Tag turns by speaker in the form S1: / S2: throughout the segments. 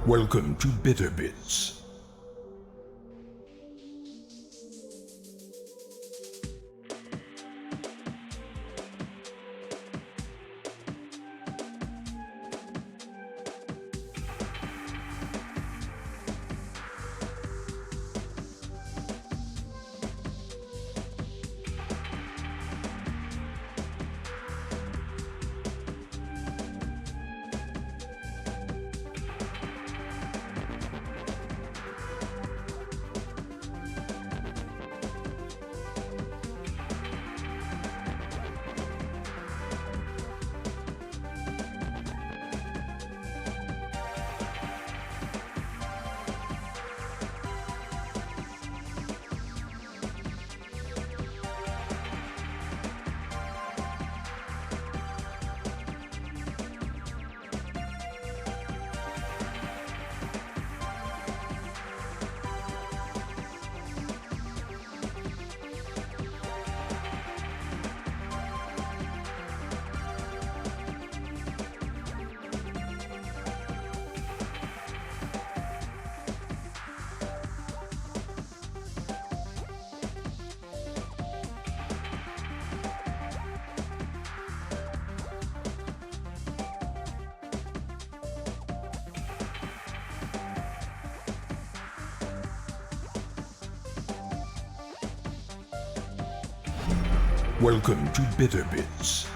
S1: Welcome to Bitter Bits. Welcome to Bitter Bits.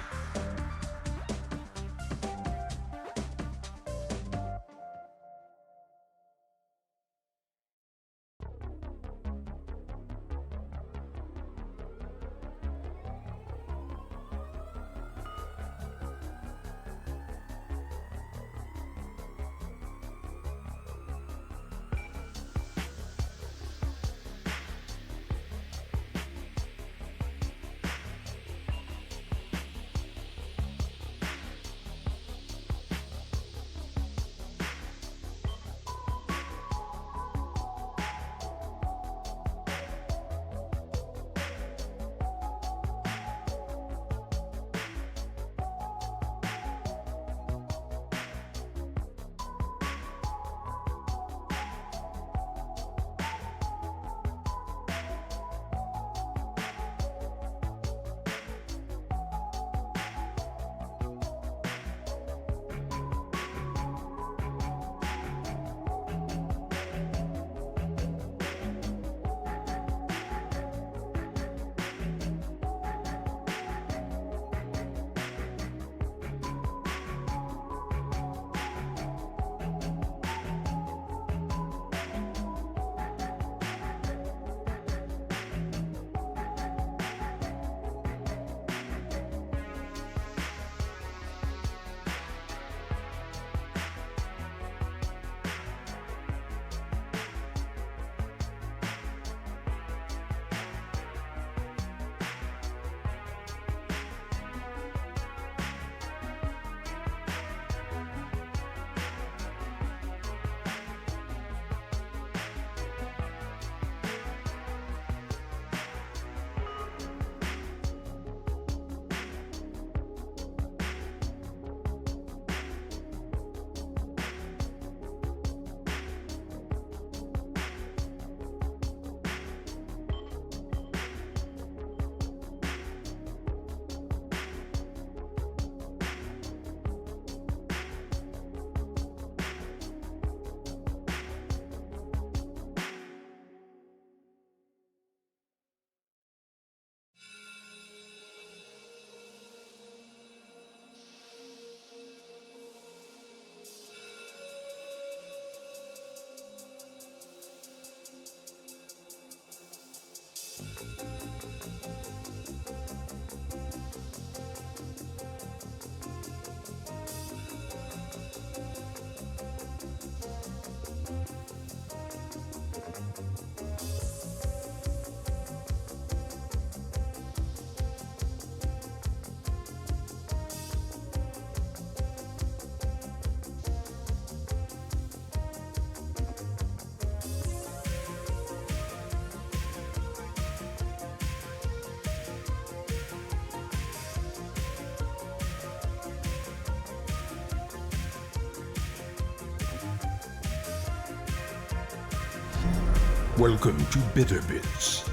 S1: Welcome to Bitter Bits.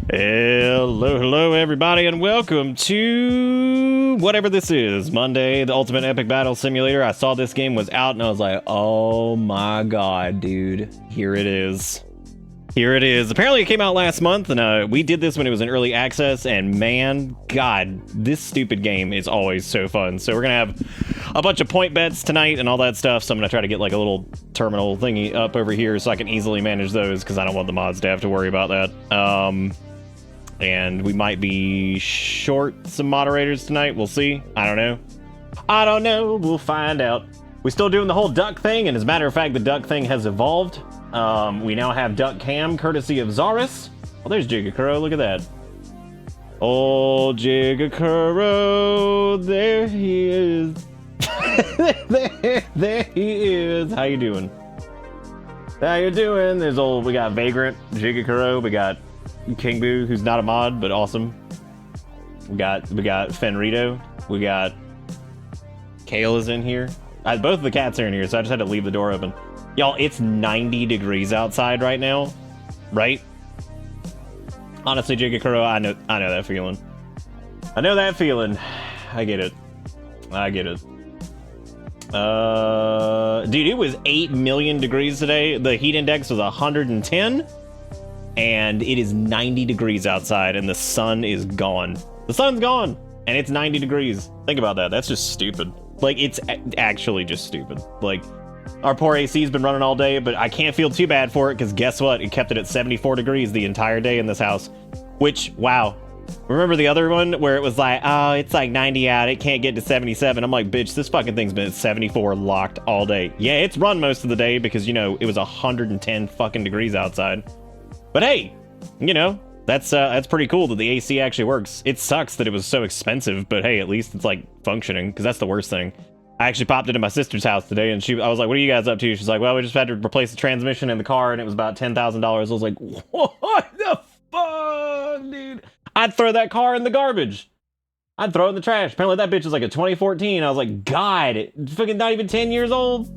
S2: Hello, everybody, and welcome to whatever this is, Monday, the Ultimate Epic Battle Simulator. I saw this game was out, and I was like, oh my god, dude. Here it is. Here it is. Apparently, it came out last month, and we did this when it was in early access, and man, god, this stupid game is always so fun. So we're going to have a bunch of point bets tonight and all that stuff, so I'm going to try to get like a little terminal thingy up over here so I can easily manage those, because I don't want the mods to have to worry about that. And we might be short some moderators tonight. We'll see. I don't know. We'll find out. We're still doing the whole duck thing, and as a matter of fact, the duck thing has evolved. We now have duck cam, courtesy of Zaris. Oh, there's Jigakuro. Look at that. Old Jigakuro. There he is. there he is. How you doing? How you doing? We got Vagrant, Jigakuro. We got King Boo, who's not a mod, but awesome. We got Fenrito. We got Kale is in here. Both of the cats are in here, so I just had to leave the door open. Y'all, it's 90 degrees outside right now, right? Honestly, Jigakuro, I know that feeling. I know that feeling. I get it. Dude, it was 8 million degrees today. The heat index was 110. And it is 90 degrees outside, and the sun is gone. The sun's gone, and it's 90 degrees. Think about that. That's just stupid. Like, it's actually just stupid. Like, our poor AC's been running all day, but I can't feel too bad for it, because guess what? It kept it at 74 degrees the entire day in this house. Which, wow. Remember the other one where it was like, oh, it's like 90 out, it can't get to 77. I'm like, bitch, this fucking thing's been at 74 locked all day. Yeah, it's run most of the day because, you know, it was 110 fucking degrees outside. But hey, you know, that's pretty cool that the AC actually works. It sucks that it was so expensive, but hey, at least it's like functioning, because that's the worst thing. I actually popped into my sister's house today, and I was like, what are you guys up to? She's like, well, we just had to replace the transmission in the car, and it was about $10,000. I was like, what the fuck, dude? I'd throw that car in the garbage. I'd throw it in the trash. Apparently that bitch was like a 2014. I was like, God, it's fucking not even 10 years old.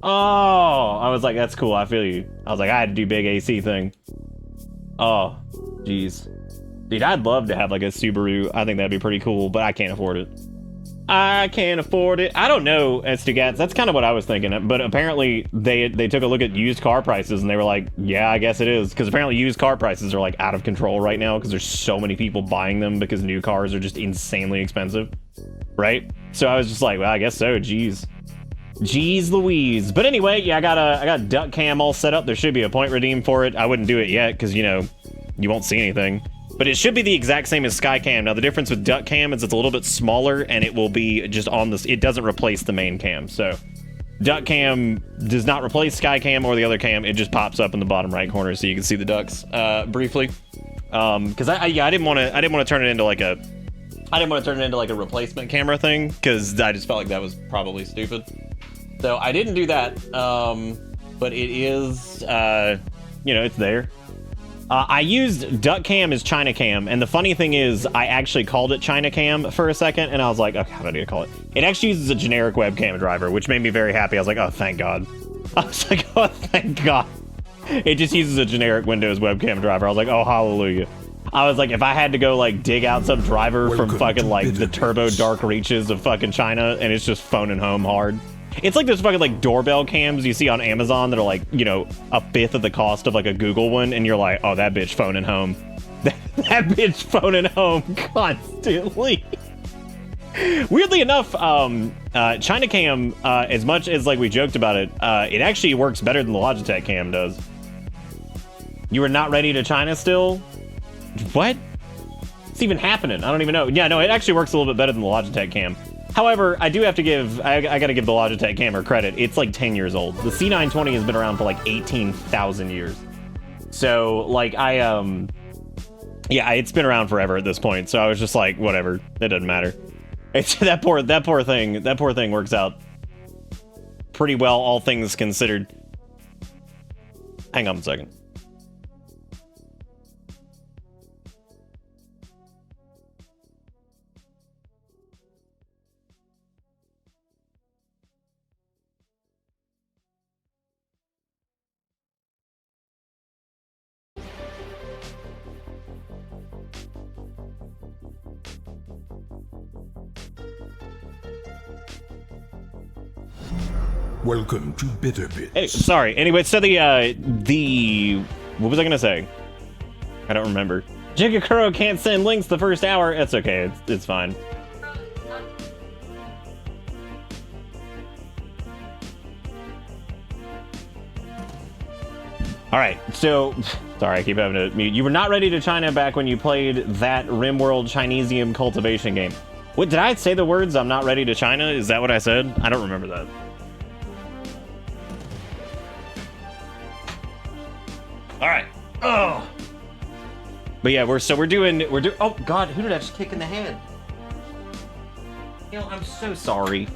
S2: Oh, I was like, that's cool. I feel you. I was like, I had to do big AC thing. Oh, jeez. Dude, I'd love to have like a Subaru. I think that'd be pretty cool, but I can't afford it. I can't afford it. I don't know, S2Gats. That's kind of what I was thinking. But apparently they took a look at used car prices and they were like, yeah, I guess it is. Because apparently used car prices are like out of control right now because there's so many people buying them because new cars are just insanely expensive. Right? So I was just like, well, I guess so. Jeez Louise. But anyway, yeah, I got duck cam all set up. There should be a point redeem for it. I wouldn't do it yet because, you know, you won't see anything. But it should be the exact same as sky cam. Now the difference with duck cam is it's a little bit smaller and it will be just on this. It doesn't replace the main cam. So duck cam does not replace sky cam or the other cam. It just pops up in the bottom right corner so you can see the ducks briefly. Because I didn't want to turn it into like a replacement camera thing because I just felt like that was probably stupid. So I didn't do that, but it is, you know, it's there. I used duck cam as China cam, and the funny thing is I actually called it China cam for a second, and I was like, okay, how do I need to call it? It actually uses a generic webcam driver, which made me very happy. I was like, oh, thank God. I was like, oh, thank God. It just uses a generic Windows webcam driver. I was like, oh, hallelujah. I was like, if I had to go, like, dig out some driver from fucking, like, the turbo dark reaches of fucking China, and it's just phoning home hard. It's like those fucking, like, doorbell cams you see on Amazon that are, like, you know, a fifth of the cost of, like, a Google one, and you're like, oh, that bitch phoning home. That bitch phoning home constantly. Weirdly enough, China cam, as much as, like, we joked about it, it actually works better than the Logitech cam does. You were not ready to China still? What? What's even happening? I don't even know. Yeah, no, it actually works a little bit better than the Logitech cam. However, I do have to give, I gotta give the Logitech camera credit. It's like 10 years old. The C920 has been around for like 18,000 years. So, like, yeah, it's been around forever at this point. So I was just like, whatever, it doesn't matter. It's that poor thing works out pretty well, all things considered. Hang on a second.
S1: Welcome to Bitter Bits.
S2: Hey, sorry. Anyway, so what was I gonna say? I don't remember. Jigakuro can't send links the first hour. That's okay. It's fine. All right, so, sorry, I keep having to mute. You were not ready to China back when you played that RimWorld Chinesium cultivation game. What, did I say the words, I'm not ready to China? Is that what I said? I don't remember that. All right. Oh. But yeah, we're doing, oh God, who did I just kick in the head? You know, I'm so sorry.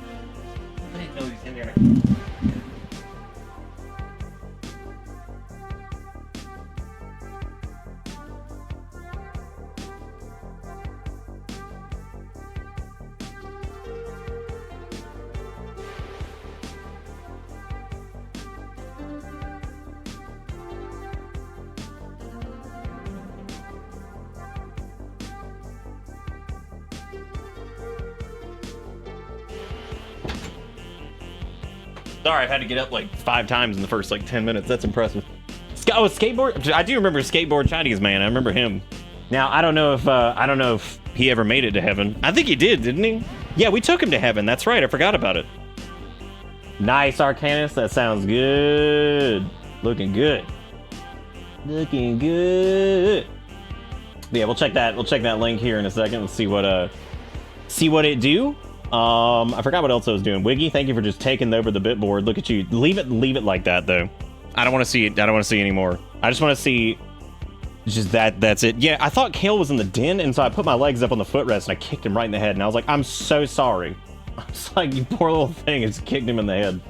S2: I didn't know he was in there. Sorry, I've had to get up like 5 times in the first like 10 minutes. That's impressive. Oh, skateboard. I do remember Skateboard Chinese Man. I remember him. Now I don't know if he ever made it to heaven. I think he did, didn't he? Yeah, we took him to heaven. That's right. I forgot about it. Nice, Arcanus. That sounds good. Looking good. Looking good. But yeah, we'll check that link here in a second. Let's see what it do. I forgot what else I was doing. Wiggy, thank you for just taking over the bitboard. Look at you. Leave it like that though. I don't want to see it. I don't want to see anymore. I just want to see just that's it. Yeah, I thought Kale was in the den, and so I put my legs up on the footrest and I kicked him right in the head, and I was like, I'm so sorry. I was like, you poor little thing, just kicked him in the head.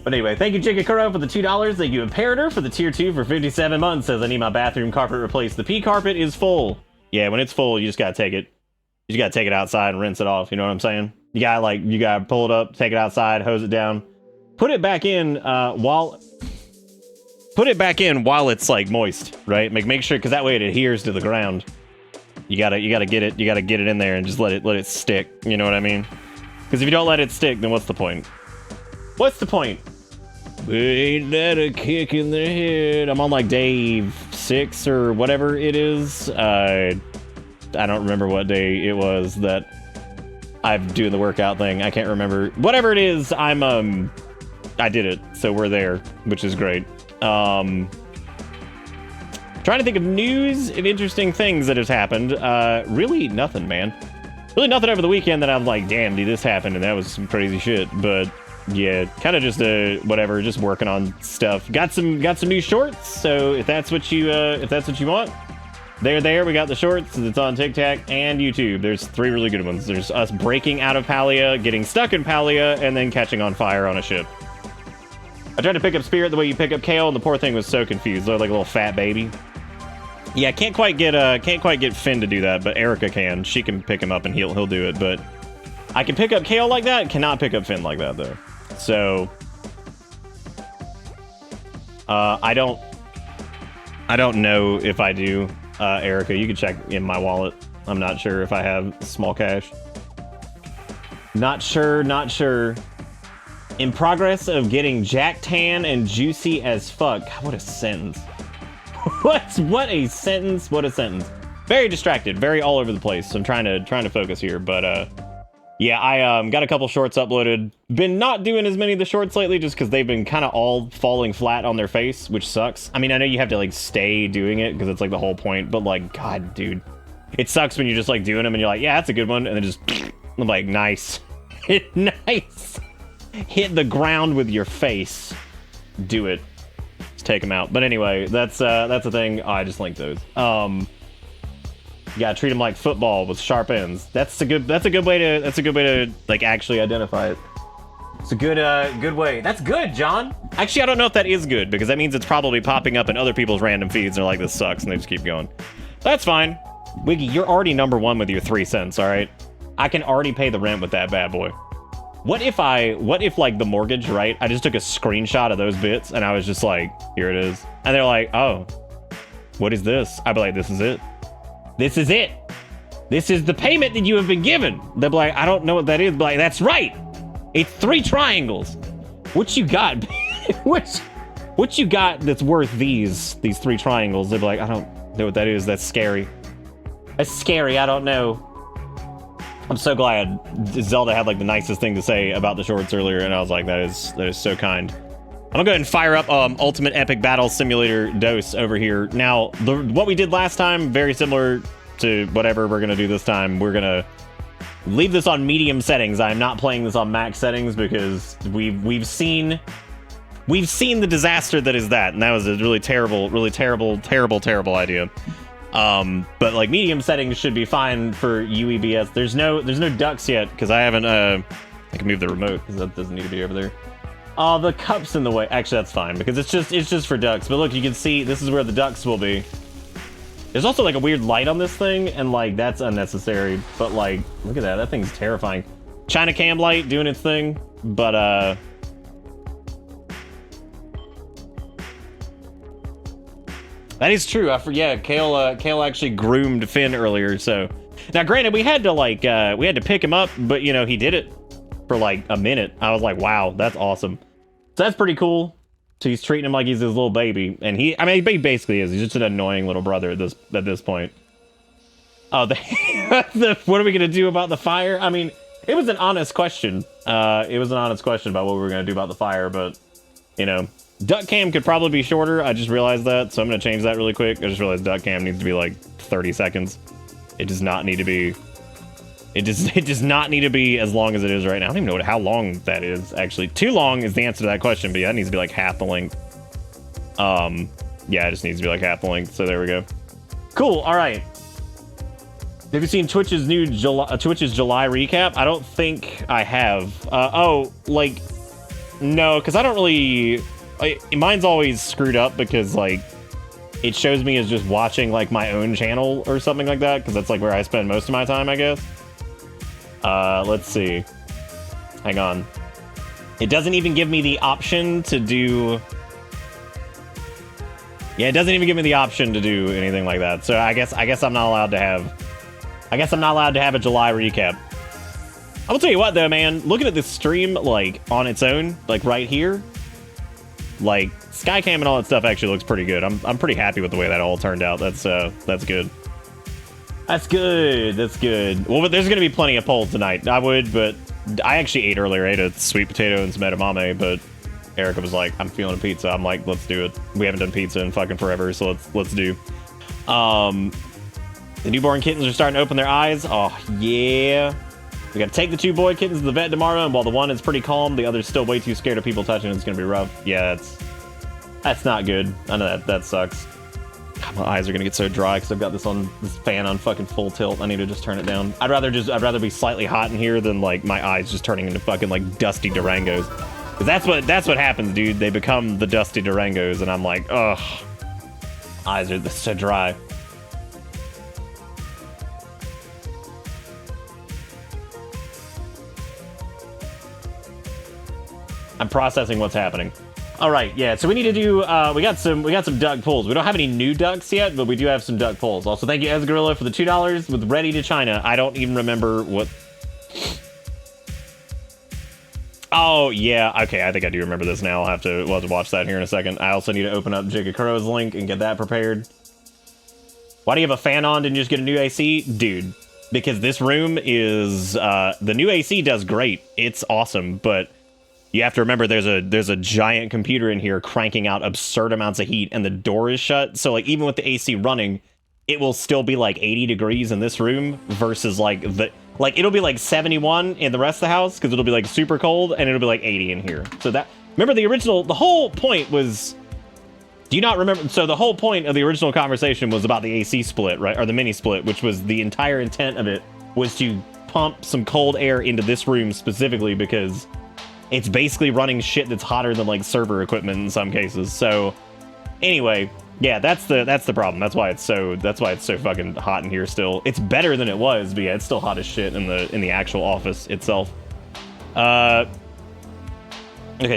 S2: But anyway, thank you, Jigakuro, for the $2. Thank you, Imperator, for the tier 2 for 57 months. Says I need my bathroom carpet replaced. The pee carpet is full. Yeah, when it's full, you just gotta take it. You just gotta take it outside and rinse it off. You know what I'm saying? You gotta pull it up, take it outside, hose it down, put it back in while it's like moist, right? Make sure, because that way it adheres to the ground. You gotta get it in there and just let it stick. You know what I mean? Because if you don't let it stick, then what's the point? What's the point? Ain't that a kick in the head? I'm on like day 6 or whatever it is. I don't remember what day it was that I'm doing the workout thing. I can't remember. Whatever it is, I did it. So we're there, which is great. Trying to think of news and interesting things that has happened. Really nothing, man. Really nothing over the weekend that I'm like, damn, dude, this happened and that was some crazy shit. But yeah, kind of just whatever, just working on stuff. Got some new shorts. So if that's what you want, they're there. We got the shorts. It's on TikTok and YouTube. There's 3 really good ones. There's us breaking out of Palia, getting stuck in Palia, and then catching on fire on a ship. I tried to pick up Spirit the way you pick up Kale, and the poor thing was so confused. They're like a little fat baby. Yeah, can't quite get Finn to do that, but Erica can. She can pick him up and he'll do it. But I can pick up Kale like that. Cannot pick up Finn like that though. So I don't know if I do. Erica, you can check in my wallet. I'm not sure if I have small cash. Not sure. In progress of getting Jack Tan and juicy as fuck. God, what a sentence. What a sentence. Very distracted, very all over the place. So I'm trying to focus here, but yeah, I got a couple shorts uploaded. Been not doing as many of the shorts lately just because they've been kind of all falling flat on their face, which sucks. I mean, I know you have to like stay doing it because it's like the whole point, but like, God, dude, it sucks when you're just like doing them and you're like, yeah, that's a good one, and then just I'm like, nice. Nice. Hit the ground with your face. Do it. Just take them out. But anyway, that's the thing. Oh, I just linked those. You gotta treat them like football with sharp ends. That's a good way to like actually identify it. It's a good way. That's good, John. Actually, I don't know if that is good because that means it's probably popping up in other people's random feeds and they're like, this sucks, and they just keep going. That's fine. Wiggy, you're already number 1 with your 3 cents, all right? I can already pay the rent with that bad boy. What if like the mortgage, right? I just took a screenshot of those bits and I was just like, here it is. And they're like, oh, what is this? I'd be like, this is it. This is it. This is the payment that you have been given. They'll be like, I don't know what that is. But like, that's right. It's 3 triangles. What you got? what you got that's worth these 3 triangles? They'd be like, I don't know what that is. That's scary. That's scary. I don't know. I'm so glad Zelda had like the nicest thing to say about the shorts earlier, and I was like, that is so kind. I'm gonna go ahead and fire up Ultimate Epic Battle Simulator dose over here. Now, what we did last time, very similar to whatever we're gonna do this time. We're gonna leave this on medium settings. I'm not playing this on max settings because we've seen the disaster that is that, and that was a really terrible idea. But like medium settings should be fine for UEBS. There's no ducks yet because I haven't I can move the remote because that doesn't need to be over there. Oh, the cup's in the way. Actually, that's fine because it's just for ducks. But look, you can see this is where the ducks will be. There's also like a weird light on this thing, and like that's unnecessary. But like, look at that. That thing's terrifying. China cam light doing its thing, but that is true. Yeah, Kale actually groomed Finn earlier. So now, granted, we had to pick him up, but you know he did it for like a minute. I was like, wow, that's awesome. So that's pretty cool. So he's treating him like he's his little baby, and he basically is. He's just an annoying little brother at this point. Oh, what are we gonna do about the fire? I mean, it was an honest question. It was an honest question about what we were gonna do about the fire, but you know, duck cam could probably be shorter. I just realized that, so I'm gonna change that really quick. I just realized duck cam needs to be like 30 seconds. It does not need to be. It does not need to be as long as it is right now. I don't even know how long that is, actually. Too long is the answer to that question, but yeah, it needs to be like half the length. Yeah, it just needs to be like half the length, so there we go. Cool, all right. Have you seen Twitch's new July recap? I don't think I have. Oh, like, no, because I don't really... mine's always screwed up because, like, it shows me as just watching, like, my own channel or something like that, because that's, like, where I spend most of my time, I guess. Let's see. Hang on. It doesn't even give me the option to do... Yeah, it doesn't even give me the option to do anything like that. So I guess I'm not allowed to have... I guess I'm not allowed to have a July recap. I'll tell you what, though, man. Looking at this stream, like, on its own, like, right here, like, Skycam and all that stuff actually looks pretty good. I'm pretty happy with the way that all turned out. That's good. That's good. That's good. Well, but there's going to be plenty of polls tonight. But I actually ate earlier. I ate a sweet potato and some edamame, but Erica was like, I'm feeling a pizza. I'm like, let's do it. We haven't done pizza in fucking forever, so let's do. The newborn kittens are starting to open their eyes. Oh, yeah. We got to take the 2 boy kittens to the vet tomorrow, and while the one is pretty calm, the other's still way too scared of people touching it. It's going to be rough. Yeah, that's not good. I know that sucks. God, my eyes are gonna get so dry because I've got this fan on fucking full tilt. I need to just turn it down. I'd rather be slightly hot in here than like my eyes just turning into fucking like dusty Durangos. Cause that's what happens, dude. They become the dusty Durangos, and I'm like, ugh, eyes are so dry. I'm processing what's happening. All right, yeah, so we need to do, we got some duck pulls. We don't have any new ducks yet, but we do have some duck pulls. Also, thank you, Ezgorilla, for the $2 with Ready to China. I don't even remember what... Oh, yeah, okay, I think I do remember this now. We'll have to watch that here in a second. I also need to open up Jigga Crow's link and get that prepared. Why do you have a fan on? Didn't you just get a new AC? Dude, because this room is, the new AC does great. It's awesome, but... You have to remember there's a giant computer in here cranking out absurd amounts of heat, and the door is shut. So like even with the AC running, it will still be like 80 degrees in this room versus like it'll be like 71 in the rest of the house because it'll be like super cold, and it'll be like 80 in here. So that, remember the whole point was, do you not remember? So the whole point of the original conversation was about the AC split, right? Or the mini split, which was the entire intent of it was to pump some cold air into this room specifically because it's basically running shit that's hotter than like server equipment in some cases. So anyway, yeah, that's the problem. That's why it's so fucking hot in here still. It's better than it was, but yeah, it's still hot as shit in the actual office itself. Okay,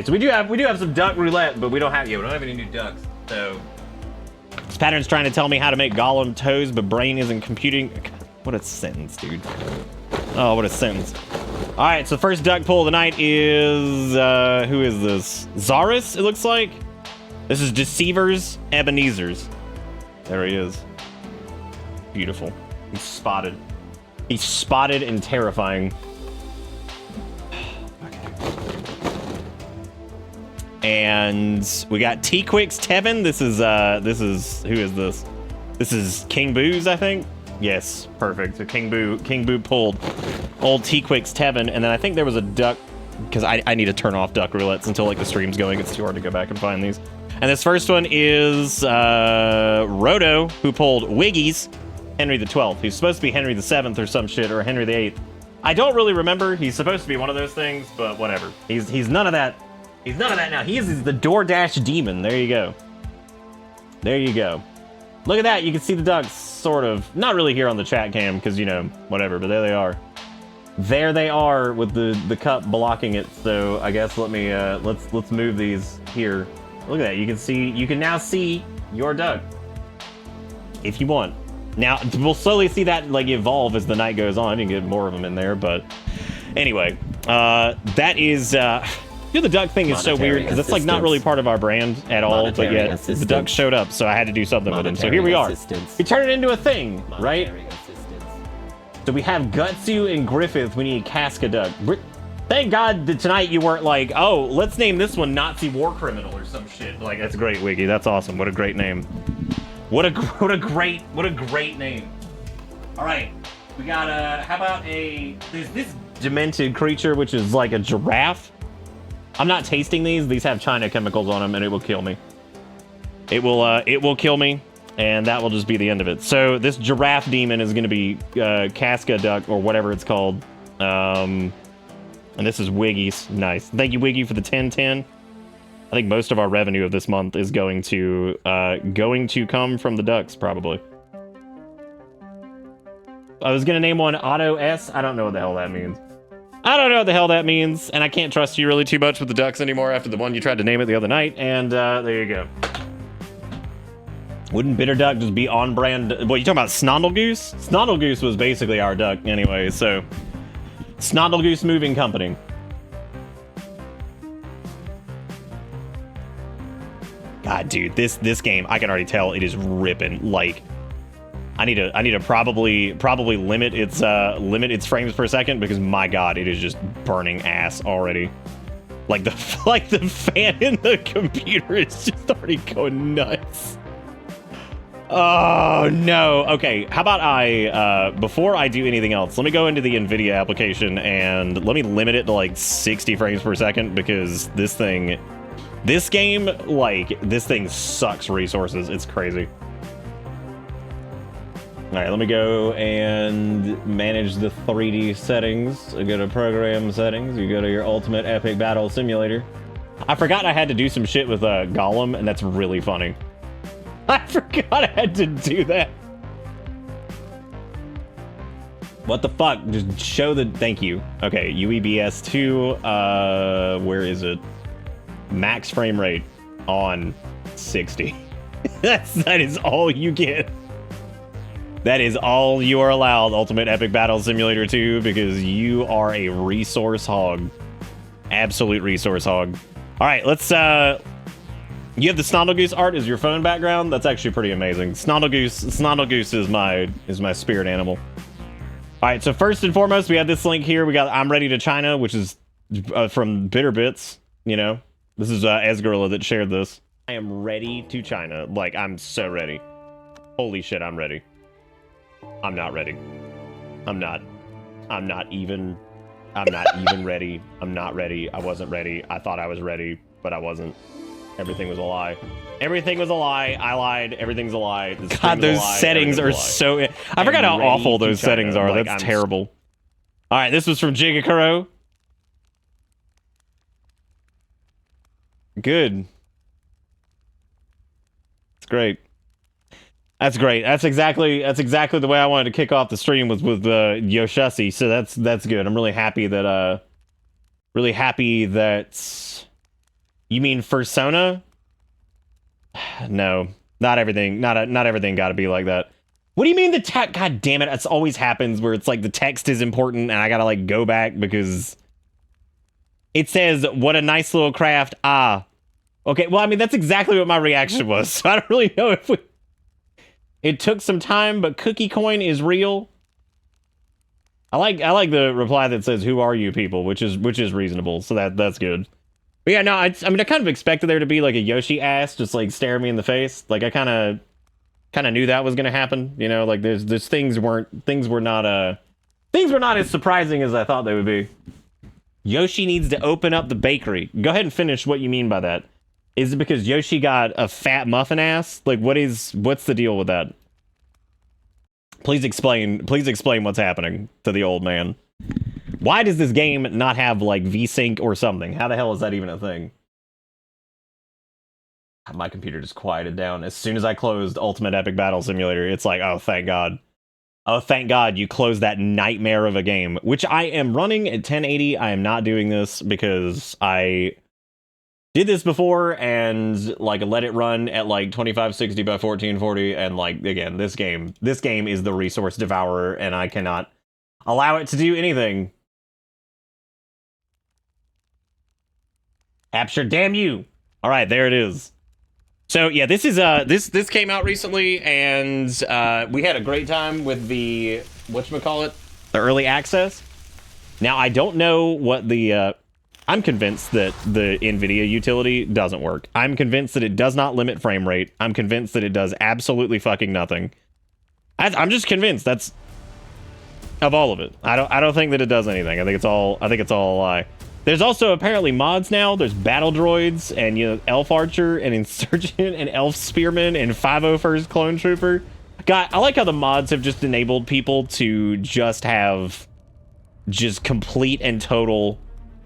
S2: so we do have some duck roulette, but we don't have any new ducks. So this pattern's trying to tell me how to make Gollum toes, but brain isn't computing. What a sentence, dude. Oh, what a sentence. All right, so first duck pull of the night is, who is this? Zaris, it looks like. This is Deceivers, Ebenezer's. There he is. Beautiful. He's spotted. He's spotted and terrifying. And we got T-Quix Tevin. This is, who is this? This is King Boo's, I think. Yes, perfect. So King Boo pulled old T-Quix Tevin, and then I think there was a duck, because I need to turn off duck roulettes until like the stream's going. It's too hard to go back and find these. And this first one is Roto, who pulled Wiggies, Henry the 12th. He's supposed to be Henry the 7th or some shit, or Henry the 8th. I don't really remember. He's supposed to be one of those things, but whatever. He's none of that. He's none of that now. He's the DoorDash demon. There you go. There you go. Look at that. You can see the ducks, sort of. Not really here on the chat cam, because, you know, whatever, but there they are. There they are with the cup blocking it. So I guess let me let's move these here. Look at that. You can now see your duck if you want. Now we'll slowly see that like evolve as the night goes on. You can get more of them in there, but anyway, that is the duck thing is so weird because it's like not really part of our brand at all, but yet the duck showed up, so I had to do something with him. So here we are. We turn it into a thing, right? So we have Gutsu and Griffith. We need Casca Duck. Thank God that tonight you weren't like, oh, let's name this one Nazi War Criminal or some shit. Like, that's great, Wiggy. That's awesome. What a great name. What a great name. All right, we got how about there's this demented creature which is like a giraffe. I'm not tasting these. These have China chemicals on them, and it will kill me. It will kill me, and that will just be the end of it. So this giraffe demon is going to be Casca Duck or whatever it's called. And this is Wiggy's. Nice. Thank you, Wiggy, for the 1010. I think most of our revenue of this month is going to come from the ducks, probably. I was gonna name one Auto S. I don't know what the hell that means. I don't know what the hell that means, and I can't trust you really too much with the ducks anymore after the one you tried to name it the other night, and there you go. Wouldn't Bitter Duck just be on brand? What, you talking about Snondlegoose? Snondlegoose was basically our duck anyway, so... Snondlegoose Moving Company. God, dude, this game, I can already tell it is ripping. Like, I need to probably limit its frames per second because my God, it is just burning ass already. Like the fan in the computer is just already going nuts. Oh no. Okay, how about before I do anything else, let me go into the NVIDIA application and let me limit it to like 60 frames per second because this game, like, this thing sucks resources. It's crazy. All right, let me go and manage the 3D settings. I go to program settings. You go to your Ultimate Epic Battle Simulator. I forgot I had to do some shit with Gollum, and that's really funny. I forgot I had to do that. What the fuck? Just show the... Thank you. Okay, UEBS 2. Where is it? Max frame rate on 60. That is all you get. That is all you are allowed, Ultimate Epic Battle Simulator 2, because you are a resource hog. Absolute resource hog. All right, let's... You have the Snondlegoose art as your phone background? That's actually pretty amazing. Snondlegoose is my spirit animal. All right, so first and foremost, we have this link here. We got I'm Ready to China, which is from Bitter Bits, you know? This is Esgorilla that shared this. I am ready to China. Like, I'm so ready. Holy shit, I'm ready. I'm not ready. I'm not even ready. I'm not ready. I wasn't ready. I thought I was ready, but I wasn't. Everything was a lie. Everything was a lie. I lied. Everything's a lie. God, those settings are so... I forgot how awful those settings are. Like, that's terrible. All right, this was from Jigakuro. Good. It's great. That's great. That's exactly the way I wanted to kick off the stream was with Yoshasi. So that's good. I'm really happy that you mean Fursona? No, not everything. Not everything got to be like that. What do you mean the text? God damn it. It always happens where it's like the text is important and I gotta like go back because it says, what a nice little craft. Ah. Okay, well, I mean, that's exactly what my reaction was. So I don't really know if we... It took some time, but Cookie Coin is real. I like the reply that says, who are you people? Which is reasonable. So that's good. But yeah, no, I mean, I kind of expected there to be like a Yoshi ass just like stare me in the face. Like I kind of knew that was going to happen. You know, like there's things were not as surprising as I thought they would be. Yoshi needs to open up the bakery. Go ahead and finish what you mean by that. Is it because Yoshi got a fat muffin ass? Like, what's the deal with that? Please explain what's happening to the old man. Why does this game not have, like, VSync or something? How the hell is that even a thing? My computer just quieted down. As soon as I closed Ultimate Epic Battle Simulator, it's like, oh, thank God. Oh, thank God you closed that nightmare of a game, which I am running at 1080. I am not doing this because I did this before and like let it run at like 2560 by 1440. And like, again, this game is the resource devourer and I cannot allow it to do anything. Capture, damn you. All right, there it is. So yeah, this is this came out recently, and we had a great time with the whatchamacallit, the early access. Now I don't know what the I'm convinced that the NVIDIA utility doesn't work. I'm convinced that it does not limit frame rate. I'm convinced that it does absolutely fucking nothing. I'm just convinced that's of all of it. I don't think that it does anything. I think it's all a lie. There's also apparently mods now. There's battle droids and, you know, elf archer and insurgent and elf spearman and 501st clone trooper. God, I like how the mods have just enabled people to just have just complete and total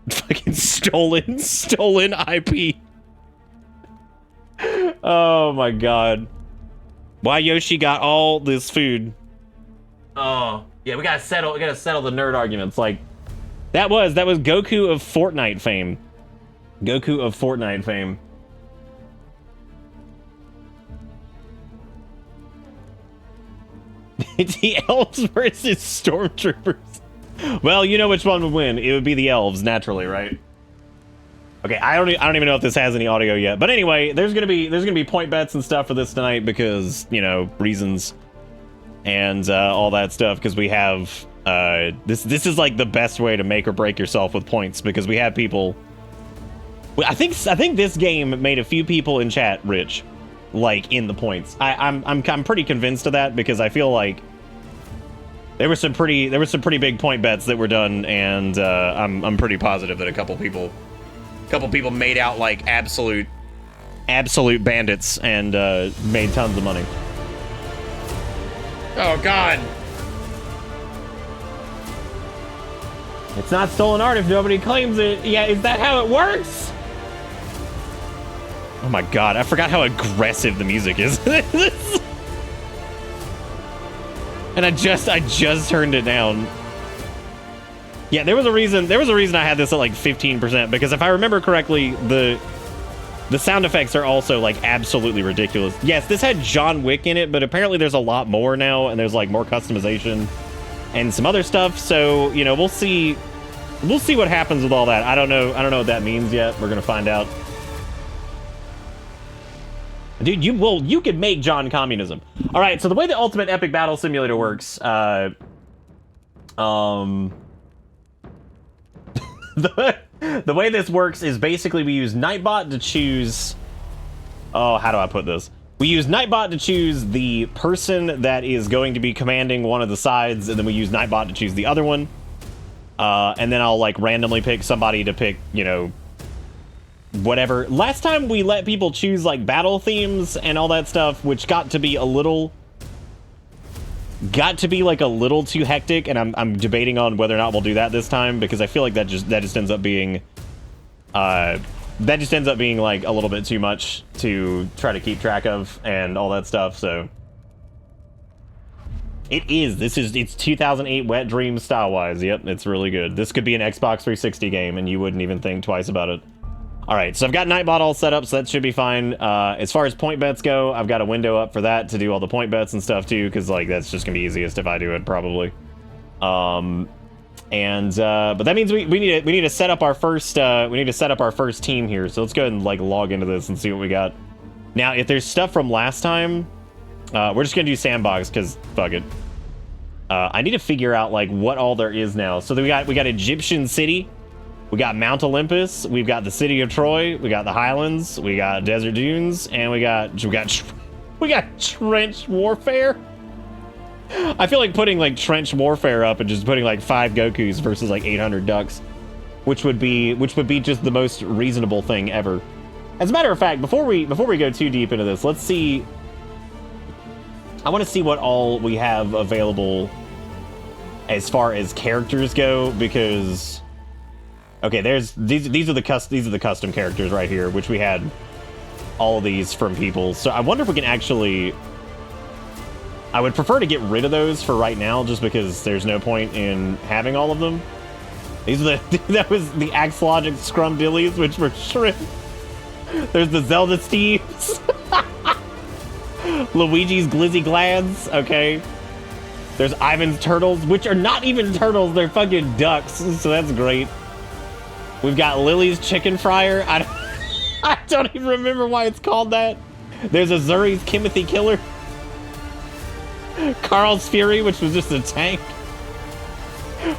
S2: fucking stolen IP. Oh my God. Why Yoshi got all this food? Oh yeah, we gotta settle the nerd arguments. Like, That was Goku of Fortnite fame. Goku of Fortnite fame. The elves versus stormtroopers. Well, you know which one would win. It would be the elves, naturally, right? Okay, I don't even know if this has any audio yet. But anyway, there's gonna be point bets and stuff for this tonight because, you know, reasons and all that stuff, because we have this is like the best way to make or break yourself with points, because we have people. I think this game made a few people in chat rich, like in the points. I'm pretty convinced of that, because I feel like there were some pretty big point bets that were done, and I'm pretty positive that a couple people made out like absolute bandits and made tons of money. Oh God. It's not stolen art if nobody claims it. Yeah, is that how it works? Oh my God, I forgot how aggressive the music is. And I just turned it down. Yeah, there was a reason I had this at like 15%, because if I remember correctly, the sound effects are also like absolutely ridiculous. Yes, this had John Wick in it, but apparently there's a lot more now, and there's like more customization and some other stuff. So, you know, we'll see what happens with all that. I don't know what that means yet. We're gonna find out. Dude, you could make John communism. All right, so the way the Ultimate Epic Battle Simulator works, the way this works is basically we use Nightbot to choose. Oh, how do I put this? We use Nightbot to choose the person that is going to be commanding one of the sides, and then we use Nightbot to choose the other one. And then I'll like randomly pick somebody to pick, you know, whatever. Last time we let people choose like battle themes and all that stuff, which got to be like a little too hectic, and I'm debating on whether or not we'll do that this time, because I feel like that just ends up being like a little bit too much to try to keep track of and all that stuff. So it's 2008 Wet Dreams style wise. Yep, it's really good. This could be an Xbox 360 game and you wouldn't even think twice about it. All right, so I've got Nightbot all set up, so that should be fine. As far as point bets go, I've got a window up for that to do all the point bets and stuff too, because like that's just gonna be easiest if I do it probably. But that means we need to set up our first team here. So let's go ahead and like log into this and see what we got. Now, if there's stuff from last time, we're just gonna do sandbox because fuck it. I need to figure out like what all there is now. So we got Egyptian City. We got Mount Olympus, we've got the city of Troy, we got the Highlands, we got Desert Dunes, and we got trench warfare. I feel like putting like trench warfare up and just putting like 5 Gokus versus like 800 ducks, which would be just the most reasonable thing ever. As a matter of fact, before we go too deep into this, let's see. I want to see what all we have available as far as characters go, because okay, these are the custom characters right here, which we had all of these from people. So I wonder if we can actually. I would prefer to get rid of those for right now, just because there's no point in having all of them. These are that was the Axe Logic Scrumdillies, which were shrimp. There's the Zelda Steves. Luigi's Glizzy Glads, okay. There's Ivan's Turtles, which are not even turtles, they're fucking ducks, so that's great. We've got Lily's Chicken Fryer. I don't even remember why it's called that. There's Azuri's Kimothy Killer. Carl's Fury, which was just a tank.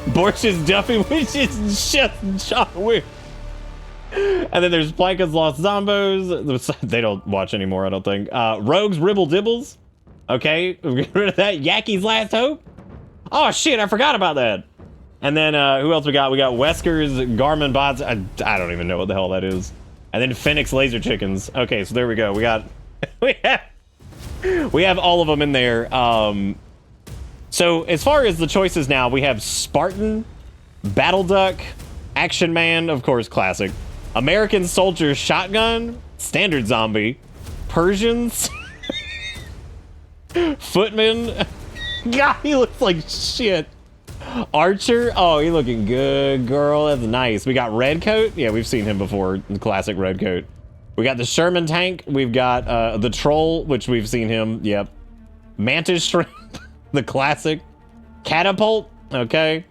S2: Borch's Duffy, which is just John Wick. And then there's Planka's Lost Zombos. They don't watch anymore, I don't think. Rogue's Ribble Dibbles. Okay, we'll get rid of that. Yaki's Last Hope. Oh shit, I forgot about that. And then who else we got? We got Wesker's Garmin Bots. I don't even know what the hell that is. And then Phoenix Laser Chickens. Okay, so there we go. We got we have all of them in there. So as far as the choices now, we have Spartan, Battle Duck, Action Man, of course, classic. American Soldier Shotgun, Standard Zombie, Persians, Footman. God, he looks like shit. Archer, oh, you looking good, girl. That's nice. We got Redcoat. Yeah, we've seen him before. The classic Redcoat. We got the Sherman tank. We've got the Troll, which we've seen him. Yep. Mantis Shrimp, the classic. Catapult. Okay.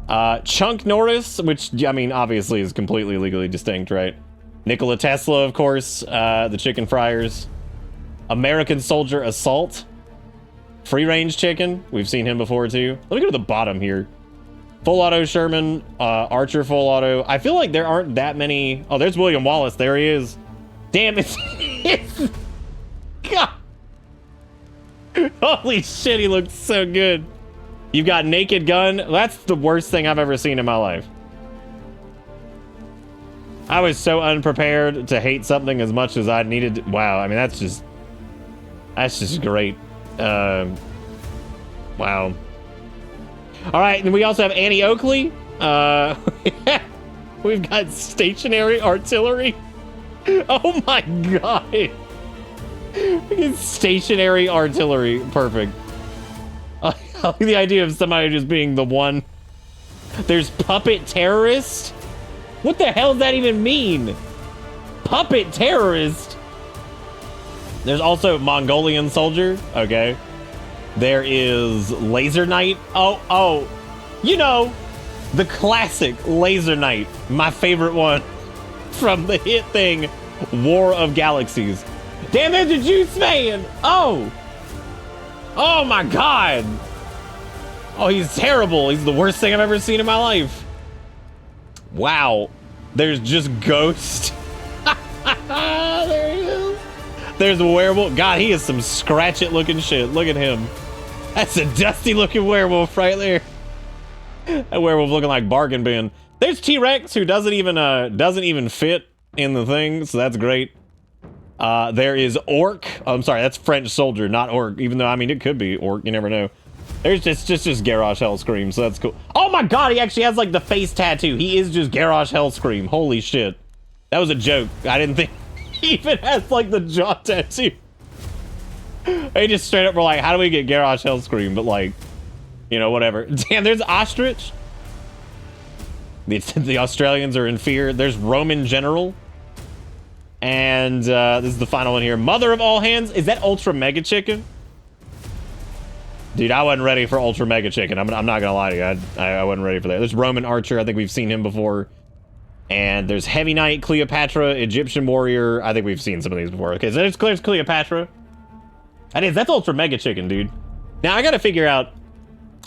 S2: Chunk Norris, which I mean, obviously is completely legally distinct, right? Nikola Tesla, of course. The Chicken Fryers. American Soldier Assault. Free range chicken. We've seen him before too. Let me go to the bottom here. Full auto Sherman, Archer full auto. I feel like there aren't that many. Oh, there's William Wallace. There he is. Damn it. God. Holy shit, he looks so good. You've got Naked Gun. That's the worst thing I've ever seen in my life. I was so unprepared to hate something as much as I needed to. Wow, I mean, that's just great. Wow. All right, and we also have Annie Oakley. We've got stationary artillery. Oh my god. Stationary artillery, perfect. I like the idea of somebody just being the one. There's puppet terrorist. What the hell does that even mean? Puppet terrorist. There's also Mongolian soldier. Okay. There is Laser Knight. Oh, you know, the classic Laser Knight, my favorite one from the hit thing, War of Galaxies. Damn, there's a Juice Man. Oh my god. Oh, he's terrible. He's the worst thing I've ever seen in my life. Wow. There's just Ghost. There he is. There's a werewolf. God, he is some scratch it looking shit. Look at him. That's a dusty looking werewolf right there. That werewolf looking like bargain bin. There's T-Rex, who doesn't even fit in the thing, so that's great. There is Orc. Oh, I'm sorry, that's French soldier, not Orc. Even though, I mean, it could be Orc. You never know. There's just Garrosh Hellscream, so that's cool. Oh my god, he actually has like the face tattoo. He is just Garrosh Hellscream. Holy shit. That was a joke. I didn't think he even has like the jaw tattoo. They just straight up were like, how do we get Garrosh Hellscream? But like, you know, whatever. Damn, there's Ostrich. The Australians are in fear. There's Roman General. And this is the final one here. Mother of all hands. Is that Ultra Mega Chicken? Dude, I wasn't ready for Ultra Mega Chicken. I'm not gonna lie to you. I wasn't ready for that. There's Roman Archer. I think we've seen him before. And there's Heavy Knight, Cleopatra, Egyptian Warrior. I think we've seen some of these before. Okay, so there's Cleopatra. That's Ultra Mega Chicken, dude. Now I gotta figure out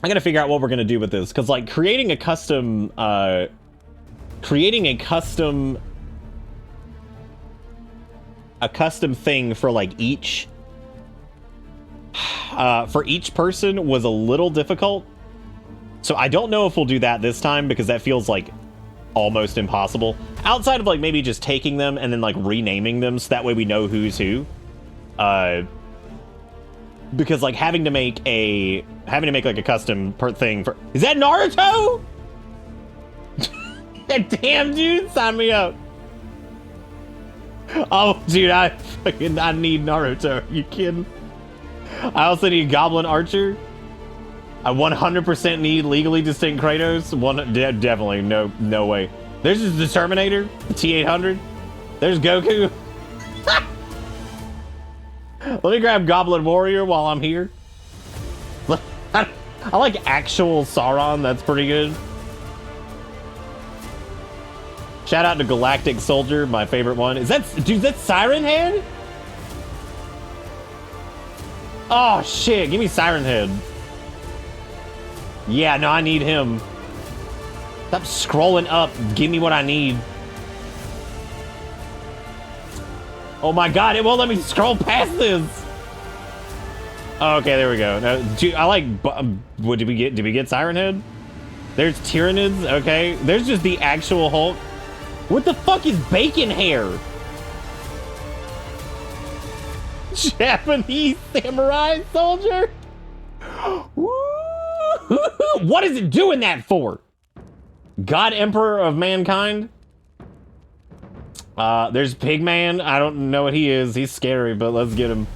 S2: what we're gonna do with this, because like creating a custom thing for like each person was a little difficult. So I don't know if we'll do that this time, because that feels like almost impossible. Outside of like maybe just taking them and then like renaming them so that way we know who's who. Because like having to make like a custom thing for... Is that Naruto? Damn, dude, sign me up. Oh, dude, I need Naruto. Are you kidding? I also need Goblin Archer. I 100% need legally distinct Kratos. Definitely, no way. There's just the Terminator, the T-800. There's Goku. Let me grab Goblin Warrior while I'm here. I like actual Sauron. That's pretty good. Shout out to Galactic Soldier, my favorite one. Is that Siren Head? Oh shit, give me Siren Head. Yeah, no, I need him. Stop scrolling up. Give me what I need. Oh my god, it won't let me scroll past this. Oh, okay, there we go. No, dude, I like... What did we get? Did we get Siren Head? There's Tyranids. Okay. There's just the actual Hulk. What the fuck is bacon hair? Japanese samurai soldier? What is it doing that for? God Emperor of Mankind? There's Pigman. I don't know what he is. He's scary, but let's get him.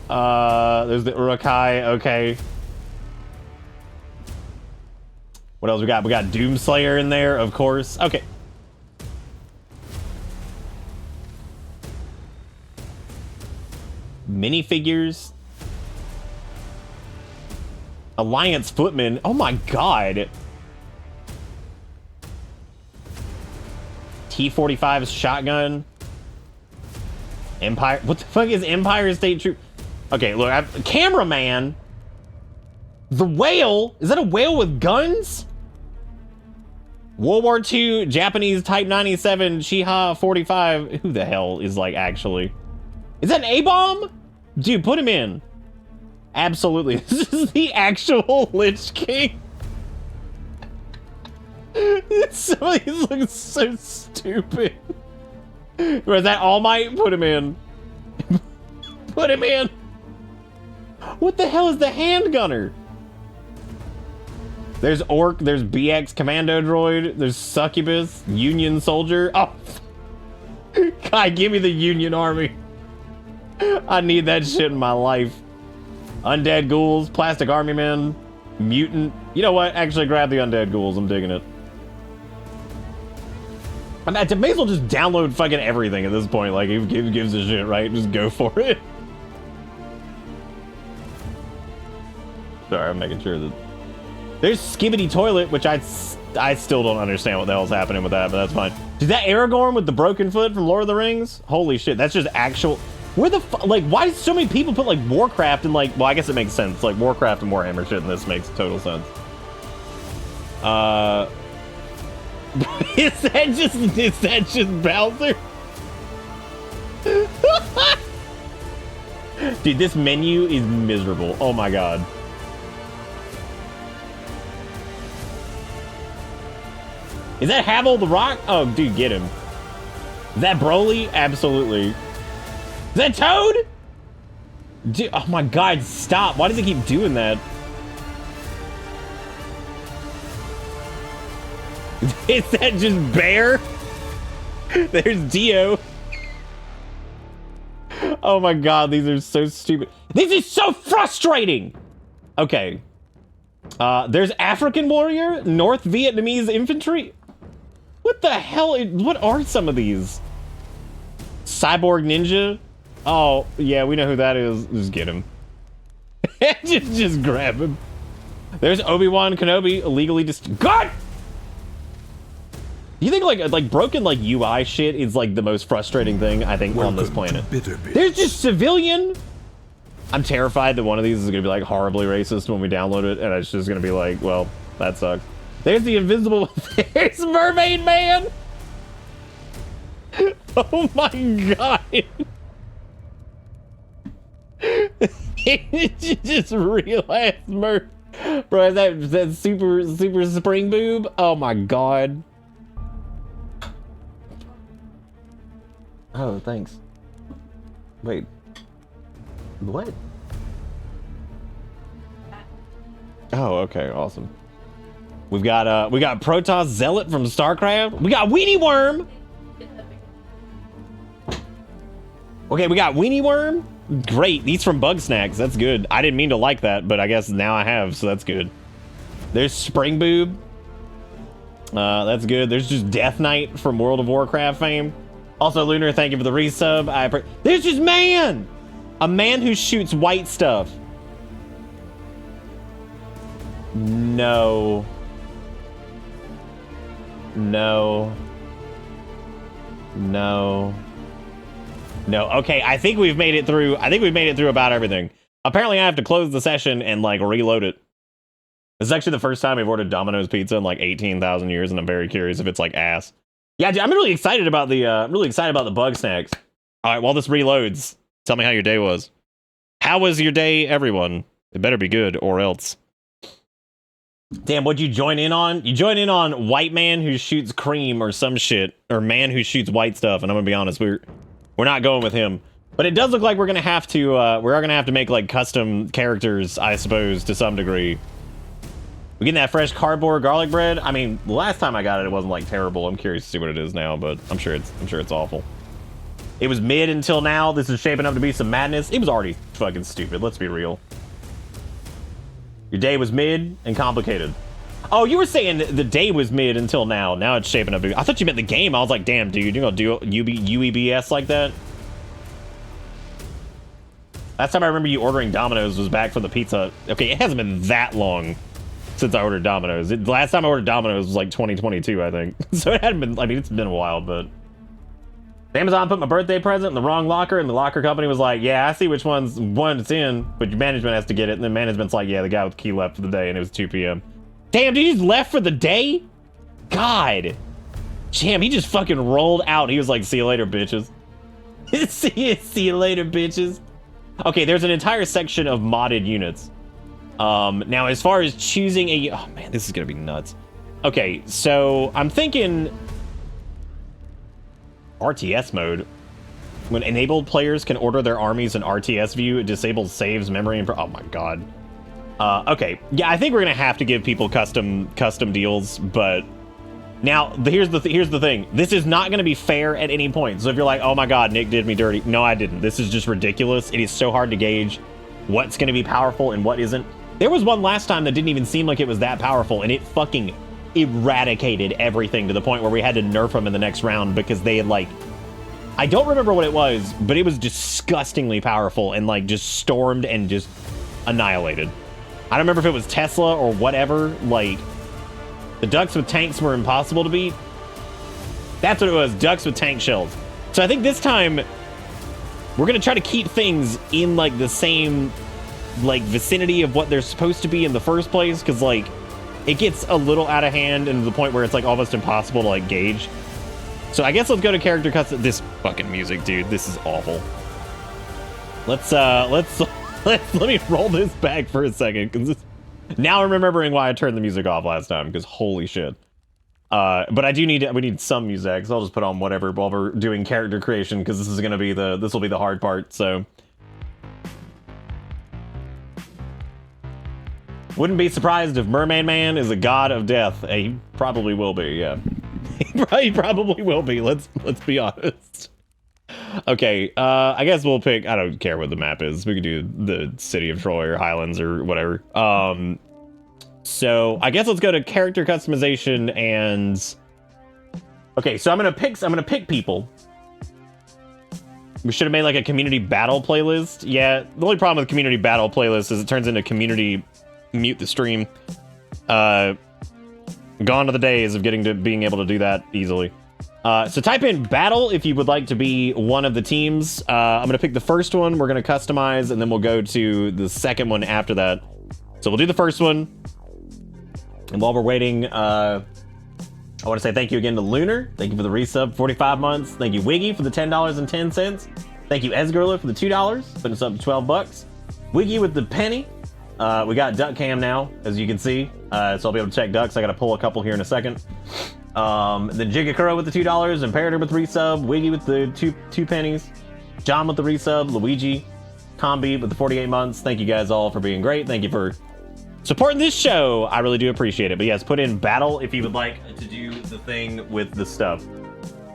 S2: There's the Urukai. Okay. What else we got? We got Doomslayer in there, of course. Okay. Minifigures. Alliance Footman. Oh my god. T-45's shotgun. Empire. What the fuck is Empire State Troop? Okay, look. Cameraman. The whale. Is that a whale with guns? World War II Japanese Type 97 Chiha 45. Who the hell is like actually? Is that an A-bomb? Dude, put him in. Absolutely. This is the actual Lich King. Some of these look so stupid. Where's that All Might? Put him in. Put him in. What the hell is the handgunner? There's Orc, there's BX Commando Droid, there's Succubus, Union Soldier. Oh, God, give me the Union Army. I need that shit in my life. Undead Ghouls, Plastic Army Men, Mutant. You know what? Actually, grab the Undead Ghouls. I'm digging it. I may as well just download fucking everything at this point. Like, who gives a shit, right? Just go for it. Sorry, I'm making sure that... There's Skibbity Toilet, which I still don't understand what the hell's happening with that, but that's fine. Is that Aragorn with the broken foot from Lord of the Rings? Holy shit, that's just actual... Where the fuck... Like, why do so many people put, like, Warcraft and, like... Well, I guess it makes sense. Like, Warcraft and Warhammer shit in this makes total sense. Is that just Bowser? Dude, this menu is miserable. Oh my god. Is that Havel the Rock? Oh, dude, get him. Is that Broly? Absolutely. Is that Toad? Dude, oh my god, stop. Why does he keep doing that? Is that just Bear? There's Dio. Oh my god, these are so stupid. This is so frustrating! Okay. There's African Warrior, North Vietnamese Infantry. What the hell? What are some of these? Cyborg Ninja? Oh, yeah, we know who that is. Just get him. just grab him. There's Obi-Wan Kenobi illegally God! You think like broken like UI shit is like the most frustrating thing I think on this planet. There's just civilian. I'm terrified that one of these is gonna be like horribly racist when we download it, and it's just gonna be like, well, that sucks. There's the invisible. There's Mermaid Man. Oh my god. Just real ass mer. Bro, is that super spring boob? Oh my god. Oh, thanks. Wait. What? Oh, okay, awesome. We got Protoss Zealot from StarCraft. We got Weenie Worm. Okay, we got Weenie Worm. Great, these from Bug Snacks. That's good. I didn't mean to like that, but I guess now I have, so that's good. There's Spring Boob. That's good. There's just Death Knight from World of Warcraft fame. Also, Lunar, thank you for the resub. There's just Man! A man who shoots white stuff. No. No. No. No. Okay, I think we've made it through. I think we've made it through about everything. Apparently, I have to close the session and like reload it. This is actually the first time I've ordered Domino's pizza in like 18,000 years, and I'm very curious if it's like ass. Yeah, dude, I'm really excited about the Bug Snacks. All right, while this reloads, tell me how your day was. How was your day, everyone? It better be good, or else. Damn, what'd you join in on? You join in on white man who shoots cream or some shit, or man who shoots white stuff. And I'm gonna be honest, we're not going with him. But it does look like we're gonna have to make like custom characters, I suppose, to some degree. We getting that fresh cardboard garlic bread? I mean, the last time I got it, it wasn't like terrible. I'm curious to see what it is now, but I'm sure it's awful. It was mid until now. This is shaping up to be some madness. It was already fucking stupid. Let's be real. Your day was mid and complicated. Oh, you were saying the day was mid until now. Now it's shaping up to be. I thought you meant the game. I was like, damn, dude, you're gonna do UEBS like that? Last time I remember you ordering Domino's was back from the Pizza. Okay, it hasn't been that long since I ordered Domino's. The last time I ordered Domino's was like 2022, I think. So it hadn't been, I mean, it's been a while, but... Amazon put my birthday present in the wrong locker, and the locker company was like, yeah, I see which one it's in, but your management has to get it. And then management's like, yeah, the guy with the key left for the day, and it was 2 p.m. Damn, dude, he just left for the day? God. Damn, he just fucking rolled out. He was like, see you later, bitches. see you later, bitches. Okay, there's an entire section of modded units. Now, as far as choosing a... Oh, man, this is going to be nuts. Okay, so I'm thinking... RTS mode. When enabled players can order their armies in RTS view, it disables saves, memory, and... Oh, my God. Okay, yeah, I think we're going to have to give people custom deals, but... Now, here's the thing. This is not going to be fair at any point. So if you're like, oh, my God, Nick did me dirty. No, I didn't. This is just ridiculous. It is so hard to gauge what's going to be powerful and what isn't. There was one last time that didn't even seem like it was that powerful, and it fucking eradicated everything to the point where we had to nerf them in the next round because they had, like... I don't remember what it was, but it was disgustingly powerful and, like, just stormed and just annihilated. I don't remember if it was Tesla or whatever. Like, the ducks with tanks were impossible to beat. That's what it was, ducks with tank shells. So I think this time, we're going to try to keep things in, like, the same... like vicinity of what they're supposed to be in the first place, because like it gets a little out of hand and to the point where it's like almost impossible to like gauge. So I guess let's go to character custom. This fucking music, dude, this is awful. Let me roll this back for a second, because now I'm remembering why I turned the music off last time, because holy shit. But we need some music, so I'll just put on whatever while we're doing character creation, because this will be the hard part. So wouldn't be surprised if Mermaid Man is a god of death. He probably will be, yeah. He probably will be, let's be honest. Okay, I guess we'll pick, I don't care what the map is. We could do the City of Troy or Highlands or whatever. So I guess let's go to character customization and... Okay, so I'm gonna pick people. We should have made like a community battle playlist. Yeah, the only problem with community battle playlist is it turns into community mute the stream. Gone are the days of being able to do that easily. So type in battle if you would like to be one of the teams. I'm gonna pick the first one. We're gonna customize, and then we'll go to the second one after that. So we'll do the first one. And while we're waiting, I want to say thank you again to Lunar. Thank you for the resub, 45 months. Thank you, Wiggy, for the $10.10. Thank you, Esgorla, for the $2, putting us up to 12 bucks. Wiggy with the penny. We got duck cam now, as you can see. So I'll be able to check ducks. I got to pull a couple here in a second. Then Jigakuro with the $2, Imperator with the resub, Wiggy with the two pennies, John with the resub, Luigi, Combi with the 48 months. Thank you guys all for being great. Thank you for supporting this show. I really do appreciate it. But yes, put in battle if you would like to do the thing with the stuff.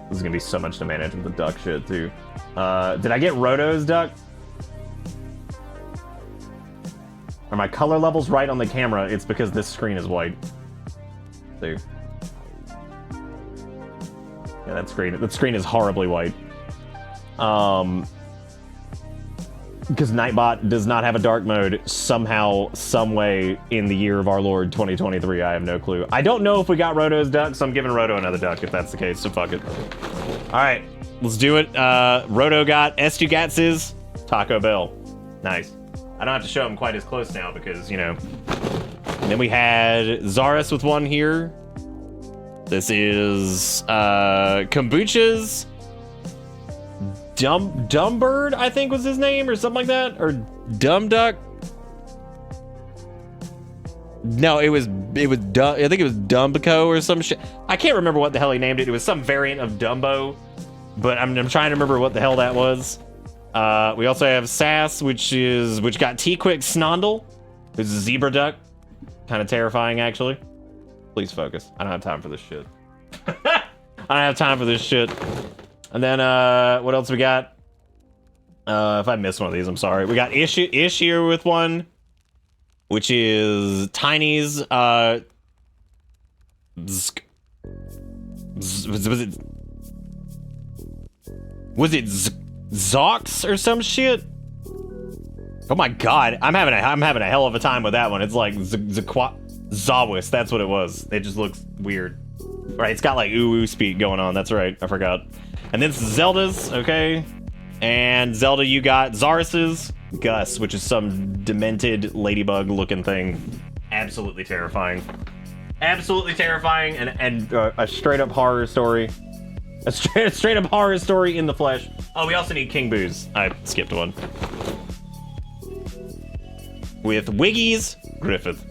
S2: This is gonna be so much to manage with the duck shit too. Did I get Roto's duck? Are my color levels right on the camera? It's because this screen is white. See? Yeah, that screen is horribly white. Because Nightbot does not have a dark mode somehow, some way in the year of our Lord 2023. I have no clue. I don't know if we got Roto's duck, so I'm giving Roto another duck if that's the case, so fuck it. All right, let's do it. Roto got Estugatz's Taco Bell. Nice. I don't have to show him quite as close now because, you know. And then we had Zaris with one here. This is Kombucha's Dumbbird, I think was his name, or something like that, or Dumb Duck. No, I think it was Dumbico or some shit. I can't remember what the hell he named it. It was some variant of Dumbo, but I'm trying to remember what the hell that was. We also have Sass, which got T-Quick Snondle. It's a zebra duck, kind of terrifying actually. Please focus. I don't have time for this shit. I don't have time for this shit. And then, what else we got? If I missed one of these, I'm sorry. We got Ish here with one, which is Tiny's, was it Zox or some shit? Oh my god, I'm having a hell of a time with that one. It's like Zawis, that's what it was. It just looks weird. Right, it's got like ooh speed going on. That's right, I forgot. And then Zelda's, okay. And Zelda, you got Zaris's Gus, which is some demented ladybug looking thing. Absolutely terrifying. Absolutely terrifying, and a straight up horror story. A straight up horror story in the flesh. Oh, we also need King Boo's. I skipped one. With Wiggy's Griffith.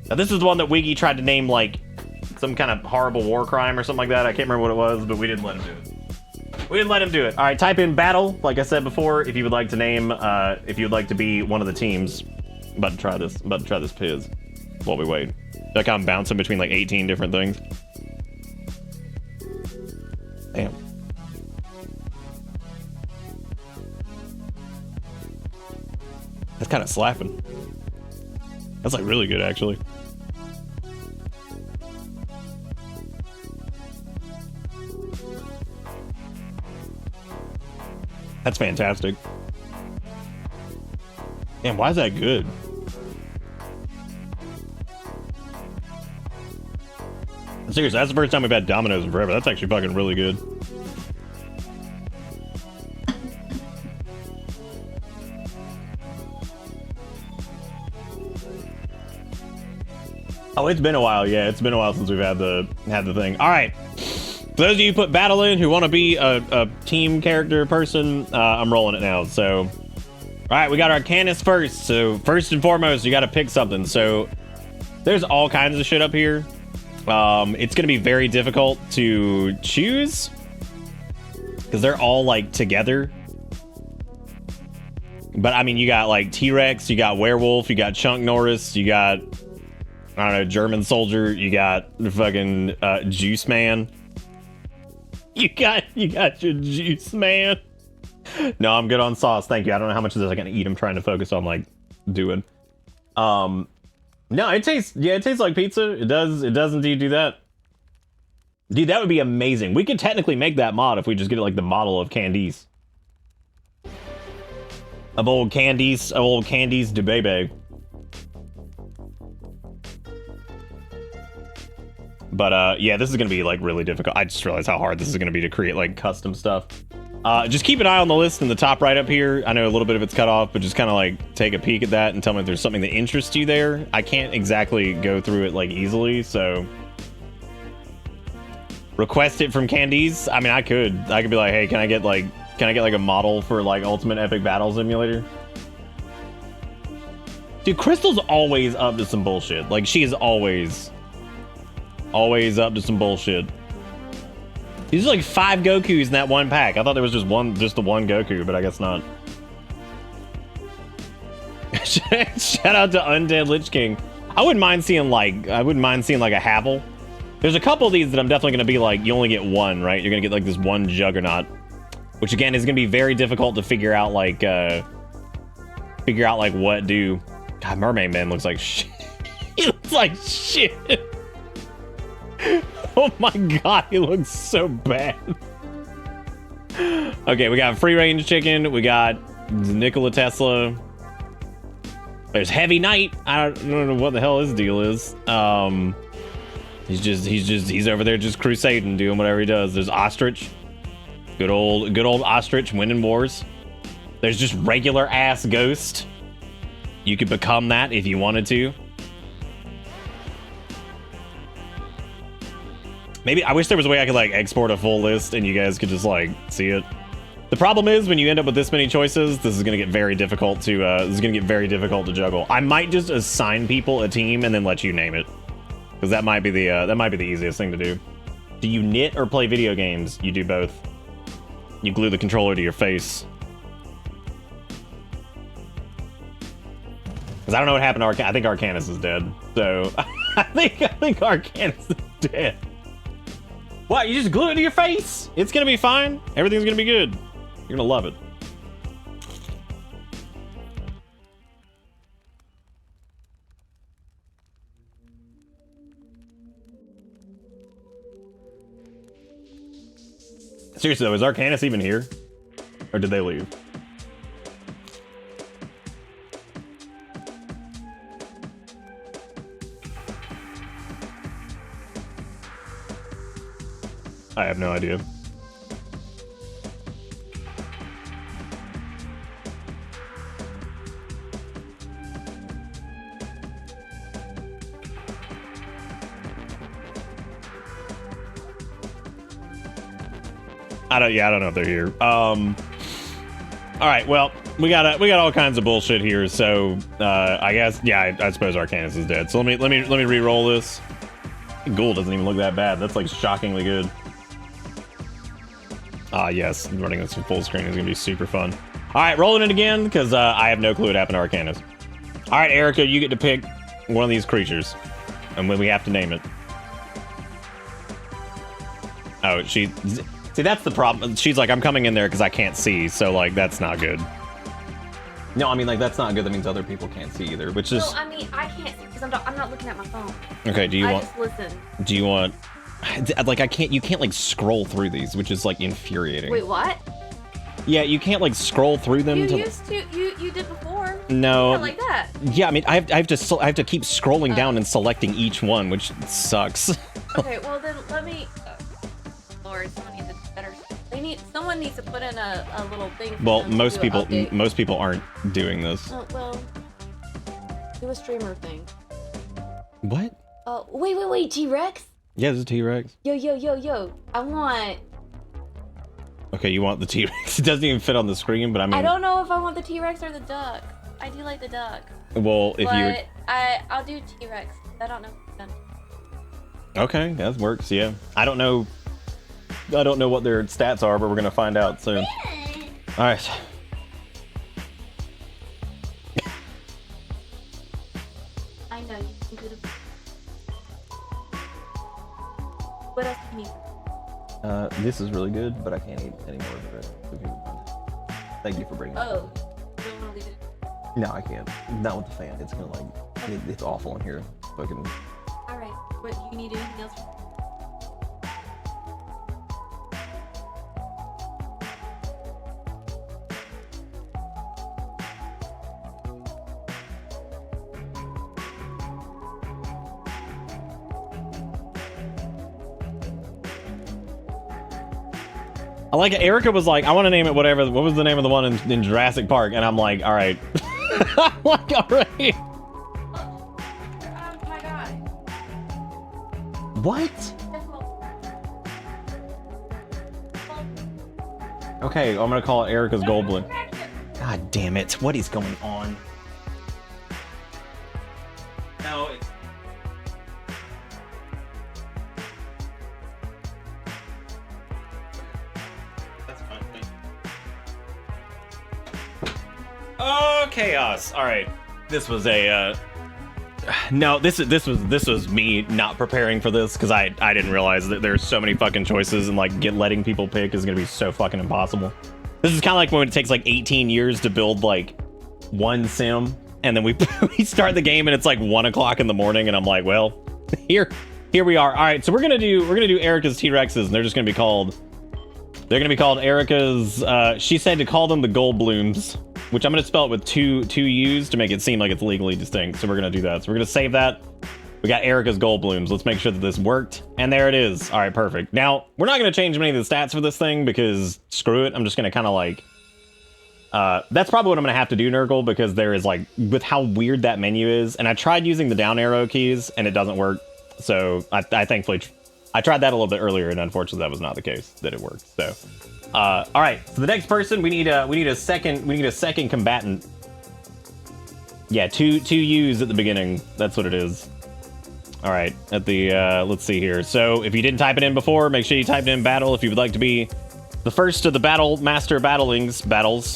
S2: Now this is the one that Wiggy tried to name like some kind of horrible war crime or something like that. I can't remember what it was, but we didn't let him do it. We didn't let him do it. All right, type in battle, like I said before, if you would like to name, if you would like to be one of the teams. I'm about to try this Piz while we wait. Like I'm bouncing between like 18 different things. Damn. That's kind of slapping. That's like really good, actually. That's fantastic. Damn, why is that good? Seriously, that's the first time we've had Domino's in forever. That's actually fucking really good. Oh, it's been a while. Yeah, it's been a while since we've had the thing. All right. For those of you who put battle in who want to be a team character person, I'm rolling it now. So, all right, we got our Canis first. So first and foremost, you got to pick something. So there's all kinds of shit up here. It's going to be very difficult to choose because they're all like together. But I mean, you got like T-Rex, you got Werewolf, you got Chunk Norris, you got, I don't know, German Soldier, you got fucking Juice Man. You got your Juice Man. No, I'm good on sauce. Thank you. I don't know how much of this I can eat. I'm trying to focus on like doing. No, it tastes like pizza. It does indeed do that. Dude, that would be amazing. We could technically make that mod if we just get like the model of Candice. of old Candies de Bebe. But yeah, this is gonna be like really difficult. I just realized how hard this is gonna be to create like custom stuff. Just keep an eye on the list in the top right up here. I know a little bit of it's cut off, but just kind of like take a peek at that and tell me if there's something that interests you there. I can't exactly go through it like easily, so request it from Candies. I mean, I could be like, hey, can I get like a model for like Ultimate Epic Battle Simulator? Dude, Crystal's always up to some bullshit. Like, she is always up to some bullshit. There's like 5 Gokus in that one pack. I thought there was just the one Goku, but I guess not. Shout out to Undead Lich King. I wouldn't mind seeing like a Havel. There's a couple of these that I'm definitely gonna be like, you only get one, right? You're gonna get like this one Juggernaut, which again is gonna be very difficult to figure out like what do. God, Mermaid Man looks like shit. He looks like shit. Oh my god, he looks so bad. Okay, we got Free Range Chicken. We got Nikola Tesla. There's Heavy Knight. I don't know what the hell his deal is. He's over there just crusading, doing whatever he does. There's Ostrich. Good old Ostrich winning wars. There's just regular ass Ghost. You could become that if you wanted to. Maybe I wish there was a way I could like export a full list and you guys could just like see it. The problem is when you end up with this many choices, this is gonna get very difficult to juggle. I might just assign people a team and then let you name it, because that might be the easiest thing to do. Do you knit or play video games? You do both. You glue the controller to your face. Because I don't know what happened to I think Arcanus is dead. So I think Arcanus is dead. What? You just glue it to your face? It's gonna be fine. Everything's gonna be good. You're gonna love it. Seriously though, is Arcanus even here? Or did they leave? I have no idea. I don't know if they're here. All right, well, we got all kinds of bullshit here, so I guess I suppose Arcanus is dead. So let me re-roll this. Ghoul doesn't even look that bad. That's like shockingly good. Yes, running this full screen is gonna be super fun. All right, rolling it again because I have no clue what happened to Arcanus. All right, Erica, you get to pick one of these creatures, and when we have to name it. Oh, see, that's the problem. She's like, I'm coming in there because I can't see, so like that's not good. No, I mean like that's not good. That means other people can't see either, which is.
S3: No, I mean I can't see because I'm not looking at my phone.
S2: Okay,
S3: I just listen.
S2: Do you want? Like you can't like scroll through these, which is like infuriating.
S3: Wait, what?
S2: Yeah, you can't like scroll through them.
S3: You did before.
S2: No.
S3: Yeah, like that.
S2: Yeah, I mean I have to keep scrolling down and selecting each one, which sucks.
S3: Okay, well then let me. Lord, someone needs a better. Someone needs to put in a little thing.
S2: Well, most people aren't doing this.
S3: Oh, well, do a streamer thing.
S2: What?
S3: Wait, T-Rex?
S2: Yeah, this is T-Rex.
S3: Yo. I want...
S2: Okay, you want the T-Rex. It doesn't even fit on the screen, but I mean...
S3: I don't know if I want the T-Rex or the duck. I do like the duck.
S2: Well, if
S3: but I'll do T-Rex. I don't know.
S2: Okay, that works, yeah. I don't know what their stats are, but we're gonna find out soon. Alright.
S3: I know you can do the... What else can you do?
S2: This is really good, but I can't eat any more of it. Thank you for bringing it.
S3: Oh, you don't want to leave it?
S2: No, I can't. Not with the fan. It's gonna it's awful in here. Fucking.
S3: Alright, what do you need anything else?
S2: I like it. Erica was like, I want to name it whatever. What was the name of the one in Jurassic Park? And I'm like, all right. I'm like, all right.
S3: Oh my god.
S2: What? Okay, I'm gonna call it Erica's Goldblum. God damn it! What is going on? No. That's fine. Oh, chaos! All right, this was a. No, this was me not preparing for this because I didn't realize that there's so many fucking choices and like letting people pick is gonna be so fucking impossible. This is kind of like when it takes like 18 years to build like one sim, and then we we start the game and it's like 1 o'clock in the morning, and I'm like, well, here we are. All right, so we're gonna do Erica's T-Rexes, and they're just gonna be called Erica's. She said to call them the Goldblums, which I'm gonna spell it with two U's to make it seem like it's legally distinct. So we're gonna do that. So we're gonna save that. We got Erica's Goldblums. Let's make sure that this worked. And there it is. All right, perfect. Now, we're not going to change many of the stats for this thing because screw it. I'm just going to kind of like... that's probably what I'm going to have to do, Nurgle, because there is like... With how weird that menu is. And I tried using the down arrow keys and it doesn't work. So I thankfully... I tried that a little bit earlier and unfortunately that was not the case that it worked. So, all right. So the next person, we need a second combatant. Yeah, two U's at the beginning. That's what it is. All right, at the, let's see here. So if you didn't type it in before, make sure you type it in battle if you would like to be the first of the battles,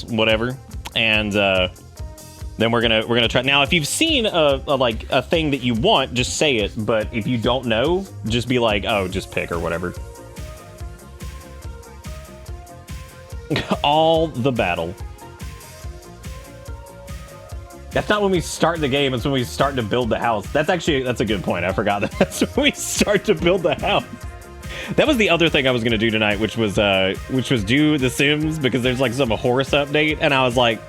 S2: whatever. And then we're gonna try. Now, if you've seen a thing that you want, just say it. But if you don't know, just be like, oh, just pick or whatever. All the battle. That's not when we start the game, it's when we start to build the house. That's a good point. I forgot that. That's when we start to build the house. That was the other thing I was gonna do tonight, which was do The Sims, because there's like some horse update, and I was like,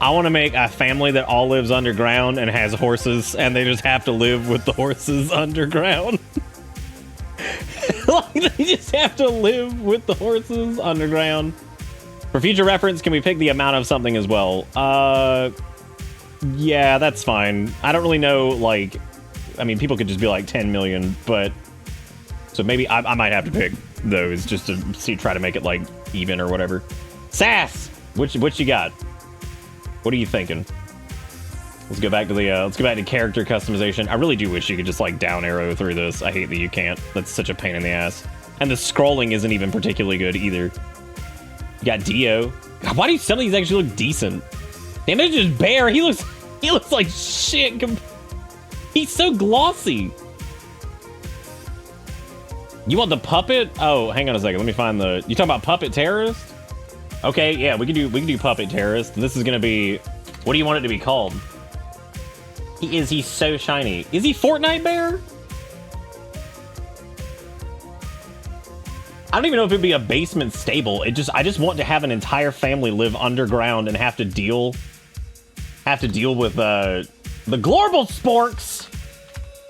S2: I want to make a family that all lives underground and has horses, and they just have to live with the horses underground. Like, they just have to live with the horses underground. For future reference, can we pick the amount of something as well? Yeah, that's fine. I don't really know, like... I mean, people could just be like 10 million, but... So maybe I might have to pick those just to try to make it, like, even or whatever. Sass! What you got? What are you thinking? Let's go back to character customization. I really do wish you could just, like, down arrow through this. I hate that you can't. That's such a pain in the ass. And the scrolling isn't even particularly good, either. You got Dio. God, why do some of these actually look decent? Damn, it's just Bear. He looks like shit. He's so glossy. You want the puppet? Oh, hang on a second. Let me find the... You talking about Puppet Terrorist? Okay, yeah, we can do Puppet Terrorist. This is gonna be... What do you want it to be called? He's so shiny. Is he Fortnite Bear? I don't even know if it'd be a basement stable. I just want to have an entire family live underground and have to deal with the Glorble Sporks.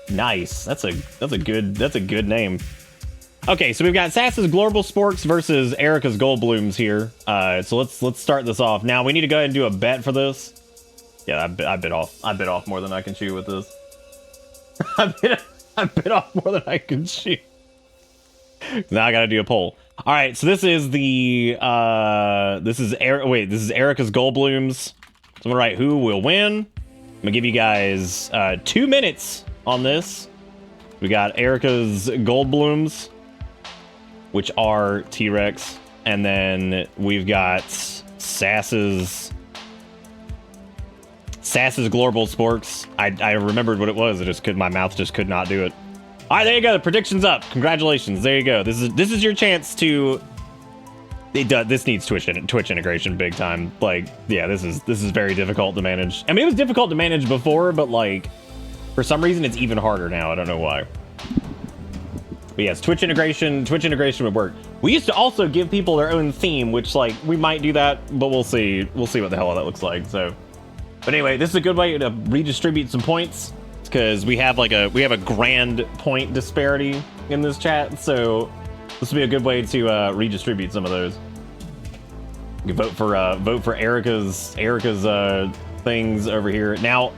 S2: Nice. That's a good name. Okay, so we've got Sass's Glorble Sporks versus Erica's Goldblums here. So let's start this off. Now we need to go ahead and do a bet for this. Yeah, I bit off more than I can chew with this. I bit off more than I can chew. Now I gotta do a poll. All right, so this is this is Erica's Goldblums. So I'm gonna write who will win. I'm gonna give you guys 2 minutes on this. We got Erica's Goldblums, which are T-Rex, and then we've got Sass's Glorble Sporks. I remembered what it was. My mouth just could not do it. All right, there you go. The prediction's up. Congratulations. There you go. This is your chance to. This needs Twitch integration big time. Like, yeah, this is very difficult to manage. I mean, it was difficult to manage before, but like, for some reason, it's even harder now. I don't know why. But yes, Twitch integration would work. We used to also give people their own theme, which like we might do that, but we'll see. We'll see what the hell that looks like. So, but anyway, this is a good way to redistribute some points, because we have a grand point disparity in this chat. So this will be a good way to redistribute some of those. You can vote for Erica's things over here. Now,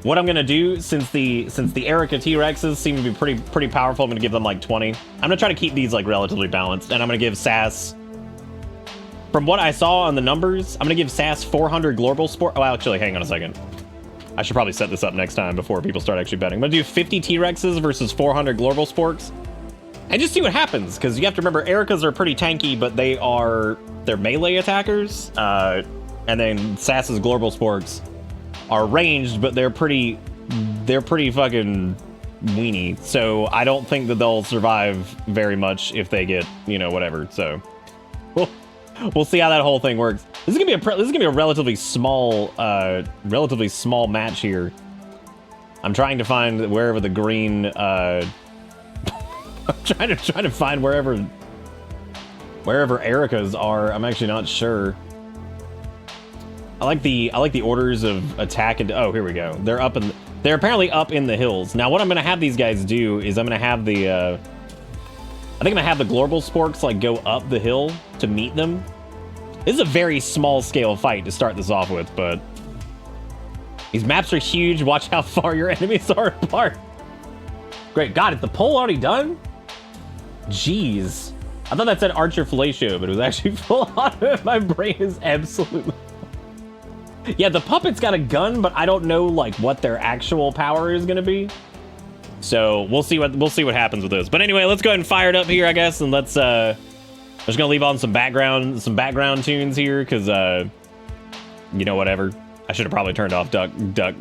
S2: what I'm gonna do, since the Erica T-Rexes seem to be pretty powerful, I'm gonna give them like 20. I'm gonna try to keep these like relatively balanced, and I'm gonna give Sass, from what I saw on the numbers, I'm gonna give Sass 400 Global Sport. Oh, actually, hang on a second. I should probably set this up next time before people start actually betting. I'm gonna do 50 T-Rexes versus 400 Global Sporks, and just see what happens, because you have to remember Ericas are pretty tanky, but they're melee attackers, and then Sass's Global Sporks are ranged, but they're pretty fucking weenie. So I don't think that they'll survive very much if they get, you know, whatever. So we'll see how that whole thing works. This is gonna be a relatively small match here. I'm trying to find wherever the green. I'm trying to find wherever Ericas are. I'm actually not sure. I like the orders of attack, and oh, here we go. They're apparently up in the hills. Now, what I'm gonna have these guys do is I'm gonna have the I think I'm gonna have the Global Sporks like go up the hill to meet them. This is a very small scale fight to start this off with, but these maps are huge. Watch how far your enemies are apart. Great God, is the poll already done? Jeez. I thought that said Archer Fellatio, but it was actually full on. My brain is absolutely... Yeah, the puppet's got a gun, but I don't know like what their actual power is gonna be. So we'll see what happens with this. But anyway, let's go ahead and fire it up here, I guess, and let's I'm just gonna leave on some background tunes here, because you know, whatever. I should have probably turned off Duck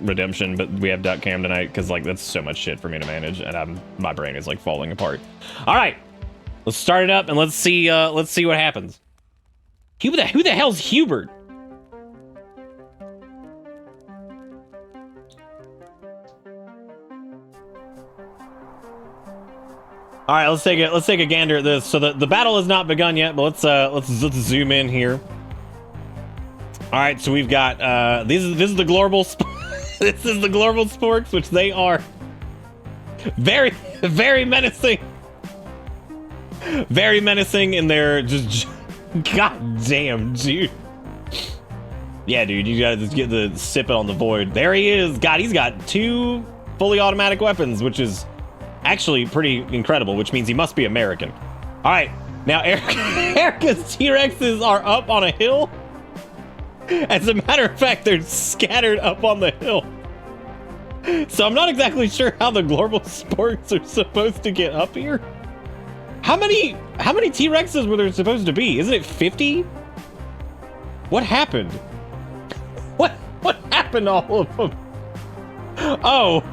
S2: Redemption, but we have Duck Cam tonight, because like that's so much shit for me to manage, and my brain is like falling apart. All right, let's start it up and let's see what happens. Who the hell's Hubert? All right, let's take a gander at this. So the battle has not begun yet, but let's zoom in here. All right, so we've got this is the Global this is the Global Sporks, which they are very menacing. Very menacing, and they're just god damn, dude. Yeah, dude, you gotta just get the sip it on the void. There he is. God, he's got 2 fully automatic weapons, which is actually pretty incredible, which means he must be American. All right, now Erica's T-Rexes are up on a hill. As a matter of fact, they're scattered up on the hill. So I'm not exactly sure how the Global Sporks are supposed to get up here. How many T-Rexes were there supposed to be? Isn't it 50? What happened? What happened to all of them? Oh.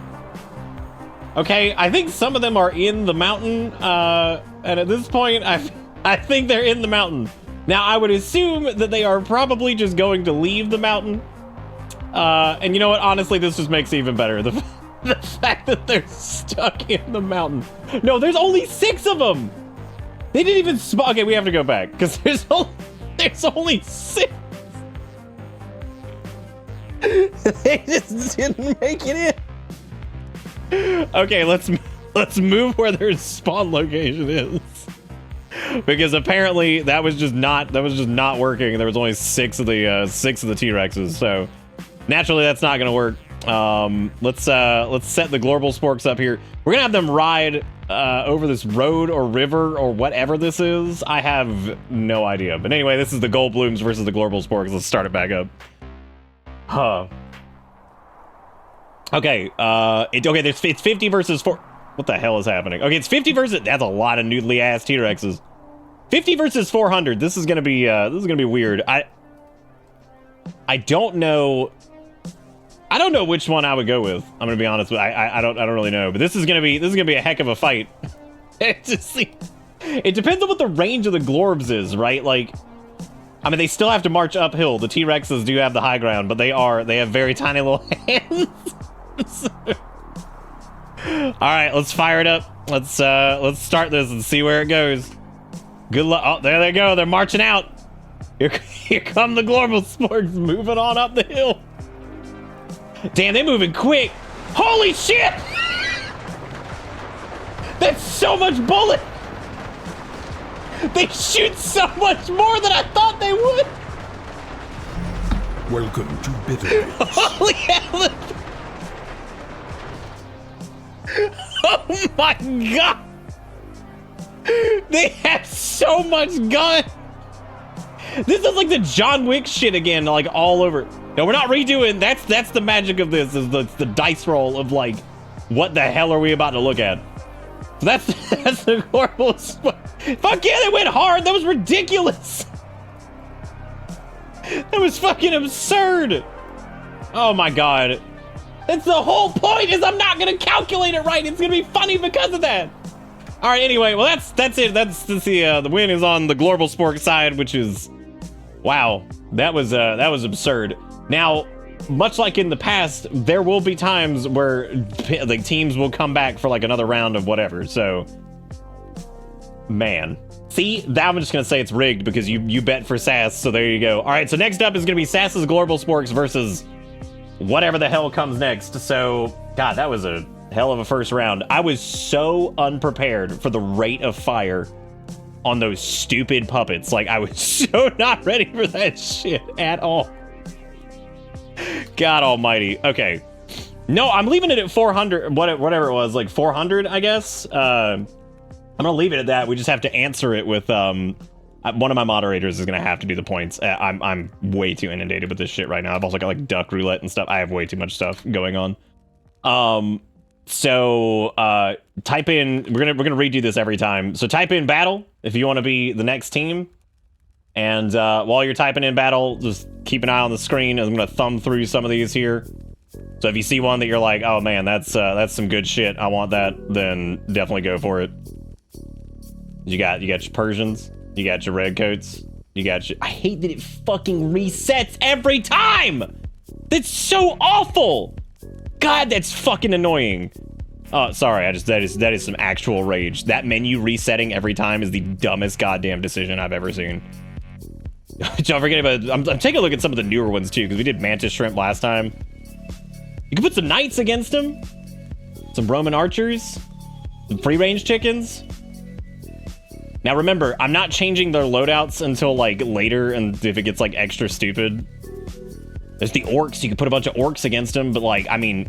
S2: Okay, I think some of them are in the mountain, and at this point, I think they're in the mountain. Now, I would assume that they are probably just going to leave the mountain, and you know what? Honestly, this just makes it even better. The fact that they're stuck in the mountain. No, there's only 6 of them! They didn't even spawn. Okay, we have to go back, because there's only 6! They just didn't make it in! Okay, let's move where their spawn location is, because apparently that was just not working. There was only 6 of the T-Rexes, so naturally that's not gonna work. Let's set the Global Sporks up here. We're gonna have them ride over this road or river or whatever this is. I have no idea, but anyway, this is the Goldblooms versus the Global Sporks. Let's start it back up. Huh. Okay, it's 50 versus 4. What the hell is happening? Okay, it's 50 versus, that's a lot of noodly ass T-Rexes. 50 versus 400. This is gonna be weird. I don't know which one I would go with. I'm gonna be honest with I don't really know, but this is gonna be a heck of a fight. It depends on what the range of the Glorbs is, right? Like, I mean, they still have to march uphill. The T-Rexes do have the high ground, but they have very tiny little hands. All right, let's fire it up. Let's start this and see where it goes. Good luck. Oh, there they go. They're marching out. Here come the Global Sporks moving on up the hill. Damn, they're moving quick. Holy shit! That's so much bullet. They shoot so much more than I thought they would.
S1: Welcome to Bitter Bits.
S2: Holy hell! Oh my god! They have so much gun! This is like the John Wick shit again, like all over. No, we're not redoing. That's the magic of this, is the dice roll of like, what the hell are we about to look at? So that's the horrible. Fuck yeah, they went hard. That was ridiculous. That was fucking absurd. Oh my god. That's the whole point, is I'm not gonna calculate it right. It's gonna be funny because of that. All right, anyway, well that's it. That's the win is on the Global Sport side, which is, wow, that was absurd. Now, much like in the past, there will be times where like teams will come back for like another round of whatever. So, man, see, that I'm just gonna say it's rigged because you bet for Sass. So there you go. All right, so next up is gonna be Sass's Global Sporks versus whatever the hell comes next. So, God, that was a hell of a first round. I was so unprepared for the rate of fire on those stupid puppets. Like, I was so not ready for that shit at all. God almighty. Okay. No, I'm leaving it at 400, whatever it was, like 400, I guess. I'm gonna leave it at that. We just have to answer it with, one of my moderators is gonna have to do the points. I'm way too inundated with this shit right now. I've also got like duck roulette and stuff. I have way too much stuff going on. So type in, we're gonna redo this every time. So type in battle if you want to be the next team. And while you're typing in battle, just keep an eye on the screen. I'm gonna thumb through some of these here. So if you see one that you're like, oh man, that's some good shit, I want that, then definitely go for it. You got your Persians, you got your redcoats, you got your, I hate that it fucking resets every time. That's so awful. God, that's fucking annoying. Oh, sorry, that is some actual rage. That menu resetting every time is the dumbest goddamn decision I've ever seen. Don't forget about, I'm taking a look at some of the newer ones too, because we did Mantis Shrimp last time. You can put some knights against them, some Roman archers, some free range chickens. Now remember, I'm not changing their loadouts until like later, and if it gets like extra stupid. There's the orcs. You can put a bunch of orcs against them, but like, I mean,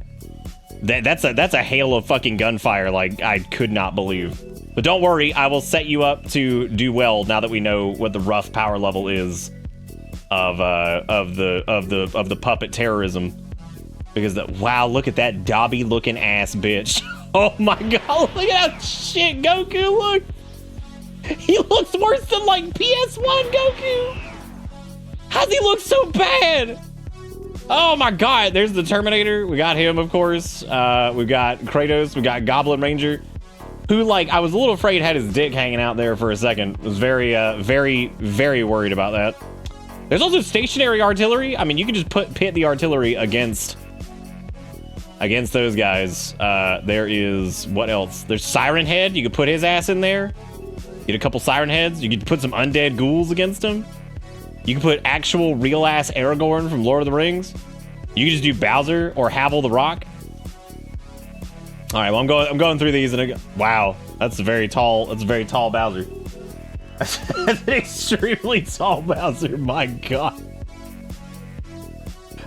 S2: that's a hail of fucking gunfire. Like, I could not believe. But don't worry, I will set you up to do well now that we know what the rough power level is of the puppet terrorism. Because wow, look at that Dobby looking ass bitch. Oh my god, look at how shit Goku look. He looks worse than like PS1 Goku. How's he look so bad? Oh my god, there's the Terminator. We got him, of course. We've got Kratos. We got Goblin Ranger, who, like, I was a little afraid had his dick hanging out there for a second. Was very, very worried about that. There's also stationary artillery. I mean, you can just pit the artillery against those guys. There is, what else? There's Siren Head. You could put his ass in there. Get a couple Siren Heads. You could put some undead ghouls against him. You can put actual real-ass Aragorn from Lord of the Rings. You can just do Bowser or Havel the Rock. All right, well, I'm going through these, and wow, that's a very tall Bowser. That's an extremely tall Bowser. My God.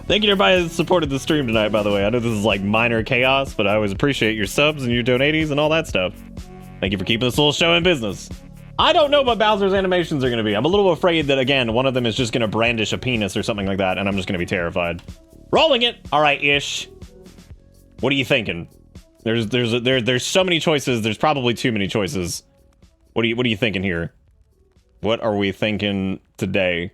S2: Thank you to everybody that supported the stream tonight, by the way. I know this is like minor chaos, but I always appreciate your subs and your donaties and all that stuff. Thank you for keeping this little show in business. I don't know what Bowser's animations are going to be. I'm a little afraid that, again, one of them is just going to brandish a penis or something like that, and I'm just going to be terrified. Rolling it. All right, Ish. What are you thinking? There's so many choices. There's probably too many choices. What are you thinking here? What are we thinking today?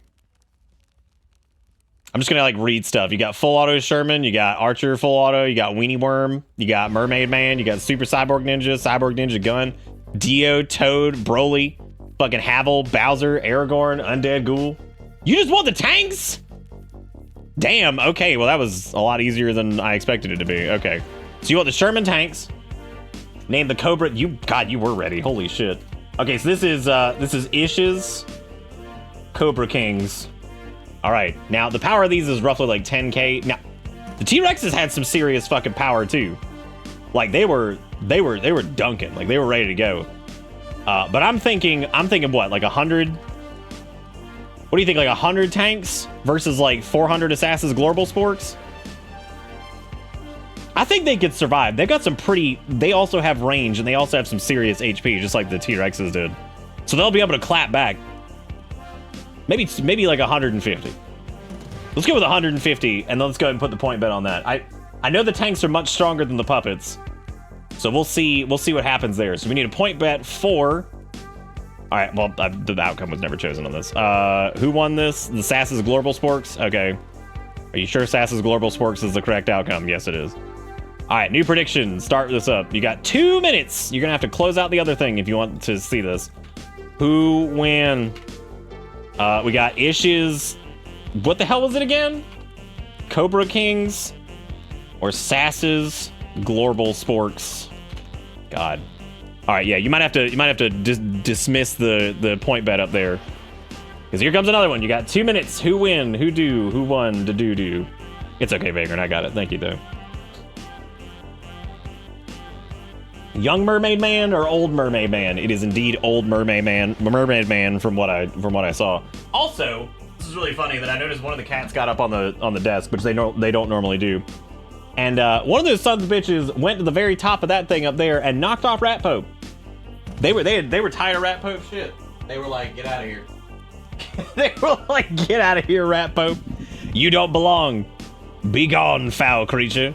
S2: I'm just gonna like read stuff. You got full auto Sherman, you got Archer full auto, you got Weenie Worm, you got Mermaid Man, you got Super Cyborg Ninja Gun, Dio, Toad, Broly, fucking Havel, Bowser, Aragorn, Undead Ghoul. You just want the tanks? Damn, okay, well that was a lot easier than I expected it to be. Okay. So you want the Sherman tanks. Name the Cobra. God, you were ready. Holy shit. Okay, so this is Ish's Cobra Kings. All right, now the power of these is roughly like 10k. Now, the T-Rexes had some serious fucking power too. Like they were dunking. Like they were ready to go. But I'm thinking what, like 100? What What do you think, like 100 tanks versus like 400 Assassin's Global Sporks? I think they could survive. They've got some pretty... They also have range, and they also have some serious HP, just like the T-Rexes did. So they'll be able to clap back. Maybe like 150. Let's go with 150, and let's go ahead and put the point bet on that. I know the tanks are much stronger than the puppets, so we'll see what happens there. So we need a point bet for... All right, well, the outcome was never chosen on this. Who won this? The Assassin's Global Sporks? Okay. Are you sure Assassin's Global Sporks is the correct outcome? Yes, it is. All right, new prediction. Start this up. You got 2 minutes. You're going to have to close out the other thing if you want to see this. Who win? We got Ish's... What the hell was it again? Cobra Kings or Sass's Global Sporks? God. All right, yeah, you might have to dismiss the point bet up there, because here comes another one. You got 2 minutes. Who win? Who do? Who won? Do? It's okay, Vagrant. I got it. Thank you, though. Young Mermaid Man or Old Mermaid Man? It is indeed Old Mermaid Man. Mermaid Man, from what I saw. Also, this is really funny that I noticed one of the cats got up on the desk, which they don't normally do. And one of those sons of bitches went to the very top of that thing up there and knocked off Rat Pope. They were tired of Rat Pope shit. They were like, get out of here. They were like, get out of here, Rat Pope. You don't belong. Be gone, foul creature.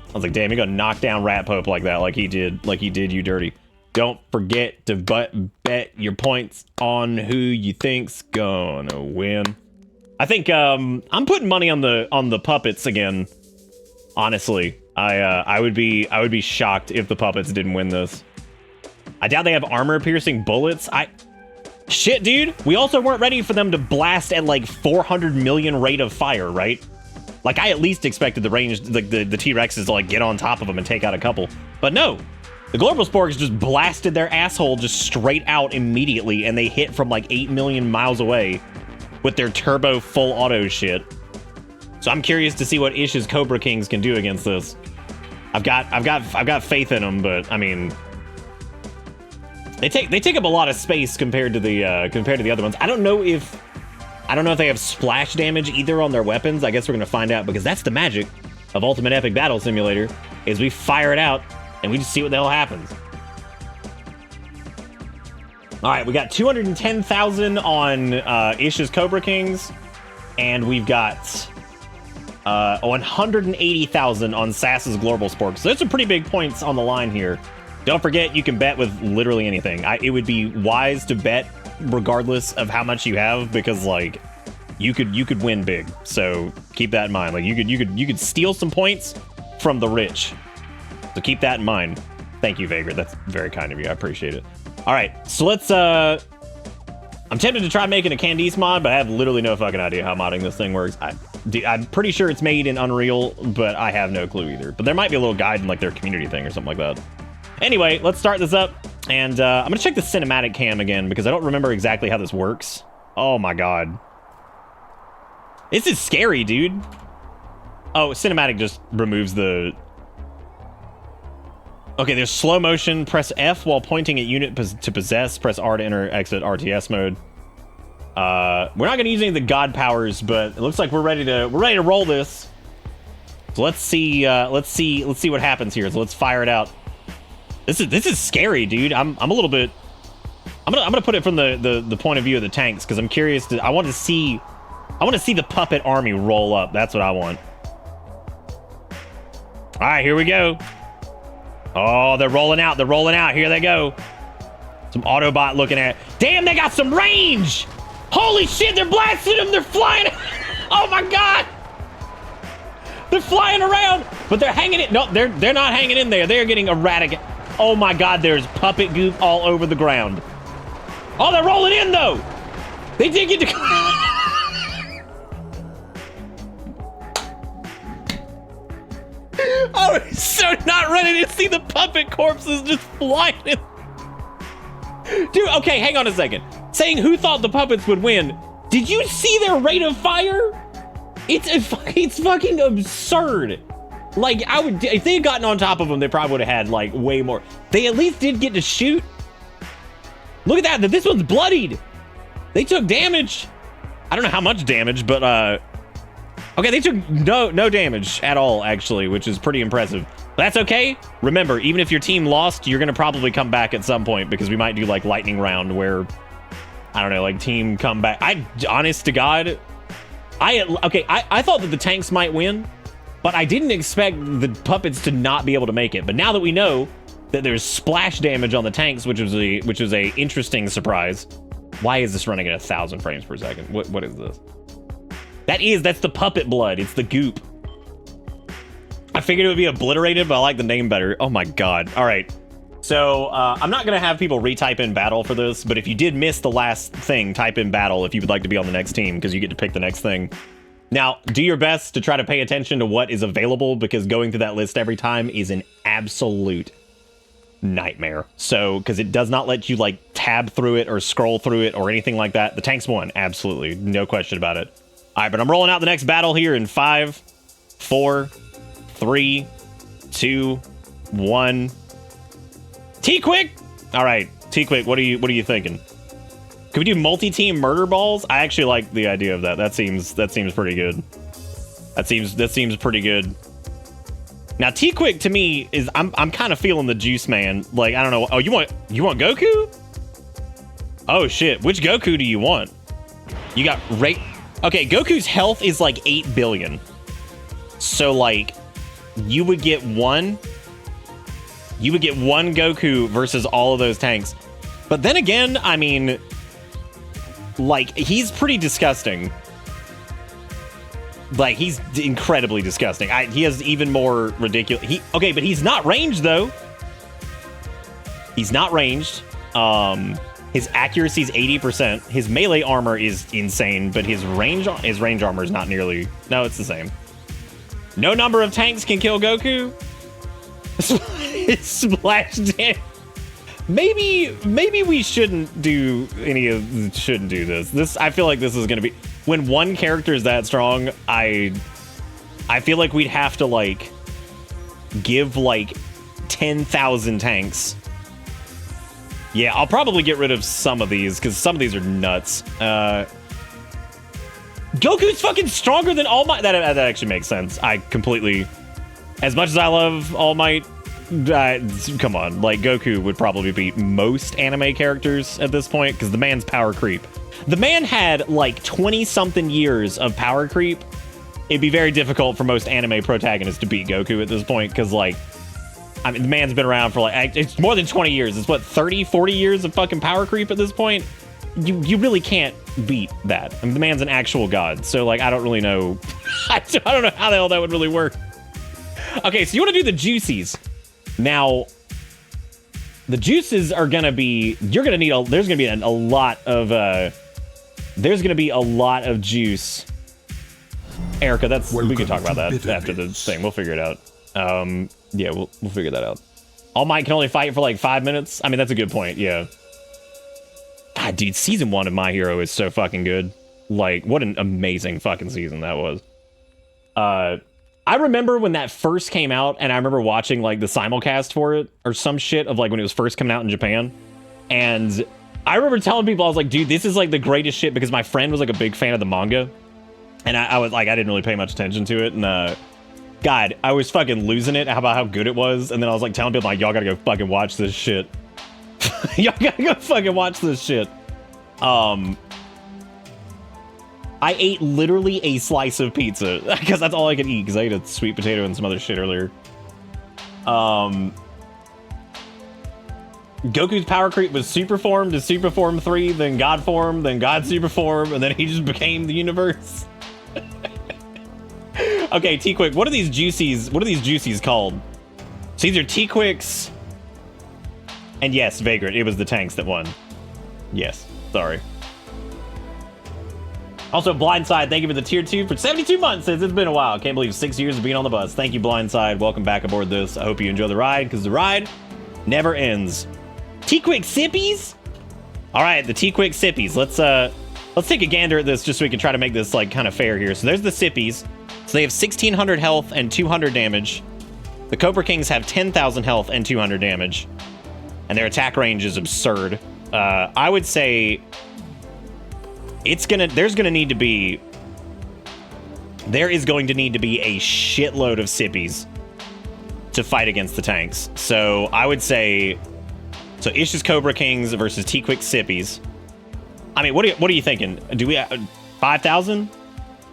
S2: I was like, damn, you're gonna knock down Rat Pope like that, like he did you dirty. Don't forget to bet your points on who you think's gonna win. I think I'm putting money on the puppets again. Honestly, I would be shocked if the puppets didn't win this. I doubt they have armor-piercing bullets. Shit, dude. We also weren't ready for them to blast at like 400 million rate of fire, right? Like, I at least expected the range, like the T-Rexes to like get on top of them and take out a couple. But no, the Global Sporks just blasted their asshole just straight out immediately, and they hit from like 8 million miles away with their turbo full auto shit. So I'm curious to see what Ish's Cobra Kings can do against this. I've got faith in them, but I mean, they take up a lot of space compared to the other ones. I don't know if they have splash damage either on their weapons. I guess we're gonna find out, because that's the magic of Ultimate Epic Battle Simulator, is we fire it out and we just see what the hell happens. All right, we got 210,000 on Ish's Cobra Kings, and we've got 180,000 on Sass's Global Sporks. So there's some pretty big points on the line here. Don't forget, you can bet with literally anything. It would be wise to bet regardless of how much you have, because like you could win big. So keep that in mind. Like you could steal some points from the rich. So keep that in mind. Thank you, Vagrant. That's very kind of you. I appreciate it. All right, so let's I'm tempted to try making a Candice mod, but I have literally no fucking idea how modding this thing works. I'm pretty sure it's made in Unreal, but I have no clue either. But there might be a little guide in like their community thing or something like that. Anyway, let's start this up, and I'm gonna check the cinematic cam again, because I don't remember exactly how this works. Oh my god. This is scary, dude. Oh, cinematic just removes the... Okay, there's slow motion. Press F while pointing at unit to possess. Press R to enter, exit RTS mode. We're not gonna use any of the god powers, but it looks like we're ready to roll this. So let's see what happens here. So let's fire it out. This is scary, dude. I'm a little bit... I'm gonna put it from the point of view of the tanks, because I'm curious to... I want to see the puppet army roll up. That's what I want. All right, here we go. Oh, they're rolling out. They're rolling out. Here they go. Some Autobot looking at... Damn, they got some range! Holy shit, they're blasting them! They're flying... Oh my god! They're flying around, but they're hanging it. No, they're not hanging in there. They're getting erratic. Oh my god, there's puppet goop all over the ground. Oh, they're rolling in though. They did get to... I was so not ready to see the puppet corpses just flying in. Dude, okay, hang on a second. Saying who thought the puppets would win, did you see their rate of fire? It's fucking absurd. Like, if they had gotten on top of them, they probably would have had like way more. They at least did get to shoot. Look at that, this one's bloodied. They took damage. I don't know how much damage, but okay, they took no damage at all, actually, which is pretty impressive. That's okay. Remember, even if your team lost, you're gonna probably come back at some point, because we might do like lightning round where, I don't know, like team comeback. Honest to God, I thought that the tanks might win, but I didn't expect the puppets to not be able to make it. But now that we know that there's splash damage on the tanks, which is a interesting surprise. Why is this running at 1,000 frames per second? What is this? That's the puppet blood. It's the goop. I figured it would be obliterated, but I like the name better. Oh my God. All right. So I'm not going to have people retype in battle for this, but if you did miss the last thing, type in battle if you would like to be on the next team, because you get to pick the next thing. Now, do your best to try to pay attention to what is available, because going through that list every time is an absolute nightmare. So, because it does not let you like tab through it or scroll through it or anything like that. The tanks won. Absolutely. No question about it. All right, but I'm rolling out the next battle here in 5, 4, 3, 2, 1. T-Quick! All right, T-Quick, what are you thinking? Could we do multi-team murder balls? I actually like the idea of that. That seems pretty good. That seems pretty good. Now T-Quick to me is I'm kind of feeling the juice, man. Like, I don't know. Oh, you want Goku? Oh shit, which Goku do you want? You got okay, Goku's health is like 8 billion. So like you would get one Goku versus all of those tanks. But then again, I mean, like, he's pretty disgusting. Like, he's incredibly disgusting. He has even more ridiculous. Okay, but he's not ranged though. He's not ranged. His accuracy is 80%. His melee armor is insane, but his range armor is not nearly. No, it's the same. No number of tanks can kill Goku. Splash damage. Maybe we shouldn't do this. I feel like this is gonna be, when one character is that strong, I feel like we'd have to like give like 10,000 tanks. Yeah, I'll probably get rid of some of these because some of these are nuts. Goku's fucking stronger than All Might. That actually makes sense. I completely, as much as I love All Might, come on, like Goku would probably beat most anime characters at this point because the man's power creep. The man had like 20-something years of power creep. It'd be very difficult for most anime protagonists to beat Goku at this point because, like, I mean, the man's been around for like, it's more than 20 years. It's what, 30, 40 years of fucking power creep at this point? You really can't beat that. I mean, the man's an actual god. So, like, I don't really know. I don't know how the hell that would really work. Okay, so you want to do the juicies. Now, the juices are going to be, there's going to be a lot of, there's going to be a lot of juice. Erica, we can talk about that after the thing. We'll figure it out. Yeah, we'll figure that out. All Might can only fight for like 5 minutes. I mean, that's a good point. Yeah. God, dude, season 1 of My Hero is so fucking good. Like, what an amazing fucking season that was. I remember when that first came out, and I remember watching like the simulcast for it or some shit of like when it was first coming out in Japan. And I remember telling people, I was like, dude, this is like the greatest shit, because my friend was like a big fan of the manga. And I was like, I didn't really pay much attention to it. And God, I was fucking losing it about how good it was. And then I was like telling people, like, y'all gotta go fucking watch this shit. Y'all gotta go fucking watch this shit. I ate literally a slice of pizza because that's all I could eat, because I ate a sweet potato and some other shit earlier. Goku's power creep was super form to super form 3, then God form, then God super form, and then he just became the universe. Okay, T-Quick, what are these juicies called? So these are T-Quicks. And yes, Vagrant, it was the tanks that won. Yes, sorry. Also, Blindside, thank you for the tier 2 for 72 months. It's been a while. Can't believe 6 years of being on the bus. Thank you, Blindside. Welcome back aboard this. I hope you enjoy the ride, because the ride never ends. T-Quick Sippies? All right, the T-Quick Sippies. Let's take a gander at this just so we can try to make this like kind of fair here. So there's the Sippies. So they have 1,600 health and 200 damage. The Cobra Kings have 10,000 health and 200 damage. And their attack range is absurd. I would say There is going to need to be a shitload of sippies to fight against the tanks. So I would say, so Ish's Cobra Kings versus T-Quick sippies. I mean, what are you thinking? Do we 5,000?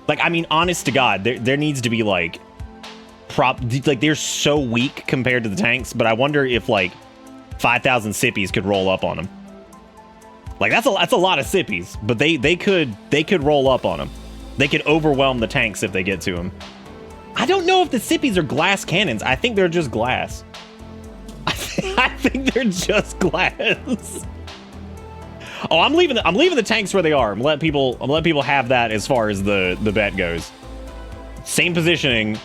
S2: Like, I mean, honest to God, there needs to be like they're so weak compared to the tanks, but I wonder if like 5,000 sippies could roll up on them. Like that's a lot of sippies, but they could roll up on them. They could overwhelm the tanks if they get to them. I don't know if the sippies are glass cannons. I think they're just glass. I think they're just glass. Oh, I'm leaving the tanks where they are. I'm letting people have that as far as the bet goes. Same positioning.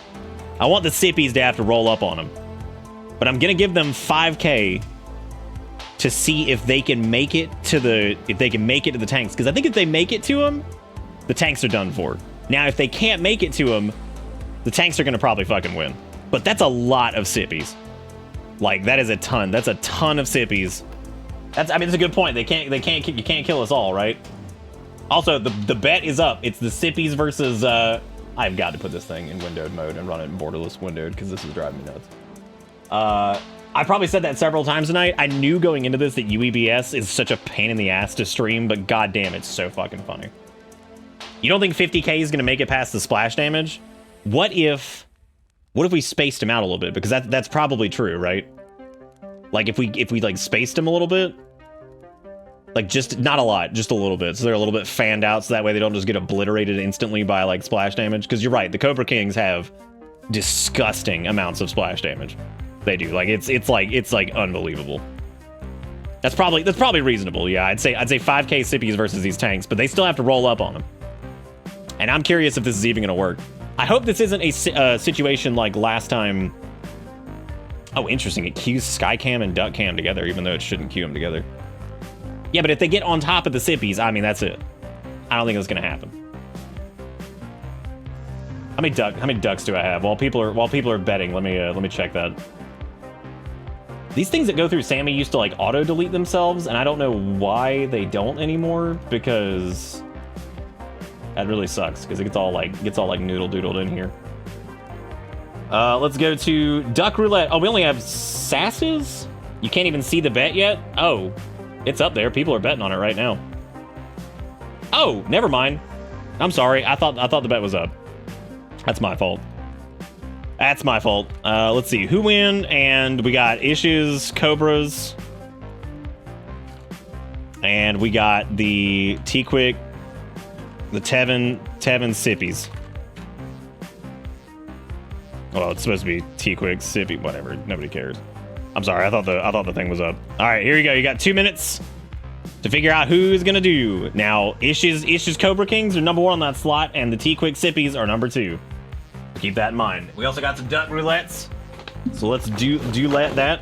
S2: I want the sippies to have to roll up on them. But I'm gonna give them 5K to see if they can make it to the tanks. Because I think if they make it to them, the tanks are done for. Now, if they can't make it to them, the tanks are gonna probably fucking win. But that's a lot of sippies. Like, that is a ton. That's a ton of sippies. I mean, it's a good point. You can't kill us all, right? Also, the bet is up. It's the sippies versus, I've got to put this thing in windowed mode and run it in borderless windowed because this is driving me nuts. I probably said that several times tonight. I knew going into this that UEBS is such a pain in the ass to stream, but goddamn, it's so fucking funny. You don't think 50K is gonna make it past the splash damage? What if we spaced him out a little bit? Because that's probably true, right? Like if we like spaced him a little bit, like just not a lot, just a little bit, so they're a little bit fanned out, so that way they don't just get obliterated instantly by like splash damage. Because you're right, the Cobra Kings have disgusting amounts of splash damage. They do. Like it's like unbelievable. That's probably reasonable. Yeah, I'd say 5K sippies versus these tanks, but they still have to roll up on them. And I'm curious if this is even gonna work. I hope this isn't a situation like last time. Oh, interesting. It queues Skycam and Duckcam together, even though it shouldn't queue them together. Yeah, but if they get on top of the sippies, I mean, that's it. I don't think that's gonna happen. How many ducks do I have? While people are betting, let me check that. These things that go through Sammy used to like auto delete themselves, and I don't know why they don't anymore, because that really sucks, because it gets all like noodle doodled in here. Let's go to Duck Roulette. Oh, we only have sasses? You can't even see the bet yet? Oh, it's up there. People are betting on it right now. Oh, never mind. I'm sorry. I thought the bet was up. That's my fault. That's my fault. Let's see. Who win? And we got Issues, Cobras. And we got the T-Quick, the Tevin Sippies. Well, it's supposed to be T-Quick, Sippy, whatever. Nobody cares. I'm sorry. I thought the thing was up. All right, here you go. You got 2 minutes to figure out who's gonna do. Now, Ish's Cobra Kings are number 1 on that slot, and the T-Quick Sippies are number 2. Keep that in mind. We also got some duck roulettes, so let's do that.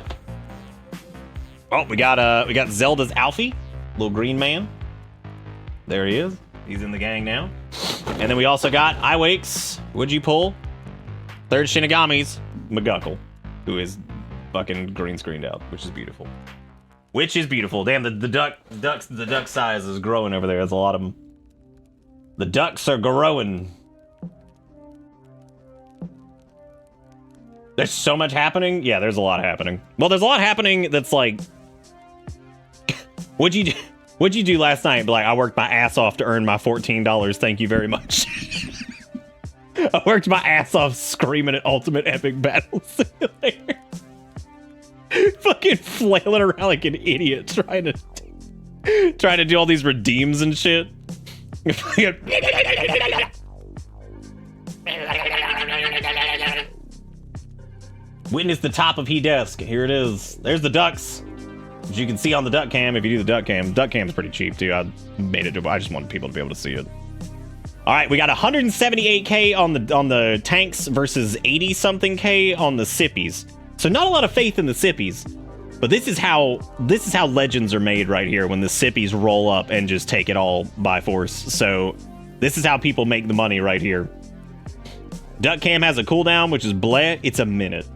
S2: Oh, we got Zelda's Alfie, little green man. There he is. He's in the gang now. And then we also got Iwakes. Would you pull? Third Shinigami's McGuckle, who is fucking green screened out, which is beautiful. Damn, the duck size is growing over there. There's a lot of them. The ducks are growing. There's so much happening. Yeah, there's a lot happening. Well, there's a lot happening that's like, what'd you do last night? But like, I worked my ass off to earn my $14. Thank you very much. I worked my ass off screaming at Ultimate Epic Battle Simulator. Fucking flailing around like an idiot trying to do all these redeems and shit. Witness the top of He-Desk. Here it is. There's the ducks. As you can see on the duck cam, if you do the duck cam. Duck cam's pretty cheap too. I just wanted people to be able to see it. All right, we got 178K on the tanks versus 80 something K on the sippies. So not a lot of faith in the sippies, but this is how legends are made right here, when the sippies roll up and just take it all by force. So this is how people make the money right here. Duck cam has a cooldown, which is bleh. It's a minute.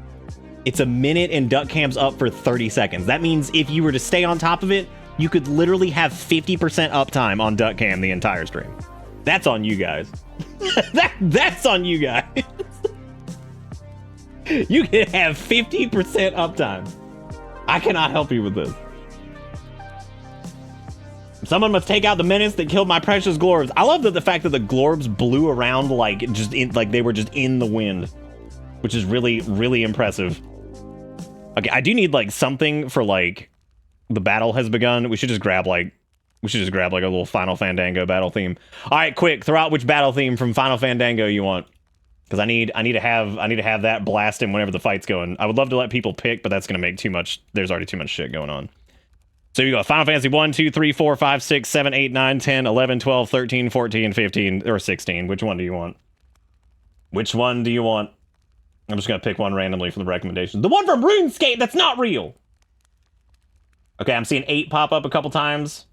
S2: It's a minute, and duck cam's up for 30 seconds. That means if you were to stay on top of it, You could literally have 50% uptime on duck cam the entire stream. That's on you guys. That's on you guys. You can have 50% uptime. I cannot help you with this. Someone must take out the menace that killed my precious glorbs. I love the fact that the glorbs blew around like they were just in the wind, which is really, really impressive. Okay, I do need like something for like the battle has begun. We should just grab like a little Final Fandango battle theme. All right, quick, throw out which battle theme from Final Fandango you want, because I need to have that blasting whenever the fight's going. I would love to let people pick, but that's gonna make too much. There's already too much shit going on. So you go Final Fantasy 1, 2, 3, 4, 5, 6, 7, 8, 9, 10, 11, 12, 13, 14, 15, or 16. Which one do you want? Which one do you want? I'm just going to pick one randomly from the recommendations. The one from RuneScape that's not real! Okay, I'm seeing 8 pop up a couple times.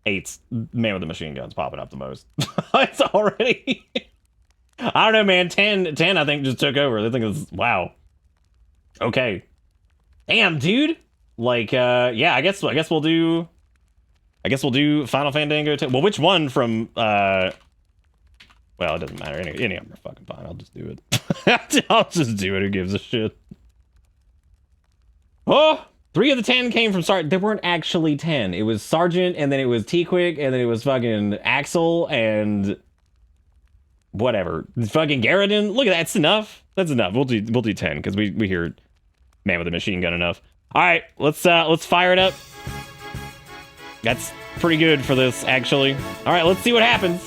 S2: 8's man with the machine guns popping up the most. It's already... I don't know, man. 10 I think just took over. I think it was... Wow. Okay. Damn, dude! Like, yeah, I guess we'll do Final Fandango 10. Well, which one from, well, it doesn't matter. Any of them are fucking fine. I'll just do it. I'll just do it. Who gives a shit? Oh, 3 of the 10 came from Sergeant. There weren't actually 10. It was Sergeant, and then it was T-Quick, and then it was fucking Axel, and whatever. Fucking Garridan. Look at that. That's enough. That's enough. We'll do 10, because we hear man with a machine gun enough. All right, let's fire it up. That's pretty good for this, actually. All right, let's see what happens.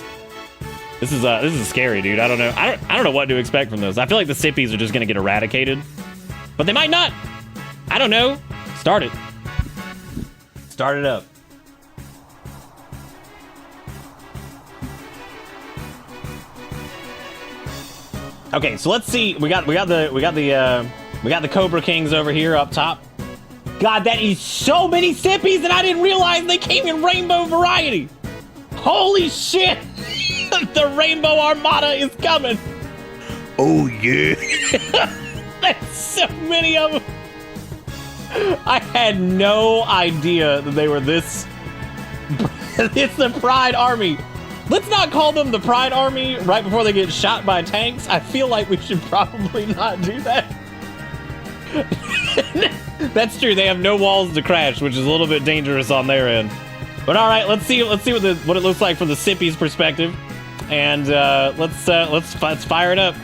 S2: This is scary, dude. I don't know. I don't know what to expect from this. I feel like the Sippies are just gonna get eradicated, but they might not. I don't know. Start it. Start it up. Okay, so let's see. We got the Cobra Kings over here up top. God, that is so many Sippies, and I didn't realize they came in rainbow variety. Holy shit! The Rainbow Armada is coming.
S1: Oh yeah.
S2: That's so many of them. I had no idea that they were this. It's the Pride Army. Let's not call them the Pride Army right before they get shot by tanks. I feel like we should probably not do that. That's true. They have no walls to crash, which is a little bit dangerous on their end. But all right, let's see what it looks like from the Sippies' perspective, and let's fire it up.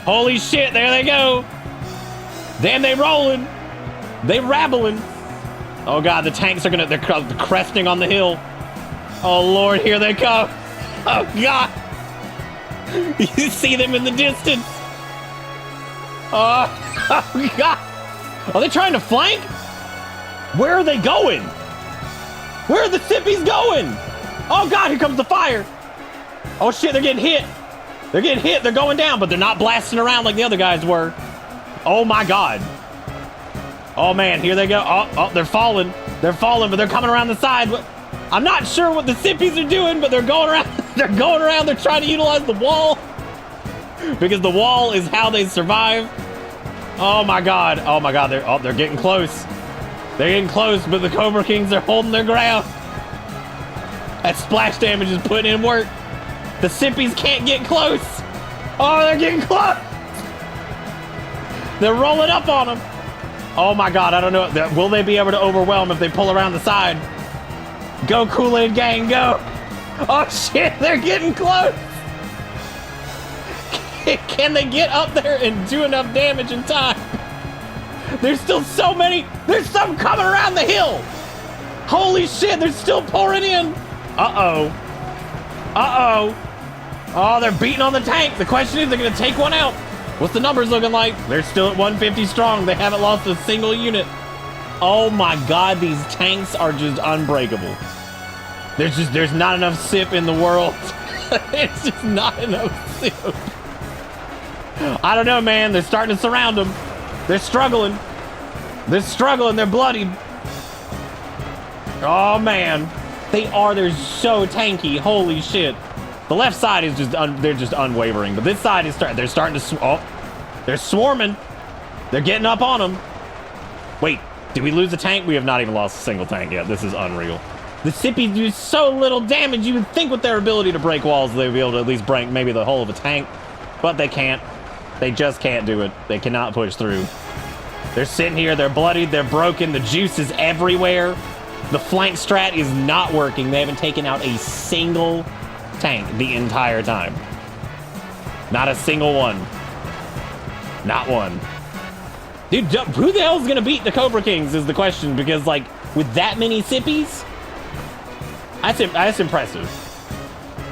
S2: Holy shit! There they go. Damn, they rolling. They rabbling. Oh god, the tanks are they're cresting on the hill. Oh lord, here they come. Oh god, you see them in the distance. Oh god. Are they trying to flank? Where are they going? Where are the Sippies going? Oh god, here comes the fire. Oh shit, they're getting hit. They're getting hit, they're going down, but they're not blasting around like the other guys were. Oh my god. Oh man, here they go. Oh, they're falling. They're falling, but they're coming around the side. I'm not sure what the Sippies are doing, but they're going around. They're going around, they're trying to utilize the wall. Because the wall is how they survive. Oh my god, they're getting close. They're getting close, but the Cobra Kings are holding their ground. That splash damage is putting in work. The Sippies can't get close. Oh, they're getting close. They're rolling up on them. Oh my god, I don't know. Will they be able to overwhelm if they pull around the side? Go Kool-Aid Gang, go. Oh shit, they're getting close. Can they get up there and do enough damage in time? There's still so many. There's some coming around the hill. Holy shit, they're still pouring in. Uh-oh. Uh-oh. Oh, they're beating on the tank. The question is, they're going to take one out. What's the numbers looking like? They're still at 150 strong. They haven't lost a single unit. Oh my god, these tanks are just unbreakable. There's not enough SIP in the world. It's just not enough SIP. I don't know, man. They're starting to surround them. They're struggling. They're struggling. They're bloodied. Oh, man. They're so tanky. Holy shit. The left side is they're just unwavering. But this side is they're starting to, they're swarming. They're getting up on them. Wait, Did we lose a tank? We have not even lost a single tank yet. This is unreal. The Sippies do so little damage. You would think with their ability to break walls, they would be able to at least break maybe the hull of a tank. But they can't. They just can't do it. They cannot push through. They're sitting here. They're bloodied. They're broken. The juice is everywhere. The flank strat is not working. They haven't taken out a single tank the entire time. Not a single one. Not one. Dude, who the hell is going to beat the Cobra Kings is the question, because, like, with that many Sippies, that's impressive.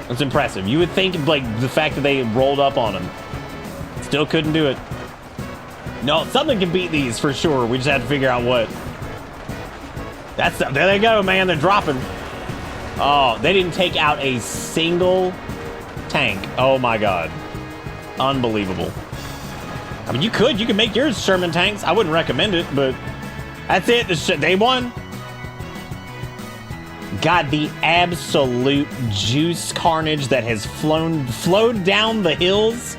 S2: That's impressive. You would think, like, the fact that they rolled up on them. Still couldn't do it. No, something can beat these for sure. We just have to figure out what. There they go, man. They're dropping. Oh, they didn't take out a single tank. Oh, my God. Unbelievable. I mean, you could make yours Sherman tanks. I wouldn't recommend it, but that's it. They won. God, the absolute juice carnage that has flowed down the hills.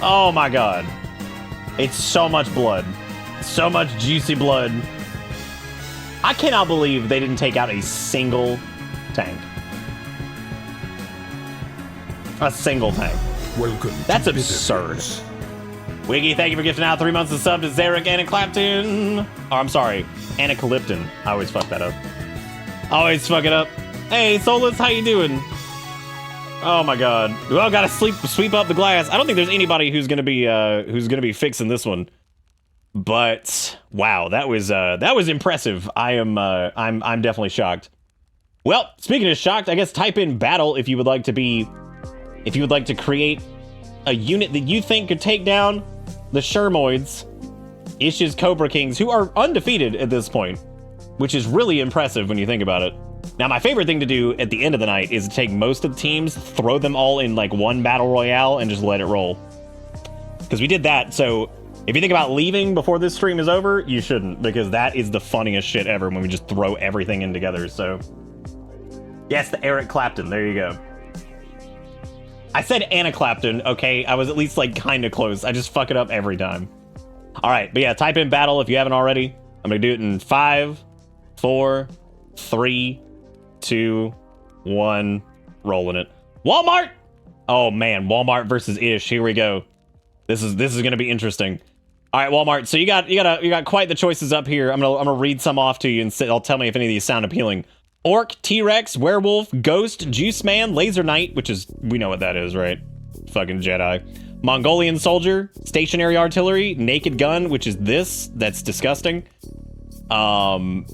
S2: Oh my God. It's so much blood. So much juicy blood. I cannot believe they didn't take out a single tank. A single tank.
S1: Welcome.
S2: That's absurd. Wiggy, thank you for gifting out 3 months of sub to Zarek Anna Clapton. Oh, I'm sorry. Anna Calypton. I always fuck that up. Always fuck it up. Hey, Solus, how you doing? Oh my God. Well, gotta sweep up the glass. I don't think there's anybody who's gonna be fixing this one. But wow, that was impressive. I'm definitely shocked. Well, speaking of shocked, I guess type in battle if you would like to create a unit that you think could take down the Shermoids, Ish's Cobra Kings, who are undefeated at this point, which is really impressive when you think about it. Now, my favorite thing to do at the end of the night is to take most of the teams, throw them all in like one battle royale, and just let it roll. Because we did that, so if you think about leaving before this stream is over, you shouldn't, because that is the funniest shit ever when we just throw everything in together, so. Yes, the Eric Clapton, there you go. I said Anna Clapton, okay? I was at least, like, kind of close. I just fuck it up every time. All right, but yeah, type in battle if you haven't already. I'm going to do it in 5, 4, 3, 2, 1. Rolling it. Walmart! Oh, man, Walmart versus Ish. Here we go. This is going to be interesting. All right, Walmart. So you got quite the choices up here. I'm gonna read some off to you and tell me if any of these sound appealing. Orc, T-Rex, Werewolf, Ghost, Juice Man, Laser Knight, which is, we know what that is, right? Fucking Jedi. Mongolian Soldier, Stationary Artillery, Naked Gun, which is this. That's disgusting. Don't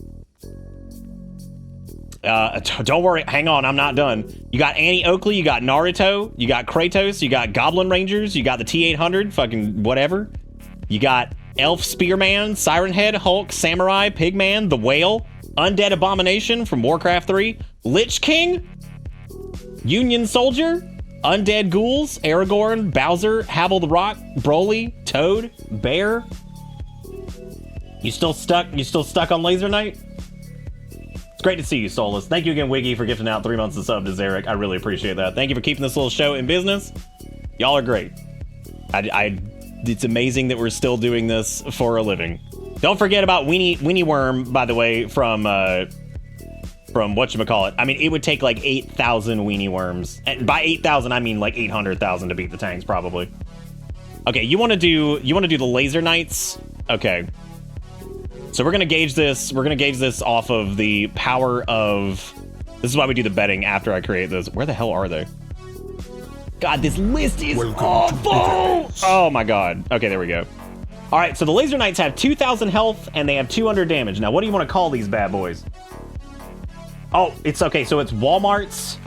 S2: worry, hang on, I'm not done. You got Annie Oakley, you got Naruto, you got Kratos, you got Goblin Rangers, you got the T-800, fucking whatever. You got Elf Spearman, Siren Head, Hulk, Samurai, Pigman, The Whale, Undead Abomination from Warcraft 3, Lich King, Union Soldier, Undead Ghouls, Aragorn, Bowser, Habble the Rock, Broly, Toad, Bear. You still stuck on Laser Knight? It's great to see you, Solus. Thank you again, Wiggy, for gifting out 3 months of sub to Zarek. I really appreciate that. Thank you for keeping this little show in business. Y'all are great. It's amazing that we're still doing this for a living. Don't forget about Weenie Worm, by the way, from whatchamacallit. I mean, it would take like 8,000 Weenie Worms. And by 8,000, I mean like 800,000 to beat the tanks, probably. Okay, you want to do the Laser Knights? Okay. So we're gonna gauge this. We're gonna gauge this off of the power of. This is why we do the betting after I create this. Where the hell are they? God, this list is awful! Oh my God. Okay, there we go. All right, so the Laser Knights have 2,000 health and they have 200 damage. Now, what do you want to call these bad boys? Oh, it's okay. So it's Walmart's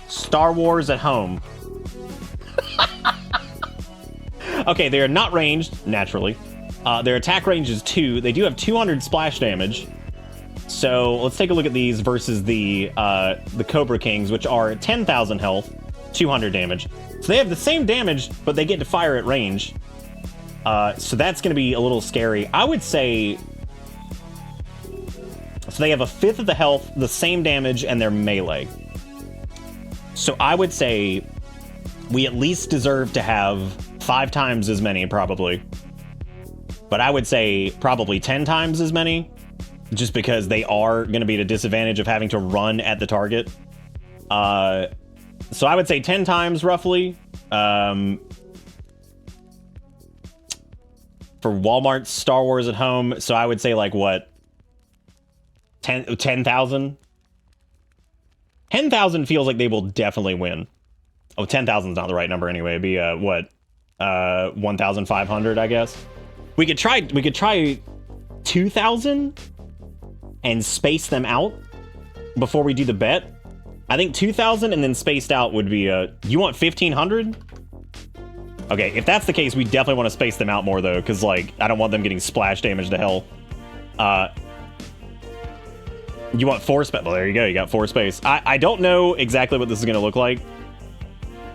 S2: Star Wars at Home. Okay, they are not ranged, naturally. Their attack range is 2. They do have 200 splash damage. So let's take a look at these versus the Cobra Kings, which are 10,000 health, 200 damage. So they have the same damage, but they get to fire at range. So that's going to be a little scary. I would say... So they have a fifth of the health, the same damage, and they're melee. So I would say we at least deserve to have 5 times as many, probably. but I would say probably 10 times as many, just because they are going to be at a disadvantage of having to run at the target. So I would say 10 times roughly. For Walmart's Star Wars at Home, so I would say like what? 10,000? 10,000 feels like they will definitely win. Oh, 10,000 is not the right number anyway. It'd be what? 1,500, I guess. We could try 2,000 and space them out before we do the bet. I think 2,000 and then spaced out would be you want 1,500? Okay, if that's the case, we definitely want to space them out more though, because like I don't want them getting splash damage to hell. You want 4 space? Well, there you go. You got 4 space. I don't know exactly what this is going to look like.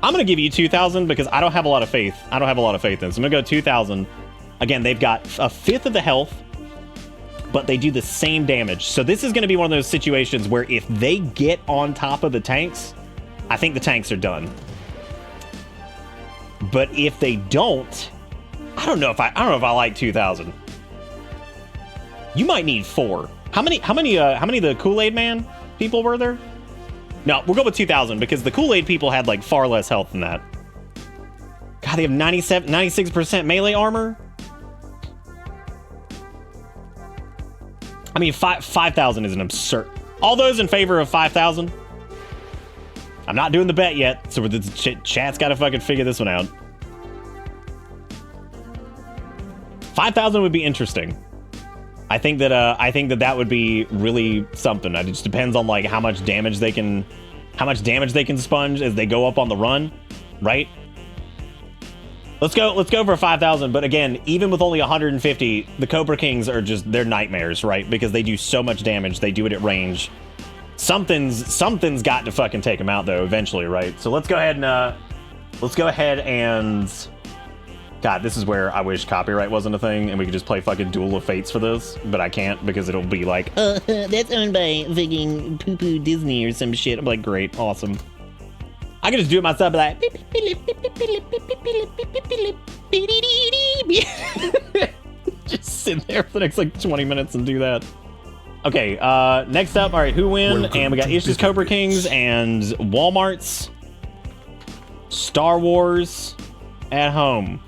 S2: I'm going to give you 2,000 because I don't have a lot of faith. I don't have a lot of faith in. So I'm going to go 2,000. Again, they've got a fifth of the health, but they do the same damage. So this is going to be one of those situations where if they get on top of the tanks, I think the tanks are done. But if they don't, I don't know if I like 2,000. You might need 4. How many of the Kool-Aid Man people were there? No, we'll go with 2,000 because the Kool-Aid people had like far less health than that. God, they have 96% melee armor. I mean, 5,000 is an absurd. All those in favor of 5,000? I'm not doing the bet yet, so the chat's got to fucking figure this one out. 5,000 would be interesting. I think that would be really something. It just depends on like how much damage they can sponge as they go up on the run, right? Let's go for 5,000. But again, even with only 150, the Cobra Kings are they're nightmares, right? Because they do so much damage. They do it at range. Something's got to fucking take them out though eventually, right? So let's go ahead and God, this is where I wish copyright wasn't a thing and we could just play fucking Duel of Fates for this, but I can't because it'll be like, that's owned by fucking poo-poo Disney or some shit. I'm like, great, awesome. I can just do it myself, like, just sit there for the next like 20 minutes and do that. Okay, next up, all right, who win? And we got Ish's Cobra Kings and Walmart's Star Wars at Home.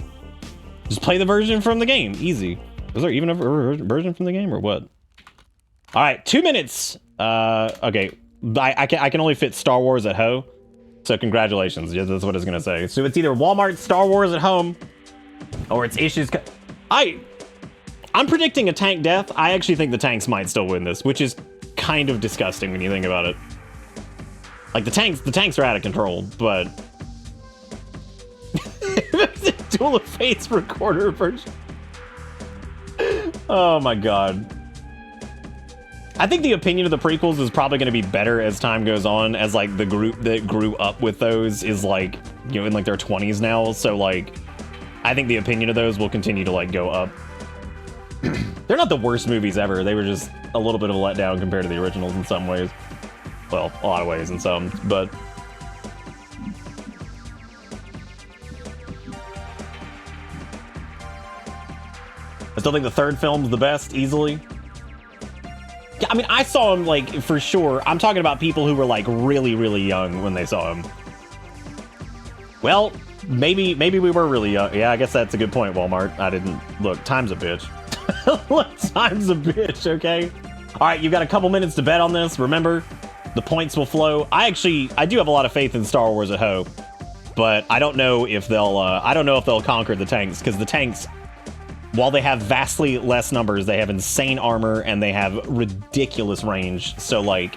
S2: Just play the version from the game. Easy. Is there even a version from the game or what? All right, 2 minutes. Okay, I can only fit Star Wars at Ho. So congratulations. Yeah, that's what it's gonna say. So it's either Walmart Star Wars at Home, or it's Ish's. I'm predicting a tank death. I actually think the tanks might still win this, which is kind of disgusting when you think about it. Like the tanks are out of control, but. Duel of Fates recorder version. Oh my god. I think the opinion of the prequels is probably going to be better as time goes on, as like the group that grew up with those is like, you know, in like their 20s now. So like, I think the opinion of those will continue to like go up. They're not the worst movies ever. They were just a little bit of a letdown compared to the originals in some ways. Well, a lot of ways in some, but. I still think the third film's the best, easily. Yeah, I mean, I saw him, like, for sure. I'm talking about people who were, like, really, really young when they saw him. Well, maybe we were really young. Yeah, I guess that's a good point, Walmart. I didn't... Look, time's a bitch. Look, time's a bitch, okay? All right, you've got a couple minutes to bet on this. Remember, the points will flow. I do have a lot of faith in Star Wars at Ho, but I don't know if they'll conquer the tanks, because the tanks... While they have vastly less numbers, they have insane armor and they have ridiculous range. So like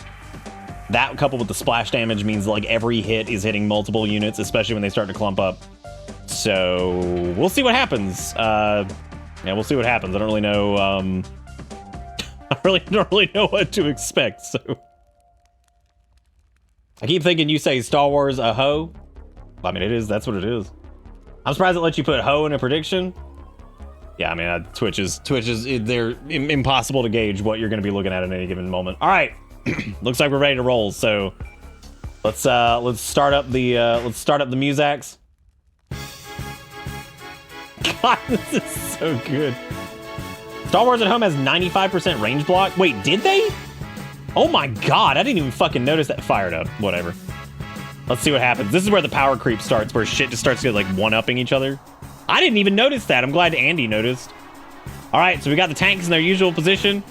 S2: that coupled with the splash damage means like every hit is hitting multiple units, especially when they start to clump up. So we'll see what happens. Yeah, we'll see what happens. I don't really know. I don't really know what to expect. So I keep thinking you say Star Wars a Ho. I mean, it is. That's what it is. I'm surprised it lets you put Ho in a prediction. Yeah, I mean, Twitch is they're impossible to gauge what you're going to be looking at any given moment. All right, looks like we're ready to roll. So let's start up the Musax. God, this is so good. Star Wars at Home has 95% range block. Wait, did they? Oh my god, I didn't even fucking notice that. Fired up. Whatever. Let's see what happens. This is where the power creep starts, where shit just starts to get like one-upping each other. I didn't even notice that. I'm glad Andy noticed. All right, so we got the tanks in their usual position.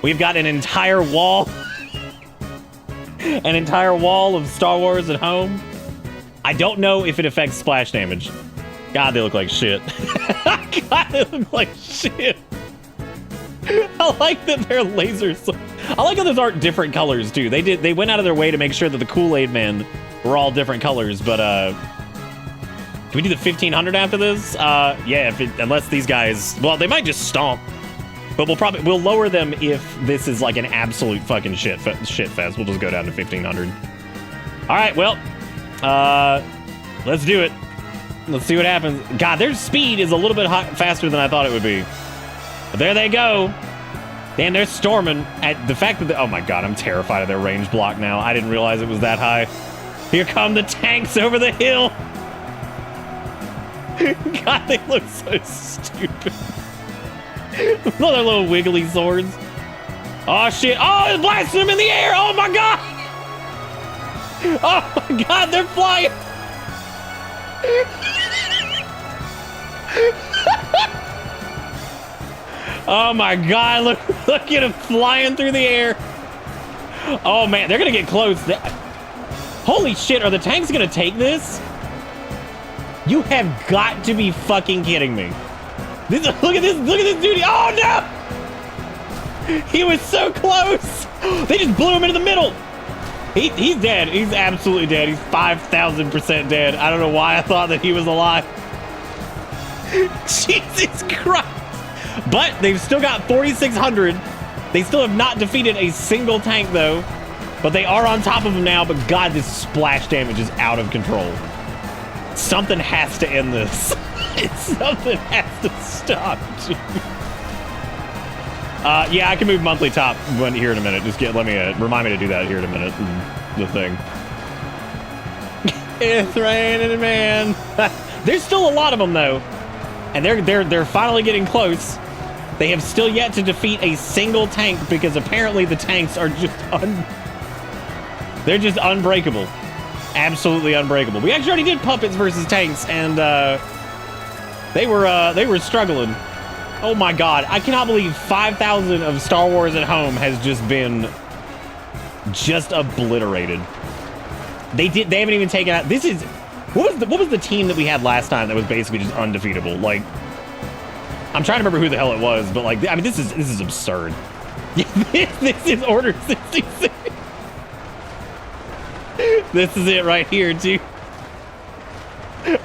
S2: We've got an entire wall. An entire wall of Star Wars at Home. I don't know if it affects splash damage. God, they look like shit. God, they look like shit. I like that they're lasers. I like how those aren't different colors too. They went out of their way to make sure that the Kool-Aid Men were all different colors. But can we do the 1500 after this? Yeah, unless these guys, well, they might just stomp. But we'll lower them if this is like an absolute fucking shit fest. We'll just go down to 1500. All right, well, let's do it. Let's see what happens. God, their speed is a little bit faster than I thought it would be. But there they go. Damn, they're storming. At the fact that oh my god, I'm terrified of their range block now. I didn't realize it was that high. Here come the tanks over the hill. God, they look so stupid. With all their little wiggly swords. Oh shit! Oh, it's blasting them in the air! Oh my god! Oh my god, they're flying! Oh my god, look at them flying through the air. Oh man, they're gonna get close. Holy shit, are the tanks gonna take this? You have got to be fucking kidding me. Look at this dude. Oh no! He was so close. They just blew him into the middle. He's dead. He's absolutely dead. He's 5,000% dead. I don't know why I thought that he was alive. Jesus Christ. But they've still got 4,600. They still have not defeated a single tank, though. But they are on top of them now. But God, this splash damage is out of control. Something has to end this. Something has to stop. Yeah, I can move monthly top here in a minute. Just let me remind me to do that here in a minute. The thing. It's raining, man. There's still a lot of them though, and they're finally getting close. They have still yet to defeat a single tank because apparently the tanks are just they're just unbreakable. Absolutely unbreakable. We actually already did puppets versus tanks, and they were struggling. Oh my god, I cannot believe 5,000 of Star Wars at Home has just been obliterated. They haven't even taken out. This is what was the team that we had last time that was basically just undefeatable? Like, I'm trying to remember who the hell it was, but like, I mean, this is absurd. This is Order 66. This is it right here, too.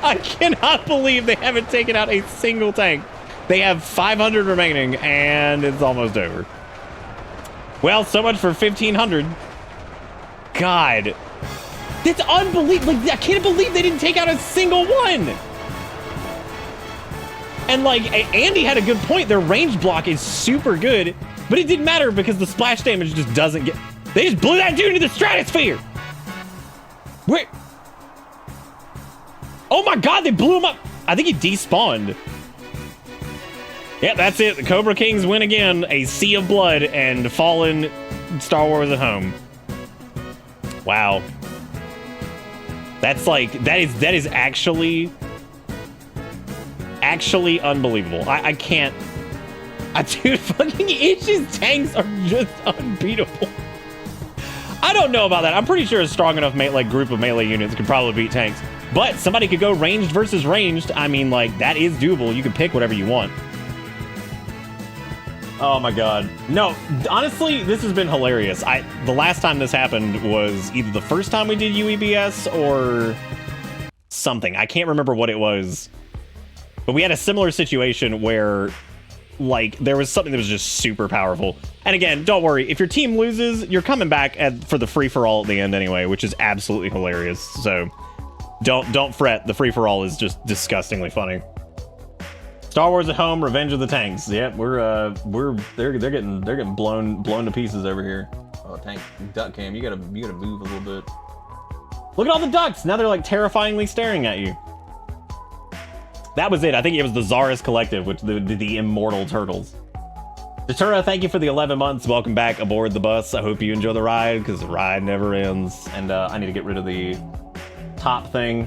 S2: I cannot believe they haven't taken out a single tank. They have 500 remaining, and it's almost over. Well, so much for 1,500. God. That's unbelievable. Like, I can't believe they didn't take out a single one. And, like, Andy had a good point. Their range block is super good, but it didn't matter because the splash damage just doesn't get... They just blew that dude into the stratosphere. Where? Oh, my God, they blew him up. I think he despawned. Yeah, that's it. The Cobra Kings win again. A sea of blood and fallen Star Wars at Home. Wow. That's like, that is actually unbelievable. I can't. Dude, fucking Itch's tanks are just unbeatable. I don't know about that. I'm pretty sure a strong enough group of melee units could probably beat tanks. But somebody could go ranged versus ranged. I mean, like, that is doable. You can pick whatever you want. Oh my god. No, honestly, this has been hilarious. The last time this happened was either the first time we did UEBS or something. I can't remember what it was. But we had a similar situation where, like, there was something that was just super powerful. And again, don't worry. If your team loses, you're coming back for the free-for-all at the end anyway, which is absolutely hilarious. So don't fret. The free-for-all is just disgustingly funny. Star Wars at Home, Revenge of the Tanks. Yep, they're getting blown to pieces over here. Oh, tank duck cam, you gotta move a little bit. Look at all the ducks. Now they're like terrifyingly staring at you. That was it. I think it was the Czarist Collective, which the immortal turtles. Datura, thank you for the 11 months. Welcome back aboard the bus. I hope you enjoy the ride, because the ride never ends. And I need to get rid of the top thing.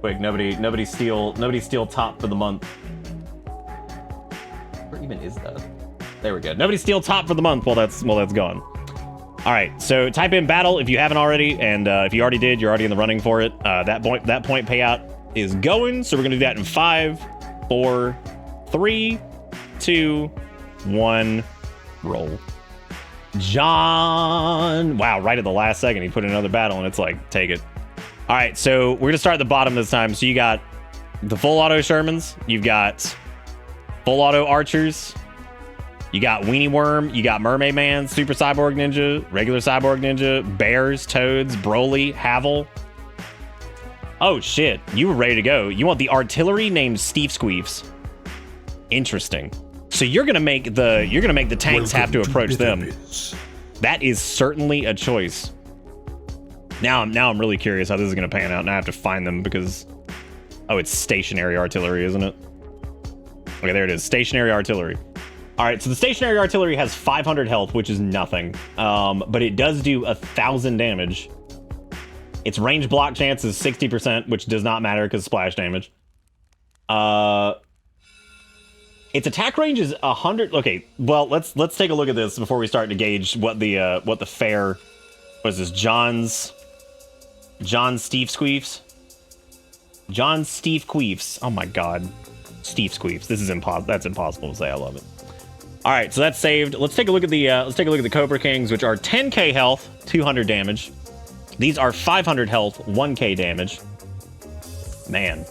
S2: Quick, nobody steal top for the month. Where even is that? There we go. Nobody steal top for the month while that's gone. All right, so type in battle if you haven't already, and if you already did, you're already in the running for it. That point payout is going, so we're gonna do that in 5, 4, 3, 2, 1, roll. John, wow, right at the last second he put in another battle, and it's like, take it. All right, so we're gonna start at the bottom this time. So you got the full auto Shermans, you've got full auto archers, you got Weenie Worm, you got Mermaid Man, Super Cyborg Ninja, regular Cyborg Ninja, Bears, Toads, Broly, Havel. Oh shit, you were ready to go. You want the artillery named Steve Squeefs. Interesting. So you're gonna make the tanks have to approach them. That is certainly a choice. Now I'm really curious how this is gonna pan out, and I have to find them because, oh, it's stationary artillery, isn't it? Okay, there it is, stationary artillery. All right, so the stationary artillery has 500 health, which is nothing, but it does do 1,000 damage. Its range block chance is 60%, which does not matter because splash damage. Its attack range is 100. Okay, well let's take a look at this before we start to gauge what the fair. What is this? John Steve Squeefs. John Steve Queefs. Oh my god, Steve Squeefs. This is impossible. That's impossible to say. I love it. All right, so that's saved. Let's take a look at the Cobra Kings, which are 10k health, 200 damage. These are 500 health, 1k damage. Man.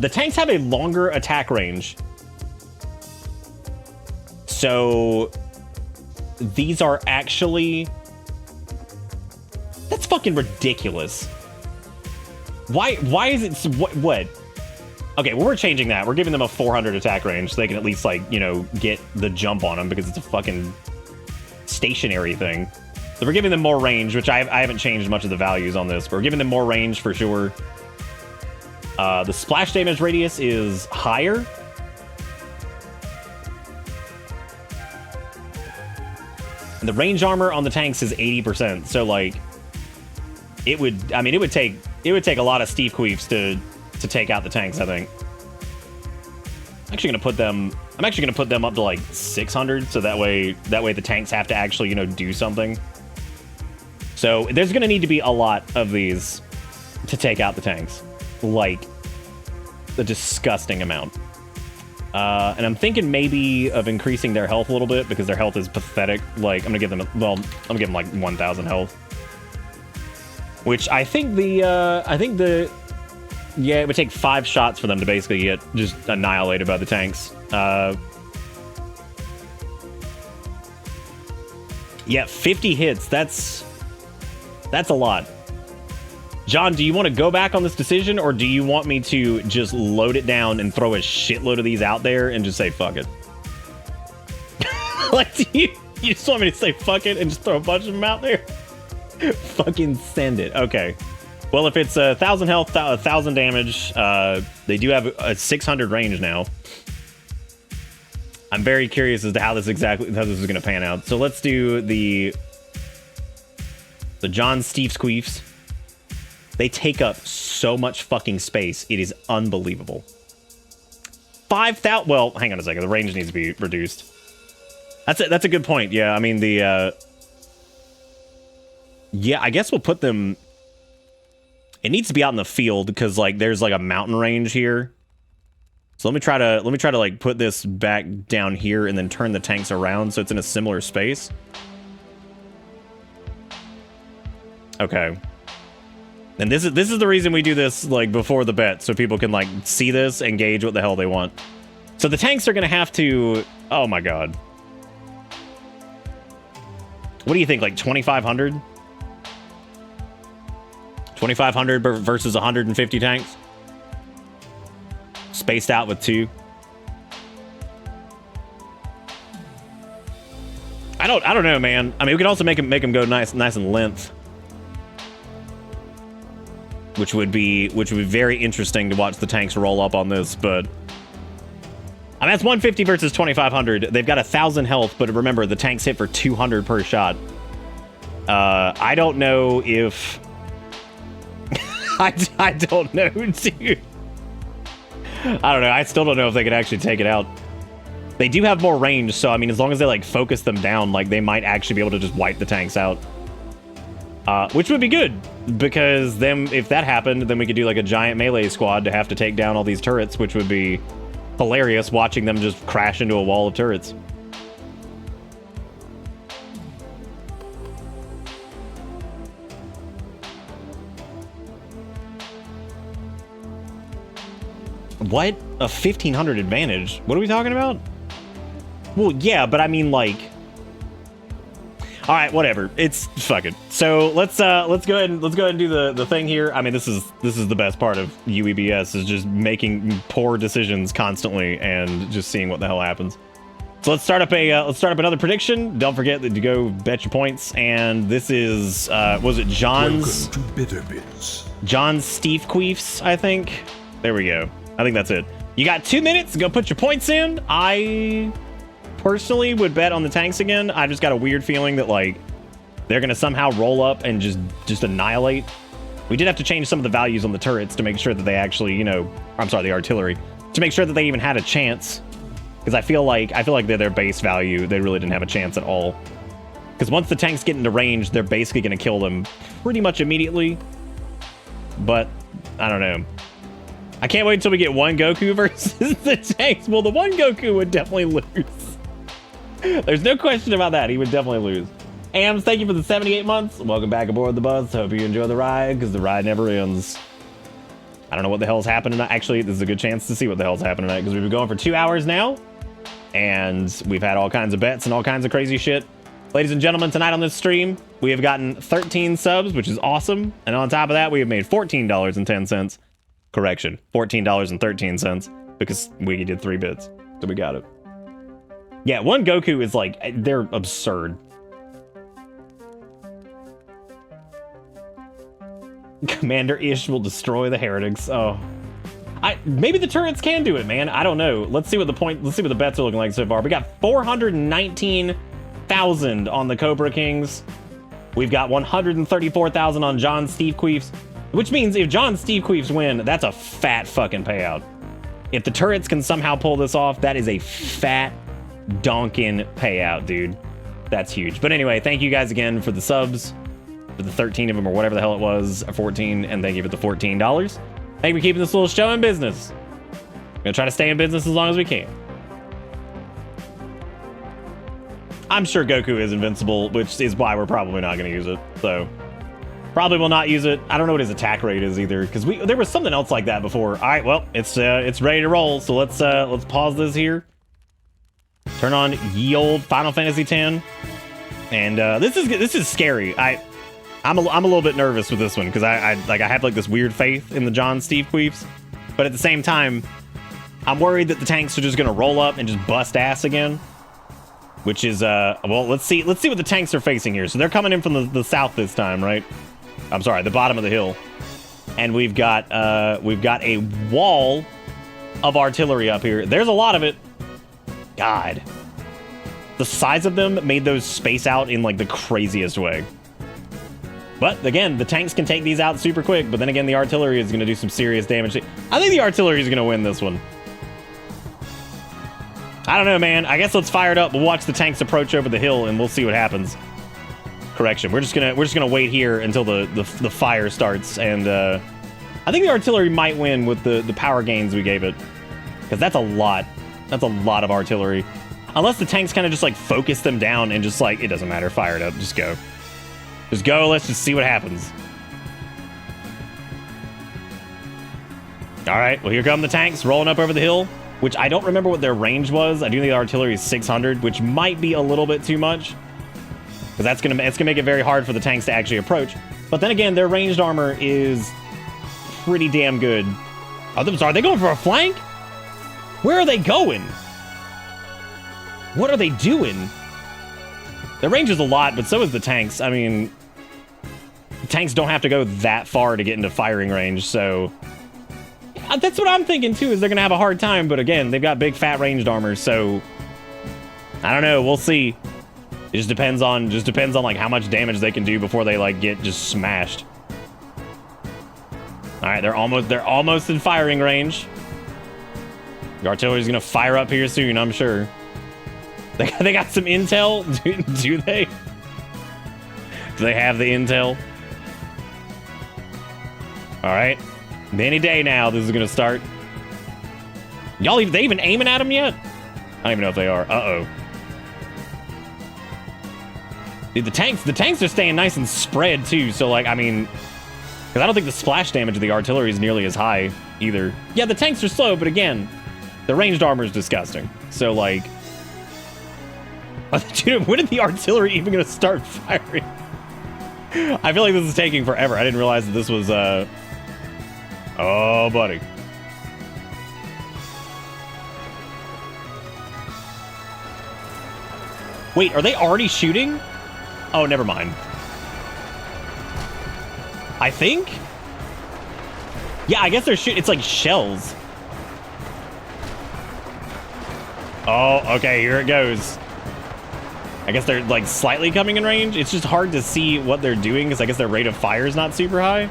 S2: The tanks have a longer attack range. So these are actually... That's fucking ridiculous. Why is it... What? Okay, well, we're changing that. We're giving them a 400 attack range so they can at least, like, you know, get the jump on them because it's a fucking stationary thing. So we're giving them more range, which I haven't changed much of the values on this, but we're giving them more range for sure. The splash damage radius is higher. And the range armor on the tanks is 80%. So like, it would take a lot of Steve Queefs to take out the tanks, I think. I'm actually gonna put them up to like 600, so that way the tanks have to actually, you know, do something. So there's gonna need to be a lot of these to take out the tanks, like a disgusting amount. And I'm thinking maybe of increasing their health a little bit because their health is pathetic. Like I'm gonna give them like 1,000 health, which I think yeah, it would take 5 shots for them to basically get just annihilated by the tanks. Yeah, 50 hits. That's a lot. John, do you want to go back on this decision, or do you want me to just load it down and throw a shitload of these out there and just say fuck it? Like, do you just want me to say fuck it and just throw a bunch of them out there? Fucking send it. Okay. Well, if it's 1,000 health, 1,000 damage, they do have a 600 range now. I'm very curious as to how this is going to pan out. So let's do the John Steve Squeefs. They take up so much fucking space. It is unbelievable. 5,000. Well, hang on a second. The range needs to be reduced. That's a good point. Yeah, I mean yeah, I guess we'll put them. It needs to be out in the field because like there's like a mountain range here. So let me try to like put this back down here and then turn the tanks around so it's in a similar space. Okay. And this is the reason we do this like before the bet, so people can like see this and gauge what the hell they want. So the tanks are gonna have to, oh my god. What do you think, like 2,500? 2,500 versus 150 tanks? Spaced out with 2. I don't know, man. I mean, we could also make them go nice in length. Which would be very interesting to watch the tanks roll up on this, but I mean, that's 150 versus 2,500. They've got 1,000 health, but remember, the tanks hit for 200 per shot. I don't know if... I don't know, dude. I don't know. I still don't know if they could actually take it out. They do have more range, so, I mean, as long as they, like, focus them down, like, they might actually be able to just wipe the tanks out. Which would be good, because then, if that happened, then we could do, like, a giant melee squad to have to take down all these turrets, which would be hilarious watching them just crash into a wall of turrets. What? A 1,500 advantage? What are we talking about? Well, yeah, but I mean, like... All right, whatever. It's fuck it. So let's go ahead and do the thing here. I mean, this is the best part of UEBS, is just making poor decisions constantly and just seeing what the hell happens. So let's start up another prediction. Don't forget to go bet your points. And this is was it John's?
S1: Welcome to Bitter Bits.
S2: John's Steve Queefs, I think. There we go. I think that's it. You got 2 minutes to go put your points in. I personally would bet on the tanks again. I just got a weird feeling that, like, they're gonna somehow roll up and just annihilate. We did have to change some of the values on the turrets to make sure that they actually, you know, I'm sorry, the artillery, to make sure that they even had a chance. Because I feel like they're their base value. They really didn't have a chance at all. Because once the tanks get into range, they're basically gonna kill them pretty much immediately. But I don't know. I can't wait until we get one Goku versus the tanks. Well, the one Goku would definitely lose. There's no question about that. He would definitely lose. Ams, thank you for the 78 months. Welcome back aboard the bus. Hope you enjoy the ride, because the ride never ends. I don't know what the hell's happening. Actually, this is a good chance to see what the hell's happening tonight, because we've been going for 2 hours now, and we've had all kinds of bets and all kinds of crazy shit. Ladies and gentlemen, tonight on this stream, we have gotten 13 subs, which is awesome. And on top of that, we have made $14.10. Correction, $14.13, because we did 3 bits. So we got it. Yeah, one Goku is like, they're absurd. Commander Ish will destroy the heretics. Oh, maybe the turrets can do it, man. I don't know. Let's see what the bets are looking like so far. We got 419,000 on the Cobra Kings. We've got 134,000 on John Steve Queefs, which means if John Steve Queefs win, that's a fat fucking payout. If the turrets can somehow pull this off, that is a fat donkin payout, dude. That's huge. But anyway, thank you guys again for the subs, for the 13 of them, or whatever the hell it was, 14, and thank you for the $14. Thank you for keeping this little show in business. We're gonna try to stay in business as long as we can. I'm sure Goku is invincible, which is why we're probably not gonna use it. So probably will not use it. I don't know what his attack rate is either, because there was something else like that before. All right, well, it's ready to roll. So let's pause this here. Turn on ye old Final Fantasy X, and this is scary. I'm a little bit nervous with this one, because I have like this weird faith in the John Steve Queefs, but at the same time, I'm worried that the tanks are just gonna roll up and just bust ass again. Which is well, let's see what the tanks are facing here. So they're coming in from the south this time, right? I'm sorry, the bottom of the hill, and we've got a wall of artillery up here. There's a lot of it. God, the size of them made those space out in like the craziest way. But again, the tanks can take these out super quick, but then again, the artillery is going to do some serious damage. I think the artillery is going to win this one. I don't know, man. I guess let's fire it up. We'll watch the tanks approach over the hill, and we'll see what happens. Correction. We're just gonna wait here until the fire starts, and I think the artillery might win with the power gains we gave it, because that's a lot. That's a lot of artillery. Unless the tanks kind of just like focus them down and just like, it doesn't matter. Fire it up. Just go. Just go. Let's just see what happens. All right. Well, here come the tanks rolling up over the hill, which I don't remember what their range was. I do think the artillery is 600, which might be a little bit too much, because it's gonna make it very hard for the tanks to actually approach. But then again, their ranged armor is pretty damn good. Oh, I'm sorry, are they going for a flank? Where are they going? What are they doing? Their range is a lot, but so is the tanks. I mean, the tanks don't have to go that far to get into firing range, so That's what I'm thinking too, is they're gonna have a hard time, but again, they've got big fat ranged armor, so I don't know, we'll see. It just depends on like how much damage they can do before they like get just smashed. Alright, they're almost in firing range. The artillery's gonna fire up here soon, I'm sure. They got some intel? Do they? Do they have the intel? Alright. Any day now, this is gonna start. They even aiming at them yet? I don't even know if they are. Uh-oh. Dude, the tanks are staying nice and spread, too, so, like, I mean... Because I don't think the splash damage of the artillery is nearly as high, either. Yeah, the tanks are slow, but again, the ranged armor is disgusting. So, like... Dude, when is the artillery even gonna start firing? I feel like this is taking forever. I didn't realize that this was, Oh, buddy. Wait, are they already shooting? Oh, never mind. I think? Yeah, I guess they're shooting. It's like shells. Oh, okay, here it goes. I guess they're like slightly coming in range. It's just hard to see what they're doing because I guess their rate of fire is not super high.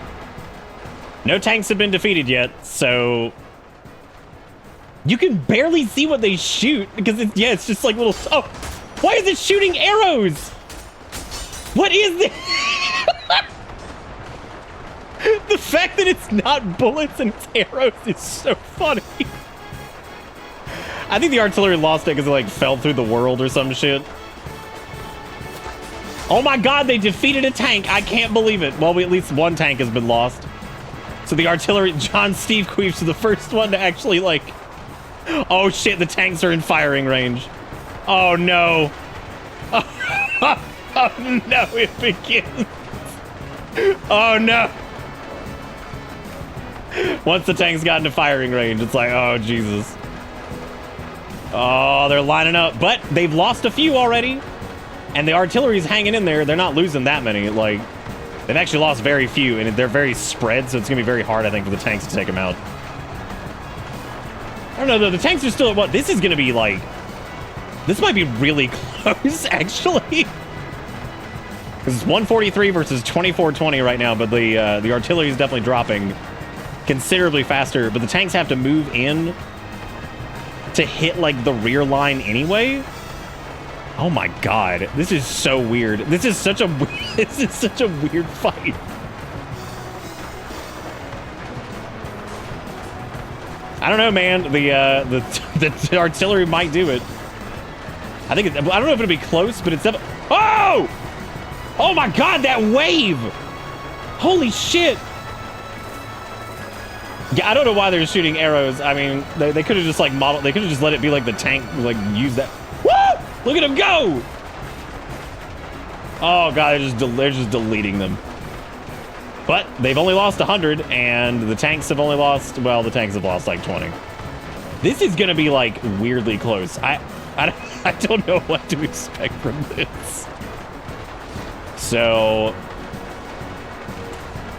S2: No tanks have been defeated yet, so you can barely see what they shoot because it's just like little. Oh, why is it shooting arrows? What is this? The fact that it's not bullets and it's arrows is so funny. I think the artillery lost it because it like fell through the world or some shit. Oh my god, they defeated a tank. I can't believe it. Well, at least one tank has been lost. So the artillery, John Steve Queefs is the first one to actually like... Oh shit, the tanks are in firing range. Oh no. Oh no, it begins. Oh no. Once the tanks got into firing range, it's like, oh Jesus. Oh, they're lining up, but they've lost a few already. And the artillery's hanging in there. They're not losing that many. Like, they've actually lost very few, and they're very spread, so it's gonna be very hard, I think, for the tanks to take them out. I don't know, though. The tanks are still at what? This is gonna be, like... This might be really close, actually. Because it's 143 versus 2420 right now, but the artillery is definitely dropping considerably faster, but the tanks have to move in to hit, like, the rear line anyway. Oh my god, this is so weird. This is such a weird fight. I don't know, man. The artillery might do it. I don't know if it'll be close, but it's definitely... Oh! Oh my god, that wave! Holy shit! Yeah, I don't know why they're shooting arrows. I mean, they could have just like modeled. They could have just let it be like the tank, like use that. Woo! Look at them go! Oh god, they're just deleting them. But they've only lost 100, and the tanks have only lost. Well, the tanks have lost like 20. This is gonna be like weirdly close. I don't know what to expect from this. So.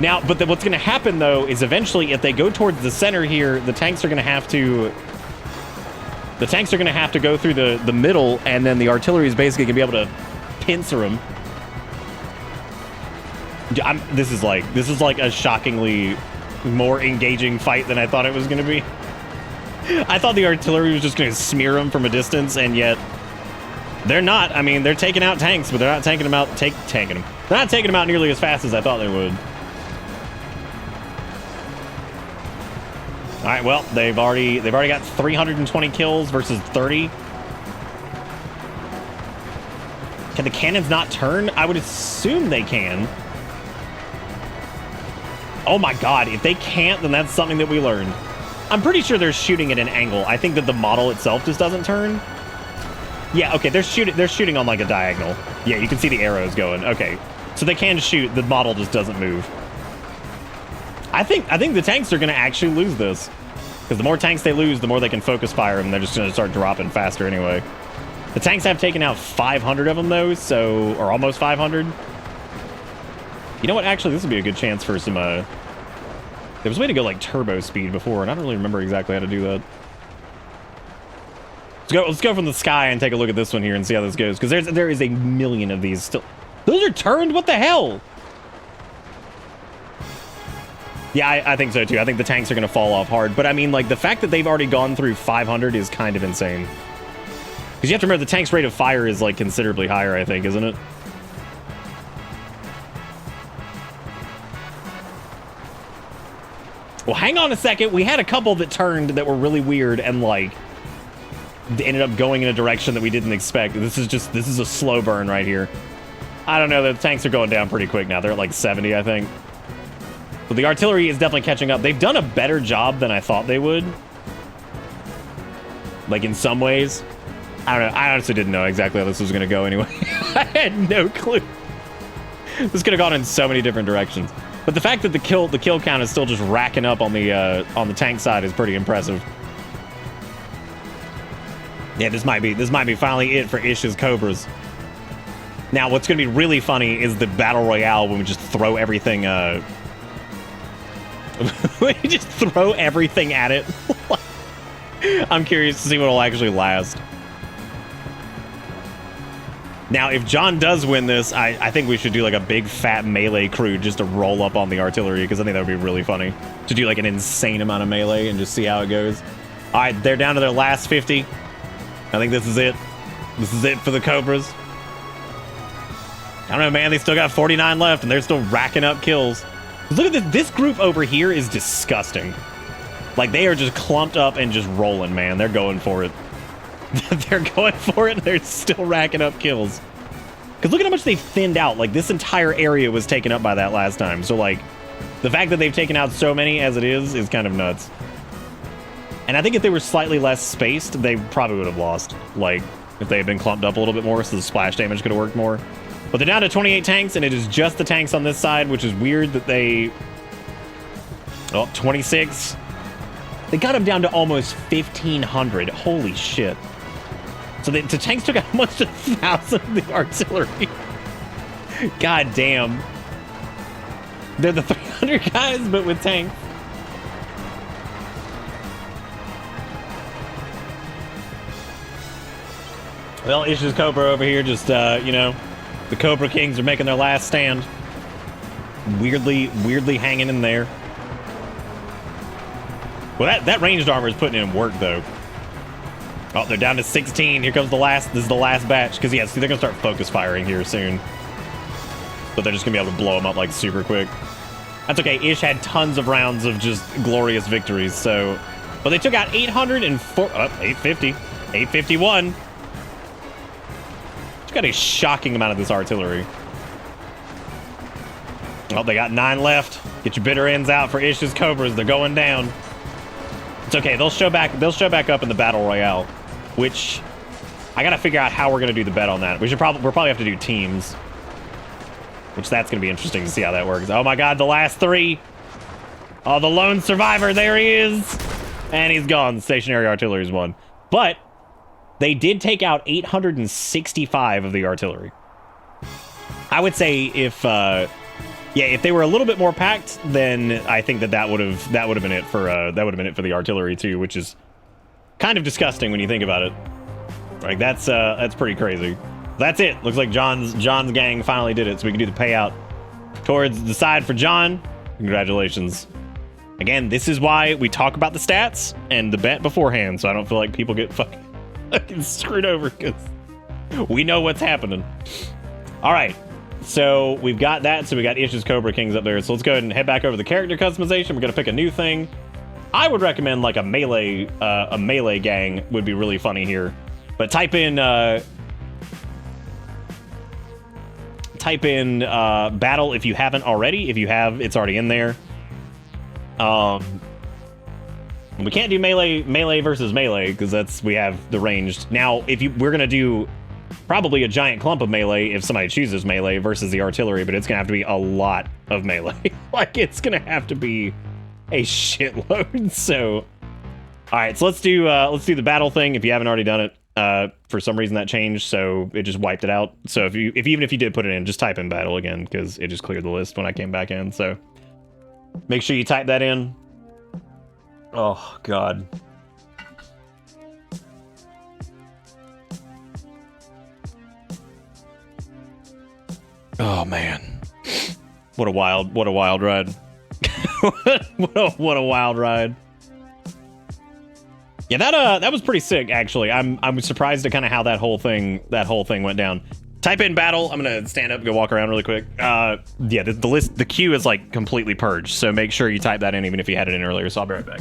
S2: Now, but then what's going to happen, though, is eventually, if they go towards the center here, the tanks are going to have to... The tanks are going to have to go through the middle, and then the artillery is basically going to be able to pincer them. This is like a shockingly more engaging fight than I thought it was going to be. I thought the artillery was just going to smear them from a distance, and yet they're not. I mean, they're taking out tanks, but they're not taking them out. Tanking them. They're not taking them out nearly as fast as I thought they would. All right, well, they've already got 320 kills versus 30. Can the cannons not turn? I would assume they can. Oh my god, if they can't, then that's something that we learned. I'm pretty sure they're shooting at an angle. I think that the model itself just doesn't turn. Yeah, okay, they're shooting on like a diagonal. Yeah, you can see the arrows going. Okay, so they can shoot, the model just doesn't move. I think the tanks are going to actually lose this. Because the more tanks they lose, the more they can focus fire them. They're just going to start dropping faster anyway. The tanks have taken out 500 of them, though, so... Or almost 500. You know what? Actually, this would be a good chance for some There was a way to go like turbo speed before, and I don't really remember exactly how to do that. Let's go from the sky and take a look at this one here and see how this goes, because there is a million of these still. Those are turned? What the hell? Yeah, I think so too. I think the tanks are going to fall off hard. But I mean, like, the fact that they've already gone through 500 is kind of insane. Because you have to remember the tank's rate of fire is, like, considerably higher, I think, isn't it? Well, hang on a second. We had a couple that turned that were really weird and, like, ended up going in a direction that we didn't expect. This is a slow burn right here. I don't know. The tanks are going down pretty quick now. They're at, like, 70, I think. But the artillery is definitely catching up. They've done a better job than I thought they would. Like, in some ways. I don't know. I honestly didn't know exactly how this was going to go anyway. I had no clue. This could have gone in so many different directions. But the fact that the kill count is still just racking up on the tank side is pretty impressive. Yeah, this might be finally it for Ish's Cobras. Now, what's going to be really funny is the Battle Royale when we just throw everything... we just throw everything at it. I'm curious to see what will actually last. Now, if John does win this, I think we should do like a big fat melee crew just to roll up on the artillery, because I think that would be really funny. To do like an insane amount of melee and just see how it goes. All right, they're down to their last 50. I think this is it. This is it for the Cobras. I don't know, man. They still got 49 left, and they're still racking up kills. Look at this. This group over here is disgusting. Like, they are just clumped up and just rolling, man. They're going for it. They're going for it, and they're still racking up kills. Because look at how much they've thinned out. Like, this entire area was taken up by that last time. So, like, the fact that they've taken out so many as it is kind of nuts. And I think if they were slightly less spaced, they probably would have lost. Like, if they had been clumped up a little bit more, so the splash damage could have worked more. But they're down to 28 tanks, and it is just the tanks on this side, which is weird that they... Oh, 26. They got them down to almost 1,500. Holy shit. So the tanks took out almost 1,000 of the artillery. God damn. They're the 300 guys, but with tanks. Well, Ish's Cobra over here just, you know... The Cobra Kings are making their last stand. Weirdly hanging in there. Well, that ranged armor is putting in work, though. Oh, they're down to 16. Here comes the last. This is the last batch. Because, yeah, see, they're going to start focus firing here soon. But they're just going to be able to blow them up, like, super quick. That's okay. Ish had tons of rounds of just glorious victories, so... But they took out 804... 850. 851. Got a shocking amount of this artillery. Oh, they got 9 left. Get your bitter ends out for Ish's Cobras. They're going down. It's okay. They'll show back up in the Battle Royale, which I gotta figure out how we're gonna do the bet on that. We'll probably have to do teams, which that's gonna be interesting to see how that works. Oh my God, the last 3. Oh, the lone survivor. There he is, and he's gone. The stationary artillery's won, but. They did take out 865 of the artillery. I would say if they were a little bit more packed, then I think that would have been it for the artillery too, which is kind of disgusting when you think about it. Like that's pretty crazy. That's it. Looks like John's gang finally did it, so we can do the payout towards the side for John. Congratulations. Again, this is why we talk about the stats and the bet beforehand, so I don't feel like people get fucking screwed over, because we know what's happening. All right, so we've got that. So we got Ish's Cobra Kings up there. So let's go ahead and head back over to the character customization. We're gonna pick a new thing. I would recommend like a melee gang would be really funny here. But type in battle if you haven't already. If you have, it's already in there. We can't do melee versus melee because we have the ranged. Now, we're gonna do probably a giant clump of melee if somebody chooses melee versus the artillery, but it's gonna have to be a lot of melee. Like, it's gonna have to be a shitload. So, all right, so let's do the battle thing if you haven't already done it. For some reason that changed, so it just wiped it out. So even if you did put it in, just type in battle again because it just cleared the list when I came back in. So, Make sure you type that in. Oh, God. Oh, man. What a wild ride. what a wild ride. Yeah, that was pretty sick, actually. I'm surprised at kind of how that whole thing went down. Type in battle. I'm gonna stand up, go walk around really quick. Yeah, the queue is like completely purged, so make sure you type that in even if you had it in earlier. So I'll be right back.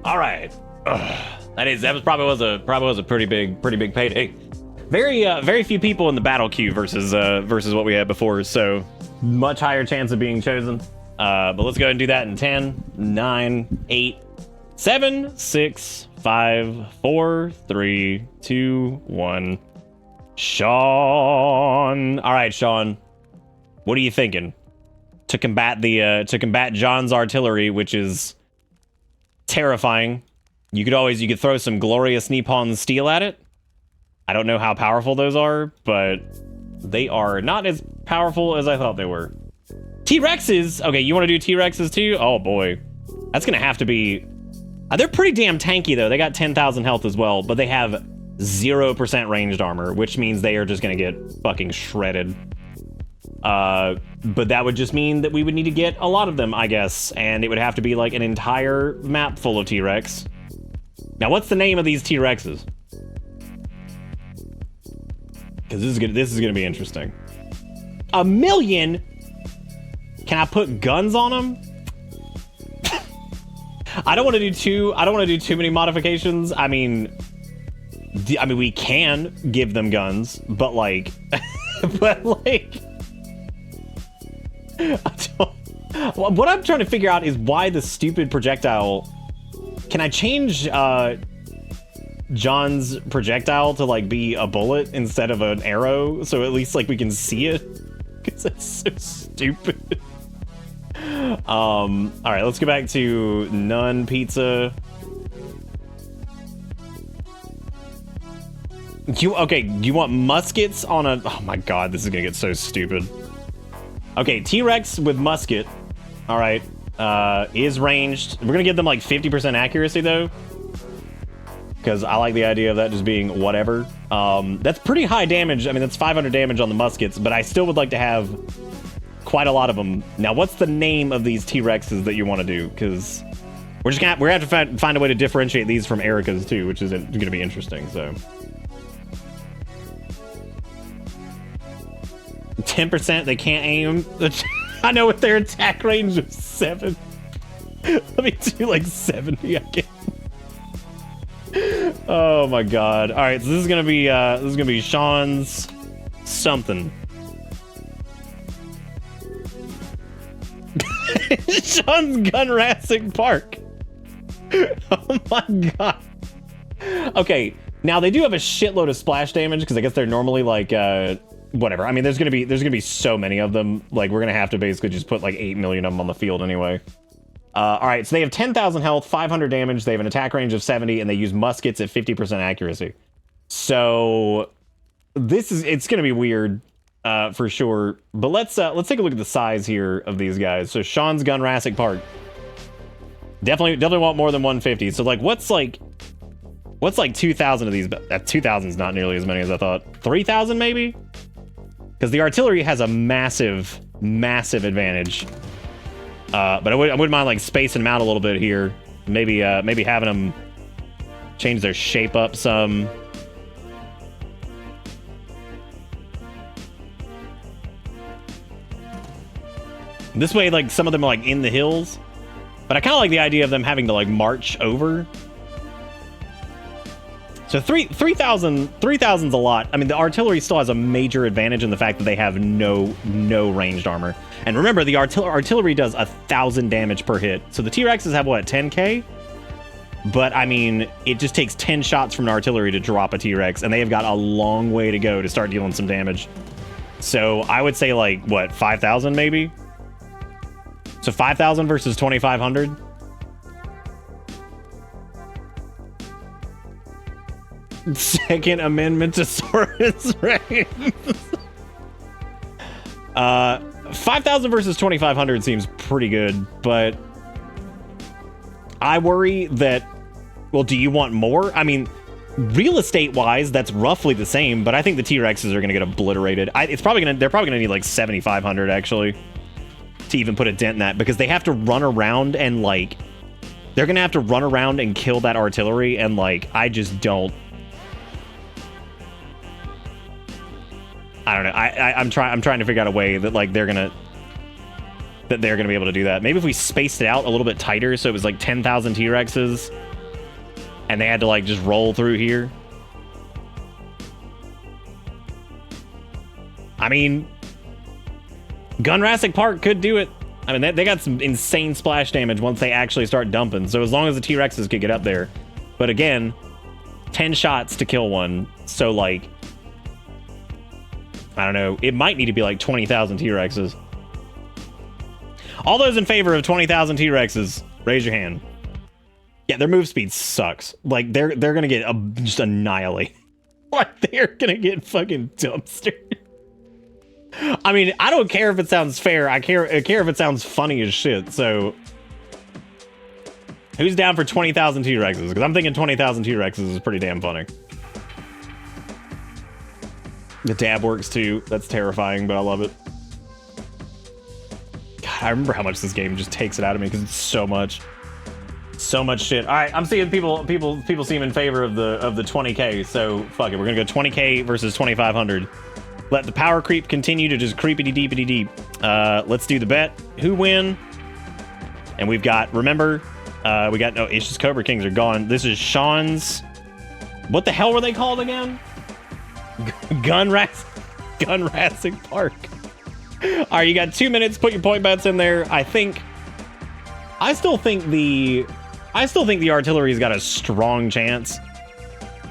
S2: All right. That was probably a pretty big payday. Very few people in the battle queue versus what we had before, so much higher chance of being chosen. But let's go ahead and do that in 10, 9, 8, 7, 6, 5, 4, 3, 2, 1. Sean. All right, Sean. What are you thinking? To combat John's artillery, which is terrifying. You could throw some glorious Nippon steel at it. I don't know how powerful those are, but they are not as powerful as I thought they were. T-Rexes! Okay, you want to do T-Rexes too? Oh boy. That's gonna have to be... they're pretty damn tanky though. They got 10,000 health as well, but they have 0% ranged armor, which means they are just gonna get fucking shredded. But that would just mean that we would need to get a lot of them, I guess, and it would have to be like an entire map full of T-Rex. Now, what's the name of these T-Rexes? Because this is gonna be interesting. 1 million? Can I put guns on them? I don't want to do too many modifications. I mean, we can give them guns, but like, what I'm trying to figure out is why the stupid projectile. Can I change John's projectile to like be a bullet instead of an arrow, so at least like we can see it? Because that's so stupid. All right, let's go back to none pizza. Do you want muskets on a... Oh my god, this is gonna get so stupid. Okay, T-Rex with musket. All right, is ranged. We're gonna give them like 50% accuracy though, because I like the idea of that just being whatever. That's pretty high damage. I mean, that's 500 damage on the muskets, but I still would like to have quite a lot of them. Now, what's the name of these T-Rexes that you want to do? Because we're gonna have to find a way to differentiate these from Erica's too, which is gonna be interesting. So 10% they can't aim. I know with their attack range of 7. Let me do like 70 again. Oh my god. All right, so this is gonna be Sean's something. Sean's Gunrasic Park. Oh my god. Okay, now they do have a shitload of splash damage because I guess they're normally like whatever. I mean, there's gonna be so many of them. Like, we're gonna have to basically just put like 8 million of them on the field anyway. All right, so they have 10,000 health, 500 damage. They have an attack range of 70, and they use muskets at 50% accuracy. So it's gonna be weird for sure. But let's take a look at the size here of these guys. So Sean's Gunrassic Park. Definitely want more than 150. So like what's like 2,000 of these? 2,000 is not nearly as many as I thought. 3,000 maybe? Because the artillery has a massive advantage. But I wouldn't mind like spacing them out a little bit here. Maybe having them change their shape up some. This way, like some of them are like in the hills, but I kind of like the idea of them having to like march over. So 3,000's a lot. I mean, the artillery still has a major advantage in the fact that they have no ranged armor. And remember, the artillery does 1,000 damage per hit. So the T-Rexes have what, 10k? But I mean, it just takes 10 shots from an artillery to drop a T-Rex, and they have got a long way to go to start dealing some damage. So I would say like what, 5,000 maybe? So 5,000 versus 2,500. Second Amendment to Soren's reign. 5,000 versus 2,500 seems pretty good, but I worry that, well, do you want more? I mean, real estate wise, that's roughly the same, but I think the T-Rexes are going to get obliterated. They're probably going to need like 7,500 actually to even put a dent in that, because they have to run around and like, they're going to have to run around and kill that artillery, and like, I just don't. I don't know. I'm trying to figure out a way that like they're gonna be able to do that. Maybe if we spaced it out a little bit tighter, so it was like 10,000 T-Rexes, and they had to like just roll through here. I mean, Gunrassic Park could do it. I mean, they got some insane splash damage once they actually start dumping. So as long as the T-Rexes could get up there, but again, 10 shots to kill one. So like, I don't know. It might need to be like 20,000 T-Rexes. All those in favor of 20,000 T-Rexes, raise your hand. Yeah, their move speed sucks. Like, they're gonna get just annihilated. Like, they're gonna get fucking dumpstered. I mean, I don't care if it sounds fair. I care if it sounds funny as shit. So, who's down for 20,000 T-Rexes? Because I'm thinking 20,000 T-Rexes is pretty damn funny. The dab works too. That's terrifying, but I love it. God, I remember how much this game just takes it out of me because it's so much shit. All right, I'm seeing people seem in favor of the 20k. So fuck it, we're gonna go 20k versus 2,500. Let the power creep continue to just creepity deepity deep. Let's do the bet. Who win? And we've got, remember, we got, no, it's just Cobra Kings are gone. This is Sean's. What the hell were they called again? Gunrassic Park. All right, you got 2 minutes. Put your point bets in there. I still think the artillery's got a strong chance,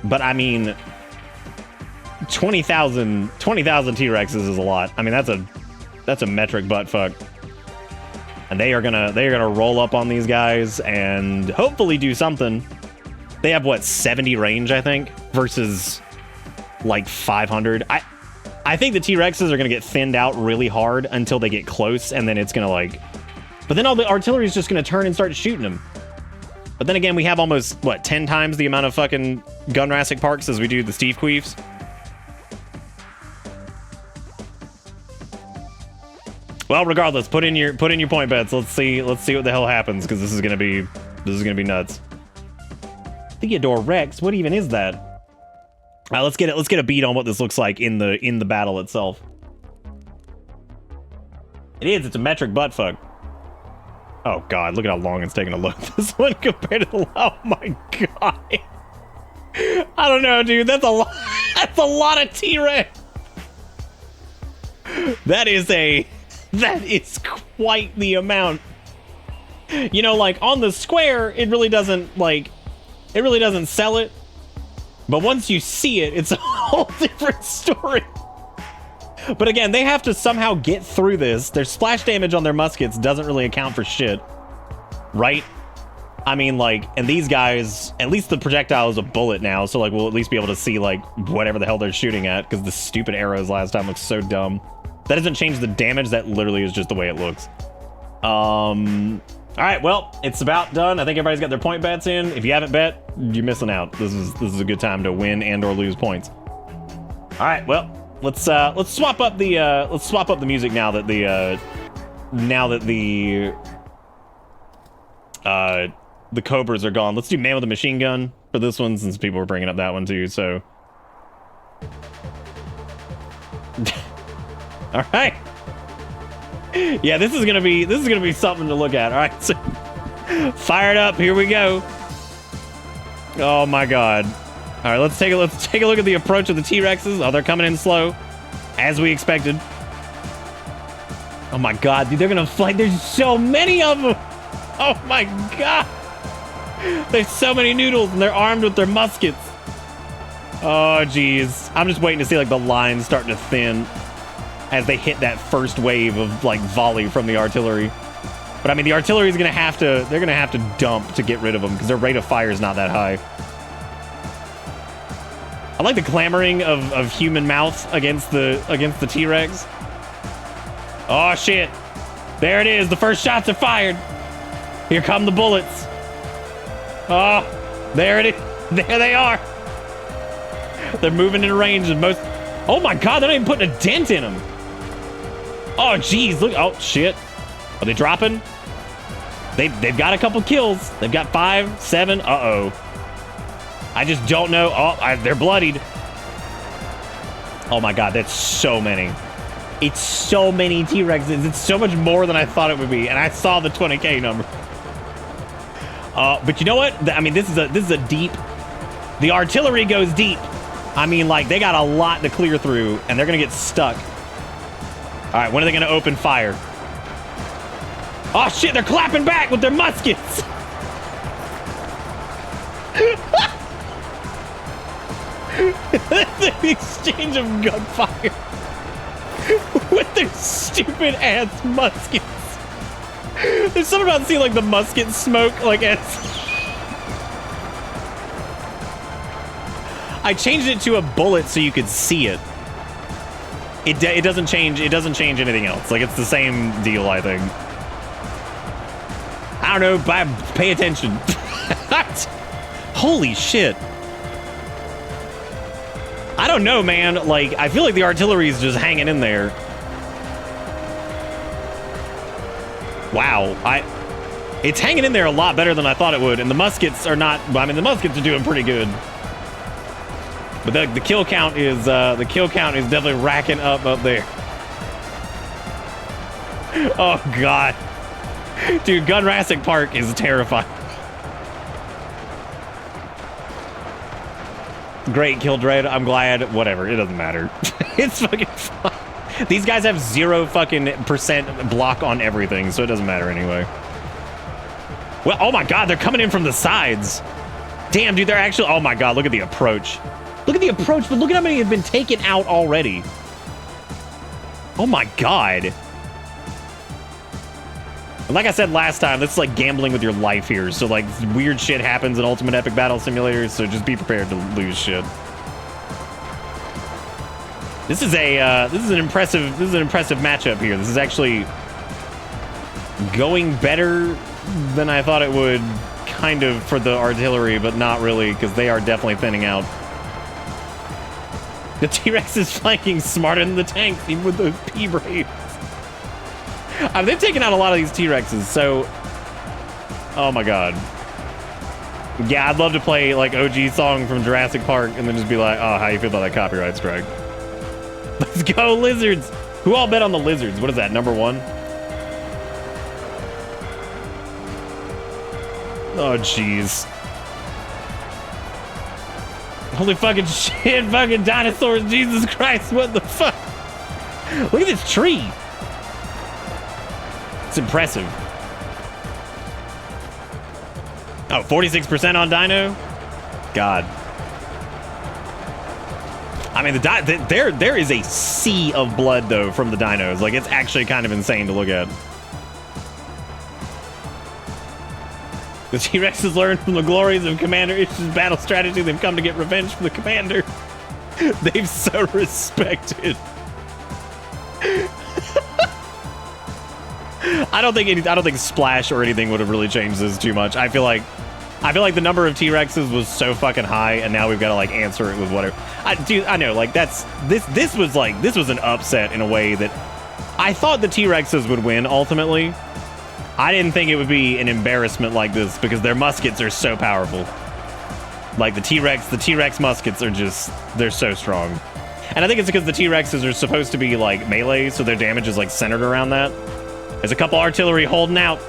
S2: but I mean, 20,000 T-Rexes is a lot. I mean, that's a metric butt fuck. And they are gonna roll up on these guys and hopefully do something. They have what, 70 range, I think, versus like 500. I think the T-Rexes are gonna get thinned out really hard until they get close, and then it's gonna like, but then all the artillery is just gonna turn and start shooting them. But then again, we have almost what, 10 times the amount of fucking Gunrassic Parks as we do the Steve Queefs. Well, regardless, put in your point bets. Let's see what the hell happens, because this is gonna be nuts. Theodore Rex, what even is that? Let's get a beat on what this looks like in the battle itself. It's a metric butt fuck. Oh god, look at how long it's taking to load this one compared to the, oh my god. I don't know, dude. That's a lot. That's a lot of T-Rex. That is quite the amount. You know, like on the square, it really doesn't sell it. But once you see it, it's a whole different story. But again, they have to somehow get through this. Their splash damage on their muskets doesn't really account for shit. Right? I mean, like, and these guys, at least the projectile is a bullet now, so, like, we'll at least be able to see, like, whatever the hell they're shooting at, because the stupid arrows last time looked so dumb. That doesn't change the damage, that literally is just the way it looks. Alright, well, it's about done. I think everybody's got their point bets in. If you haven't bet, you're missing out. This is a good time to win and or lose points. Alright, well, let's swap up the music now that the Cobras are gone. Let's do Man with a Machine Gun for this one, since people were bringing up that one too, so. All right. Yeah, this is gonna be something to look at. All right, so fire it up. Here we go. Oh my God. All right, let's take a look at the approach of the T-Rexes. Oh, they're coming in slow, as we expected. Oh my God, dude, they're gonna fight. There's so many of them. Oh my God. There's so many noodles, and they're armed with their muskets. Oh, geez. I'm just waiting to see, like, the lines starting to thin as they hit that first wave of, like, volley from the artillery. But, I mean, the artillery is going to have to... They're going to have to dump to get rid of them, because their rate of fire is not that high. I like the clamoring of human mouth against the T-Rex. Oh, shit. There it is. The first shots are fired. Here come the bullets. Oh, there it is. There they are. They're moving in range and most... Oh my God, they're not even putting a dent in them. Oh, geez, look. Oh, shit. Are they dropping? They've got a couple kills. They've got 5, 7. Uh-oh. I just don't know. Oh, they're bloodied. Oh my God, that's so many. It's so many T-Rexes. It's so much more than I thought it would be. And I saw the 20K number. But you know what? I mean, this is a deep... The artillery goes deep. I mean, like, they got a lot to clear through, and they're going to get stuck. All right, when are they going to open fire? Oh, shit, they're clapping back with their muskets. The exchange of gunfire with their stupid-ass muskets. There's something about seeing, like, the musket smoke, like, as... I changed it to a bullet so you could see it. It doesn't change anything else. Like, it's the same deal, I think. I don't know, pay attention. Holy shit. I don't know, man. Like, I feel like the artillery is just hanging in there. Wow, it's hanging in there a lot better than I thought it would, and the muskets are not. I mean, the muskets are doing pretty good, but the kill count is definitely racking up there. Oh God, dude, Gunrassic Park is terrifying. Great kill dread. I'm glad. Whatever, it doesn't matter. It's fucking fun. These guys have 0 fucking % block on everything, so it doesn't matter anyway. Well, oh my God, they're coming in from the sides. Damn, dude, they're actually... Oh my God, look at the approach. Look at the approach, but look at how many have been taken out already. Oh my God. And like I said last time, this is like gambling with your life here. So, like, weird shit happens in Ultimate Epic Battle Simulators, so just be prepared to lose shit. This is an impressive matchup here. This is actually going better than I thought it would, kind of, for the artillery, but not really, because they are definitely thinning out. The T-Rex is flanking smarter than the tanks, even with those P-Braves. They've taken out a lot of these T-Rexes, so... Oh my God. Yeah, I'd love to play, like, OG song from Jurassic Park and then just be like, oh, how you feel about that copyright strike? Let's go, lizards! Who all bet on the lizards? What is that, number 1? Oh, jeez. Holy fucking shit, fucking dinosaurs, Jesus Christ, what the fuck? Look at this tree. It's impressive. Oh, 46% on dino? God. I mean, there is a sea of blood, though, from the dinos. Like, it's actually kind of insane to look at. The T-Rexes learned from the glories of Commander Ish's battle strategy. They've come to get revenge for the commander. They've so respected. I don't think Splash or anything would have really changed this too much. I feel like the number of T-Rexes was so fucking high, and now we've got to like answer it with whatever. I know, like this was an upset in a way that I thought the T-Rexes would win ultimately. I didn't think it would be an embarrassment like this because their muskets are so powerful. Like the T-Rex muskets are just, they're so strong. And I think it's because the T-Rexes are supposed to be like melee, so their damage is like centered around that. There's a couple artillery holding out.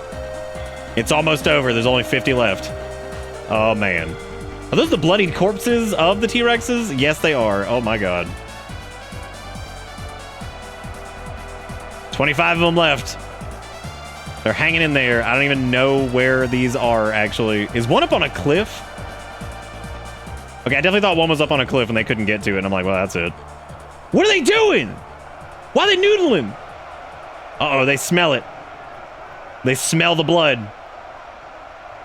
S2: It's almost over. There's only 50 left. Oh man. Are those the bloodied corpses of the T-Rexes? Yes, they are. Oh my god. 25 of them left. They're hanging in there. I don't even know where these are, actually. Is one up on a cliff? Okay, I definitely thought one was up on a cliff and they couldn't get to it. And I'm like, well, that's it. What are they doing? Why are they noodling? Uh-oh, they smell it. They smell the blood.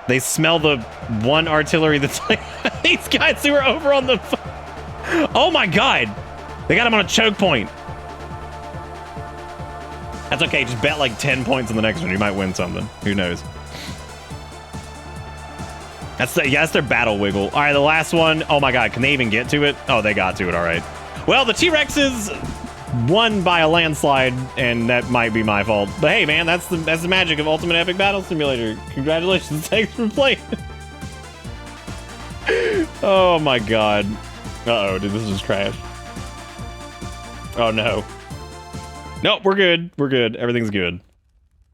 S2: They smell the one artillery that's like... These guys who are over on the... Oh my god. They got him on a choke point. That's okay, just bet like 10 points on the next one. You might win something. Who knows? That's their battle wiggle. All right, the last one. Oh my god, can they even get to it? Oh, they got to it, all right. Well, the T-Rexes won by a landslide, and that might be my fault. But hey, man, that's the magic of Ultimate Epic Battle Simulator. Congratulations, thanks for playing. Oh my god. Uh-oh, dude, this is just trash. Oh no. Nope, we're good. We're good. Everything's good.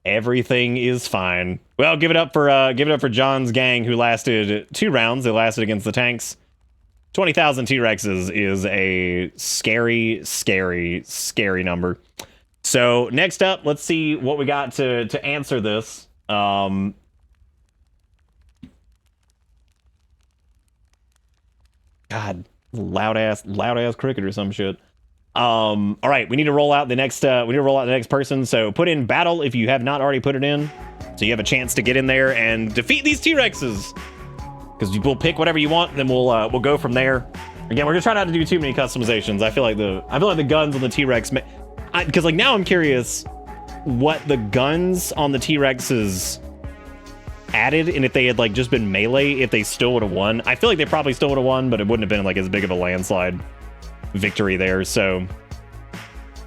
S2: Everything is fine. Well, give it up for John's gang, who lasted 2 rounds. They lasted against the tanks. 20,000 T-Rexes is a scary, scary, scary number. So next up, let's see what we got to answer this. God, loud ass cricket or some shit. All right, we need to roll out the next person. So put in battle if you have not already put it in, so you have a chance to get in there and defeat these T-Rexes. Because we'll pick whatever you want, then we'll go from there. Again, we're gonna try not to do too many customizations. I feel like the guns on the T-Rex, because like now I'm curious what the guns on the T-Rexes added, and if they had like just been melee, if they still would have won. I feel like they probably still would have won, but it wouldn't have been like as big of a landslide victory there. So all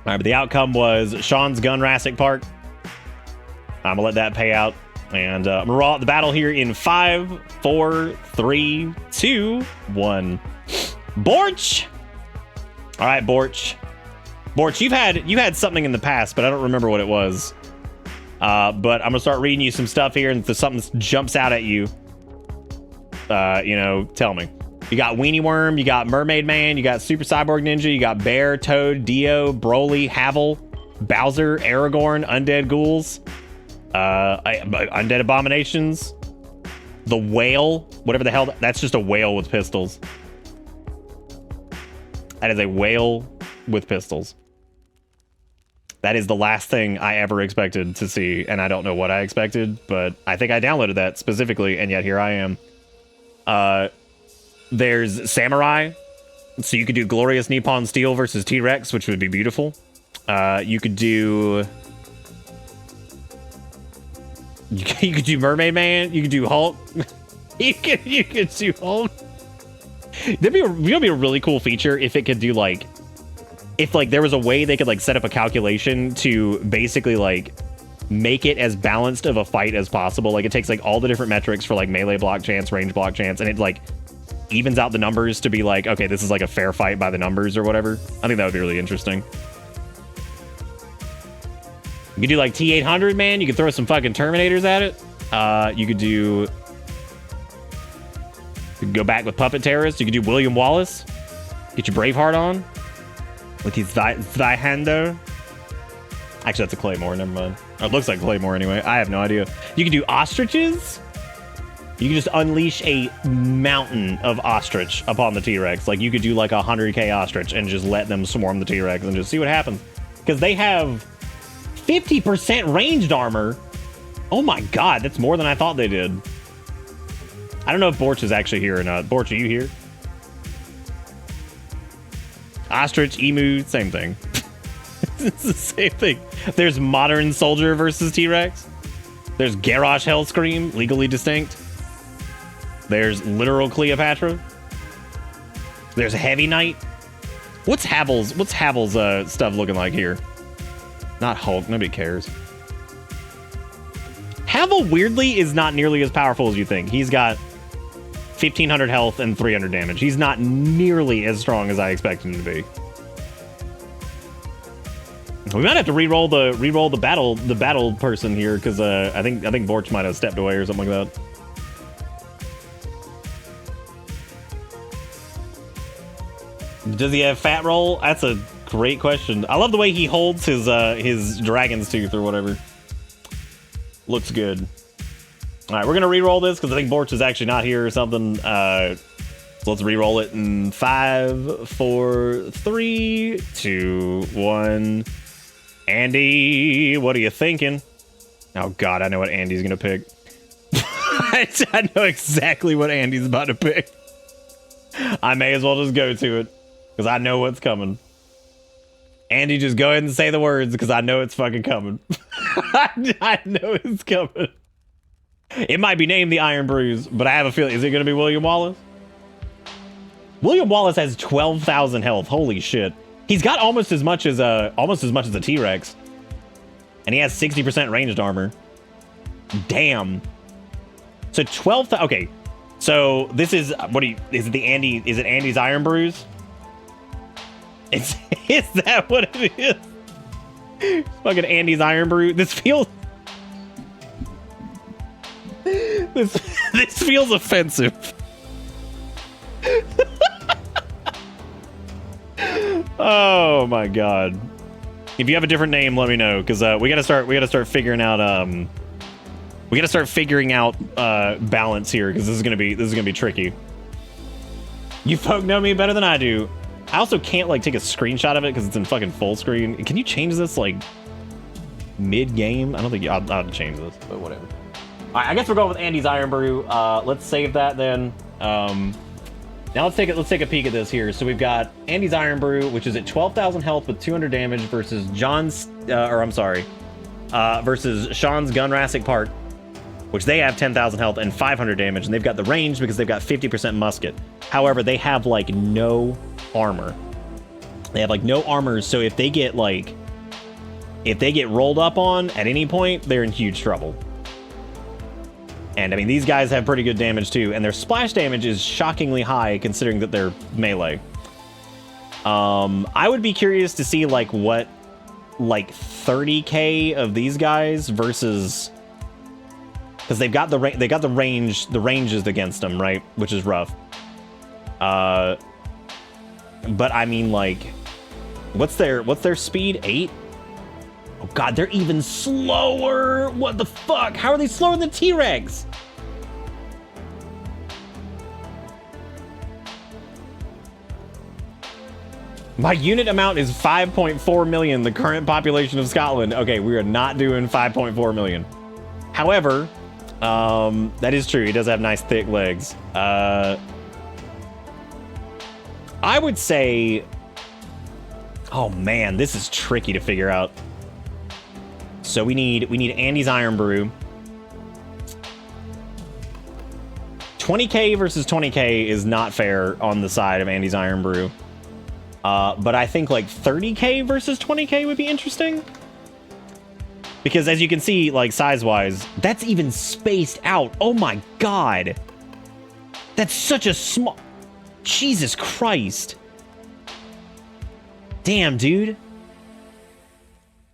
S2: right, but the outcome was Sean's gun Rassic Park. I'm gonna let that pay out, and I'm gonna roll out the battle here in 5, 4, 3, 2, 1. Borch. All right, Borch, you had something in the past, but I don't remember what it was. But I'm gonna start reading you some stuff here, and if something jumps out at you, tell me. You got Weenie Worm, you got Mermaid Man, you got Super Cyborg Ninja, you got Bear, Toad, Dio, Broly, Havel, Bowser, Aragorn, Undead Ghouls, Undead Abominations, the Whale, whatever the hell, that's just a whale with pistols. That is a whale with pistols. That is the last thing I ever expected to see, and I don't know what I expected, but I think I downloaded that specifically, and yet here I am. There's Samurai, so you could do Glorious Nippon Steel versus T-Rex, which would be beautiful. You could do... You could do Mermaid Man, you could do Hulk. you could do Hulk. That'd be a really cool feature if it could do like... If like there was a way they could like set up a calculation to basically like make it as balanced of a fight as possible. Like it takes like all the different metrics for like melee block chance, range block chance, and it like evens out the numbers to be like, okay, this is like a fair fight by the numbers or whatever. I think that would be really interesting. You could do like T-800, man. You could throw some fucking Terminators at it. You could go back with Puppet Terrorist. You could do William Wallace. Get your Braveheart on. With his Zweihander. Actually, that's a Claymore. Never mind. Oh, it looks like Claymore anyway. I have no idea. You can do Ostriches. You can just unleash a mountain of Ostrich upon the T-Rex. Like, you could do like 100k Ostrich and just let them swarm the T-Rex and just see what happens. Because they have 50% ranged armor. Oh my god, that's more than I thought they did. I don't know if Borch is actually here or not. Borch, are you here? Ostrich, emu, same thing. It's the same thing. There's modern soldier versus T-Rex. There's Garrosh Hellscream, legally distinct. There's literal Cleopatra. There's Heavy Knight. What's Havel's stuff looking like here? Not Hulk, nobody cares. Havel weirdly is not nearly as powerful as you think. He's got 1500 health and 300 damage. He's not nearly as strong as I expected him to be. We might have to re-roll the battle person here, because I think Borch might have stepped away or something like that. Does he have fat roll? That's a great question. I love the way he holds his dragon's tooth or whatever. Looks good. All right, we're gonna re-roll this because I think Borch is actually not here or something. So let's re-roll it in 5, 4, 3, 2, 1. Andy, what are you thinking? Oh God, I know what Andy's gonna pick. I know exactly what Andy's about to pick. I may as well just go to it because I know what's coming. Andy, just go ahead and say the words because I know it's fucking coming. I know it's coming. It might be named the Iron Bruise, but I have a feeling, is it going to be William Wallace? William Wallace has 12,000 health. Holy shit. He's got almost as much as a T-Rex. And he has 60% ranged armor. Damn. So 12,000. Okay. So this is is it Andy's Iron Bruise? Is that what it is? Fucking Andy's Iron Bruise. This feels this feels offensive. Oh my God. If you have a different name, let me know, because we gotta start figuring out balance here, because this is gonna be tricky. You folk know me better than I do. I also can't like take a screenshot of it because it's in fucking full screen. Can you change this like mid-game? I don't think I'll change this, but whatever. All right, I guess we're going with Andy's Iron Brew. Let's save that then. Now let's take a peek at this here. So we've got Andy's Iron Brew, which is at 12,000 health with 200 damage versus versus Sean's Gunrassic Park, which they have 10,000 health and 500 damage, and they've got the range because they've got 50% musket. However, they have like no armor. They have like no armors, so if they get rolled up on at any point, they're in huge trouble. And I mean, these guys have pretty good damage too, and their splash damage is shockingly high considering that they're melee. I would be curious to see like what 30k of these guys versus, because they got the range is against them, right? Which is rough. But I mean, like, what's their speed? 8? Oh God, they're even slower. What the fuck? How are they slower than T-Rex? My unit amount is 5.4 million, the current population of Scotland. Okay, we are not doing 5.4 million. However, that is true. He does have nice thick legs. I would say, oh man, this is tricky to figure out. So we need Andy's Iron Brew. 20k versus 20k is not fair on the side of Andy's Iron Brew. But I think like 30k versus 20k would be interesting. Because as you can see, like size-wise, that's even spaced out. Oh my God. That's such a small... Jesus Christ. Damn, dude.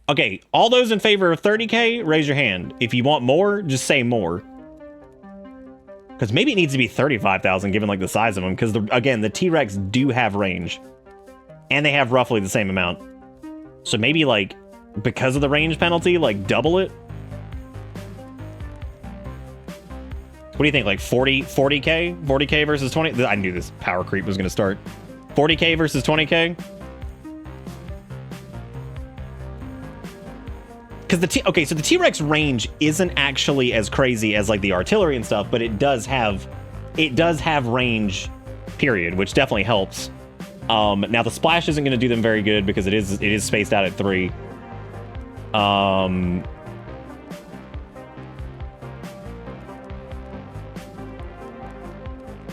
S2: Okay, all those in favor of 30k, raise your hand. If you want more, just say more. Because maybe it needs to be 35,000 given like the size of them. Because again, the T-Rex do have range. And they have roughly the same amount. So maybe like, because of the range penalty, like double it. What do you think? Like 40k? 40k versus 20? I knew this power creep was going to start. 40k versus 20k? Because okay, so the T-Rex range isn't actually as crazy as like the artillery and stuff, but it does have it does have range, period, which definitely helps. Now the splash isn't going to do them very good because it is spaced out at 3.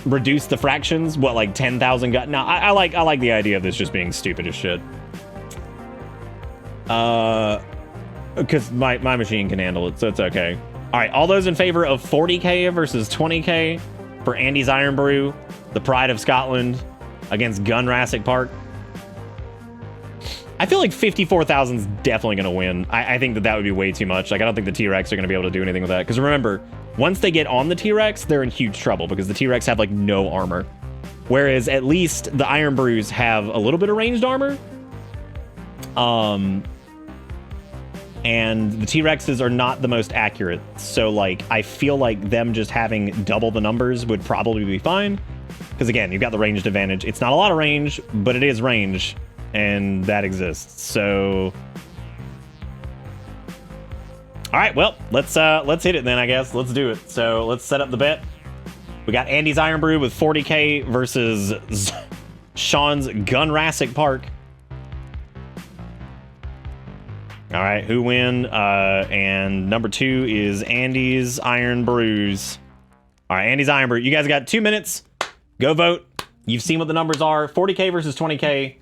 S2: Reduce the fractions, what, like 10,000 gun? No, I like the idea of this just being stupid as shit. Because my machine can handle it, so it's okay. All right, all those in favor of 40k versus 20k for Andy's Iron Brew, the pride of Scotland, against Gunrassic Park. I feel like 54,000 is definitely going to win. I think that would be way too much. Like, I don't think the T-Rex are going to be able to do anything with that. Because remember, once they get on the T-Rex, they're in huge trouble because the T-Rex have, like, no armor. Whereas at least the Iron Brews have a little bit of ranged armor. And the T-Rexes are not the most accurate. So, like, I feel like them just having double the numbers would probably be fine. Because, again, you've got the ranged advantage. It's not a lot of range, but it is range. And that exists. So... all right, well, let's hit it then, I guess. Let's do it. So, let's set up the bet. We got Andy's Iron Brew with 40k versus Sean's Gunrassic Park. All right, who win? And number 2 is Andy's Iron Brews. All right, Andy's Iron Brew. You guys got 2 minutes. Go vote. You've seen what the numbers are. 40k versus 20k.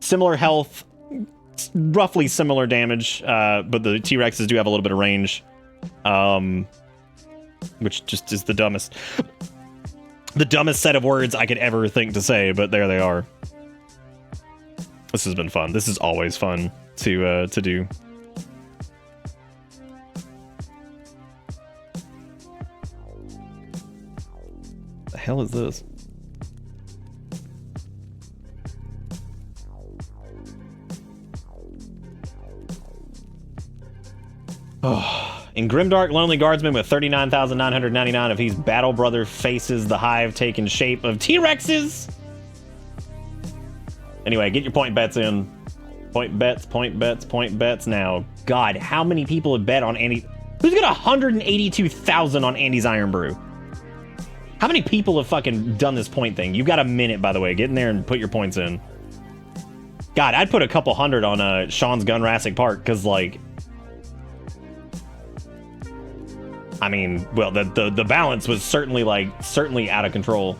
S2: Similar health. Roughly similar damage. But the T-Rexes do have a little bit of range. Which just is the dumbest set of words I could ever think to say, but there they are. This has been fun. This is always fun to do. The hell is this? Oh, in Grimdark, Lonely Guardsman with 39,999 of his Battle Brother faces the hive taking shape of T-Rexes. Anyway, get your point bets in. Point bets now. God, how many people have bet on Andy? Who's got 182,000 on Andy's Iron Brew? How many people have fucking done this point thing? You've got a minute, by the way. Get in there and put your points in. God, I'd put a couple hundred on Sean's Gunrassic Park, because, like... I mean, well, the balance was certainly out of control.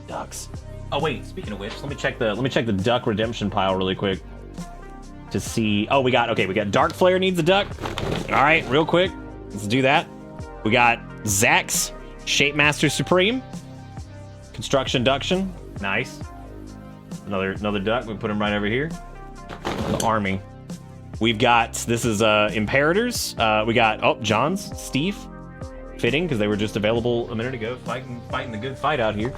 S2: Ducks. Oh wait, speaking of which, let me check the duck redemption pile really quick to see. Oh, we got Dark Flare needs a duck. All right, real quick, let's do that. We got Zax, Shape Master Supreme, Construction Duction, nice. Another duck. We put him right over here. The army. We've got this is Imperators. We got John's Steve. Fitting, because they were just available a minute ago, fighting the good fight out here.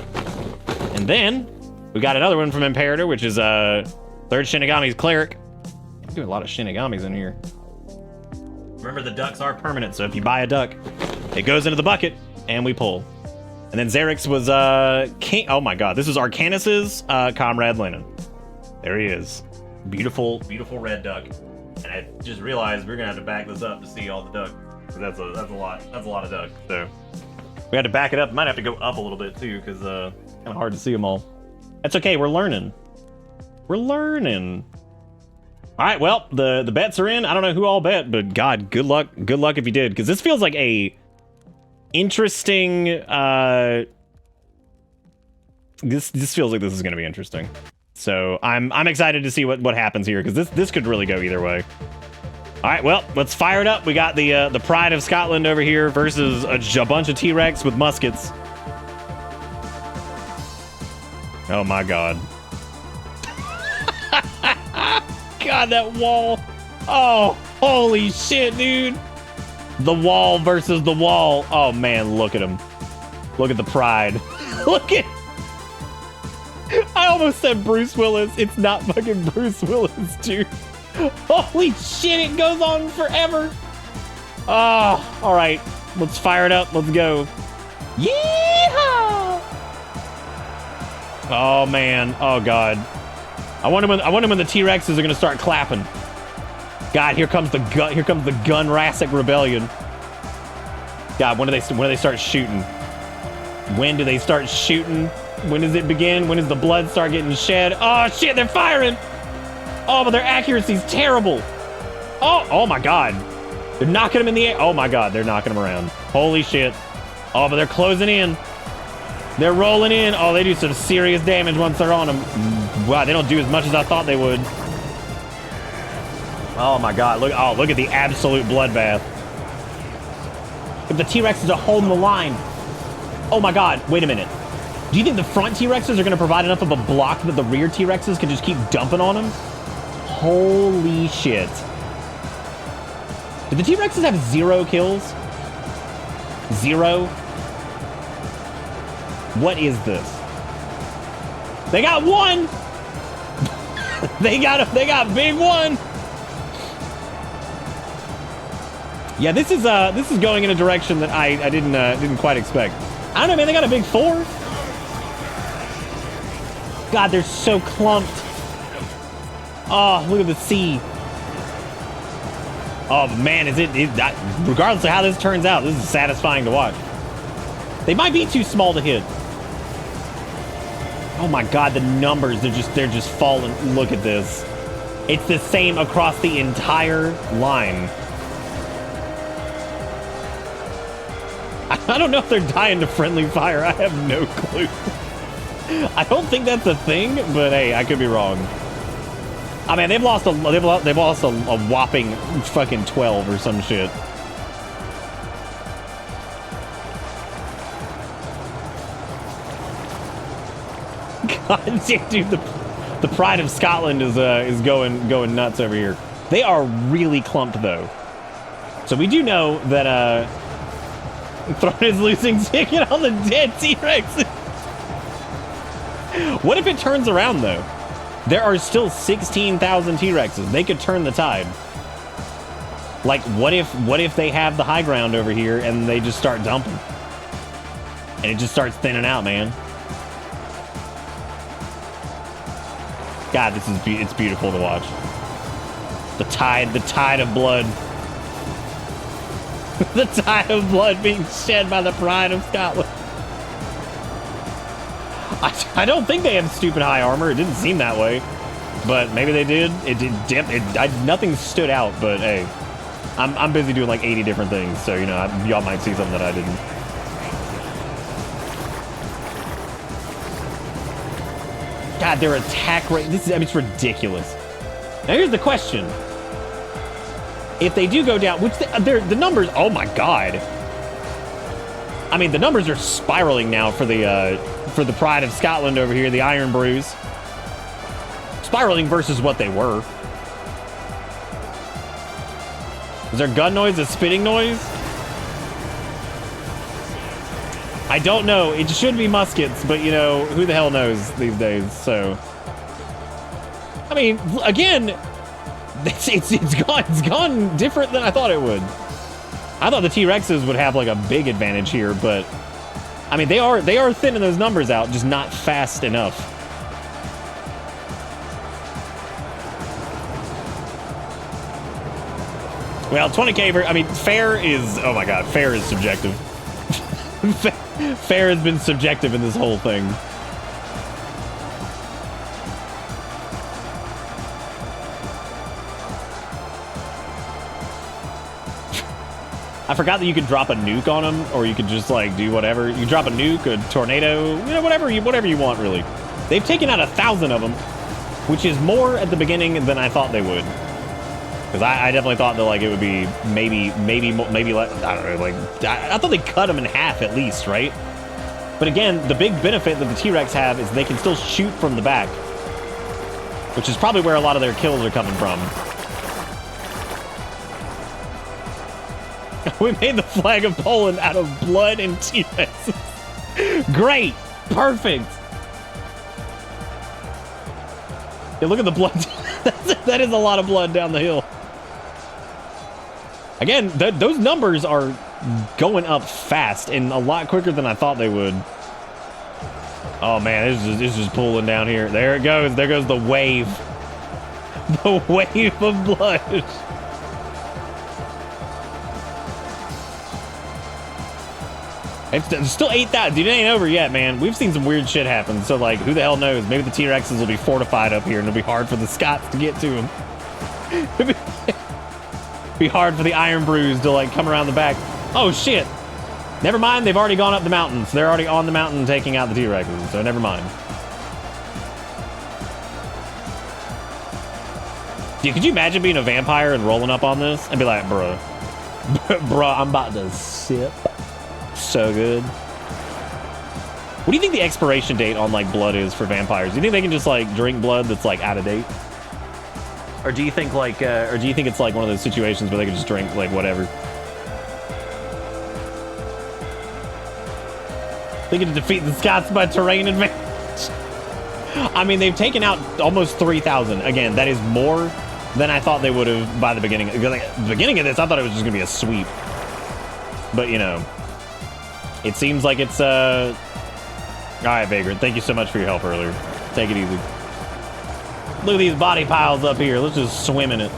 S2: And then we got another one from Imperator, which is third Shinigami's Cleric. I'm doing a lot of Shinigamis in here. Remember, the ducks are permanent, so if you buy a duck, it goes into the bucket, and we pull. And then Xerix was King. Oh my God, this is Arcanus's Comrade Lennon. There he is, beautiful, beautiful red duck. And I just realized we're gonna have to back this up to see all the duck. That's a lot of duck. So we had to back it up. Might have to go up a little bit too, because kind of hard to see them all. That's okay. We're learning. All right. Well, the bets are in. I don't know who all bet, but God, good luck. Good luck if you did, because this feels like a interesting. This feels like this is going to be interesting. So I'm excited to see what happens here, because this could really go either way. All right, well, let's fire it up. We got the pride of Scotland over here versus a bunch of T-Rex with muskets. Oh my God. God, that wall. Oh, holy shit, dude. The wall versus the wall. Oh man, look at him. Look at the pride. Look at... I almost said Bruce Willis. It's not fucking Bruce Willis, dude. Holy shit, it goes on forever. Oh, all right. Let's fire it up. Let's go. Yeehaw! Oh, man. Oh, God. I wonder when the T-Rexes are going to start clapping. God, here comes the Gunrassic Rebellion. God, when do they start shooting? When do they start shooting? When does it begin? When does the blood start getting shed? Oh shit, they're firing! Oh, but their accuracy's terrible. Oh my god. They're knocking him in the air. Oh my god, they're knocking him around. Holy shit. Oh, but they're closing in. They're rolling in. Oh, they do some serious damage once they're on them. Wow, they don't do as much as I thought they would. Oh my god, look at the absolute bloodbath. If the T-Rexes are holding the line. Oh my god, wait a minute. Do you think the front T-Rexes are going to provide enough of a block that the rear T-Rexes can just keep dumping on them? Holy shit. Did the T-Rexes have 0 kills? 0? What is this? They got 1! they got big 1! Yeah, this is going in a direction that I didn't quite expect. I don't know, man, they got a big 4. God, they're so clumped. Oh, look at the sea. Oh man, regardless of how this turns out, this is satisfying to watch. They might be too small to hit. Oh my god, the numbers, they're just falling. Look at this. It's the same across the entire line. I don't know if they're dying to friendly fire. I have no clue. I don't think that's a thing, but hey, I could be wrong. I mean, they've lost a whopping fucking 12 or some shit. God, dude, the pride of Scotland is going nuts over here. They are really clumped though. So we do know that Throne is losing ticket on the dead T-Rex. What if it turns around though? There are still 16,000 T-Rexes. They could turn the tide. Like, what if they have the high ground over here and they just start dumping? And it just starts thinning out, man. God, it's beautiful to watch. The tide of blood. The tide of blood being shed by the pride of Scotland. I don't think they have stupid high armor. It didn't seem that way, but maybe they did. It did. Nothing stood out, but hey, I'm busy doing like 80 different things, so you know, y'all might see something that I didn't. God, their attack rate. It's ridiculous. Now here's the question: if they do go down, which the numbers? Oh my god! I mean, the numbers are spiraling now for the pride of Scotland over here, the Iron Brews. Spiraling versus what they were. Is there gun noise, a spitting noise? I don't know. It should be muskets, but you know, who the hell knows these days, so. I mean, again, it's gone different than I thought it would. I thought the T-Rexes would have like a big advantage here, but I mean, they are thinning those numbers out, just not fast enough. Well, 20K, I mean, fair is, oh my god, fair is subjective. Fair has been subjective in this whole thing. I forgot that you could drop a nuke on them, or you could just like do whatever. You drop a nuke, a tornado, you know, whatever you want, really. They've taken out 1,000 of them, which is more at the beginning than I thought they would. Because I definitely thought that like it would be maybe like, I don't know, like I thought they cut them in half at least, right? But again, the big benefit that the T-Rex have is they can still shoot from the back, which is probably where a lot of their kills are coming from. We made the flag of Poland out of blood and T-Rexes. Great, perfect. Yeah, look at the blood. That is a lot of blood down the hill. Again, those numbers are going up fast and a lot quicker than I thought they would. Oh man, it's just pulling down here. There it goes. There goes the wave. The wave of blood. It's still 8,000. Dude, it ain't over yet, man. We've seen some weird shit happen. So, like, who the hell knows? Maybe the T-Rexes will be fortified up here, and it'll be hard for the Scots to get to them. It'll be hard for the Iron Brews to, like, come around the back. Oh, shit. Never mind. They've already gone up the mountain. So they're already on the mountain taking out the T-Rexes. So never mind. Dude, could you imagine being a vampire and rolling up on this? And be like, bruh. Bruh, I'm about to sip. So good. What do you think the expiration date on like blood is for vampires? Do you think they can just like drink blood that's like out of date? Or do you think like it's like one of those situations where they can just drink like whatever? They get to defeat the Scots by terrain advantage. I mean, they've taken out almost 3,000. Again, that is more than I thought they would have by the beginning. Like, at the beginning of this, I thought it was just gonna be a sweep. But you know, it seems like it's all right, Vagrant. Thank you so much for your help earlier. Take it easy. Look at these body piles up here. Let's just swim in it.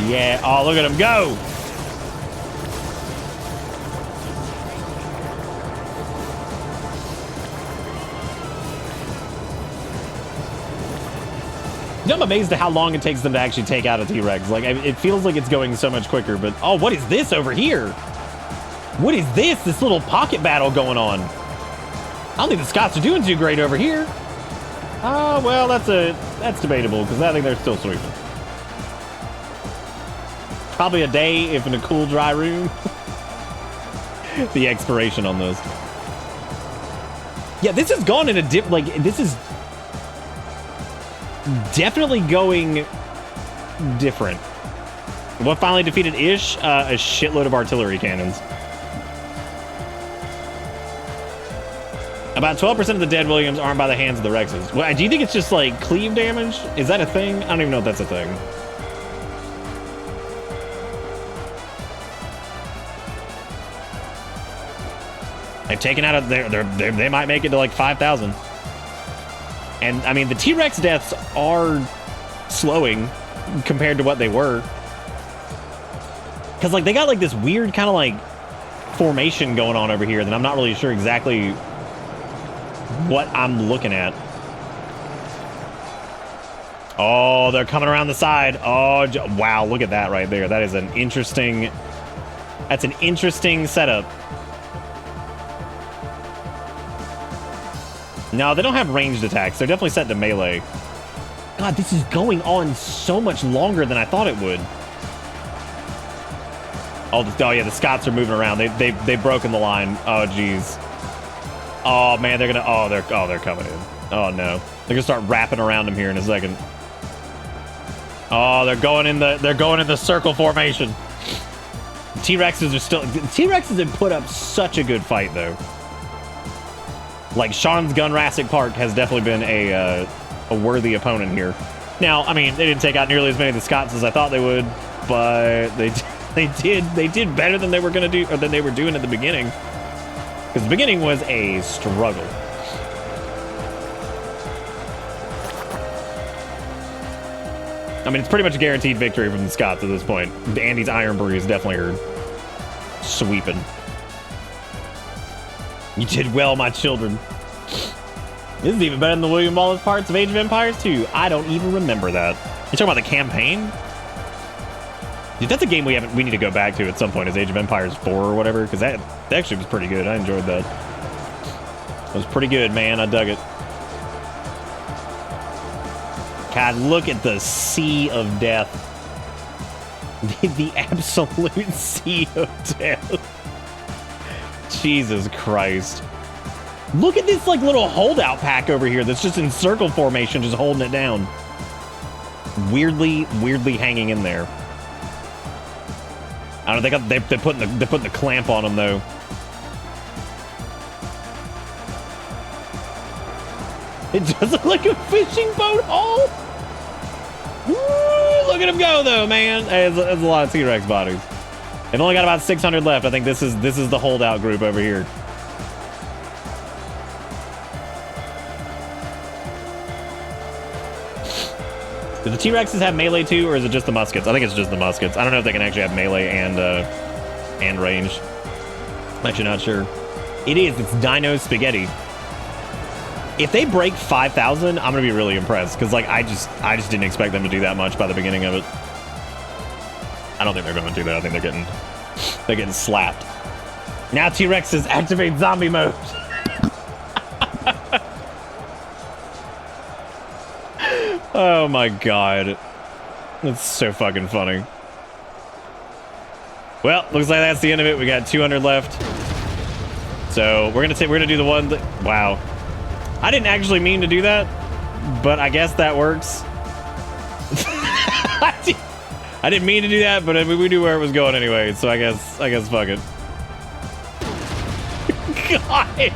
S2: Yeah. Oh, look at them go. You know, I'm amazed at how long it takes them to actually take out a T-Rex. Like, it feels like it's going so much quicker, but... Oh, what is this over here? What is this? This little pocket battle going on. I don't think the Scots are doing too great over here. Oh, well, that's debatable, because I think they're still sweeping. Probably a day, if in a cool, dry room. The expiration on those. Yeah, this has gone in a dip... Like, this is... definitely going different. What finally defeated Ish? A shitload of artillery cannons. About 12% of the dead Williams aren't by the hands of the Rexes. Well, do you think it's just like cleave damage? Is that a thing? I don't even know if that's a thing. They've taken out of they might make it to like 5,000. And I mean, the T-Rex deaths are slowing compared to what they were. Because like they got like this weird kind of like formation going on over here that I'm not really sure exactly what I'm looking at. Oh, they're coming around the side. Oh, wow, look at that right there. That is an interesting... That's an interesting setup. No, they don't have ranged attacks. They're definitely set to melee. God, this is going on so much longer than I thought it would. Oh yeah, the Scots are moving around. They've broken the line. Oh, jeez. Oh man, they're gonna. They're coming in. Oh no, they're gonna start wrapping around him here in a second. Oh, they're going in the circle formation. T-Rexes are still. T-Rexes have put up such a good fight though. Like Sean's Gunrassic Park has definitely been a worthy opponent here. Now, I mean, they didn't take out nearly as many of the Scots as I thought they would, but they did better than they were gonna do, or than they were doing at the beginning. Because the beginning was a struggle. I mean, it's pretty much a guaranteed victory from the Scots at this point. Andy's Iron Brew is definitely heard. Sweeping. You did well, my children. This is even better than the William Wallace parts of Age of Empires 2. I don't even remember that. You talking about the campaign? Dude, that's a game we need to go back to at some point, is Age of Empires 4 or whatever, because that actually was pretty good. I enjoyed that. It was pretty good, man. I dug it. God, look at the sea of death. The absolute sea of death. Jesus Christ. Look at this like little holdout pack over here that's just in circle formation, just holding it down. Weirdly hanging in there. I don't think they're putting the clamp on them though. It does look like a fishing boat haul. Woo, look at him go though, man. Hey, there's a lot of T-Rex bodies. They've only got about 600 left. I think this is the holdout group over here. Do the T-Rexes have melee too, or is it just the muskets? I think it's just the muskets. I don't know if they can actually have melee and range. I'm actually not sure. It is. It's Dino Spaghetti. If they break 5,000, I'm gonna be really impressed because like I just didn't expect them to do that much by the beginning of it. I don't think they're gonna do that. I think they're getting slapped. Now T-Rex says activate zombie mode. Oh my god, that's so fucking funny. Well, looks like that's the end of it. We got 200 left. So we're gonna do the one that, wow. I didn't actually mean to do that, but I guess that works. I didn't mean to do that, but I mean, we knew where it was going anyway, so I guess fuck it. God.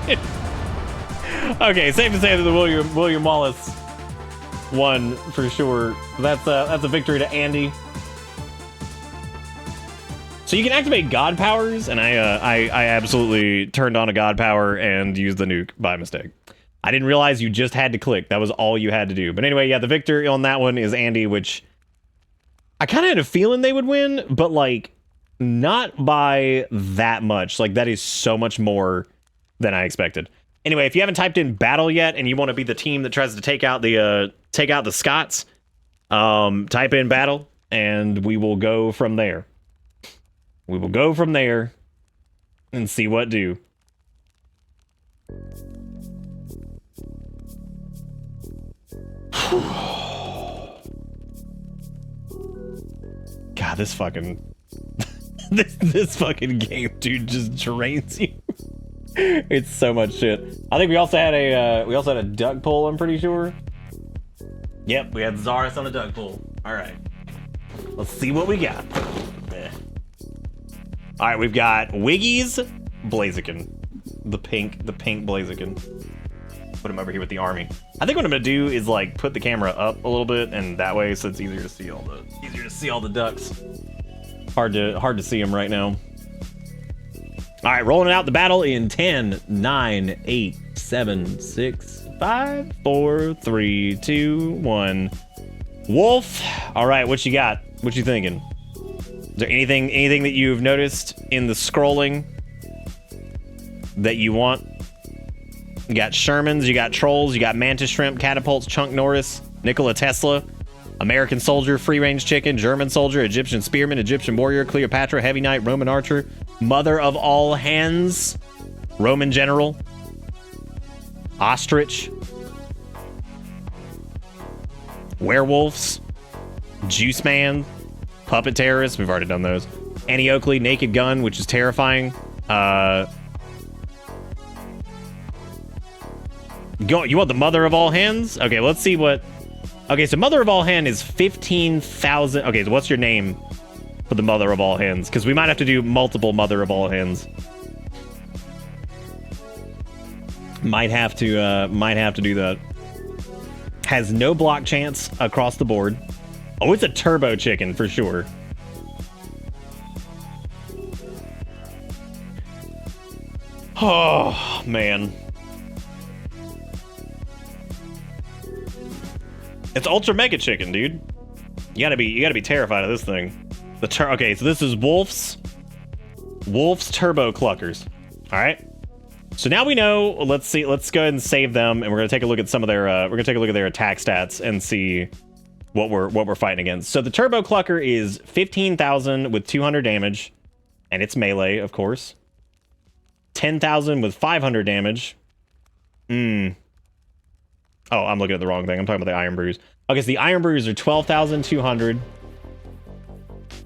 S2: Okay, safe to say that the William Wallace won for sure. That's a victory to Andy. So you can activate God powers, and I absolutely turned on a God power and used the nuke by mistake. I didn't realize you just had to click. That was all you had to do. But anyway, yeah, the victor on that one is Andy, which I kind of had a feeling they would win, but like not by that much. Like that is so much more than I expected. Anyway, if you haven't typed in battle yet and you want to be the team that tries to take out the Scots, type in battle and we will go from there. We will go from there and see what do. God, this fucking this fucking game, dude, just drains you. It's so much shit. I think we also had a duck pull, I'm pretty sure. Yep, we had Zaris on the duck pull. All right, let's see what we got. All right, we've got Wiggy's Blaziken, the pink Blaziken. Put him over here with the army. I think what I'm gonna do is like put the camera up a little bit, and that way, so it's easier to see all the ducks. Hard to see them right now. All right, rolling out the battle in 10, 9, 8, 7, 6, 5, 4, 3, 2, 1. Wolf. All right, what you got? What you thinking? Is there anything that you've noticed in the scrolling that you want? You got Shermans, you got Trolls, you got Mantis Shrimp, Catapults, Chunk Norris, Nikola Tesla, American Soldier, Free Range Chicken, German Soldier, Egyptian Spearman, Egyptian Warrior, Cleopatra, Heavy Knight, Roman Archer, Mother of All Hands, Roman General, Ostrich, Werewolves, Juice Man, Puppet Terrorist, we've already done those, Annie Oakley, Naked Gun, which is terrifying, you want the Mother of All Hands? Okay, let's see what... Okay, so Mother of All Hand is 15,000... Okay, so what's your name for the Mother of All Hands? Because we might have to do multiple Mother of All Hands. Might have to do that. Has no block chance across the board. Oh, it's a turbo chicken for sure. Oh, man. It's Ultra Mega Chicken, dude. You gotta be terrified of this thing. Okay, so this is Wolf's Turbo Cluckers. All right. So now we know. Let's see. Let's go ahead and save them, and we're gonna take a look at some of their. We're gonna take a look at their attack stats and see what we're fighting against. So the Turbo Clucker is 15,000 with 200 damage, and it's melee, of course. 10,000 with 500 damage. Oh, I'm looking at the wrong thing. I'm talking about the Iron Brews. Okay, so the Iron Brews are 12,200.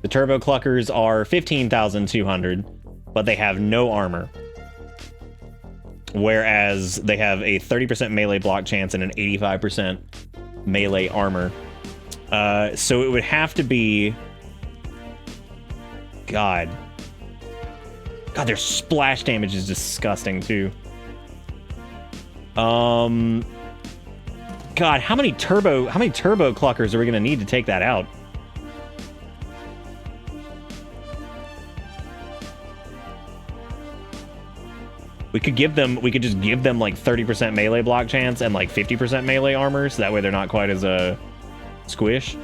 S2: The Turbo Cluckers are 15,200, but they have no armor. Whereas they have a 30% melee block chance and an 85% melee armor. So it would have to be... God, their splash damage is disgusting, too. God, how many turbo cluckers are we gonna need to take that out? We could just give them like 30% melee block chance and like 50% melee armor, so that way they're not quite as squish.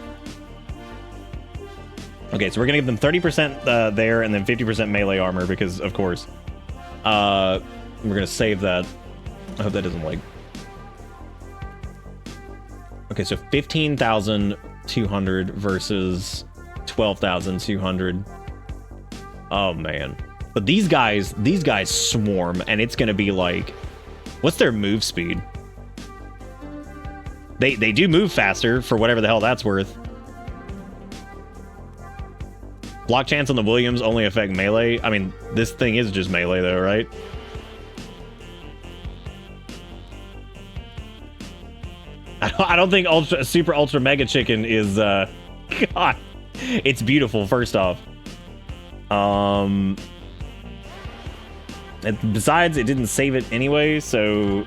S2: Okay, so we're gonna give them 30% there and then 50% melee armor because of course. We're gonna save that. I hope that doesn't like. Okay, so 15,200 versus 12,200. Oh man. But these guys swarm, and it's gonna be like, what's their move speed? They do move faster for whatever the hell that's worth. Block chance on the Williams only affect melee. I mean, this thing is just melee though, right? I don't think Super Ultra Mega Chicken is God. It's beautiful, first off. And besides, it didn't save it anyway, so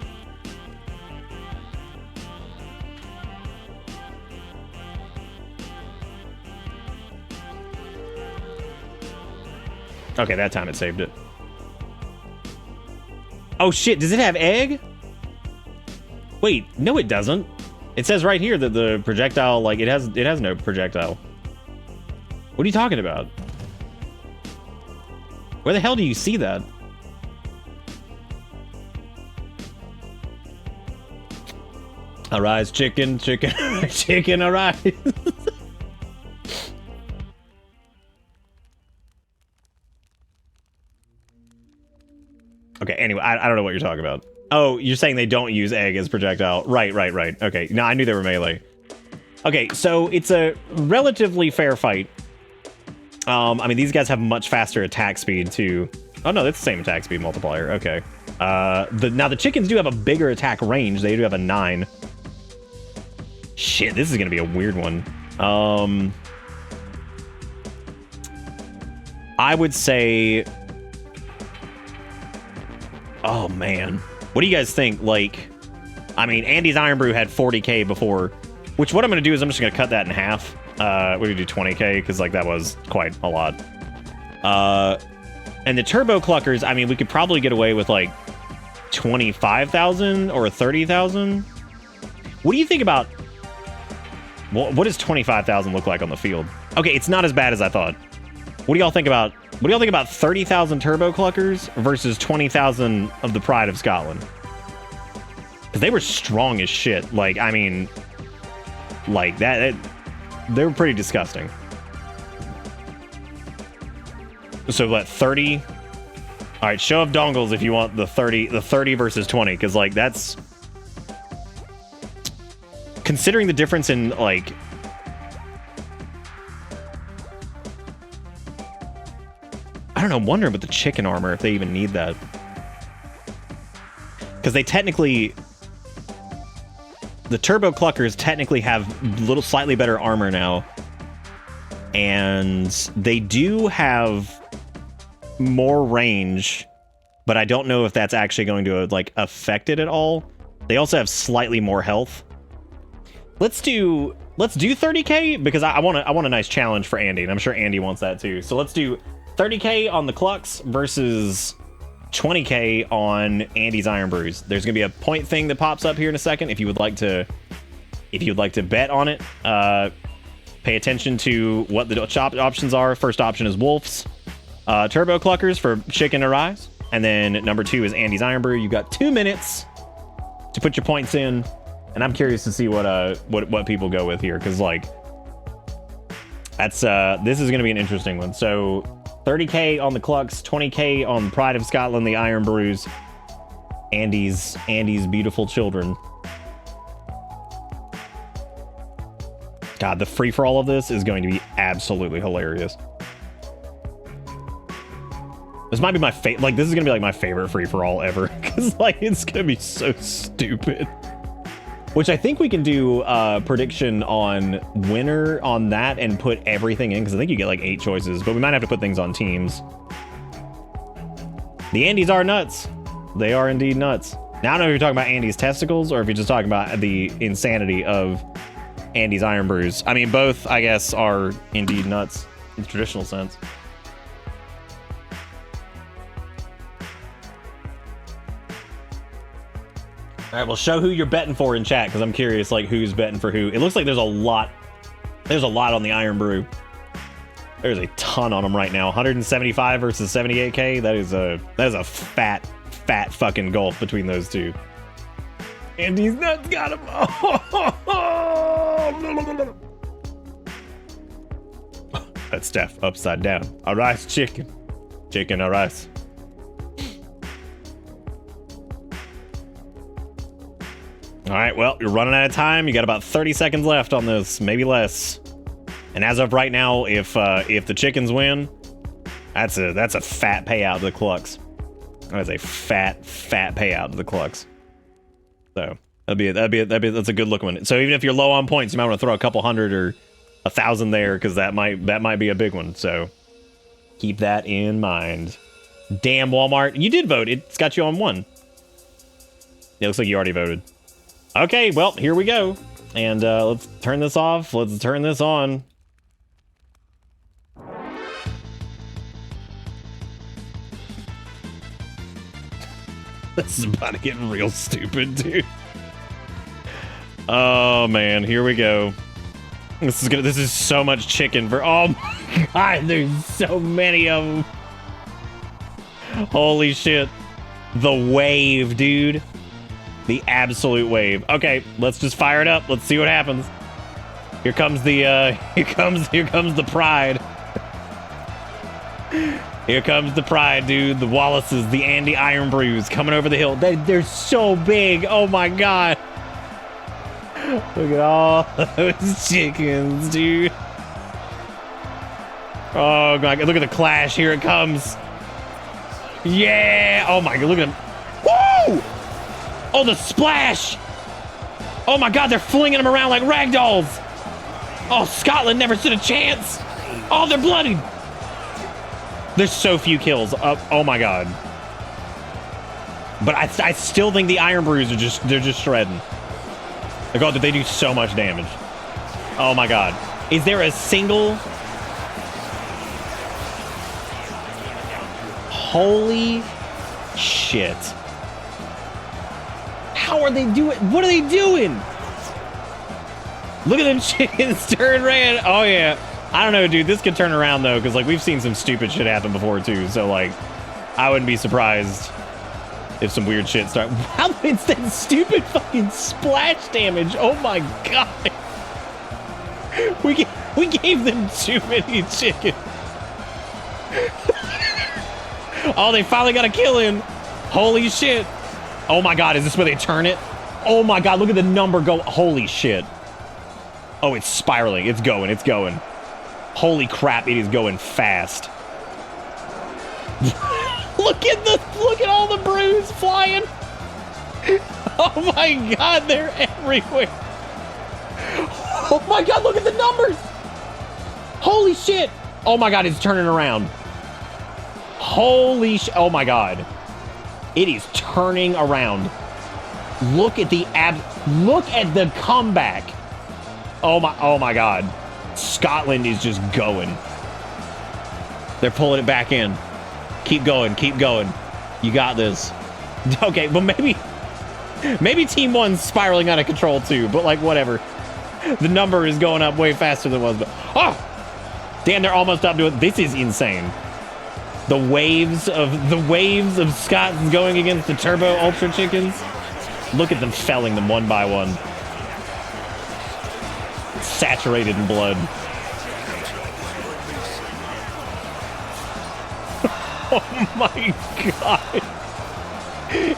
S2: okay, that time it saved it. Oh shit, does it have egg? Wait, no it doesn't. It says right here that the projectile, like, it has no projectile. What are you talking about? Where the hell do you see that? Arise, chicken, chicken, chicken, arise. Okay, anyway, I don't know what you're talking about. Oh, you're saying they don't use egg as projectile. Right. Okay, no, I knew they were melee. Okay, so it's a relatively fair fight. I mean, these guys have much faster attack speed, too. Oh, no, that's the same attack speed multiplier. Okay. Now, the chickens do have a bigger attack range. They do have a 9. Shit, this is going to be a weird one. I would say... Oh, man. What do you guys think? Like, I mean, Andy's Iron Brew had 40k before, which what I'm going to do is I'm just going to cut that in half. We're going to do 20k, because, like, that was quite a lot. And the Turbo Cluckers, I mean, we could probably get away with, like, 25,000 or 30,000. What do you think about... What does 25,000 look like on the field? Okay, it's not as bad as I thought. What do y'all think about... What do y'all think about 30,000 Turbo Cluckers versus 20,000 of the Pride of Scotland? Because they were strong as shit. Like, I mean... Like, they were pretty disgusting. So, what, 30? Alright, show of dongles if you want the 30 versus 20, because, like, that's... Considering the difference in, like... I don't know, I'm wondering about the chicken armor, if they even need that. Because they technically... The Turbo Cluckers technically have slightly better armor now. And they do have more range, but I don't know if that's actually going to, like, affect it at all. They also have slightly more health. Let's do 30k, because I want a nice challenge for Andy, and I'm sure Andy wants that too. So let's do 30k on the Clucks versus 20k on Andy's Iron Brews. There's gonna be a point thing that pops up here in a second. If you would like to bet on it, pay attention to what the options are. First option is Wolf's Turbo Cluckers for chicken or rise, and then number 2 is Andy's Iron Brew. You've got 2 minutes to put your points in, and I'm curious to see what people go with here, because, like, that's this is gonna be an interesting one. So 30k on the Clucks, 20k on Pride of Scotland, the Iron Brews, Andy's beautiful children. God, the free-for-all of this is going to be absolutely hilarious. This might be my favorite. Like, this is gonna be like my favorite free-for-all ever, because, like, it's gonna be so stupid. Which I think we can do prediction on winner on that and put everything in, because I think you get like 8 choices, but we might have to put things on teams. The Andys are nuts. They are indeed nuts. Now, I don't know if you're talking about Andy's testicles or if you're just talking about the insanity of Andy's Iron Brews. I mean, both, I guess, are indeed nuts in the traditional sense. All right, well, show who you're betting for in chat, because I'm curious, like, who's betting for who. It looks like there's a lot on the Iron Brew. There's a ton on them right now. 175 versus 78k. That is a fat fat fucking gulf between those two. And he's not got him. That's Steph upside down. A rice chicken. Chicken a rice. All right, well, you're running out of time. You got about 30 seconds left on this, maybe less. And as of right now, if the chickens win, that's a fat payout to the Clucks. That is a fat payout to the Clucks. So that's a good looking one. So even if you're low on points, you might want to throw a couple hundred or 1,000 there because that might be a big one. So keep that in mind. Damn Walmart, you did vote. It's got you on 1. It looks like you already voted. Okay, well, here we go. And let's turn this off. Let's turn this on. This is about to get real stupid, dude. Oh man, here we go. This is so much chicken for, oh my god, there's so many of them. Holy shit. The wave, dude. The absolute wave. Okay, let's just fire it up. Let's see what happens. Here comes the here comes the pride. Here comes the pride, dude. The Wallaces, the Andy Iron Brews coming over the hill. They're so big. Oh my god. Look at all those chickens, dude. Oh god, look at the clash. Here it comes. Yeah. Oh my god, look at them. Woo! Oh, the splash. Oh my god, they're flinging them around like rag dolls. Oh, Scotland never stood a chance. Oh, they're bloodied. There's so few kills. Oh my god. But I still think the Iron Brews are just shredding. Like, oh, they do so much damage. Oh my god. Is there a single? Holy shit. How are they doing? What are they doing? Look at them chickens turn red. Oh yeah. I don't know, dude. This could turn around though, because like we've seen some stupid shit happen before too. So like, I wouldn't be surprised if some weird shit start. Wow, it's that stupid fucking splash damage. Oh my god. We gave them too many chicken. Oh, they finally got a kill in. Holy shit. Oh my god, is this where they turn it? Oh my god, look at the number go. Holy shit. Oh, it's spiraling. It's going. It's going. Holy crap, it is going fast. Look at all the brews flying. Oh my god, they're everywhere. Oh my god, look at the numbers. Holy shit. Oh my god, it's turning around. Holy shit. Oh my god. It is turning around. Look at the look at the comeback. Oh my god. Scotland is just going. They're pulling it back in. Keep going, keep going. You got this. Okay, but maybe team one's spiraling out of control too, but like whatever. The number is going up way faster than it was, but oh! Damn, they're almost up to it. This is insane. The waves of Scots going against the Turbo Ultra Chickens. Look at them felling them one by one. Saturated in blood. Oh my god.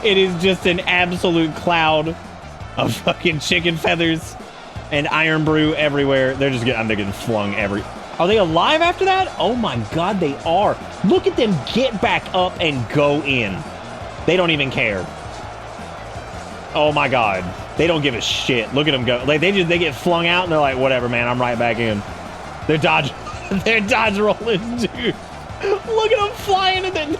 S2: It is just an absolute cloud of fucking chicken feathers and Iron Brew everywhere. They're getting flung Are they alive after that? Oh my god, they are. Look at them get back up and go in. They don't even care. Oh my god. They don't give a shit. Look at them go. Like they get flung out and they're like, whatever, man, I'm right back in. They're dodge rolling, dude. Look at them flying and then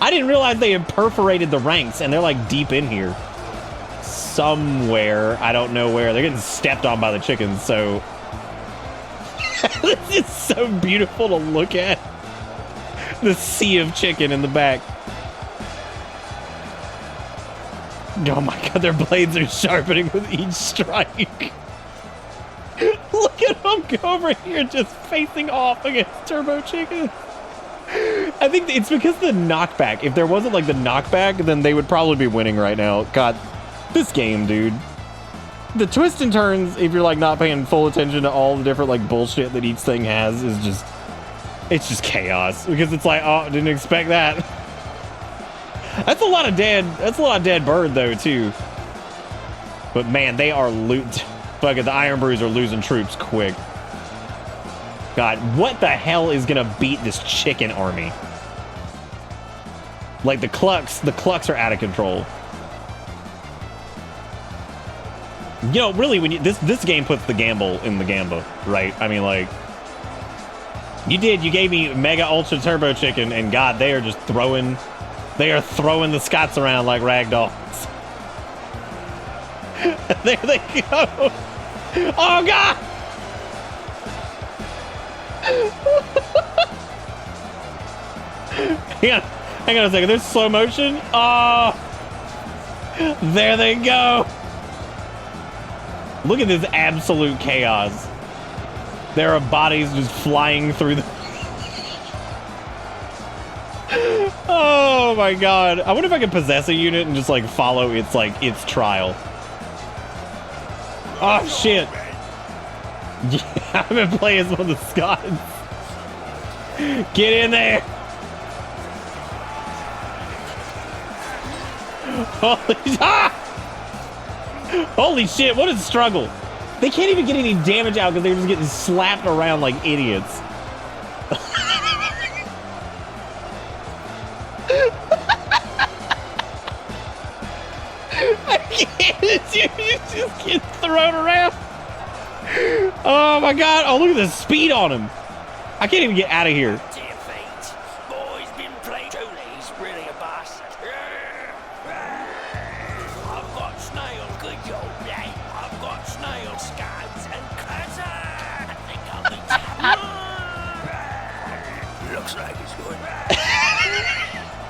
S2: I didn't realize they had perforated the ranks and they're like deep in here. Somewhere. I don't know where. They're getting stepped on by the chickens, so this is so beautiful to look at. The sea of chicken in the back. Oh my god, their blades are sharpening with each strike. Look at them go over here just facing off against Turbo Chicken. And I think it's because the knockback. If there wasn't like the knockback, then they would probably be winning right now. God, this game, dude. The twists and turns, if you're like not paying full attention to all the different like bullshit that each thing has, is just, it's just chaos. Because it's like, oh, didn't expect that. That's a lot of dead bird though too. But man, they are fucking the Iron Brews are losing troops quick. God, what the hell is gonna beat this chicken army? Like the clucks are out of control. You know, really, when this game puts the gamble in the gamble, right? I mean, like, you gave me Mega Ultra Turbo Chicken, and God, they are throwing the Scots around like rag dolls. There they go. Oh God! Hang on a second. There's slow motion. Oh, there they go. Look at this absolute chaos. There are bodies just flying through the... Oh my God. I wonder if I could possess a unit and just like follow its trial. Oh shit. Yeah, I've been playing as one of the Scots. Get in there. Holy shit, what a struggle. They can't even get any damage out because they're just getting slapped around like idiots. I can't, you just get thrown around. Oh my God, oh look at the speed on him. I can't even get out of here.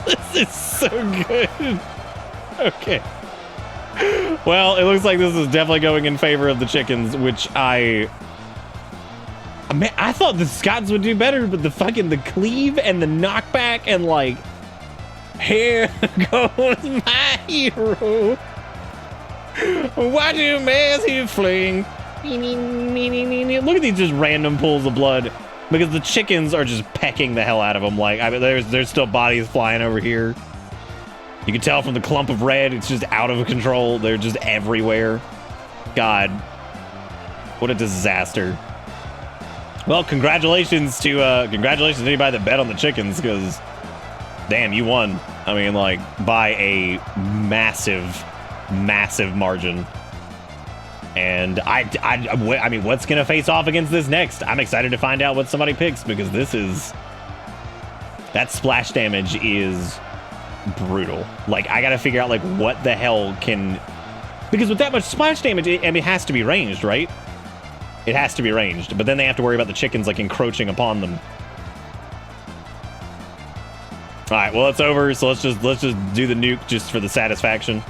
S2: This is so good. Okay. Well, it looks like this is definitely going in favor of the chickens, which I thought the Scots would do better, but the cleave and the knockback and like, here goes my hero. Why do massive fling? Look at these just random pools of blood. Because the chickens are just pecking the hell out of them. Like, I mean, there's still bodies flying over here. You can tell from the clump of red, it's just out of control. They're just everywhere. God, what a disaster. Well, congratulations to anybody that bet on the chickens, because damn, you won. I mean, like, by a massive, massive margin. And I mean, what's gonna face off against this next? I'm excited to find out what somebody picks, because that splash damage is brutal. Like, I gotta figure out like what the hell can, because with that much splash damage, it has to be ranged, right? It has to be ranged, but then they have to worry about the chickens like encroaching upon them. All right, well, it's over. So let's just do the nuke just for the satisfaction.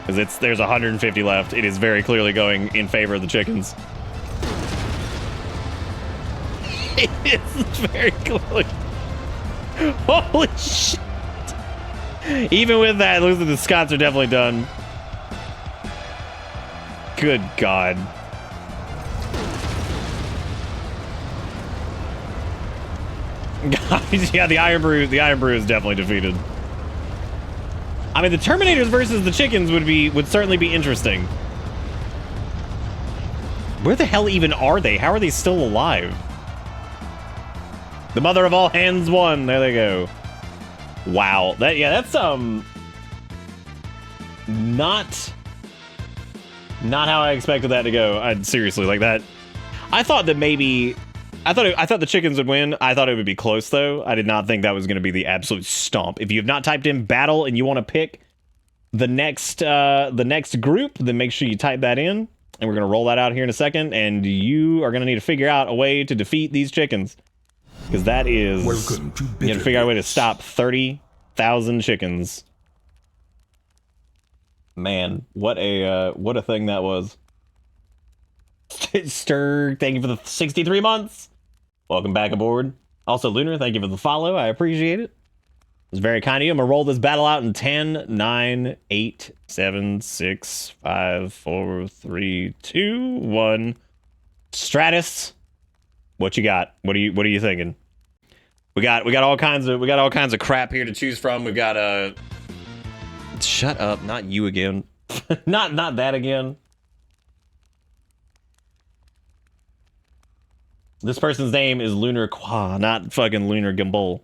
S2: Because there's 150 left. It is very clearly going in favor of the chickens. It is very clearly. Holy shit. Even with that, it looks like the Scots are definitely done. Good God. Guys, yeah, the Iron Brew is definitely defeated. I mean, the Terminators versus the chickens would certainly be interesting. Where the hell even are they? How are they still alive? The mother of all hands won. There they go. Wow. That's not how I expected that to go. Seriously, like that. I thought that maybe I thought the chickens would win. I thought it would be close, though. I did not think that was going to be the absolute stomp. If you have not typed in battle and you want to pick the next group, then make sure you type that in. And we're going to roll that out here in a second. And you are going to need to figure out a way to defeat these chickens. Because that is...
S1: Welcome to
S2: you have to figure out a way to stop 30,000 chickens. Man, what a thing that was. Stir, thank you for the 63 months. Welcome back aboard. Also, Lunar, thank you for the follow. I appreciate it. It's very kind of you. I'm going to roll this battle out in 10, 9, 8, 7, 6, 5, 4, 3, 2, 1. Stratus, what you got? What are you thinking? We got all kinds of crap here to choose from. We've got shut up, not you again. not that again. This person's name is Lunar Qua, not fucking Lunar Gimbal.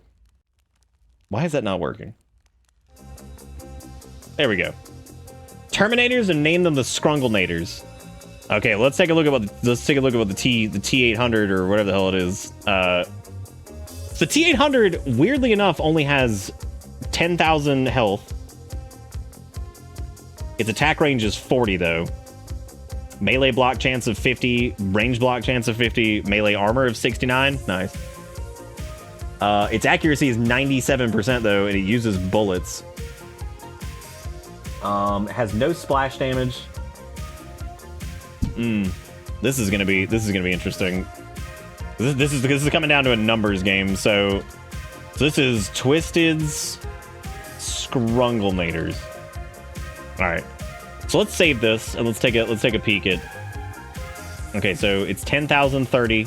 S2: Why is that not working? There we go. Terminators, and name them the Scrunglenators. Okay, let's take a look at what the T800 or whatever the hell it is. The T800, weirdly enough, only has 10,000 health. Its attack range is 40 though. Melee block chance of 50, range block chance of 50, melee armor of 69. Nice. Its accuracy is 97% though, and it uses bullets. Has no splash damage. This is gonna be interesting. This is coming down to a numbers game. So this is Twisted's Scrunglenators. All right. So let's save this and let's take a peek at. Okay, so it's 10,030.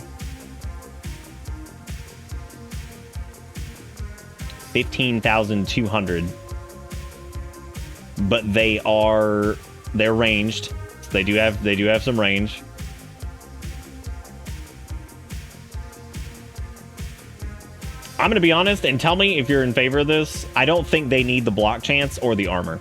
S2: 15,200. But they're ranged. So they do have some range. I'm gonna be honest and tell me if you're in favor of this. I don't think they need the block chance or the armor.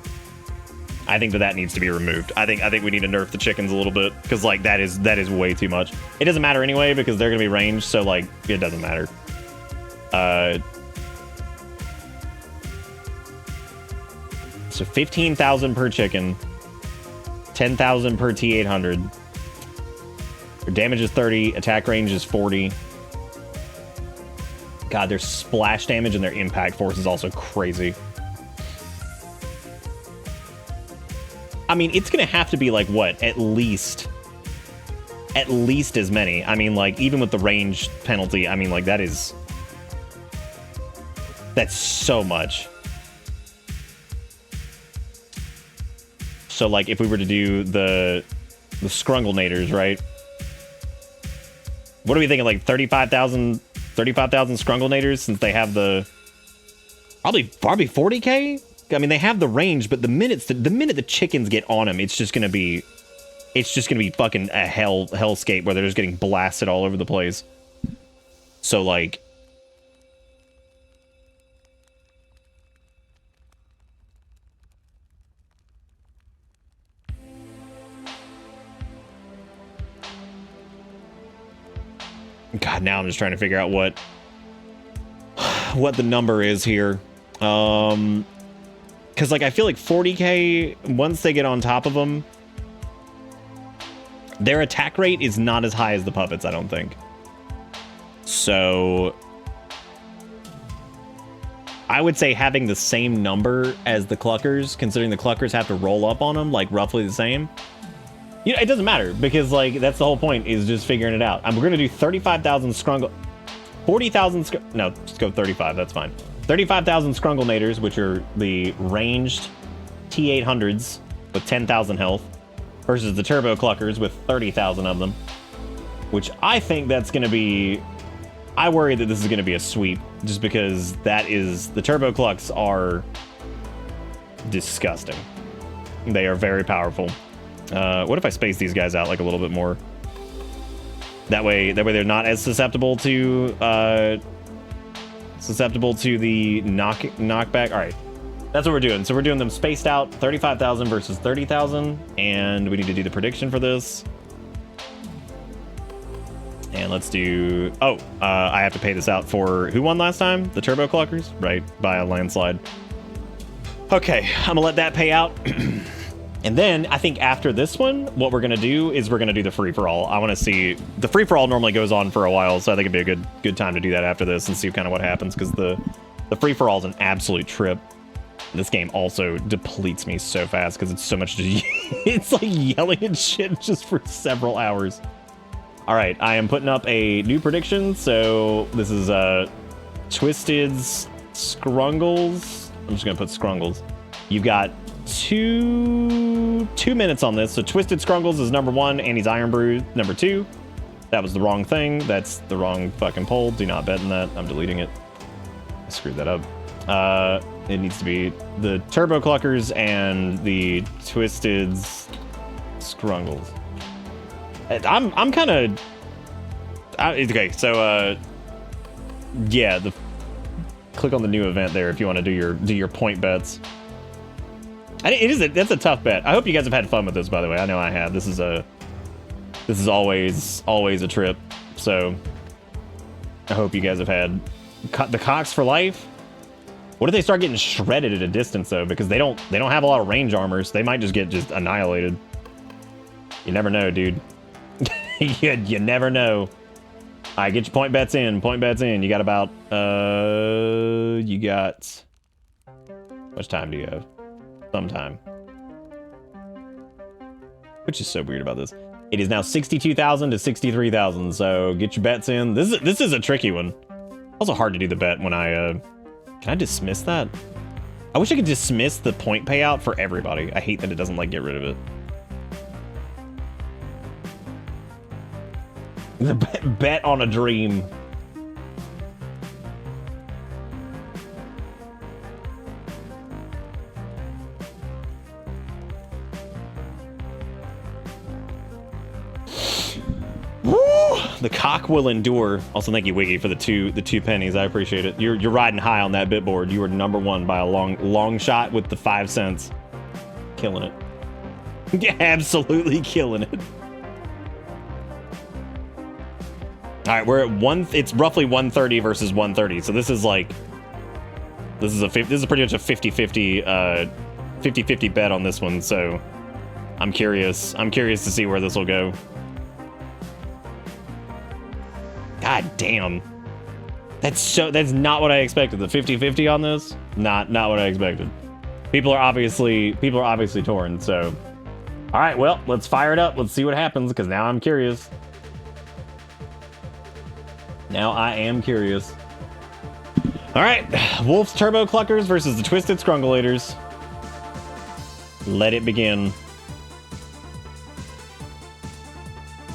S2: I think that needs to be removed. I think we need to nerf the chickens a little bit because like that is way too much. It doesn't matter anyway because they're gonna be ranged, so like it doesn't matter. So 15,000 per chicken, 10,000 per T800. Their damage is 30, attack range is 40. God, their splash damage and their impact force is also crazy. I mean, it's gonna have to be like what? At least as many. I mean, like even with the range penalty, I mean, like that's so much. So like if we were to do the Scrunglenators, right? What are we thinking? Like 35,000 Scrunglenators, since they have the probably 40k. I mean, they have the range, but the minute the chickens get on them, it's just gonna be fucking a hellscape where they're just getting blasted all over the place. So like, God, now I'm just trying to figure out what the number is here. Because like I feel like 40k, once they get on top of them, their attack rate is not as high as the puppets, I don't think. So I would say having the same number as the Cluckers, considering the Cluckers have to roll up on them, like roughly the same. You know, it doesn't matter because like that's the whole point, is just figuring it out. We're gonna do 35,000 40,000 no, just go 35, that's fine. 35,000 Scrunglenators, which are the ranged T800s with 10,000 health, versus the Turbo Cluckers with 30,000 of them, which I think that's going to be... I worry that this is going to be a sweep, just because the Turbo Clucks are disgusting. They are very powerful. What if I space these guys out like a little bit more? That way they're not as susceptible to the knockback. All right, that's what we're doing. So we're doing them spaced out, 35,000 versus 30,000, and we need to do the prediction for this. And let's do... Oh, I have to pay this out for... Who won last time? The Turbo Cluckers? Right, by a landslide. Okay, I'm gonna let that pay out. And then I think after this one, what we're gonna do is we're gonna do the free-for-all. I want to see... The free-for-all normally goes on for a while, so I think it'd be a good time to do that after this and see kind of what happens, because the free-for-all is an absolute trip. This game also depletes me so fast because it's so much just... It's like yelling and shit just for several hours. All right, I am putting up a new prediction. So this is Twisted's Scrungles. I'm just gonna put Scrungles. You've got two minutes on this. So Twisted Scrungles is number 1, and he's Iron Brew number 2. That was the wrong thing. That's the wrong fucking poll. Do not bet in that. I'm deleting it. I screwed that up. It needs to be the Turbo Cluckers and the Twisted Scrungles. I'm kind of okay. So yeah, click on the new event there if you want to do your point bets. That's a tough bet. I hope you guys have had fun with this, by the way. I know I have. This is always a trip. So I hope you guys have had the cocks for life. What if they start getting shredded at a distance though? Because they don't have a lot of range armors. They might just get annihilated. You never know, dude. you never know. All right, get your point bets in. Point bets in. You got about you got. How much time do you have? Some time. Which is so weird about this. It is now 62,000 to 63,000. So get your bets in. This is a tricky one. Also hard to do the bet when I can I dismiss that? I wish I could dismiss the point payout for everybody. I hate that it doesn't like get rid of it. The bet on a dream. The cock will endure. Also, thank you, Wiggy, for the two pennies. I appreciate it. You're riding high on that bit board. You were number 1 by a long shot with the 5 cents. Killing it. Yeah, absolutely killing it. All right, we're at it's roughly 130 versus 130. So this is pretty much a 50-50 bet on this one. So I'm curious to see where this will go. God damn. That's not what I expected. The 50-50 on this? Not what I expected. People are obviously torn, so. All right, well, let's fire it up. Let's see what happens, because now I'm curious. Now I am curious. All right, Wolf's Turbo Cluckers versus the Twisted Scrungulators. Let it begin.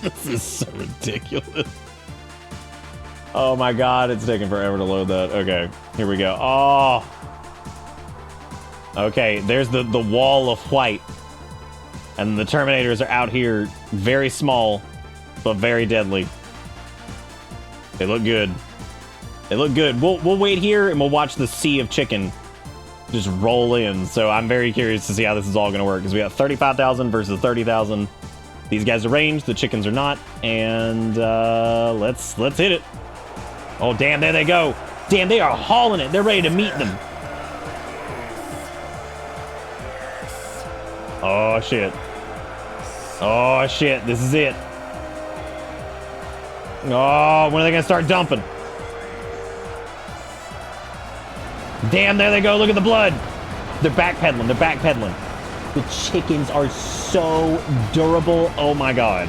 S2: This is so ridiculous. Oh my god, it's taking forever to load that. Okay, here we go. Oh. Okay, there's the wall of white. And the Terminators are out here, very small, but very deadly. They look good. They look good. We'll wait here and we'll watch the sea of chicken just roll in. So I'm very curious to see how this is all going to work, because we got 35,000 versus 30,000. These guys are ranged, the chickens are not, and let's hit it. Oh damn, there they go. Damn, they are hauling it. They're ready to meet them. Oh shit. Oh shit, this is it. Oh, when are they gonna start dumping? Damn, there they go. Look at the blood. They're backpedaling. They're backpedaling. The chickens are so durable. Oh my god.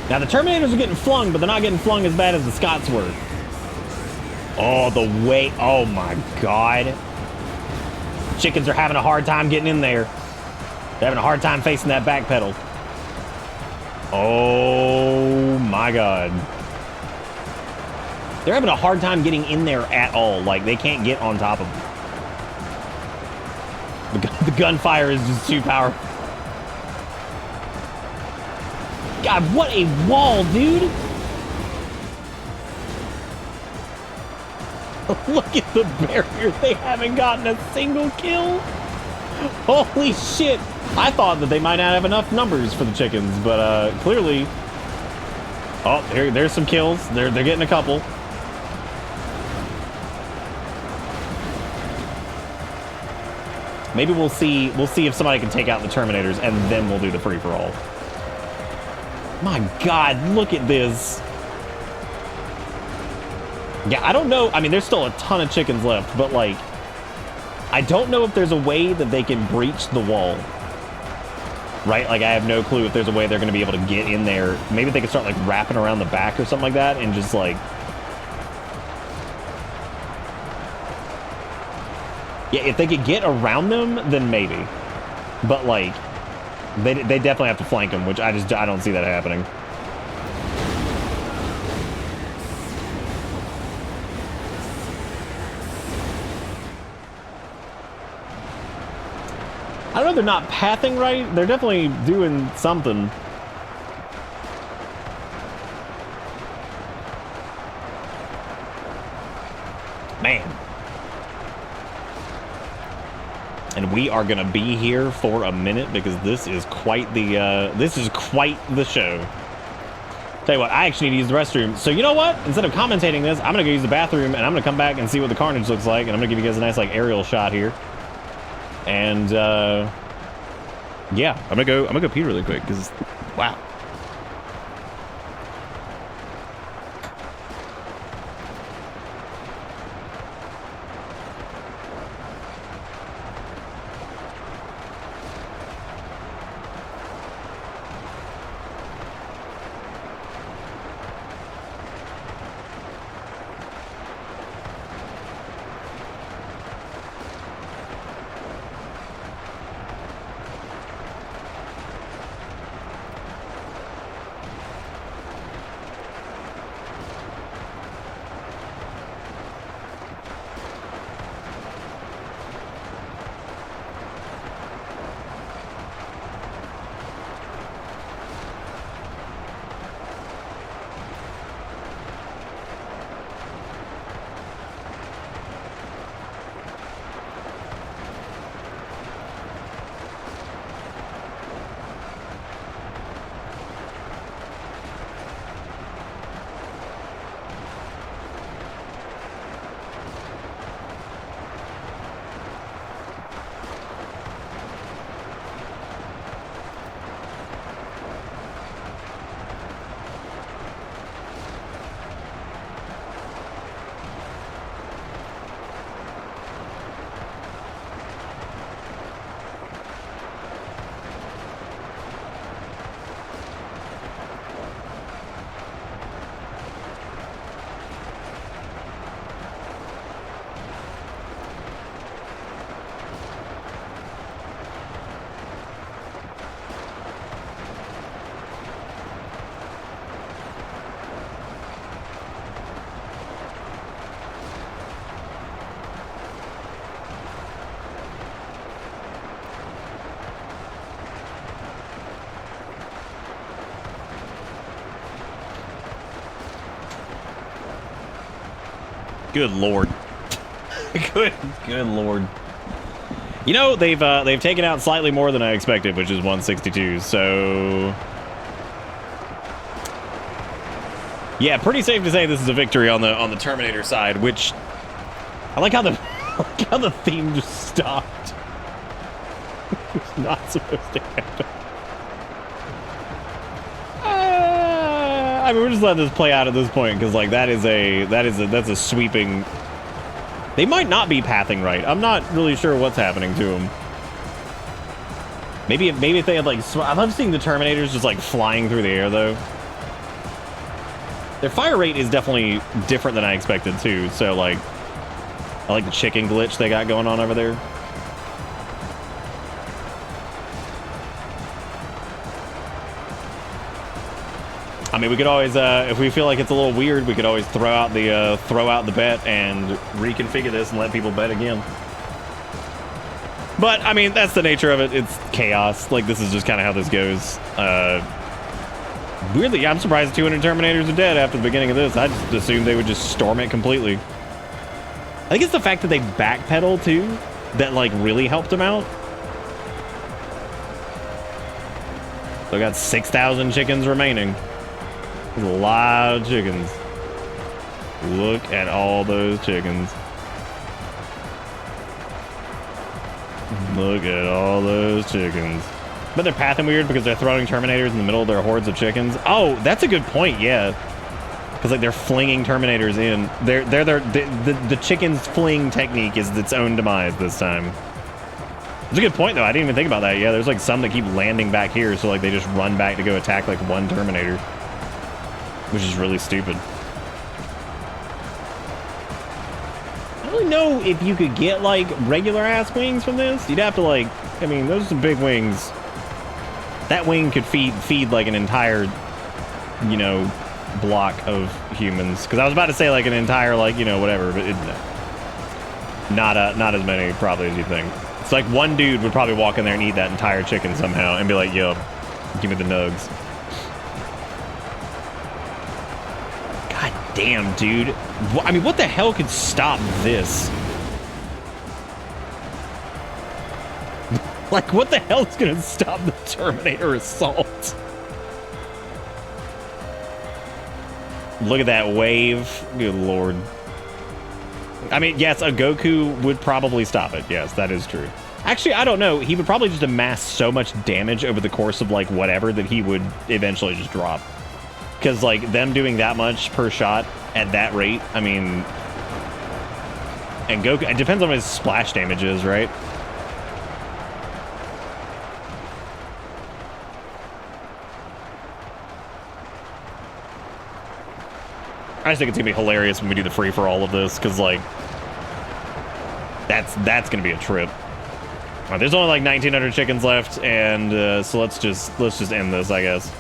S2: Now the Terminators are getting flung, but they're not getting flung as bad as the Scots were. Oh, the weight. Oh my god. Chickens are having a hard time getting in there. They're having a hard time facing that back pedal. Oh my god. They're having a hard time getting in there at all. Like, they can't get on top of them. The gunfire is just too powerful. God, what a wall, dude! Look at the barrier. They haven't gotten a single kill. Holy shit. I thought that they might not have enough numbers for the chickens, but clearly... Oh, there's some kills. They're getting a couple. Maybe we'll see if somebody can take out the Terminators, and then we'll do the free-for-all. My god, look at this. Yeah, I don't know. I mean, there's still a ton of chickens left, but, like, I don't know if there's a way that they can breach the wall right? Like, I have no clue if there's a way they're going to be able to get in there. Maybe they could start, like, wrapping around the back or something like that and just, like... Yeah, if they could get around them, then maybe. But, like, they definitely have to flank them, which I don't see that happening. I don't know, they're not pathing right. They're definitely doing something. Man. And we are gonna be here for a minute because this is quite the show. Tell you what, I actually need to use the restroom. So you know what? Instead of commentating this, I'm gonna go use the bathroom and I'm gonna come back and see what the carnage looks like, and I'm gonna give you guys a nice like aerial shot here. And yeah, I'm gonna go pee really quick because wow. Good lord. good lord. You know, they've taken out slightly more than I expected, which is 162. So yeah, pretty safe to say this is a victory on the Terminator side, which I like how the theme just stopped. It's not supposed to happen. I mean, we're just letting this play out at this point because, like, that's a sweeping. They might not be pathing right. I'm not really sure what's happening to them. Maybe if they had like, I love seeing the Terminators just like flying through the air though. Their fire rate is definitely different than I expected too. So like, I like the chicken glitch they got going on over there. I mean, we could always, if we feel like it's a little weird, we could always throw out the bet and reconfigure this and let people bet again. But I mean, that's the nature of it. It's chaos. Like, this is just kind of how this goes. Weirdly, I'm surprised 200 Terminators are dead after the beginning of this. I just assumed they would just storm it completely. I think it's the fact that they backpedal too that like really helped them out. So I got 6,000 chickens remaining. There's a lot of chickens. Look at all those chickens. Look at all those chickens. But they're pathing weird because they're throwing Terminators in the middle of their hordes of chickens. Oh, that's a good point, yeah. Because like they're flinging Terminators in. The chickens fling technique is its own demise this time. It's a good point, though. I didn't even think about that. Yeah, there's like some that keep landing back here, so like they just run back to go attack like one Terminator, which is really stupid. I don't really know if you could get like regular ass wings from this. You'd have to like, I mean, those are some big wings. That wing could feed like an entire, you know, block of humans. Because I was about to say like an entire like, you know, whatever, but not as many probably as you think. It's like one dude would probably walk in there and eat that entire chicken somehow and be like, yo, give me the nugs. God damn, dude. I mean, what the hell could stop this? Like, what the hell is gonna stop the Terminator assault? Look at that wave. Good lord. I mean, yes, a Goku would probably stop it. Yes, that is true. Actually, I don't know. He would probably just amass so much damage over the course of, like, whatever that he would eventually just drop. Because, like, them doing that much per shot at that rate, I mean... And Goku... It depends on what his splash damage is, right? I just think it's gonna be hilarious when we do the free-for-all of this, because, like... That's gonna be a trip. All right, there's only like 1,900 chickens left, and so let's just end this, I guess.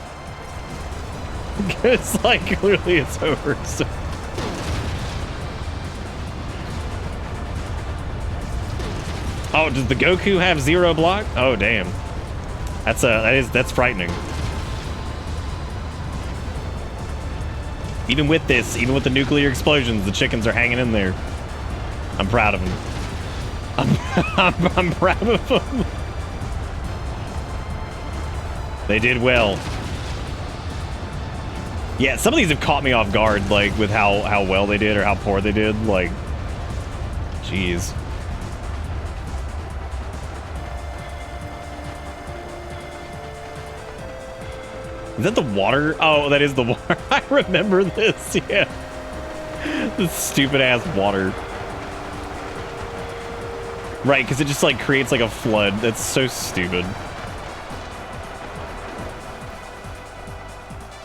S2: It's like clearly it's over. So. Oh, does the Goku have 0 block? Oh damn, that's frightening. Even with this, even with the nuclear explosions, the chickens are hanging in there. I'm proud of them. I'm proud of them. They did well. Yeah, some of these have caught me off guard, like with how well they did or how poor they did. Like, jeez. Is that the water? Oh, that is the water. I remember this. Yeah, this stupid ass water. Right, because it just like creates like a flood. That's so stupid.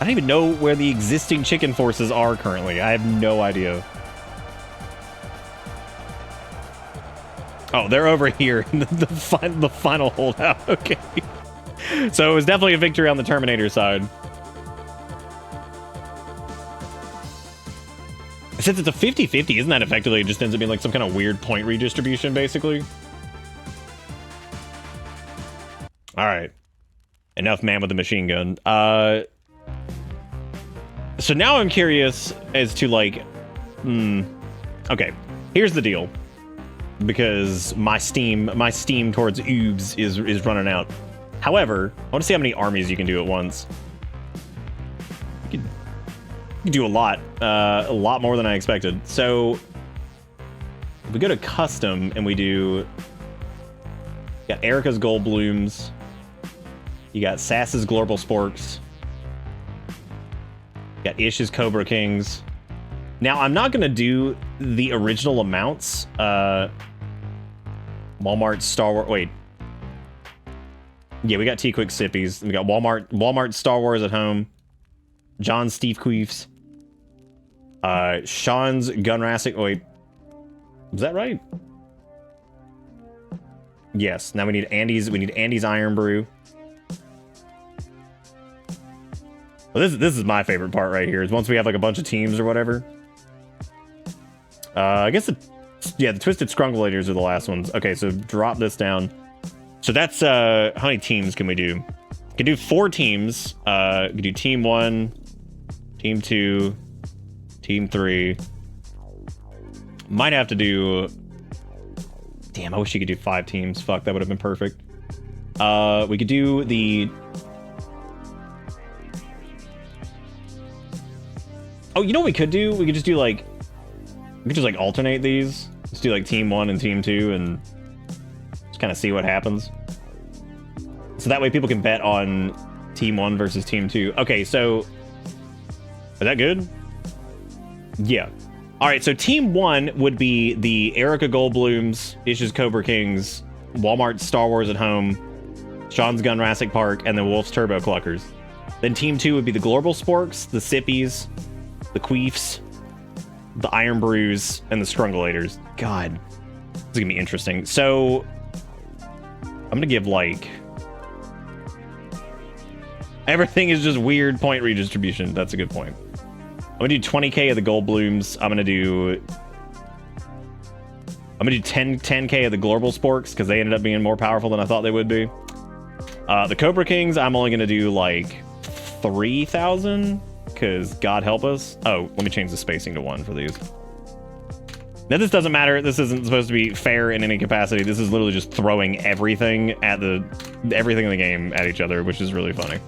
S2: I don't even know where the existing chicken forces are currently. I have no idea. Oh, they're over here. the final holdout. Okay. So it was definitely a victory on the Terminator side. Since it's a 50-50, isn't that effectively it just ends up being like some kind of weird point redistribution, basically? All right. Enough man with the machine gun. So now I'm curious as to like, okay, here's the deal. Because my steam towards oobs is running out. However, I want to see how many armies you can do at once. You can do a lot more than I expected. So if we go to custom and we do, got Erica's Gold Blooms, you got Sass's Global Sporks, you got Ish's Cobra Kings. Now I'm not gonna do the original amounts. Walmart, Star Wars. Wait. Yeah, we got T-Quick Sippies. We got Walmart, Star Wars at Home. John Steve Queefs. Sean's Gunrassic. Oh, wait. Was that right? Yes. Now we need Andy's Iron Brew. Well, this is my favorite part right here. Is once we have like a bunch of teams or whatever. I guess the Twisted Scrungulator are the last ones. Okay, so drop this down. So that's how many teams can we do? We can do 4 teams. We can do team 1, team 2, team 3. Might have to do. Damn, I wish you could do 5 teams. Fuck, that would have been perfect. We could do the. Oh, you know what we could do? We could just do like. We could just like alternate these. Just do like team 1 and team 2 and just kind of see what happens. So that way people can bet on team 1 versus team 2. Okay, so is that good? Yeah. All right, so team 1 would be the Erica Goldblums, Ish's Cobra Kings, Walmart's Star Wars at Home, Sean's Gun Jurassic Park, and then Wolf's Turbo Cluckers. Then Team 2 would be the Global Sporks, the Sippies, the Queefs, the Iron Brews, and the Scrungulators. God, this is gonna be interesting. So, I'm gonna give, like... Everything is just weird point redistribution. That's a good point. I'm gonna do 20k of the Gold Blooms. I'm gonna do 10k of the Global Sporks, because they ended up being more powerful than I thought they would be. The Cobra Kings, I'm only gonna do, like, 3,000, because God help us. Oh, let me change the spacing to 1 for these. Now, this doesn't matter. This isn't supposed to be fair in any capacity. This is literally just throwing everything in the game at each other, which is really funny.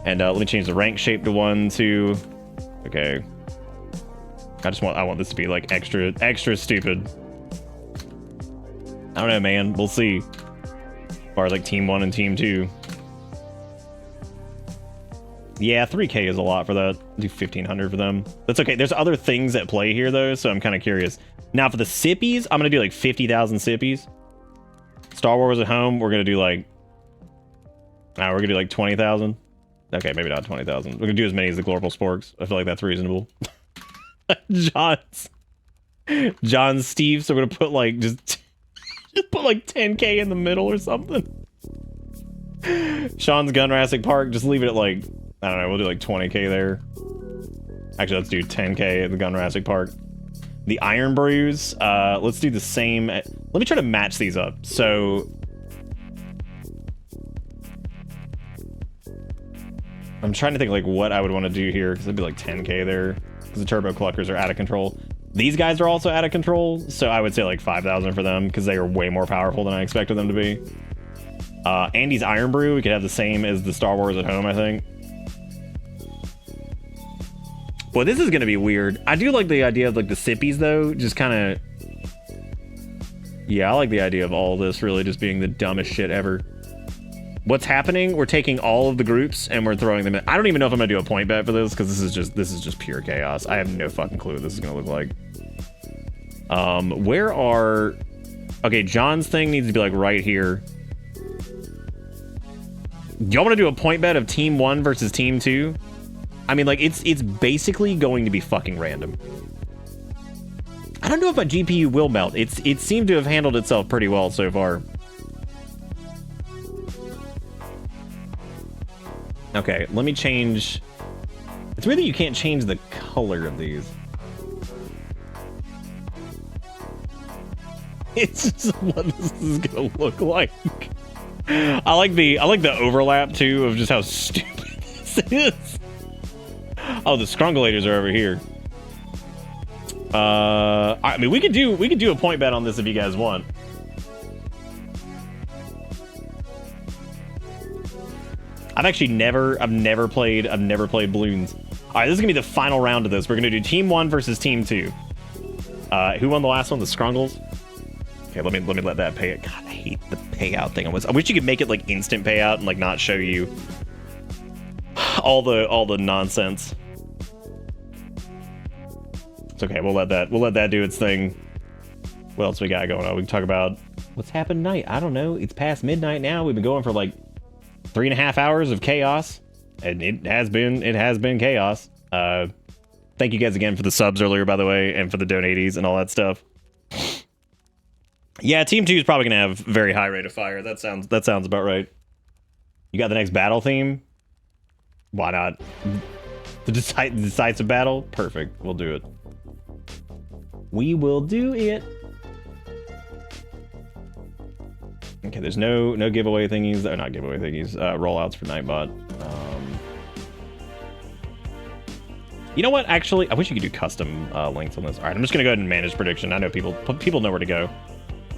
S2: And let me change the rank shape to 1, 2. Okay. I want this to be, like, extra stupid. I don't know, man. We'll see. As far as, like, Team 1 and Team 2. Yeah, 3k is a lot for that. I'll do 1,500 for them. That's okay. There's other things at play here, though, so I'm kind of curious. Now, for the Sippies, I'm going to do, like, 50,000 Sippies. Star Wars at Home, we're going to do, like... we're going to do, like, 20,000. Okay, maybe not 20,000. We're going to do as many as the Global Sporks. I feel like that's reasonable. John Steve, so we're going to put, like, just put, like, 10k in the middle or something. Sean's Gun Jurassic Park, just leave it at, like... I don't know, we'll do like 20k there. Actually, let's do 10k at the Gun Jurassic Park. The Iron Brews, let's do the same. Let me try to match these up. So... I'm trying to think like what I would want to do here, because it'd be like 10k there. Because the Turbo Cluckers are out of control. These guys are also out of control, so I would say like 5,000 for them, because they are way more powerful than I expected them to be. Andy's Iron Brew, we could have the same as the Star Wars at Home, I think. Boy, this is gonna be weird. I do like the idea of like the Sippies though, just kind of... Yeah, I like the idea of all this really just being the dumbest shit ever. What's happening? We're taking all of the groups and we're throwing them in. I don't even know if I'm gonna do a point bet for this, because this is just pure chaos. I have no fucking clue what this is gonna look like. Where are... Okay, John's thing needs to be like right here. Y'all want to do a point bet of Team 1 versus Team 2? I mean, like, it's basically going to be fucking random. I don't know if my GPU will melt. It seemed to have handled itself pretty well so far. Okay, let me change... It's weird that you can't change the color of these. It's just what this is gonna look like. I like the overlap too of just how stupid this is. Oh, the Scrungulators are over here. I mean, we could do a point bet on this if you guys want. I've never played balloons. All right, this is gonna be the final round of this. We're gonna do Team 1 versus Team 2. Who won the last one? The Scrungles. Okay, let me let that pay it. God, I hate the payout thing. I wish you could make it like instant payout and like not show you all the nonsense. It's okay. We'll let that do its thing. What else we got going on? We can talk about what's happened tonight. I don't know. It's past midnight now. We've been going for like 3.5 hours of chaos, and it has been chaos. Thank you guys again for the subs earlier, by the way, and for the donaties and all that stuff. Yeah, Team 2 is probably gonna have very high rate of fire. That sounds about right. You got the next battle theme? Why not? The decisive battle? Perfect. We'll do it. We will do it. Okay, there's no giveaway thingies. Or not giveaway thingies. Rollouts for Nightbot. You know what? Actually, I wish you could do custom links on this. All right, I'm just gonna go ahead and manage prediction. I know people know where to go.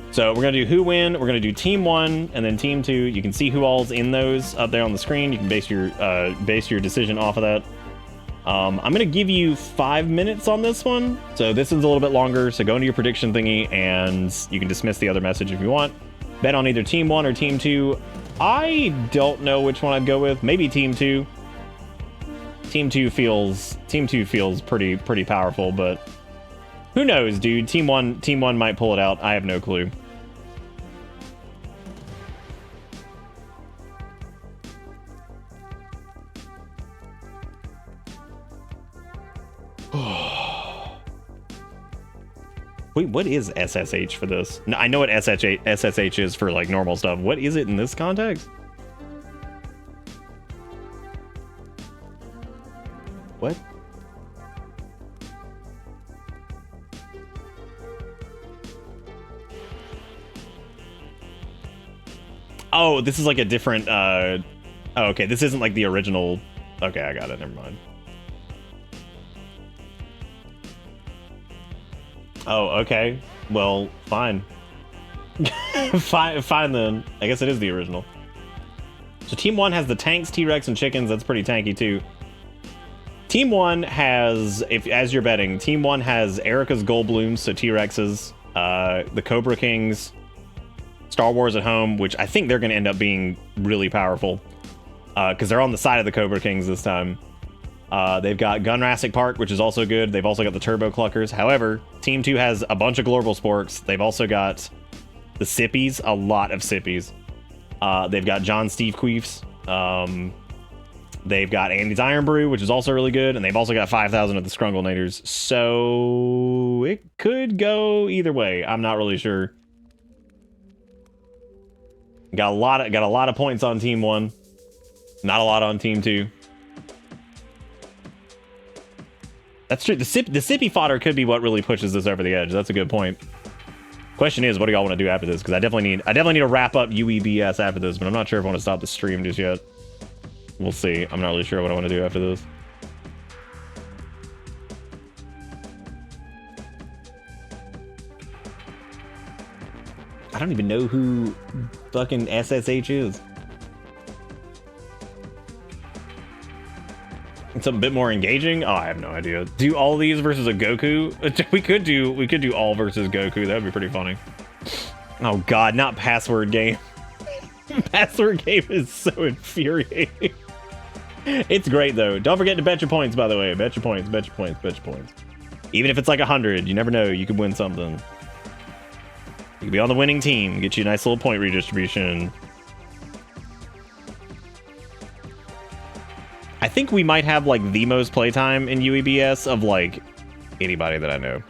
S2: So we're gonna do who win. We're gonna do Team 1 and then Team 2. You can see who all's in those up there on the screen. You can base your decision off of that. I'm gonna give you 5 minutes on this one. So this one's a little bit longer. So go into your prediction thingy and you can dismiss the other message if you want. Bet on either Team 1 or Team 2. I don't know which one I'd go with. Maybe Team 2. Team 2 feels pretty powerful, but who knows, dude? Team 1 might pull it out. I have no clue. Wait, what is SSH for this? No, I know what SSH is for like normal stuff. What is it in this context? What? Oh, this is like a different, oh, okay, this isn't like the original. Okay, I got it, never mind. Oh, okay. Well, fine. Fine then. I guess it is the original. So Team 1 has the tanks, T-Rex, and chickens. That's pretty tanky too. Team 1 has, as you're betting, Team 1 has Erica's Goldblums, so T-Rexes, the Cobra Kings, Star Wars at Home, which I think they're going to end up being really powerful, because they're on the side of the Cobra Kings this time. They've got Gunrastic Park, which is also good. They've also got the Turbo Cluckers. However, Team 2 has a bunch of Global Sporks. They've also got the Sippies, a lot of Sippies. They've got John Steve Queefs. They've got Andy's Iron Brew, which is also really good. And they've also got 5,000 of the Scrunglenators. So it could go either way. I'm not really sure. Got a lot of points on Team 1. Not a lot on Team 2. That's true. The sippy fodder could be what really pushes this over the edge. That's a good point. Question is, what do y'all want to do after this? Because I definitely need to wrap up UEBS after this, but I'm not sure if I want to stop the stream just yet. We'll see. I'm not really sure what I want to do after this. I don't even know who fucking SSH is. Something a bit more engaging? Oh, I have no idea. Do all these versus a Goku? We could do all versus Goku. That would be pretty funny. Oh god, not password game. Password game is so infuriating. It's great though. Don't forget to bet your points, by the way. Bet your points, bet your points, bet your points. Even if it's like 100, you never know. You could win something. You could be on the winning team. Get you a nice little point redistribution. I think we might have like the most playtime in UEBS of like anybody that I know.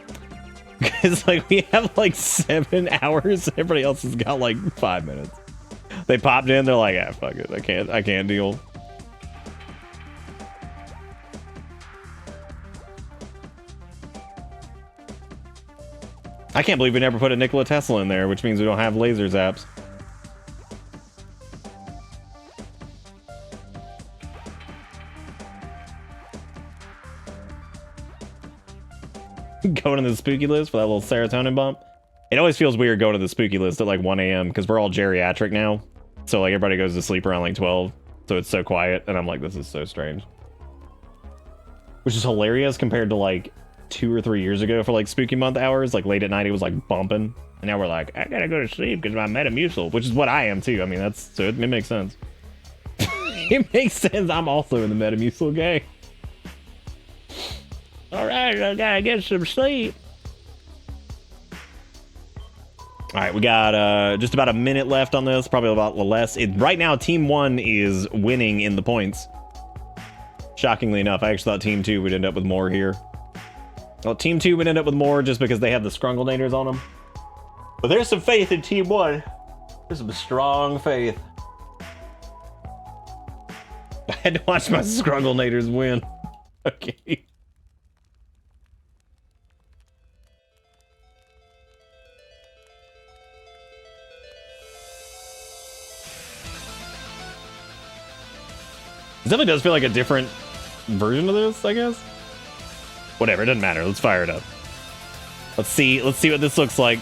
S2: Because like we have like 7 hours. Everybody else has got like 5 minutes. They popped in. They're like, ah, fuck it. I can't deal. I can't believe we never put a Nikola Tesla in there, which means we don't have laser zaps. Going to the spooky list for that little serotonin bump. It always feels weird going to the spooky list at like 1 a.m. because we're all geriatric now. So like everybody goes to sleep around like 12. So it's so quiet. And I'm like, this is so strange. Which is hilarious compared to like 2 or 3 years ago for like spooky month hours. Like late at night, it was like bumping. And now we're like, I gotta go to sleep because my Metamucil, which is what I am too. I mean, that's so it makes sense. It makes sense. I'm also in the Metamucil gang. All right, I gotta get some sleep. All right, we got just about a minute left on this, probably about less. Right now, Team 1 is winning in the points. Shockingly enough, I actually thought Team 2 would end up with more here. Well, Team 2 would end up with more just because they have the Scrunglenators on them. But there's some faith in Team 1. There's some strong faith. I had to watch my Scrunglenators win. Okay. It definitely does feel like a different version of this, I guess. Whatever, it doesn't matter. Let's fire it up. Let's see what this looks like.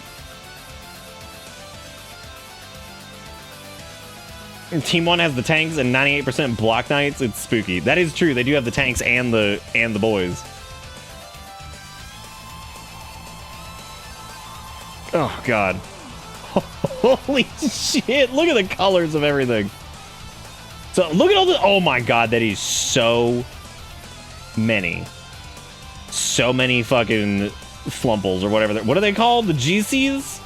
S2: And Team 1 has the tanks and 98% block knights. It's spooky. That is true. They do have the tanks and the boys. Oh god. Holy shit. Look at the colors of everything. So look at all the, oh my god, that is so many. So many fucking flumples or whatever. What are they called? The GCs?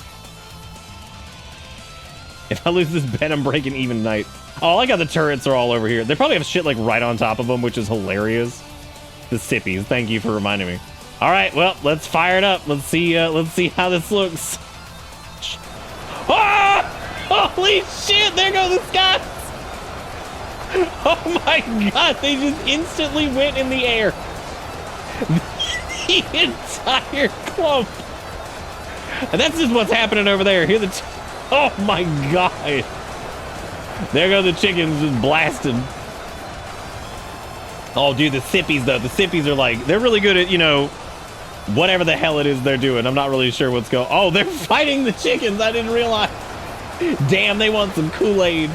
S2: If I lose this bet, I'm breaking even tonight. Oh, I like how the turrets are all over here. They probably have shit like right on top of them, which is hilarious. the sippies. Thank you for reminding me. All right, well, let's fire it up. Let's see how this looks. Oh! Holy shit, there go the Scots! Oh my god, they just instantly went in the air. The entire clump. And that's just what's happening over there. Here oh my god. There go the chickens just blasting. Oh, dude, the sippies, though. The sippies are like, they're really good at, you know, whatever the hell it is they're doing. I'm not really sure what's going on. Oh, they're fighting the chickens. I didn't realize. Damn, they want some Kool-Aid.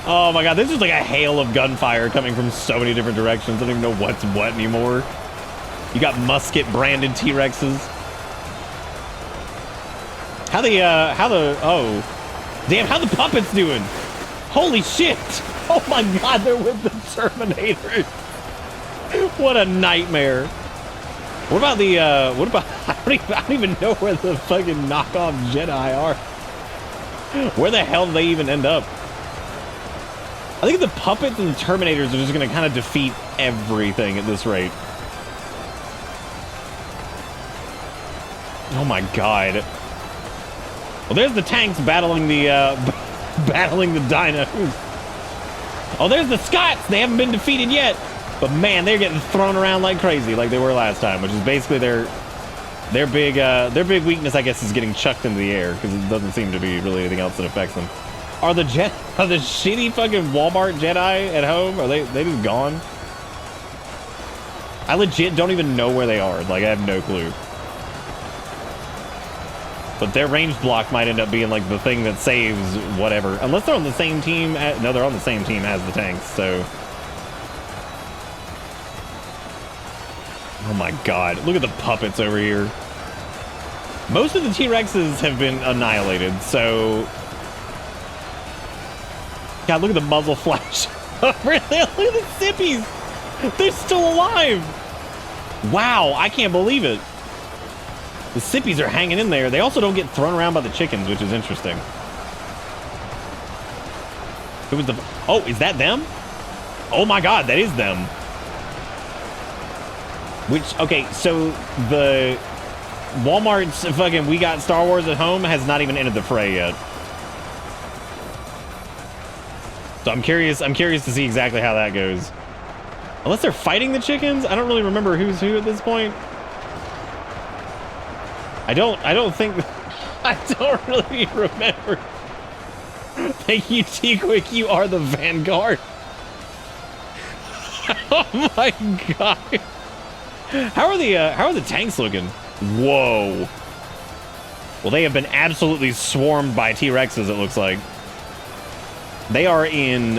S2: Oh, my God. This is like a hail of gunfire coming from so many different directions. I don't even know what's what anymore. You got musket-branded T-Rexes. How the puppets doing? Holy shit. Oh my god, they're with the Terminators. What a nightmare. What about the, I don't even know where the fucking knockoff Jedi are. Where the hell do they even end up? I think the puppets and the Terminators are just gonna kind of defeat everything at this rate. Oh my god. Well, there's the tanks battling the, battling the dinos. Oh, there's the Scots. They haven't been defeated yet. But man, they're getting thrown around like crazy, like they were last time, which is basically their big weakness, I guess, is getting chucked into the air, because it doesn't seem to be really anything else that affects them. Are the shitty fucking Walmart Jedi at home? Are they just gone? I legit don't even know where they are. Like, I have no clue. But their range block might end up being like the thing that saves whatever. Unless they're on the same team. No, they're on the same team as the tanks, so. Oh my god. Look at the puppets over here. Most of the T-Rexes have been annihilated, so. God, look at the muzzle flash. Over there. Look at the sippies. They're still alive. Wow, I can't believe it. The sippies are hanging in there. They also don't get thrown around by the chickens, which is interesting. Who was the... Oh, is that them? Oh my god, that is them. Which, okay, so the Walmart's fucking We Got Star Wars at Home has not even entered the fray yet. So I'm curious to see exactly how that goes. Unless they're fighting the chickens? I don't really remember who's who at this point. I don't think, I don't really remember. Thank you, T-Quick, you are the vanguard. Oh my god. How are the tanks looking? Whoa. Well, they have been absolutely swarmed by T-Rexes, it looks like. They're in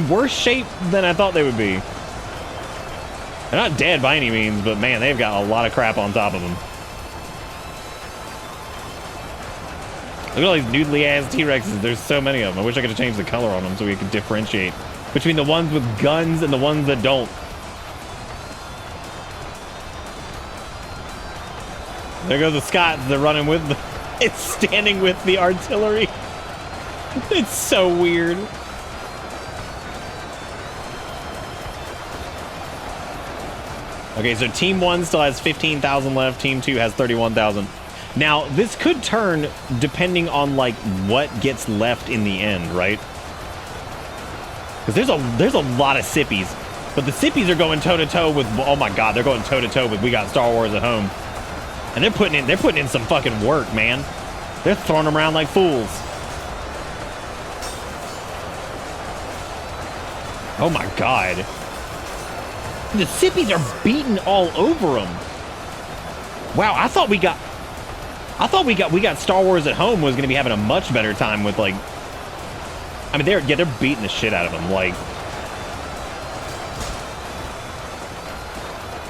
S2: worse shape than I thought they would be. They're not dead by any means, but man, they've got a lot of crap on top of them. Look at all these noodly ass T-Rexes. There's so many of them. I wish I could have changed the color on them so we could differentiate between the ones with guns and the ones that don't. There go the Scots. They're running with the... It's standing with the artillery. It's so weird. Okay, so Team 1 still has 15,000 left. Team 2 has 31,000. Now, this could turn depending on, like, what gets left in the end, right? Because there's a lot of sippies. But the sippies are going toe-to-toe with... Oh, my God. They're going toe-to-toe with We Got Star Wars at Home. And they're putting in some fucking work, man. They're throwing them around like fools. Oh, my God. The sippies are beating all over them. Wow, I thought we got Star Wars at Home was going to be having a much better time with, like, I mean, they're beating the shit out of them. Like,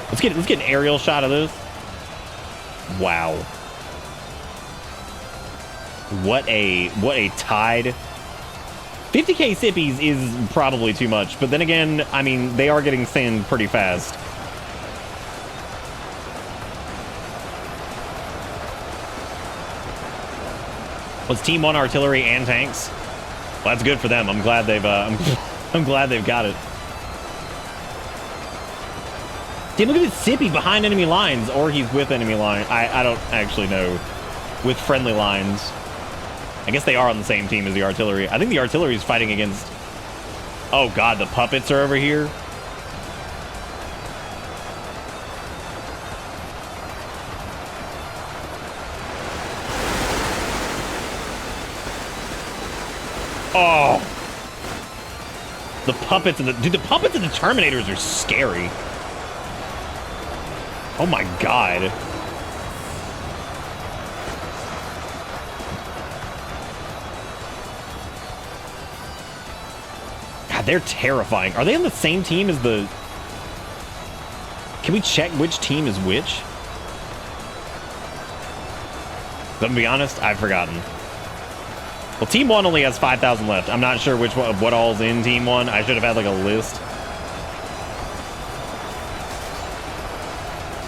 S2: let's get an aerial shot of this. Wow. What a tide. 50k sippies is probably too much, but then again, I mean, they are getting thinned pretty fast. Was Team 1 artillery and tanks? Well, that's good for them. I'm glad they've I'm glad they've got it. Damn, look at this Sippy behind enemy lines, or he's with enemy line. I don't actually know. With friendly lines. I guess they are on the same team as the artillery. I think the artillery is fighting against... Oh god, the puppets are over here. Oh. The puppets and the... Dude, the puppets and the Terminators are scary. Oh my god. God, they're terrifying. Are they on the same team as the... Can we check which team is which? I'm gonna be honest, I've forgotten. Well, Team 1 only has 5,000 left. I'm not sure which one, what all's in Team 1. I should have had like a list.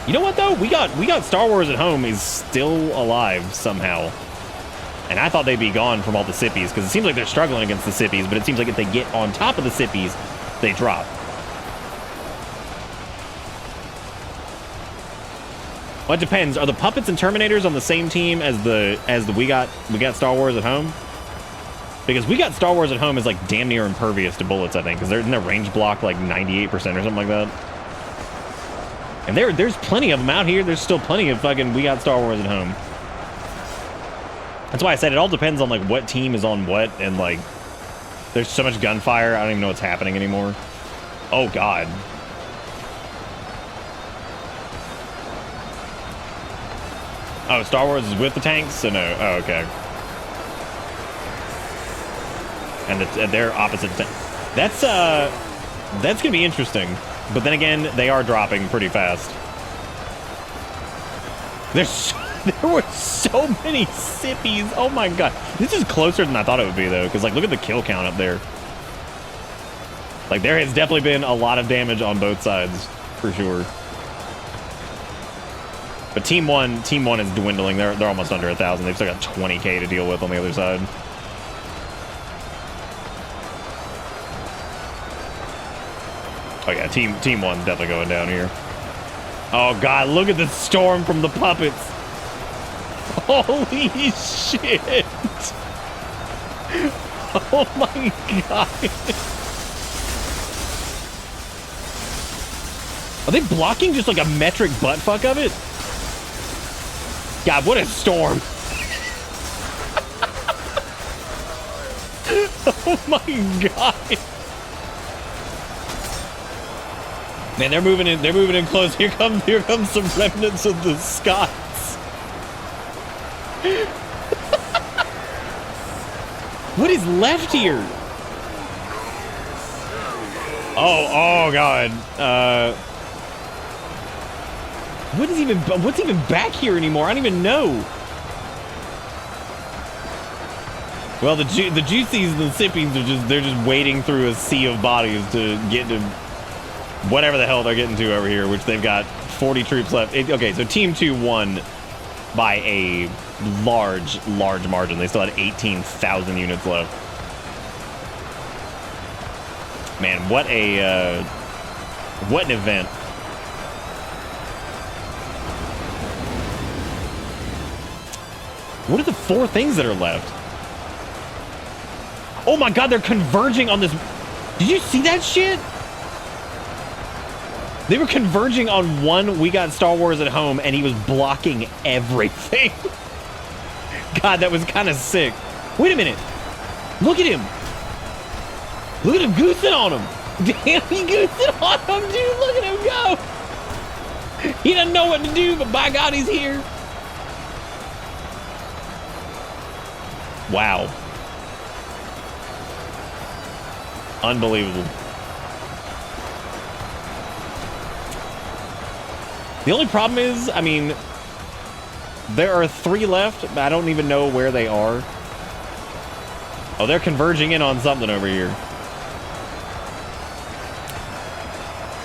S2: You know what though? We got Star Wars at Home is still alive somehow. And I thought they'd be gone from all the Sippies, because it seems like they're struggling against the Sippies, but it seems like if they get on top of the Sippies, they drop. Well, it depends. Are the puppets and Terminators on the same team as the we got Star Wars at Home? Because we got Star Wars at Home is like damn near impervious to bullets, I think, because they're in their range block like 98% or something like that. And there's plenty of them out here. There's still plenty of fucking we got Star Wars at Home. That's why I said it all depends on like what team is on what, and like there's so much gunfire, I don't even know what's happening anymore. Oh god. Oh, Star Wars is with the tanks? So no. Oh, okay. And they're opposite. That's gonna be interesting. But then again, they are dropping pretty fast. There were so many Sippies. Oh my god. This is closer than I thought it would be though, because like look at the kill count up there. Like there has definitely been a lot of damage on both sides, for sure. But Team 1 is dwindling. They're almost under 1,000. They've still got 20k to deal with on the other side. Oh yeah, Team 1's definitely going down here. Oh god, look at the storm from the puppets. Holy shit. Oh my god. Are they blocking just like a metric buttfuck of it? God, what a storm. Oh my god. Man, they're moving in close. Here comes some remnants of the Scots. What is left here? Oh god. What's even back here anymore? I don't even know. Well, the Juicies and the Sippies are they're just wading through a sea of bodies to get to whatever the hell they're getting to over here, which they've got 40 troops left. Okay, so Team 2 won by a large margin. They still had 18,000 units left. Man, what an event. What are the 4 things that are left? Oh my god, they're converging on this. Did you see that shit? They were converging on one We Got Star Wars at Home, and he was blocking everything. God, that was kind of sick. Wait a minute. Look at him. Look at him goosing on him. Damn, he goosing on him, dude. Look at him go. He doesn't know what to do, but by God, he's here. Wow. Unbelievable. The only problem is, I mean, there are 3 left, but I don't even know where they are. Oh, they're converging in on something over here.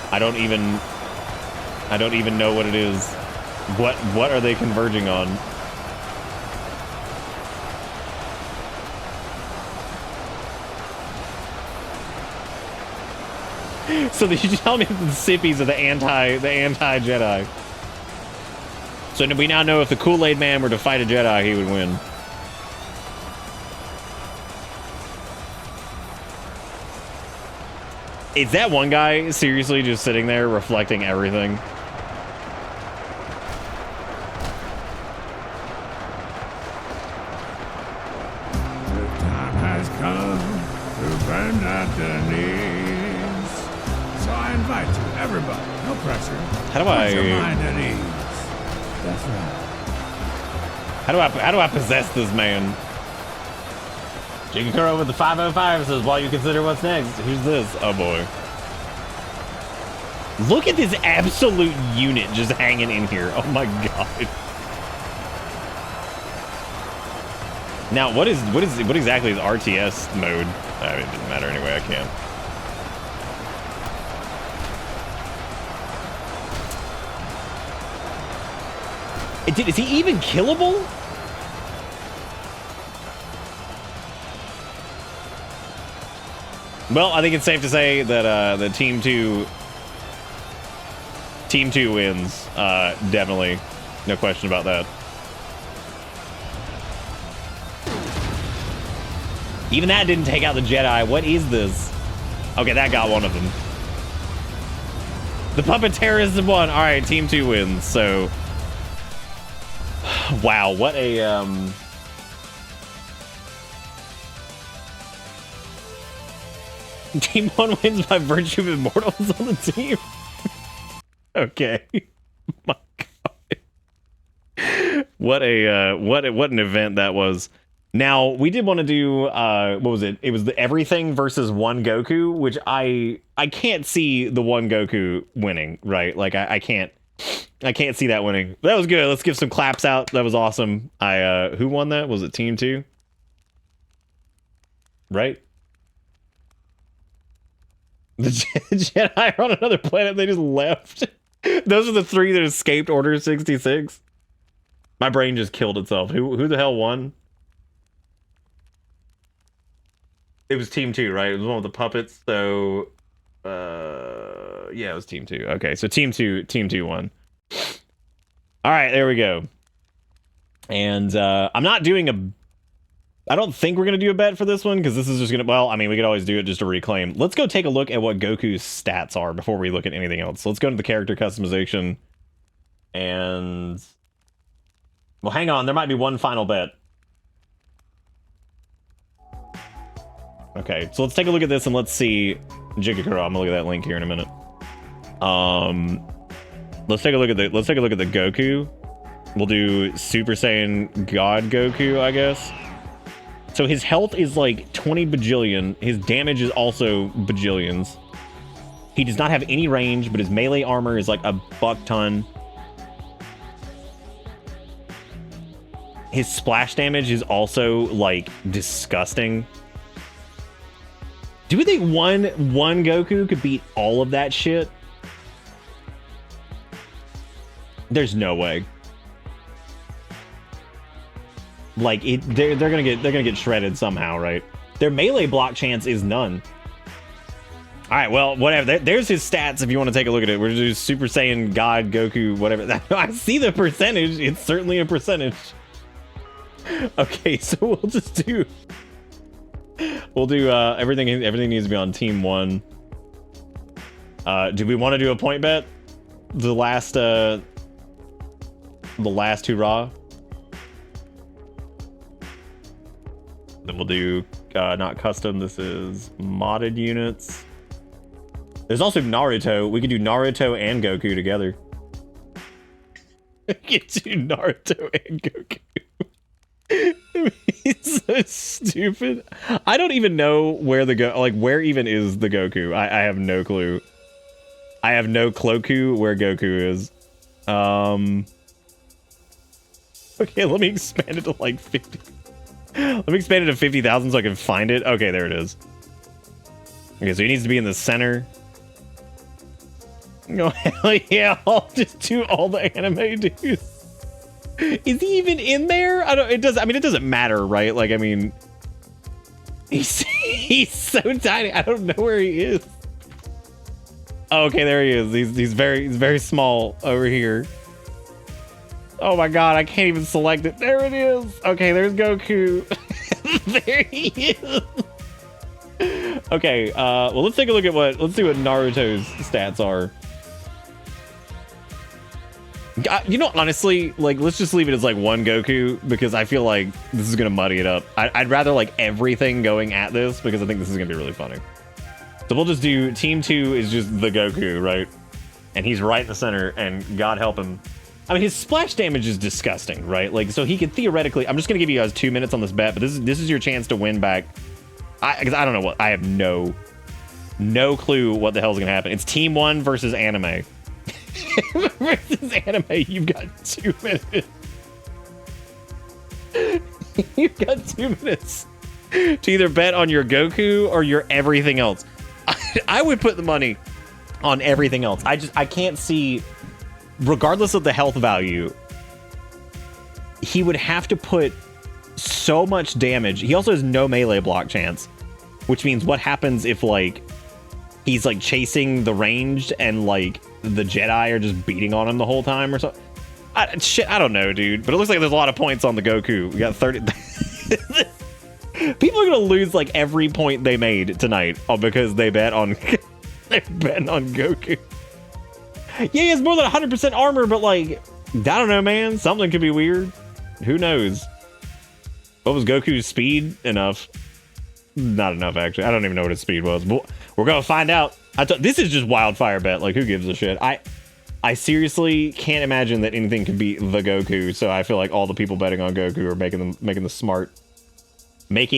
S2: I don't even know what it is. What are they converging on? So you tell me the Sippies are the anti-Jedi. So we now know if the Kool-Aid Man were to fight a Jedi, he would win. Is that one guy seriously just sitting there reflecting everything?
S1: The time has come to bend at the knees. So I invite you, everybody, no pressure.
S2: How do
S1: Put your
S2: I...
S1: mind at ease. That's right.
S2: How do I possess this man? Jigakuro with the 505 says, while you consider what's next, who's this? Oh boy. Look at this absolute unit just hanging in here. Oh my god. Now, what exactly is RTS mode? I mean, it doesn't matter anyway, I can't. Is he even killable? Well, I think it's safe to say that the Team 2 wins. Definitely. No question about that. Even that didn't take out the Jedi. What is this? Okay, that got one of them. The puppet terrorists won. All right, Team 2 wins. So, wow, what a Team 1 wins by virtue of immortals on the team. Okay. My god. What an event that was. Now, we did want to do what was it? It was the everything versus one Goku, which I can't see the one Goku winning, right? Like I can't see that winning. That was good. Let's give some claps out. That was awesome. Who won that? Was it Team 2? Right? The Jedi are on another planet. They just left. Those are the 3 that escaped Order 66. My brain just killed itself. Who the hell won? It was Team 2, right? It was the one with the puppets. So, yeah, it was Team 2. Okay, so Team 2 won. All right, there we go. And I'm not doing I don't think we're going to do a bet for this one, because this is just going to... Well, I mean, we could always do it just to reclaim. Let's go take a look at what Goku's stats are before we look at anything else. So let's go to the character customization. And... Well, hang on. There might be one final bet. Okay, so let's take a look at this and let's see... Jigakuro, I'm going to look at that link here in a minute. Let's take a look at the Goku. We'll do Super Saiyan God Goku, I guess. So his health is like 20 bajillion. His damage is also bajillions. He does not have any range, but his melee armor is like a buck ton. His splash damage is also like disgusting. Do we think one Goku could beat all of that shit? There's no way. Like they're gonna get shredded somehow, right? Their melee block chance is none. All right, well, whatever. There's his stats if you want to take a look at it. We're just Super Saiyan God Goku, whatever. I see the percentage. It's certainly a percentage. Okay, so we'll just do. We'll do everything. Everything needs to be on Team 1. Do we want to do a point bet? The last hurrah. Then we'll do not custom. This is modded units. There's also Naruto. We could do Naruto and Goku together. We could do Naruto and Goku. He's so stupid. I don't even know where where even is the Goku. I have no clue. I have no cloku where Goku is. Okay, let me expand it to like 50. Let me expand it to 50,000 so I can find it. Okay, there it is. Okay, so he needs to be in the center. Oh, hell yeah. I'll just do all the anime dudes. Is he even in there? It doesn't matter, right? Like, I mean, he's so tiny. I don't know where he is. Oh, okay, there he is. He's very small over here. Oh my god, I can't even select it. There it is. Okay, there's Goku. There he is. Okay, well, let's take a look at let's see what Naruto's stats are. You know, honestly, like, let's just leave it as like one Goku, because I feel like this is gonna muddy it up. I'd rather like everything going at this, because I think this is gonna be really funny. So we'll just do team 2 is just the Goku, right? And he's right in the center, and God help him. I mean, his splash damage is disgusting, right? Like, so he could theoretically, I'm just gonna give you guys 2 minutes on this bet, but this is your chance to win back. Because I don't know what, I have no clue what the hell's gonna happen. It's team 1 versus anime. Versus anime, you've got 2 minutes. You've got 2 minutes to either bet on your Goku or your everything else. I would put the money on everything else. I can't see, regardless of the health value, he would have to put so much damage. He also has no melee block chance, which means what happens if, like, he's like chasing the ranged and like the Jedi are just beating on him the whole time or something. I don't know, dude. But it looks like there's a lot of points on the Goku. We got 30. People are gonna lose like every point they made tonight because they bet on they're betting on Goku. Yeah, he has more than 100% armor, but like, I don't know, man. Something could be weird. Who knows? What was Goku's speed? Enough? Not enough, actually. I don't even know what his speed was. But we're gonna find out. This is just wildfire bet. Like, who gives a shit? I seriously can't imagine that anything could beat the Goku. So I feel like all the people betting on Goku are making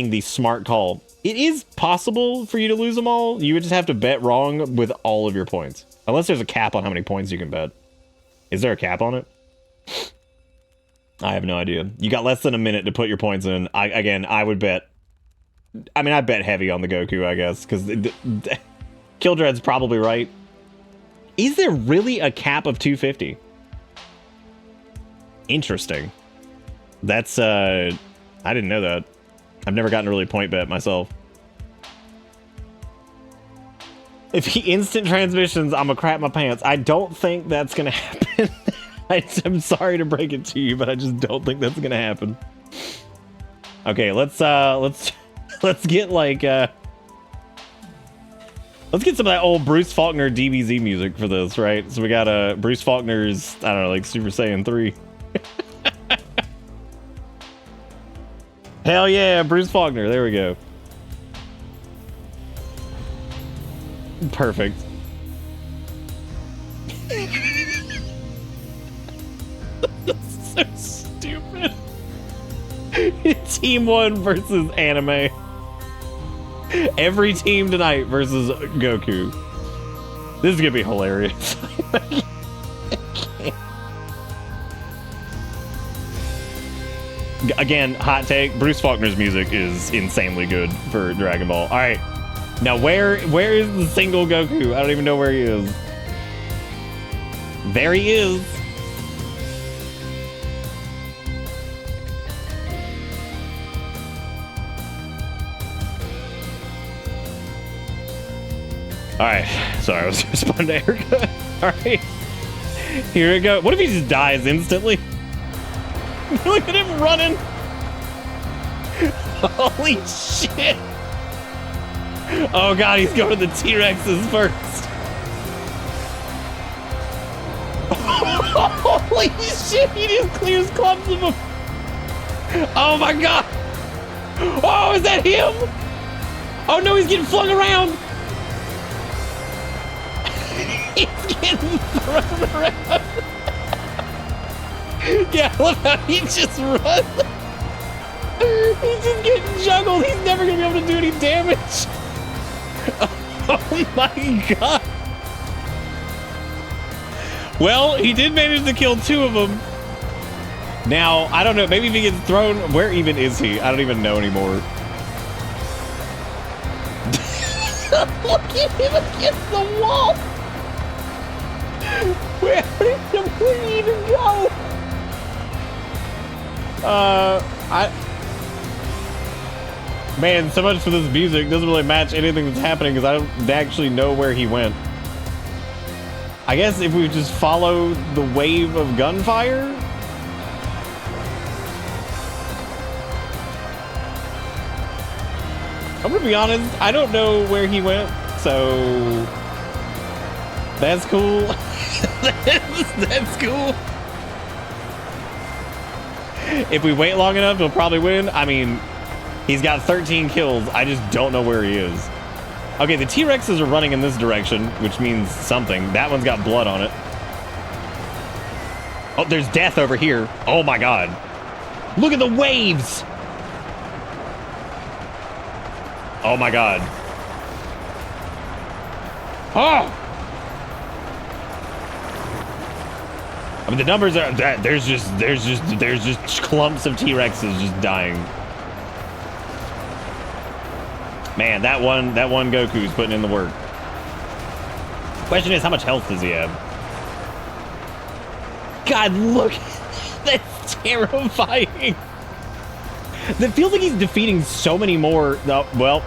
S2: the smart call. It is possible for you to lose them all. You would just have to bet wrong with all of your points, unless there's a cap on how many points you can bet. Is there a cap on it? I have no idea. You got less than a minute to put your points in. I would bet. I mean, I bet heavy on the Goku, I guess, because Kildred's probably right. Is there really a cap of 250? Interesting. That's, I didn't know that. I've never gotten a really point bet myself. If he instant transmissions, I'm gonna crap my pants. I don't think that's gonna happen. I'm sorry to break it to you, but I just don't think that's gonna happen. Okay, let's get like let's get some of that old Bruce Faulkner DBZ music for this, right? So we got Bruce Faulkner's, I don't know, like Super Saiyan 3. Hell yeah, Bruce Faulkner. There we go. Perfect. That's so stupid. Team 1 versus anime. Every team tonight versus Goku. This is gonna be hilarious. Again, hot take, Bruce Faulkner's music is insanely good for Dragon Ball. All right, now where is the single Goku? I don't even know where he is. There he is. All right, sorry, I was responding to Erica. All right, here we go. What if he just dies instantly? Look at him running. Holy shit. Oh god, he's going to the T-Rexes first. Holy shit, he just clears clumps of them. Oh my god. Oh, is that him? Oh no, he's getting flung around. He's getting thrown around. Yeah, look how he just runs. He's just getting juggled. He's never gonna be able to do any damage. Oh my god. Well, he did manage to kill 2 of them. Now, I don't know. Maybe if he gets thrown, where even is he? I don't even know anymore. Look at him against the wall. Where did he even go? Man, so much for this music. Doesn't really match anything that's happening because I don't actually know where he went. I guess if we just follow the wave of gunfire. I'm gonna be honest, I don't know where he went, so that's cool. That's cool. If we wait long enough, he'll probably win. I mean, he's got 13 kills. I just don't know where he is. Okay, the T-Rexes are running in this direction, which means something. That one's got blood on it. Oh, there's death over here. Oh my god. Look at the waves! Oh my god. Oh! I mean, the numbers are that there's just clumps of T-Rexes just dying. Man, that one Goku's putting in the work. Question is, how much health does he have? God, look, that's terrifying. That feels like he's defeating so many more. Oh, well.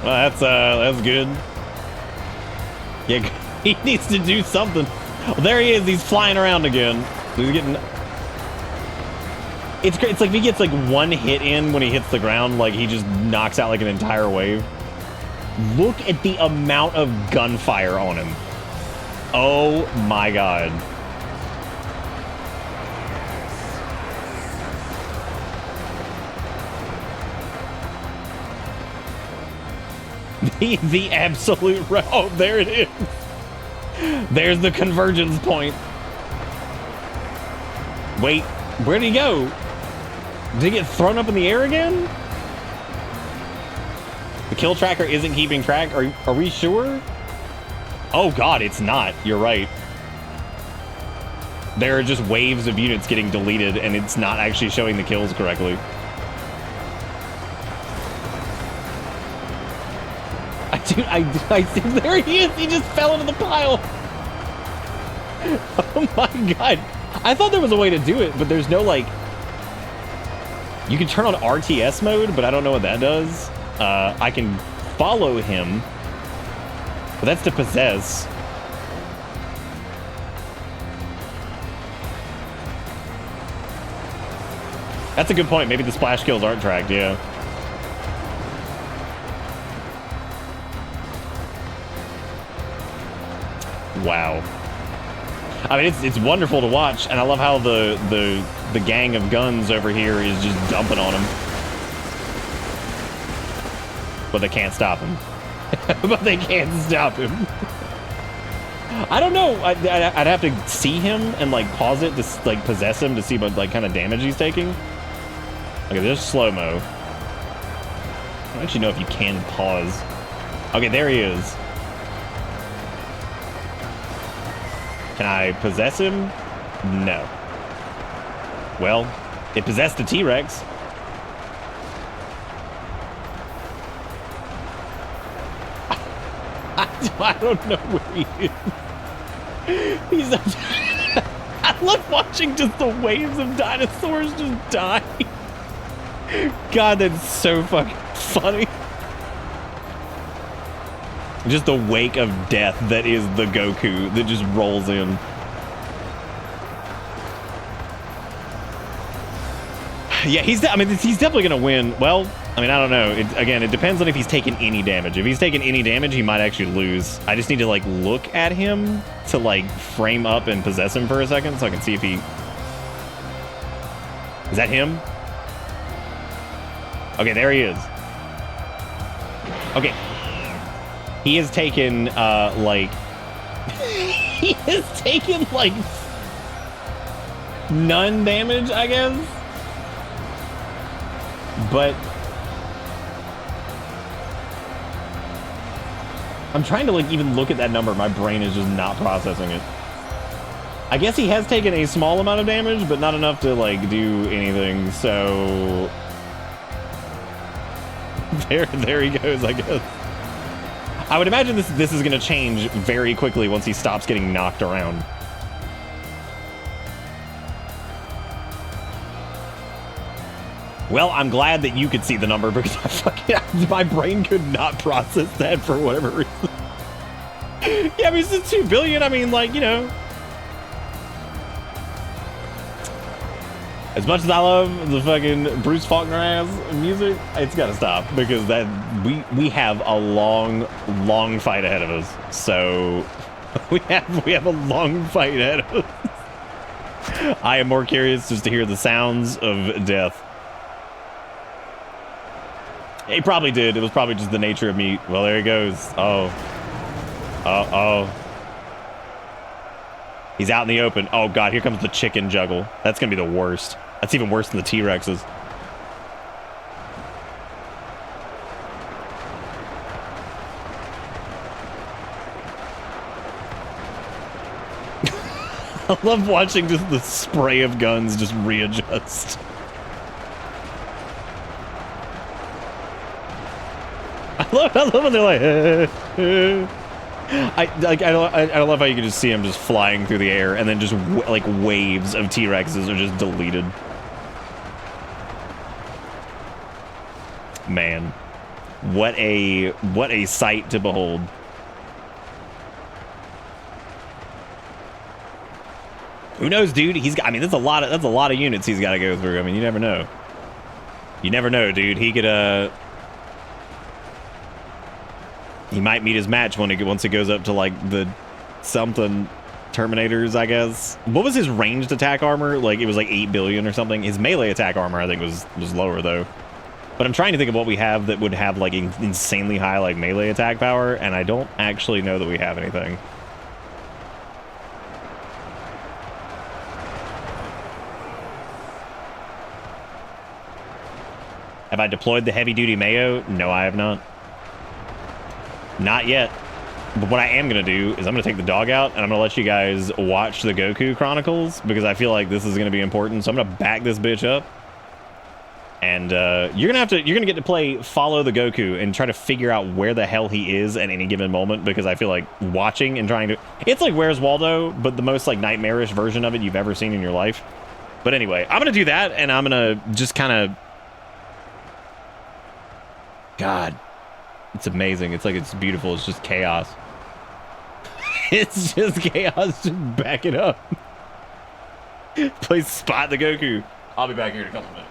S2: Well, that's good. Yeah, he needs to do something. Well, there he is. He's flying around again. He's getting. It's great. It's like if he gets like one hit in when he hits the ground, like he just knocks out like an entire wave. Look at the amount of gunfire on him. Oh my god. The absolute... Oh, there it is. There's the convergence point. Wait, where'd he go? Did he get thrown up in the air again? The kill tracker isn't keeping track. Are we sure? Oh god, it's not. You're right. There are just waves of units getting deleted and it's not actually showing the kills correctly. Dude, I see, there he is. He just fell into the pile. Oh my god. I thought there was a way to do it, but there's no like... You can turn on RTS mode, but I don't know what that does. I can follow him, but that's to possess. That's a good point. Maybe the splash kills aren't tracked, yeah. Wow. I mean, it's wonderful to watch, and I love how the gang of guns over here is just dumping on him. But they can't stop him. But they can't stop him. I don't know. I'd have to see him and like pause it to like possess him to see what like kind of damage he's taking. Okay, there's slow-mo. I don't actually know if you can pause. Okay, there he is. Can I possess him? No. Well, it possessed the T-Rex. I don't know where he is. He's up. I love watching just the waves of dinosaurs just die. God, that's so fucking funny. Just the wake of death that is the Goku that just rolls in. Yeah, he's definitely gonna win. Well, I mean, I don't know. Again, it depends on if he's taken any damage. If he's taken any damage, he might actually lose. I just need to like look at him to like frame up and possess him for a second so I can see if he... Is that him? Okay, there he is. Okay. He has taken, like... he has taken, like... none damage, I guess? But... I'm trying to, like, even look at that number. My brain is just not processing it. I guess he has taken a small amount of damage, but not enough to, like, do anything, so... There he goes, I guess. I would imagine this is going to change very quickly once he stops getting knocked around. Well, I'm glad that you could see the number because my brain could not process that for whatever reason. Yeah, I mean, it's 2 billion. I mean, like, you know. As much as I love the fucking Bruce Faulkner ass music, it's gotta stop because that we have a long fight ahead of us. So we have a long fight ahead of us. I am more curious just to hear the sounds of death. He probably did. It was probably just the nature of me. Well, there he goes. Oh. He's out in the open. Oh, God. Here comes the chicken juggle. That's going to be the worst. That's even worse than the T-Rexes. I love watching just the spray of guns just readjust. I love when they're like, I love how you can just see him just flying through the air and then just like waves of T-Rexes are just deleted. Man, what a sight to behold. Who knows, dude? He's got, I mean, that's a lot of units he's got to go through. I mean, you never know. You never know, dude. He could he might meet his match once it goes up to like the something Terminators, I guess. What was his ranged attack armor? Like it was like 8 billion or something. His melee attack armor I think was lower though. But I'm trying to think of what we have that would have like insanely high like melee attack power, and I don't actually know that we have anything. Have I deployed the heavy duty Mayo? No, I have not. Not yet. But what I am going to do is I'm going to take the dog out and I'm going to let you guys watch the Goku Chronicles because I feel like this is going to be important. So I'm going to back this bitch up. And you're going to get to play Follow the Goku and try to figure out where the hell he is at any given moment because I feel like watching and trying to... It's like Where's Waldo, but the most like nightmarish version of it you've ever seen in your life. But anyway, I'm going to do that and I'm going to just kind of... God, it's amazing. It's like, it's beautiful. It's just chaos. It's just chaos. Just back it up. Play Spot the Goku. I'll be back here in a couple minutes.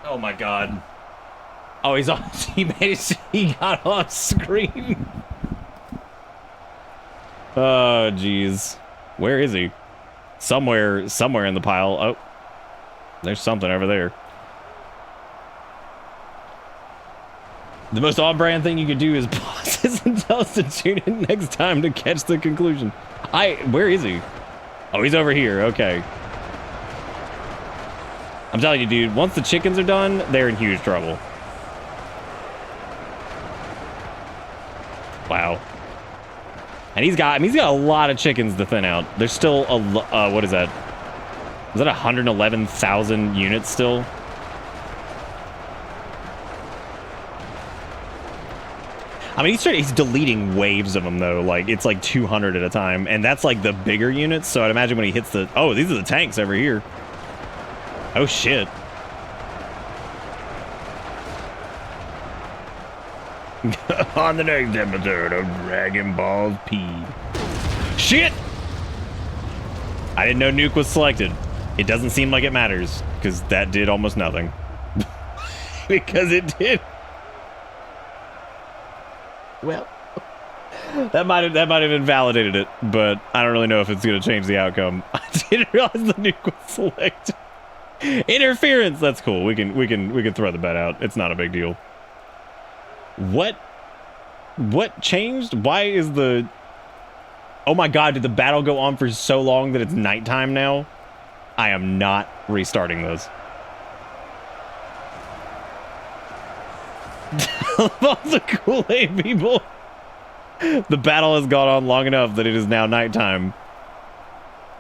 S2: Oh my god. Oh, he's on. He got off screen. Oh, jeez. Where is he? Somewhere in the pile. Oh, there's something over there. The most on-brand thing you could do is pause this and tell us to tune in next time to catch the conclusion. Where is he? Oh, he's over here. Okay. I'm telling you, dude, once the chickens are done, they're in huge trouble. Wow. And he's got a lot of chickens to thin out. There's still a, what is that? Is that 111,000 units still? I mean, he's deleting waves of them, though. Like, it's like 200 at a time. And that's like the bigger units. So I'd imagine when he hits the... Oh, these are the tanks over here. Oh, shit. On the next episode of Dragon Ball P. Shit! I didn't know Nuke was selected. It doesn't seem like it matters, because that did almost nothing. Because it did. Well, that might have invalidated it, but I don't really know if it's going to change the outcome. I didn't realize the Nuke was selected. Interference. That's cool. We can throw the bet out. It's not a big deal. What changed? Why is the... Oh my god, did the battle go on for so long that it's nighttime now? I am not restarting this. All the Kool-Aid people. The battle has gone on long enough that it is now nighttime.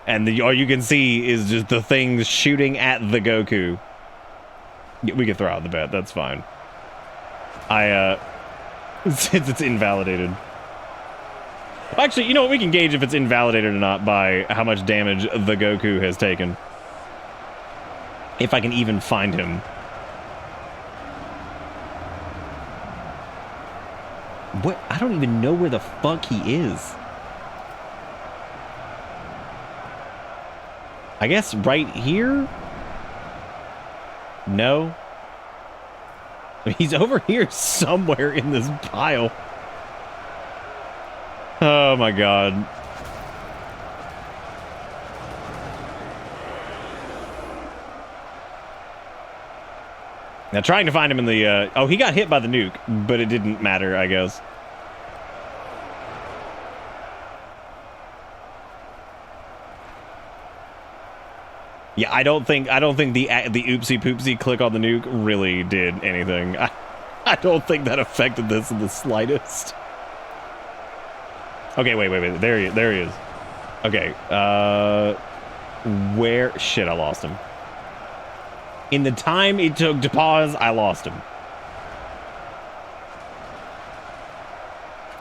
S2: And all you can see is just the things shooting at the Goku. We can throw out the bet, that's fine. Since it's invalidated. Actually, you know what? We can gauge if it's invalidated or not by how much damage the Goku has taken. If I can even find him. What? I don't even know where the fuck he is. I guess right here? No. He's over here somewhere in this pile. Oh my god. Now trying to find him in the, oh, he got hit by the nuke, but it didn't matter, I guess. Yeah, I don't think the oopsie poopsie click on the nuke really did anything. I don't think that affected this in the slightest. Okay, wait. There he is. Okay, where? Shit, I lost him. In the time it took to pause, I lost him.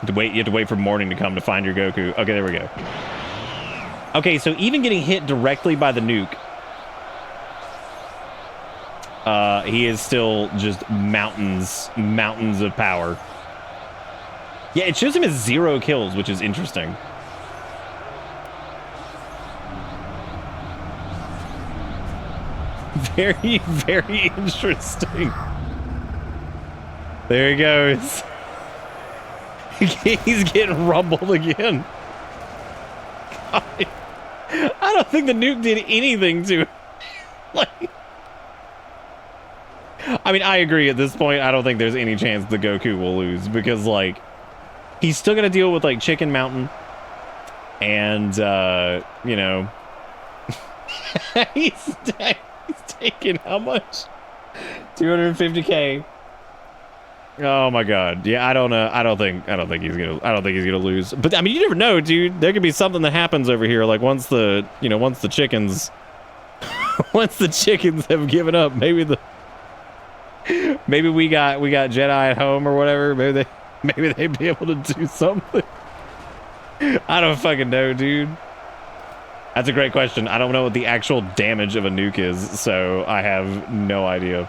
S2: You have to wait for morning to come to find your Goku. Okay, there we go. Okay, so even getting hit directly by the nuke, he is still just mountains of power. Yeah, it shows him as 0 kills, which is interesting. Very, very interesting. There he goes. He's getting rumbled again. God. I don't think the nuke did anything to him. Like, I mean, I agree at this point. I don't think there's any chance the Goku will lose because, like, he's still gonna deal with, like, Chicken Mountain. And, you know, he's taking how much? 250K. Oh my god. Yeah, I don't know. I don't think he's gonna lose. But I mean, you never know, dude. There could be something that happens over here. Like once the chickens once the chickens have given up, maybe we got Jedi at home or whatever. Maybe they'd be able to do something. I don't fucking know, dude. That's a great question. I don't know what the actual damage of a nuke is, so I have no idea.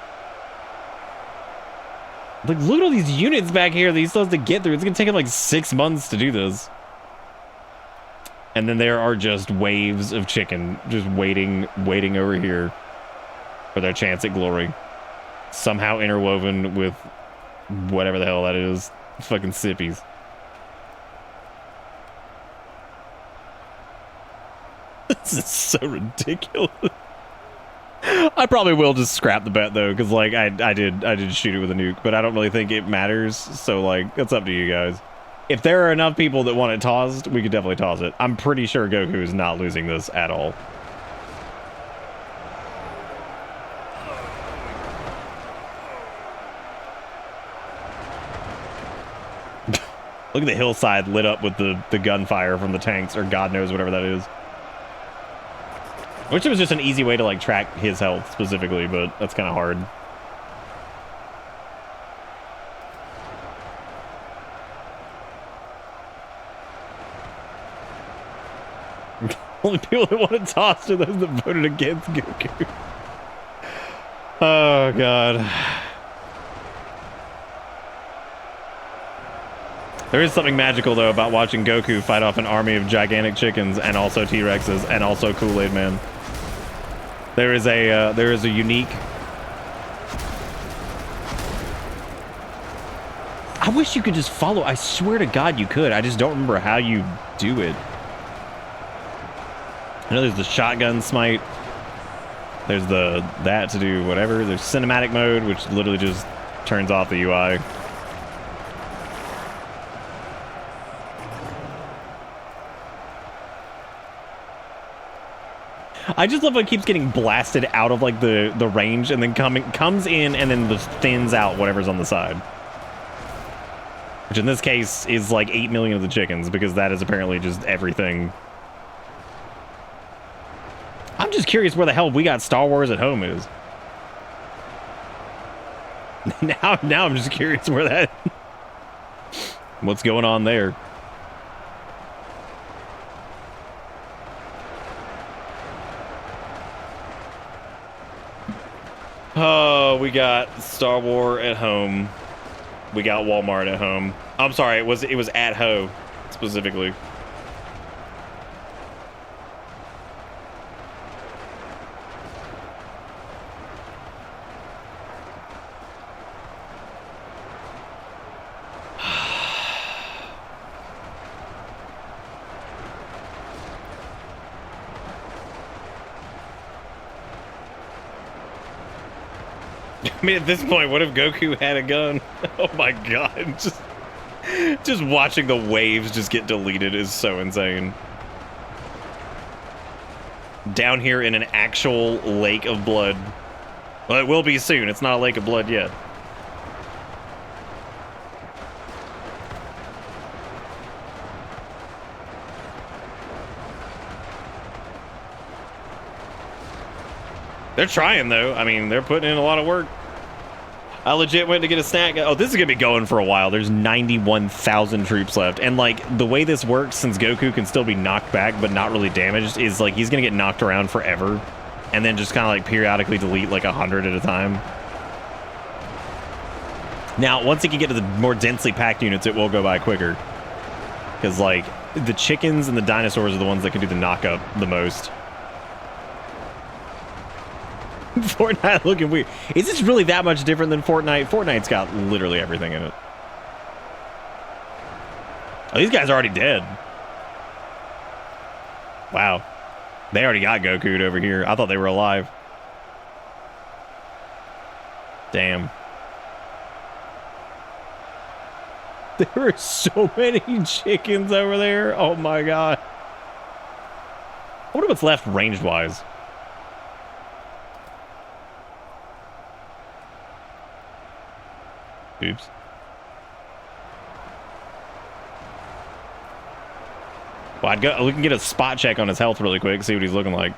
S2: Like, look at all these units back here that he's supposed to get through. It's gonna take him like 6 months to do this. And then there are just waves of chicken just waiting over here for their chance at glory. somehow interwoven with whatever the hell that is. Fucking sippies. This is so ridiculous. I probably will just scrap the bet though, because like I did shoot it with a nuke, but I don't really think it matters. So like it's up to you guys. If there are enough people that want it tossed, we could definitely toss it. I'm pretty sure Goku is not losing this at all. Look at the hillside lit up with the gunfire from the tanks, or God knows whatever that is. I wish it was just an easy way to like track his health specifically, but that's kind of hard. Only people that want to toss are those that voted against Goku. Oh God. There is something magical though about watching Goku fight off an army of gigantic chickens and also T-Rexes and also Kool-Aid Man. There is a unique. I wish you could just follow. I swear to God you could. I just don't remember how you do it. I know there's the shotgun smite. There's that to do whatever. There's cinematic mode, which literally just turns off the UI. I just love how it keeps getting blasted out of like the range and then comes in and then just thins out whatever's on the side. Which in this case is like 8 million of the chickens, because that is apparently just everything. I'm just curious where the hell we got Star Wars at home is. Now I'm just curious where that what's going on there. Oh, we got Star Wars at home. We got Walmart at home. I'm sorry, it was at Ho specifically. I mean, at this point, what if Goku had a gun? Oh my God, just watching the waves just get deleted is so insane. Down here in an actual lake of blood. Well, it will be soon. It's not a lake of blood yet. They're trying, though. I mean, they're putting in a lot of work. I legit went to get a snack. Oh, this is going to be going for a while. There's 91,000 troops left. And, like, the way this works, since Goku can still be knocked back but not really damaged, is, like, he's going to get knocked around forever. And then just kind of, like, periodically delete, like, 100 at a time. Now, once he can get to the more densely packed units, it will go by quicker. Because, like, the chickens and the dinosaurs are the ones that can do the knock-up the most. Fortnite looking weird. Is this really that much different than Fortnite? Fortnite's got literally everything in it. Oh, these guys are already dead. Wow. They already got Goku'd over here. I thought they were alive. Damn. There are so many chickens over there. Oh my God. I wonder what's left ranged-wise. Oops. Well, we can get a spot check on his health really quick, see what he's looking like.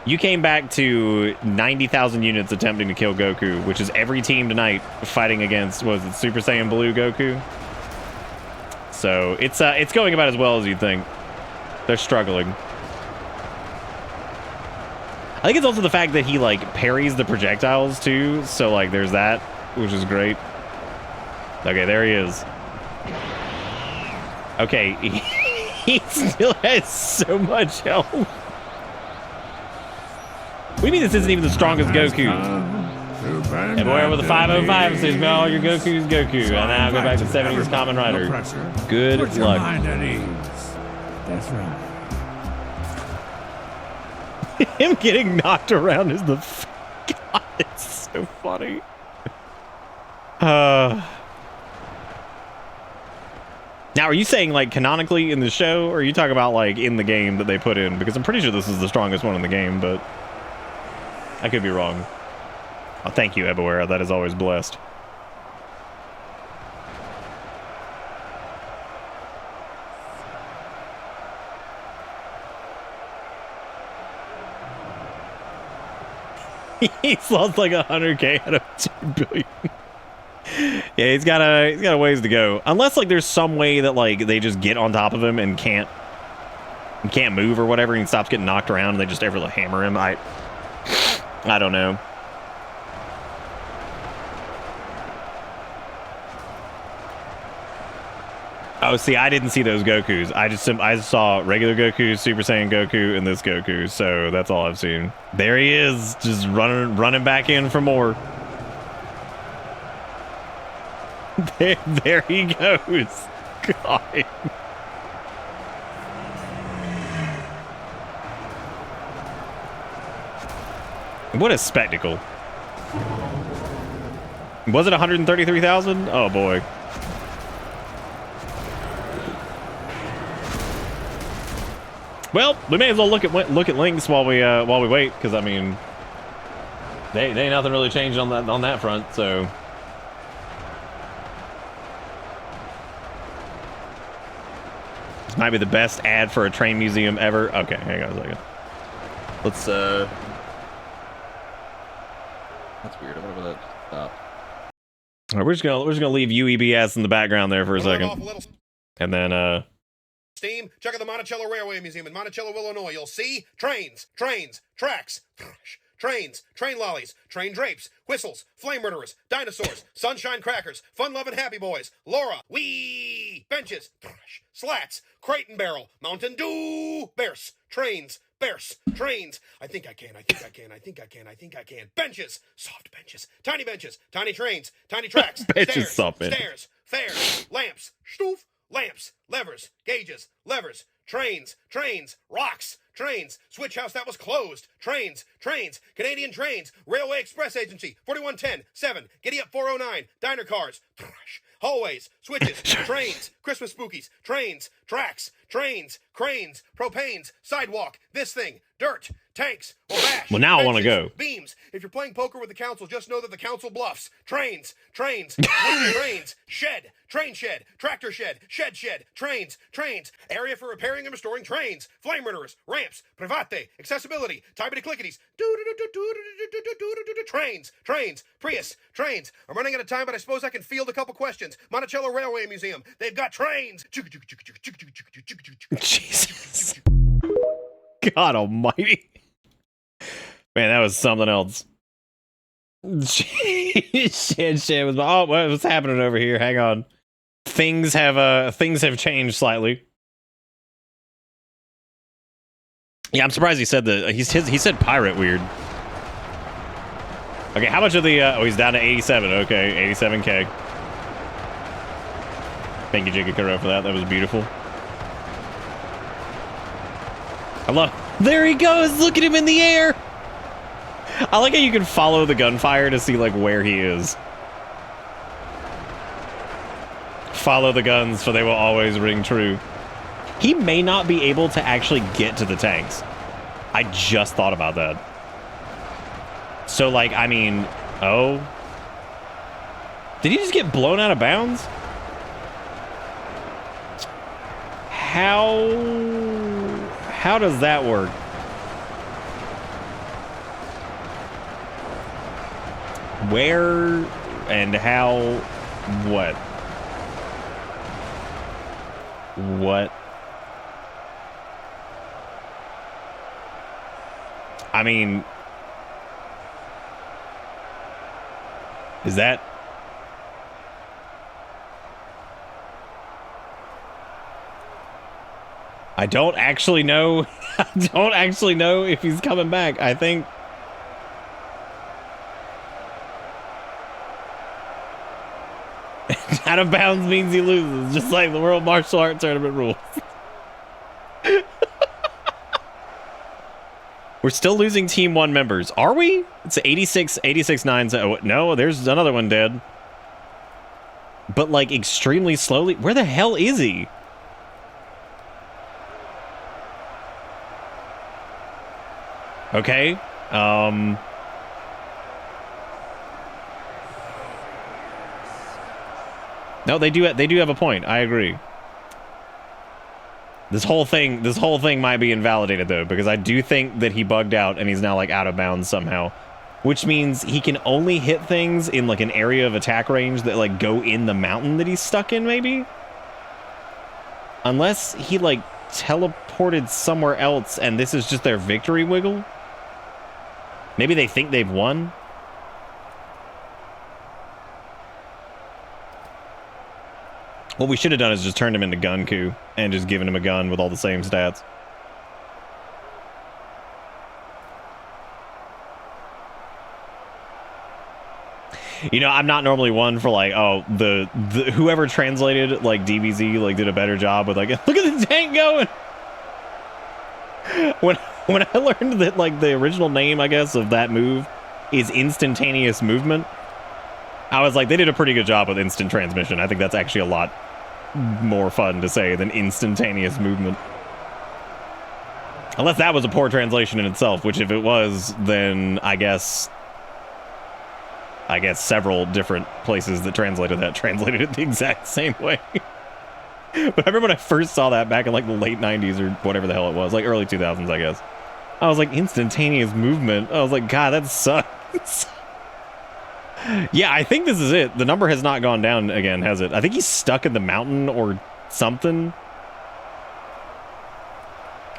S2: You came back to 90,000 units attempting to kill Goku, which is every team tonight fighting against, what was it, Super Saiyan Blue Goku? So it's going about as well as you'd think. They're struggling. I think it's also the fact that he like parries the projectiles too, so like there's that, which is great. Okay, there he is. Okay, he still has so much health. What do you mean this isn't even the strongest Goku?
S1: Defend
S2: Everywhere with the 505 says,
S1: Atlantis.
S2: all your Goku's Goku.
S1: So
S2: And now go back to
S1: invite
S2: 70s
S1: everybody.
S2: Common Rider.
S1: No pressure.
S2: Good
S1: Put your
S2: luck.
S1: mind at ease. That's right.
S2: Him getting knocked around is the... God, it's so funny. Now, are you saying, like, canonically in the show, or are you talking about, like, in the game that they put in? Because I'm pretty sure this is the strongest one in the game, but I could be wrong. Oh, thank you, Ebaware. That is always blessed. He's lost like 100K out of 2 billion. Yeah, he's got a ways to go. Unless like there's some way that like they just get on top of him and can't move or whatever, and he stops getting knocked around and they just ever hammer him. I don't know. Oh, see, I didn't see those Gokus. I saw regular Goku, Super Saiyan Goku, and this Goku. So that's all I've seen. There he is, just running back in for more. There he goes. God. What a spectacle. Was it 133,000? Oh boy. Well, we may as well look at links while we wait, because I mean, they ain't nothing really changed on that front. So this might be the best ad for a train museum ever. Okay, hang on a second. Let's
S4: That's weird. I wonder where that stopped.
S2: all right, we're just gonna leave UEBS in the background there for a second, and then
S5: Steam, check out the Monticello Railway Museum in Monticello, Illinois. You'll see trains, tracks, trains, train lollies, train drapes, whistles, flame murderers, dinosaurs, sunshine crackers, fun-loving happy boys, Laura, wee, benches, slats, crate and barrel, Mountain Dew, bears, trains, I think I can, benches, soft benches, tiny trains, tiny tracks,
S2: Benches, soft benches.
S5: stairs, fairs, lamps, stoof, lamps, levers, gauges, levers, trains, rocks, trains, switch house that was closed, trains, Canadian Trains, Railway Express Agency, 4110, 7, Giddy Up 409, diner cars, hallways, switches, trains, Christmas spookies, trains, tracks, trains, cranes, propanes, sidewalk, this thing, dirt, tanks, or bash.
S2: Well, now I wanna
S5: benches,
S2: go.
S5: Beams. If you're playing poker with the council, just know that the council bluffs. Trains, wooden trains, shed, train shed, tractor shed, shed, trains, area for repairing and restoring trains, flame murderers, ramps, private, accessibility, typity clickities, trains, Prius, trains. I'm running out of time, but I suppose I can field a couple questions. Monticello Railway Museum, they've got trains.
S2: Jesus. God almighty. Man, that was something else. Shit was, oh, what's happening over here? Hang on. Things have changed slightly. Yeah, I'm surprised he said that. He said pirate weird. Okay, how much of the oh, he's down to 87. Okay, 87K. Thank you, Jacob Kuro, for that. That was beautiful. I love. There he goes. Look at him in the air. I like how you can follow the gunfire to see like where he is. Follow the guns, for they will always ring true. He may not be able to actually get to the tanks. I just thought about that. So like, I mean, oh, did he just get blown out of bounds? How does that work? Where and how? What? I mean, is that? I don't actually know. I don't actually know if he's coming back. I think. Out of bounds means he loses, just like the World Martial Arts Tournament rules. We're still losing Team 1 members. Are we? It's 86, 9. Oh, no, there's another one dead. But, like, extremely slowly. Where the hell is he? Okay. No, they do have a point. I agree. This whole thing might be invalidated though, because I do think that he bugged out and he's now like out of bounds somehow, which means he can only hit things in like an area of attack range that like go in the mountain that he's stuck in, maybe? Unless he like teleported somewhere else and this is just their victory wiggle? Maybe they think they've won? What we should have done is just turned him into Gunku and just given him a gun with all the same stats. You know, I'm not normally one for like, oh, the whoever translated like DBZ like did a better job with like, look at the tank going. When I learned that like the original name, I guess, of that move is instantaneous movement, I was like, they did a pretty good job with instant transmission. I think that's actually a lot more fun to say than instantaneous movement. Unless that was a poor translation in itself, which if it was, then I guess several different places that translated it the exact same way. But I remember when I first saw that back in like the late 90s or whatever the hell it was, like early 2000s, I guess. I was like, instantaneous movement. I was like, God, that sucks. Yeah, I think this is it. The number has not gone down again, has it? I think he's stuck in the mountain or something.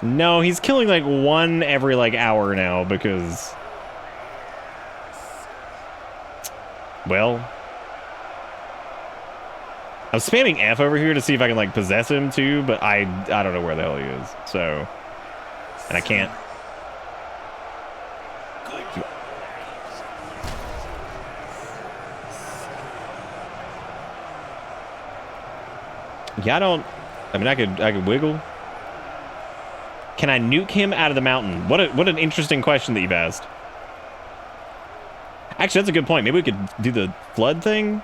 S2: No, he's killing like one every like hour now because... Well... I'm spamming F over here to see if I can like possess him too, but I don't know where the hell he is, so... And I can't... Yeah, I mean, I could wiggle. Can I nuke him out of the mountain? What an interesting question that you've asked. Actually, that's a good point. Maybe we could do the flood thing.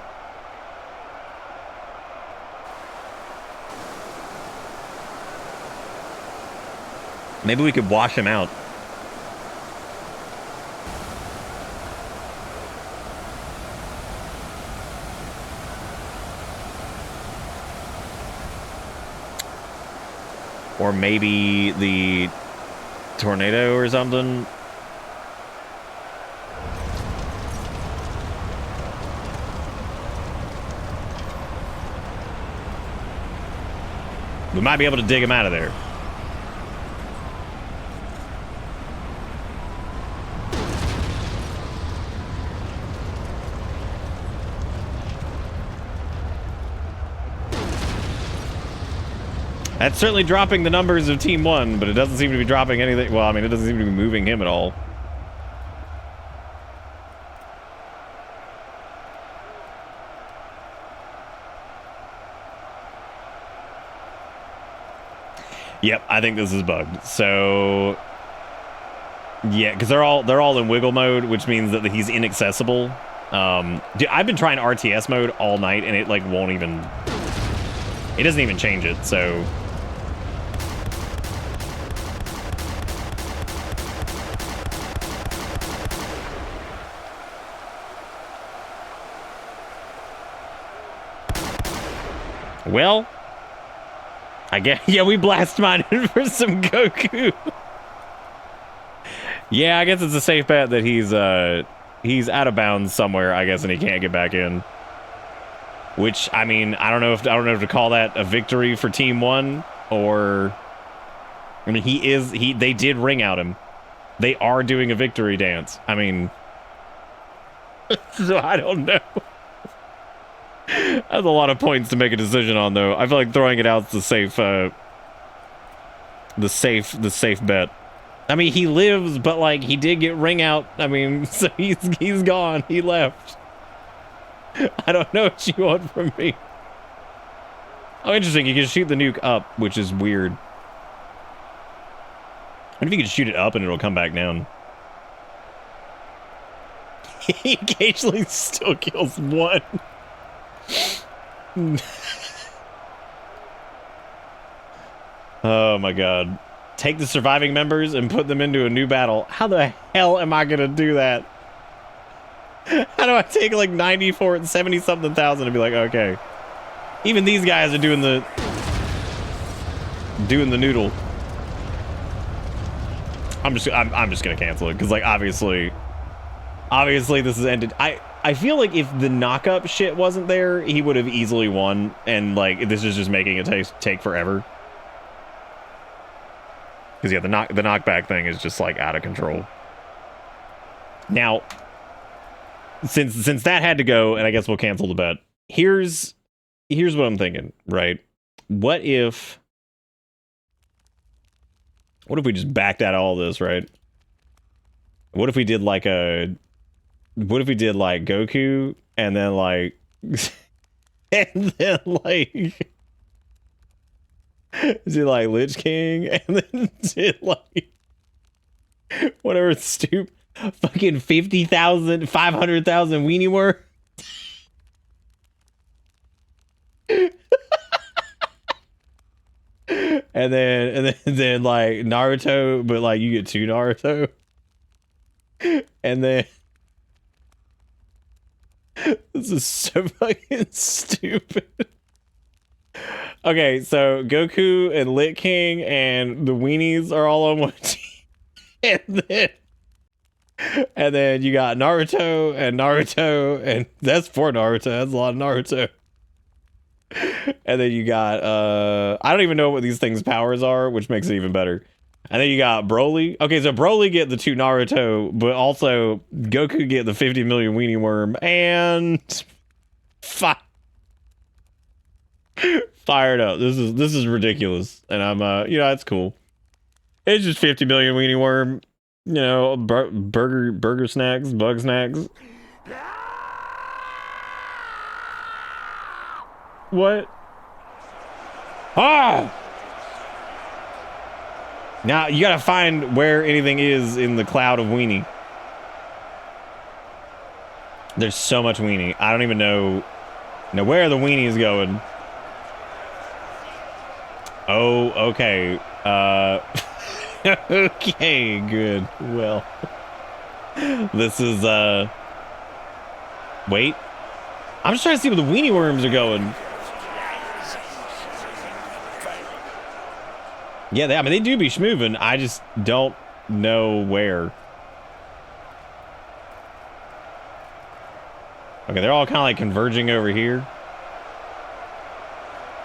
S2: Maybe we could wash him out. Or maybe the tornado or something. We might be able to dig him out of there. That's certainly dropping the numbers of Team 1, but it doesn't seem to be dropping anything. Well, I mean, it doesn't seem to be moving him at all. Yep, I think this is bugged. So, yeah, because they're all in wiggle mode, which means that he's inaccessible. Dude, I've been trying RTS mode all night, and it like won't even. It doesn't even change it. So. Well, I guess, yeah, we blast mine for some Goku. Yeah, I guess it's a safe bet that he's out of bounds somewhere, I guess, and he can't get back in. Which, I mean, I don't know if to call that a victory for Team 1 or I mean, they did ring out him. They are doing a victory dance. I mean, so I don't know. That's a lot of points to make a decision on, though. I feel like throwing it out's the safe bet. I mean, he lives, but like he did get ring out. I mean, so he's gone. He left. I don't know what you want from me. Oh, interesting. You can shoot the nuke up, which is weird. What if you could shoot it up and it'll come back down? He occasionally still kills one. Oh my god. Take the surviving members and put them into a new battle. How the hell am I gonna do that? How do I take like 94 and 70 something thousand and be like, okay. Even these guys are doing the noodle. I'm just gonna cancel it because like obviously this is ended. I feel like if the knock-up shit wasn't there, he would have easily won, and like this is just making it take forever. Because yeah, the knockback thing is just like out of control. Now, since that had to go, and I guess we'll cancel the bet. Here's what I'm thinking, right? What if we just backed out all this, right? What if we did like Goku and then like did like Lich King and then did like whatever stupid fucking 50,000 500,000 weenie were. and then like Naruto, but like you get 2 Naruto. And then this is so fucking stupid. Okay, so Goku and Lit King and the weenies are all on one team. And then you got Naruto, and that's 4 Naruto. That's a lot of Naruto. And then you got I don't even know what these things' powers are, which makes it even better. And then you got Broly. Okay, so Broly get the 2 Naruto, but also Goku get the 50 million weenie worm and fired up. This is ridiculous, and I'm it's cool. It's just 50 million weenie worm, burger snacks, bug snacks. What? Ah! Now you gotta find where anything is in the cloud of weenie. There's so much weenie. I don't even know where the weenie is going. Oh, okay. Okay, good. Well, this is wait. I'm just trying to see where the weenie worms are going. Yeah, I mean, they do be schmoovin'. I just don't know where. Okay, they're all kind of like converging over here.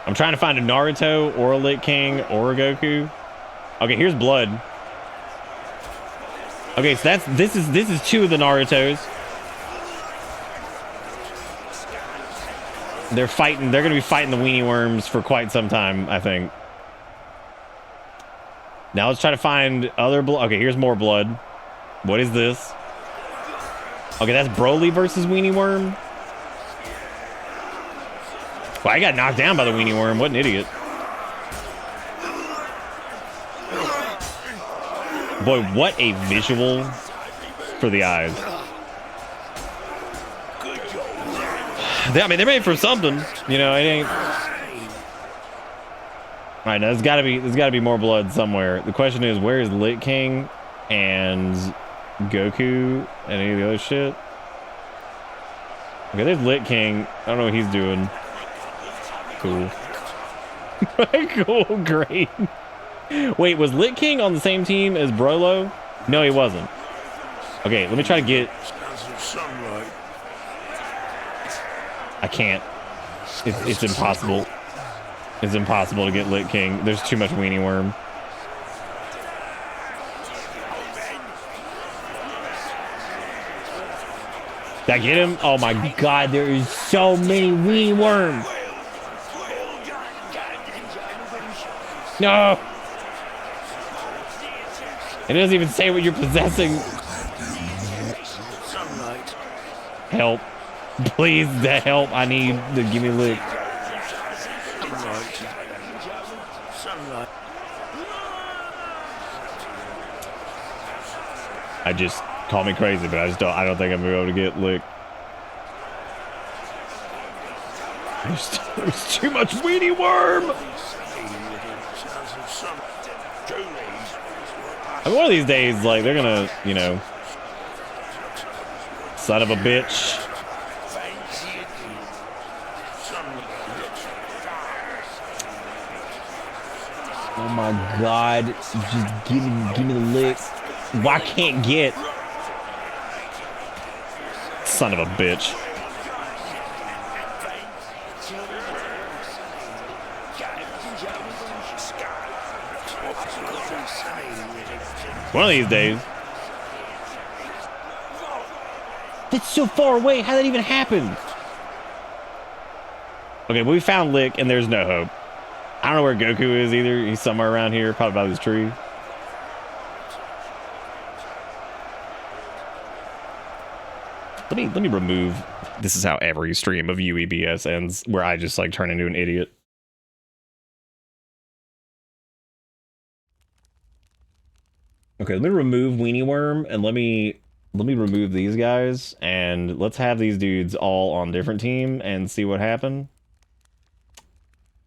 S2: I'm trying to find a Naruto or a Lit King or a Goku. Okay, here's blood. Okay, so this is 2 of the Narutos. They're fighting. They're gonna be fighting the weenie worms for quite some time, I think. Now let's try to find other blood. Okay, here's more blood. What is this? Okay, that's Broly versus Weenie Worm. Well, I got knocked down by the Weenie Worm. What an idiot. Boy, what a visual for the eyes. I mean, they're made for something. It ain't... All right, now there's gotta be more blood somewhere. The question is, where is Lit King and Goku and any of the other shit? Okay, there's Lit King. I don't know what he's doing. Cool. Cool, great. Wait, was Lit King on the same team as Brolo? No, he wasn't. Okay, let me try to get... I can't. It's impossible. It's impossible to get Lit King. There's too much weenie worm. Did I get him? Oh my god, there is so many weenie worms. No! It doesn't even say what you're possessing. Help. Please, the help I need to give me lick. I just call me crazy, but I don't think I'm gonna be able to get lick. There's too much weenie worm. I mean, one of these days, like, they're gonna, you know, son of a bitch. Oh my God, just give me the lick. Why can't get? Son of a bitch. One of these days. That's so far away. How did that even happen? Okay, we found Lick, and there's no hope. I don't know where Goku is either. He's somewhere around here, probably by this tree. Let me remove. This is how every stream of UEBS ends, where I just like turn into an idiot. Okay, let me remove Weenie Worm, and let me remove these guys, and let's have these dudes all on different team and see what happened.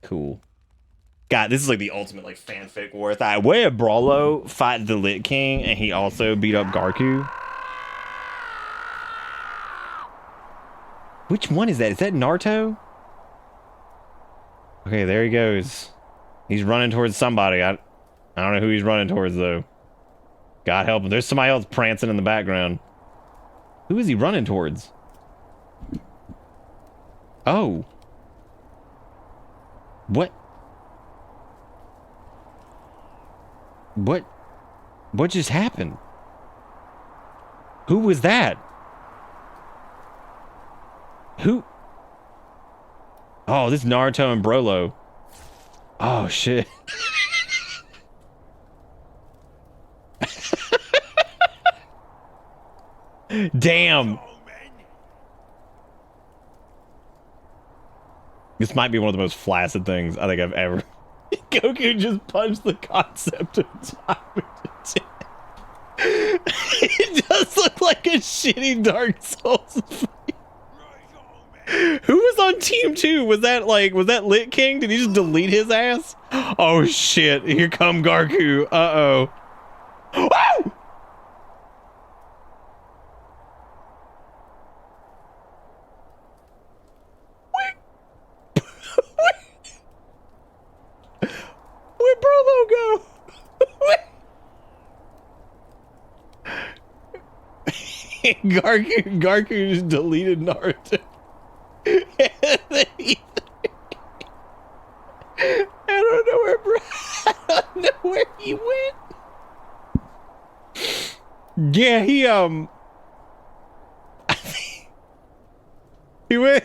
S2: Cool. God, this is like the ultimate like fanfic war. Where Brawlo fight the Lit King, and he also beat up Garku. Which one is that? Is that Naruto? Okay, there he goes. He's running towards somebody. I don't know who he's running towards though. God help him. There's somebody else prancing in the background. Who is he running towards? Oh. What? What just happened? Who was that? Who? Oh, this is Naruto and Brolo. Oh, shit. Damn. This might be one of the most flaccid things I think I've ever... Goku just punched the concept of time. It does look like a shitty Dark Souls fight. Who was on team 2? Was that Lit King? Did he just delete his ass? Oh shit, here come Garku. Uh-oh. Woo! Where'd Brolo go? Garku just deleted Naruto. I don't know where he went. Yeah, he went.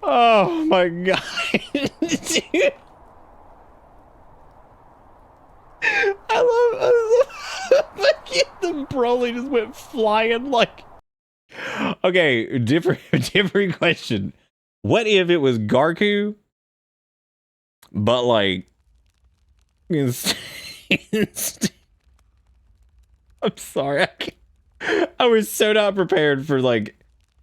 S2: Oh my god. Dude. I love the Broly just went flying like. Okay, different question. What if it was Garku, but like I'm sorry, I was so not prepared for like.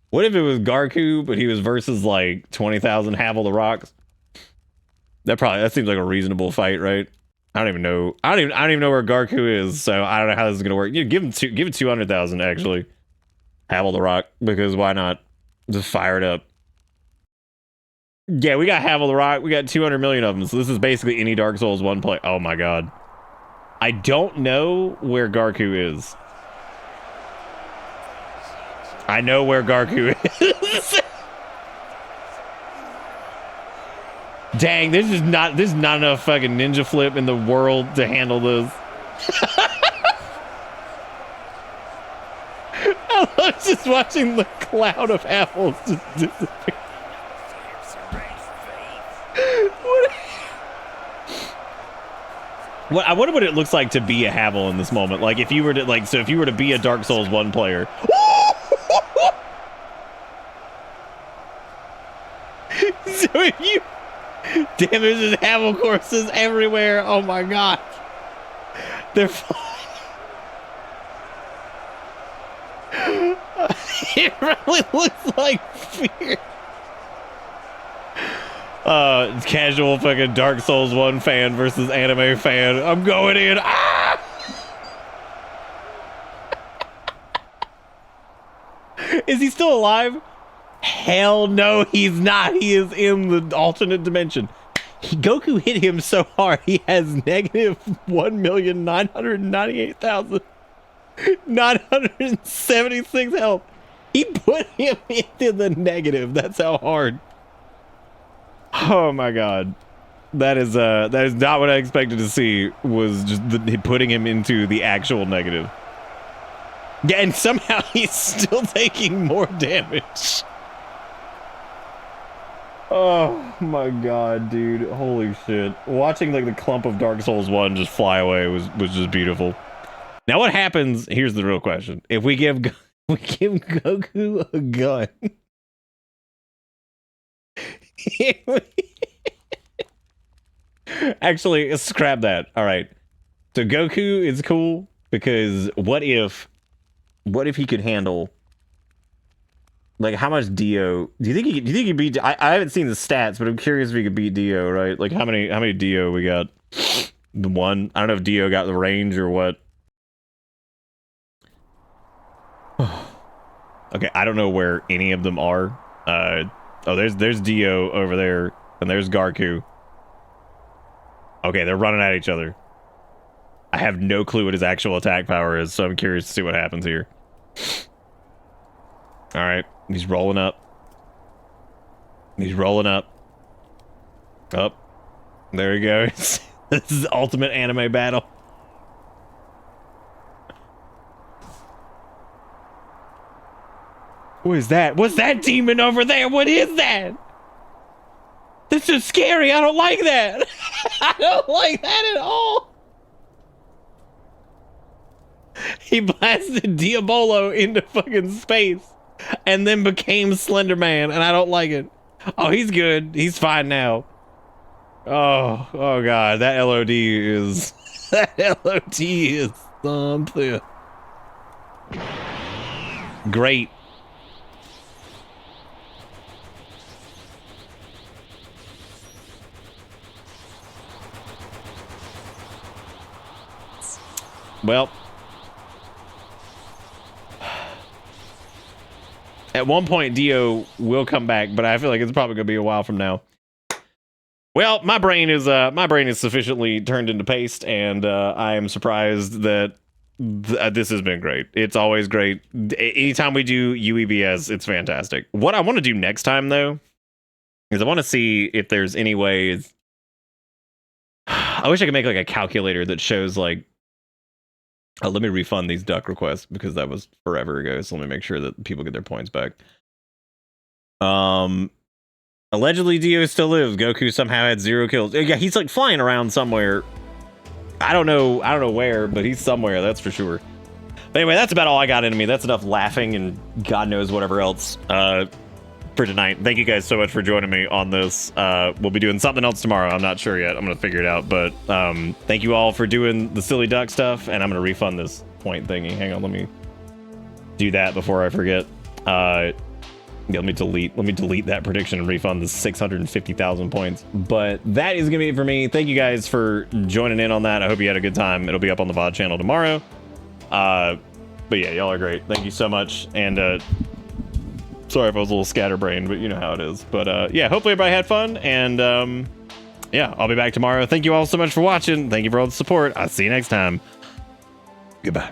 S2: What if it was Garku, but he was versus like 20,000 Havel the Rocks? That seems like a reasonable fight, right? I don't even know. I don't even know where Garku is, so I don't know how this is gonna work. You know, give him 200,000 actually. Havel the Rock, because why not? Just fire it up. Yeah, we got Havel the Rock. We got 200 million of them. So this is basically any Dark Souls 1 play. Oh my god. I don't know where Garku is. I know where Garku is. Dang, there's not enough fucking ninja flip in the world to handle this. I love just watching the cloud of apples just disappear. I wonder what it looks like to be a Havel in this moment. Like if you were to if you were to be a Dark Souls 1 player. So if you, damn, there's just Havel courses everywhere. Oh my god, they're flying. It really looks like fear. Casual fucking Dark Souls 1 fan versus anime fan. I'm going in. Ah! Is he still alive? Hell no, he's not. He is in the alternate dimension. Goku hit him so hard, he has negative 1,998,976 health. He put him into the negative. That's how hard. Oh my god. That is not what I expected to see, was just putting him into the actual negative. Yeah, and somehow he's still taking more damage. Oh my god, dude. Holy shit. Watching like the clump of Dark Souls 1 just fly away was just beautiful. Now what happens, here's the real question. If we give Goku a gun. Actually, scrap that. All right. So Goku is cool because what if he could handle, like, how much Dio? Do you think he could beat? I haven't seen the stats, but I'm curious if he could beat Dio. Right? Like how many Dio we got? The one. I don't know if Dio got the range or what. Okay, I don't know where any of them are. Oh, there's Dio over there, and there's Garku. Okay, they're running at each other. I have no clue what his actual attack power is, so I'm curious to see what happens here. All right, he's rolling up. He's rolling up. Up. There he goes. This is the ultimate anime battle. What is that? What's that demon over there? What is that? This is scary. I don't like that. I don't like that at all. He blasted Diabolo into fucking space and then became Slender Man, and I don't like it. Oh, he's good. He's fine now. Oh god, that LOD is something. Great. Well, at one point Dio will come back, but I feel like it's probably gonna be a while from now. Well, my brain is sufficiently turned into paste, and I am surprised that this has been great. It's always great. Anytime we do UEBS, it's fantastic. What I want to do next time, though, is I want to see if there's any ways. I wish I could make like a calculator that shows like. Let me refund these duck requests because that was forever ago. So let me make sure that people get their points back. Allegedly, Dio still lives. Goku somehow had 0 kills. Yeah, he's like flying around somewhere. I don't know where, but he's somewhere. That's for sure. But anyway, that's about all I got into me. That's enough laughing and God knows whatever else for tonight. Thank you guys so much for joining me on this. We'll be doing something else tomorrow. I'm not sure yet. I'm gonna figure it out. But thank you all for doing the silly duck stuff, and I'm gonna refund this point thingy. Hang on, let me do that before I forget. Yeah, let me delete that prediction and refund the 650,000 points. But that is gonna be it for me. Thank you guys for joining in on that. I hope you had a good time. It'll be up on the VOD channel tomorrow. But yeah, y'all are great. Thank you so much. And sorry if I was a little scatterbrained, but you know how it is. But yeah, hopefully everybody had fun. And yeah, I'll be back tomorrow. Thank you all so much for watching. Thank you for all the support. I'll see you next time. Goodbye.